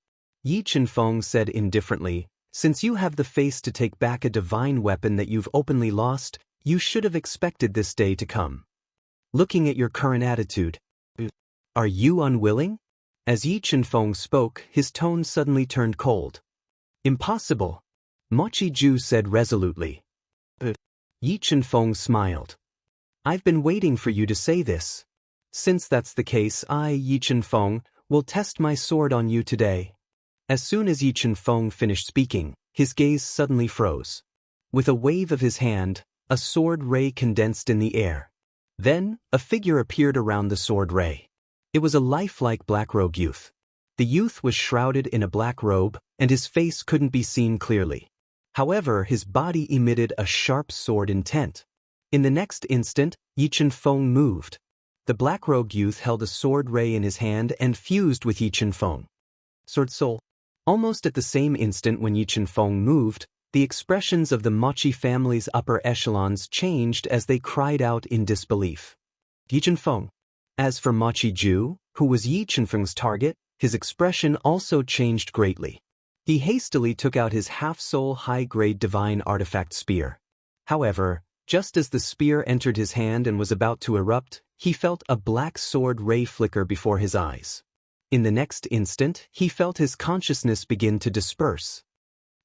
Speaker 1: Yichen Feng said indifferently, since you have the face to take back a divine weapon that you've openly lost, you should have expected this day to come. Looking at your current attitude, are you unwilling? As Yichen Feng spoke, his tone suddenly turned cold. Impossible. Mochi Ju said resolutely. Yichen Feng smiled. I've been waiting for you to say this. Since that's the case, I, Yichen Feng, will test my sword on you today. As soon as Yichen Feng finished speaking, his gaze suddenly froze. With a wave of his hand, a sword ray condensed in the air. Then, a figure appeared around the sword ray. It was a lifelike black-robed youth. The youth was shrouded in a black robe, and his face couldn't be seen clearly. However, his body emitted a sharp sword intent. In the next instant, Yichen Feng moved. The black-robed youth held a sword ray in his hand and fused with Yichen Feng. Sword Soul. Almost at the same instant when Yichen Feng moved, the expressions of the Mochi family's upper echelons changed as they cried out in disbelief. Yichen Feng. As for Mochi Ju, who was Yichen Feng's target, his expression also changed greatly. He hastily took out his half-soul high-grade divine artifact spear. However, just as the spear entered his hand and was about to erupt, he felt a black sword ray flicker before his eyes. In the next instant, he felt his consciousness begin to disperse.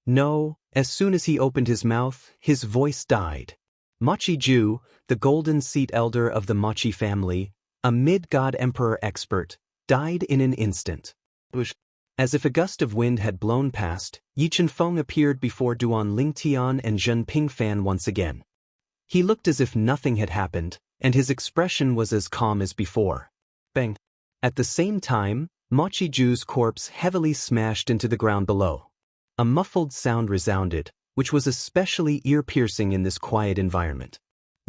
Speaker 1: No, as soon as he opened his mouth, his voice died. Mochi Ju, the golden seat elder of the Mochi family, a mid-god emperor expert, died in an instant. As if a gust of wind had blown past, Yichen Feng appeared before Duan Lingtian and Zhen Pingfan once again. He looked as if nothing had happened, and his expression was as calm as before. Bang! At the same time, Mochi Ju's corpse heavily smashed into the ground below. A muffled sound resounded, which was especially ear-piercing in this quiet environment.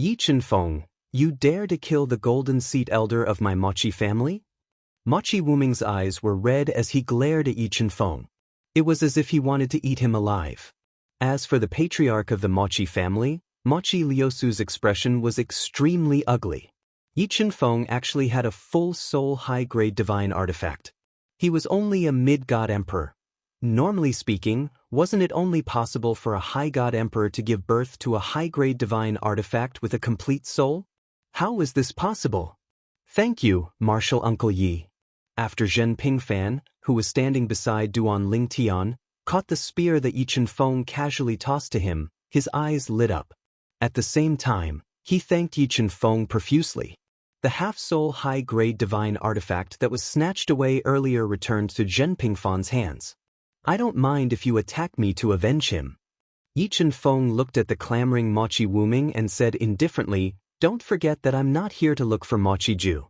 Speaker 1: Yichen Feng, you dare to kill the golden seat elder of my Mochi family? Mochi Wuming's eyes were red as he glared at Yichen Feng. It was as if he wanted to eat him alive. As for the patriarch of the Mochi family, Mochi Liusu's expression was extremely ugly. Yichen Feng actually had a full soul high-grade divine artifact. He was only a mid-god emperor. Normally speaking, wasn't it only possible for a high-god emperor to give birth to a high-grade divine artifact with a complete soul? How was this possible? Thank you, Martial Uncle Yi. After Zhen Pingfan, who was standing beside Duan Lingtian, caught the spear that Yichen Feng casually tossed to him, his eyes lit up. At the same time, he thanked Yi Chen-feng profusely. The half-soul high-grade divine artifact that was snatched away earlier returned to Zhen Pingfan's hands. I don't mind if you attack me to avenge him. Yi Chen-feng looked at the clamoring Mochi Wuming and said indifferently, don't forget that I'm not here to look for Mochi Ju.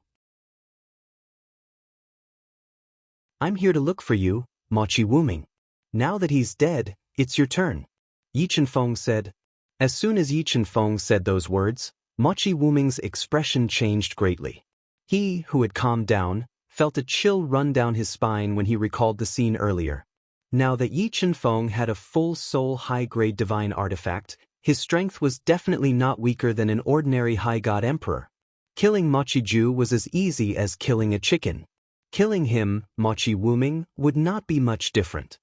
Speaker 1: I'm here to look for you, Mochi Wuming. Now that he's dead, it's your turn. Yi Chen-feng said. As soon as Yi Chen-feng said those words, Mochi Wuming's expression changed greatly. He, who had calmed down, felt a chill run down his spine when he recalled the scene earlier. Now that Yi Chen-feng had a full soul high-grade divine artifact, his strength was definitely not weaker than an ordinary high god emperor. Killing Mochi Ju was as easy as killing a chicken. Killing him, Mochi Wuming, would not be much different.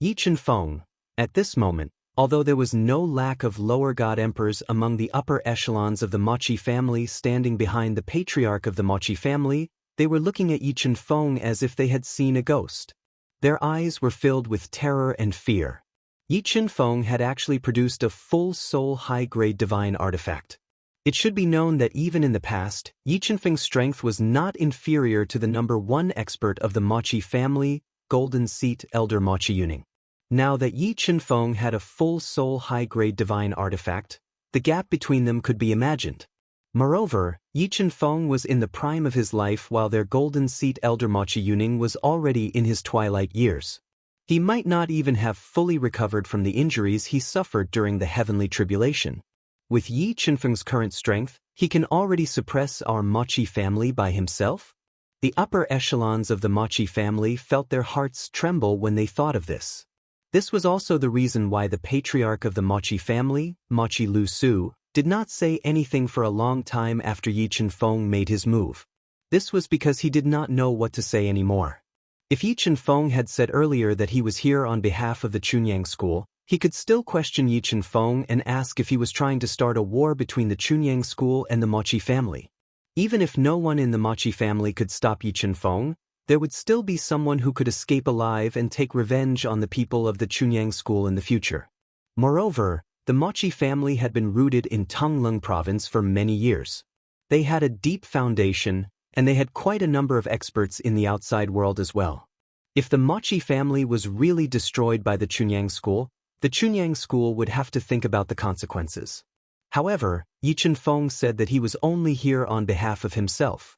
Speaker 1: Yi Chen-feng, at this moment, although there was no lack of lower god emperors among the upper echelons of the Mochi family standing behind the patriarch of the Mochi family, they were looking at Yi Chen-feng as if they had seen a ghost. Their eyes were filled with terror and fear. Yi Chen-feng had actually produced a full soul high-grade divine artifact. It should be known that even in the past, Yi Chen-feng's strength was not inferior to the #1 expert of the Mochi family, Golden Seat Elder Mochi Yuning. Now that Yi Chen-feng had a full soul high-grade divine artifact, the gap between them could be imagined. Moreover, Yi Chen-feng was in the prime of his life while their Golden Seat Elder Mochi Yuning was already in his twilight years. He might not even have fully recovered from the injuries he suffered during the heavenly tribulation. With Yi Chen-feng's current strength, he can already suppress our Mochi family by himself? The upper echelons of the Mochi family felt their hearts tremble when they thought of this. This was also the reason why the patriarch of the Mochi family, Mochi Lu Su, did not say anything for a long time after Yi Chen-feng made his move. This was because he did not know what to say anymore. If Yi Chen-feng had said earlier that he was here on behalf of the Chunyang school, he could still question Yi Chen-feng and ask if he was trying to start a war between the Chunyang school and the Mochi family. Even if no one in the Mochi family could stop Yi Chen-feng, there would still be someone who could escape alive and take revenge on the people of the Chunyang school in the future. Moreover, the Mochi family had been rooted in Tongleng province for many years. They had a deep foundation, and they had quite a number of experts in the outside world as well. If the Mochi family was really destroyed by the Chunyang school would have to think about the consequences. However, Yi Chen-feng said that he was only here on behalf of himself.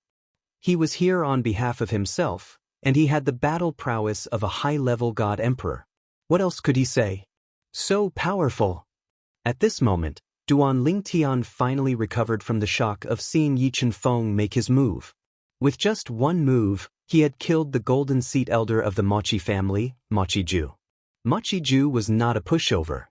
Speaker 1: He was here on behalf of himself, and he had the battle prowess of a high-level god emperor. What else could he say? So powerful! At this moment, Duan Lingtian finally recovered from the shock of seeing Yi Chen-feng make his move. With just one move, he had killed the Golden Seat Elder of the Mochi family, Mochi Ju. Mochi Ju was not a pushover.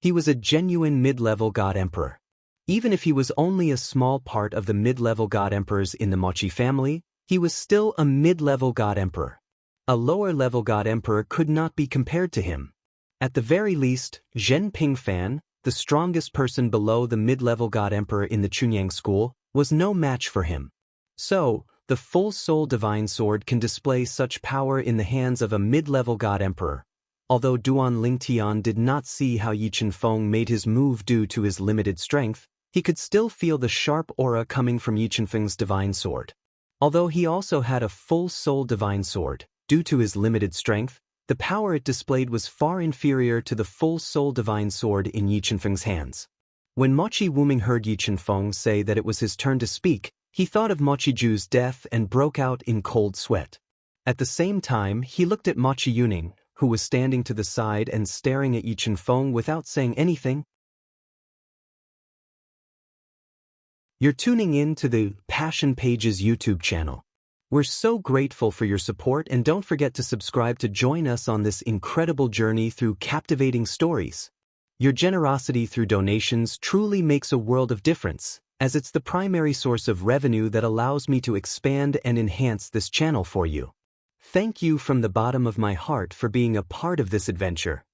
Speaker 1: He was a genuine mid-level god emperor. Even if he was only a small part of the mid-level god emperors in the Mochi family, he was still a mid-level god emperor. A lower-level god emperor could not be compared to him. At the very least, Zhen Pingfan, the strongest person below the mid-level god emperor in the Chunyang school, was no match for him. So, the full soul divine sword can display such power in the hands of a mid-level god emperor. Although Duan Lingtian did not see how Yi Chen-feng made his move due to his limited strength, he could still feel the sharp aura coming from Yi Chen-feng's divine sword. Although he also had a full soul divine sword, due to his limited strength, the power it displayed was far inferior to the full soul divine sword in Yi Chen-feng's hands. When Mochi Wuming heard Yi Chen-feng say that it was his turn to speak, he thought of Mochi Ju's death and broke out in cold sweat. At the same time, he looked at Mochi Yuning, who was standing to the side and staring at Yi Chen-feng without saying anything. You're tuning in to the Passion Pages YouTube channel. We're so grateful for your support, and don't forget to subscribe to join us on this incredible journey through captivating stories. Your generosity through donations truly makes a world of difference, as it's the primary source of revenue that allows me to expand and enhance this channel for you. Thank you from the bottom of my heart for being a part of this adventure.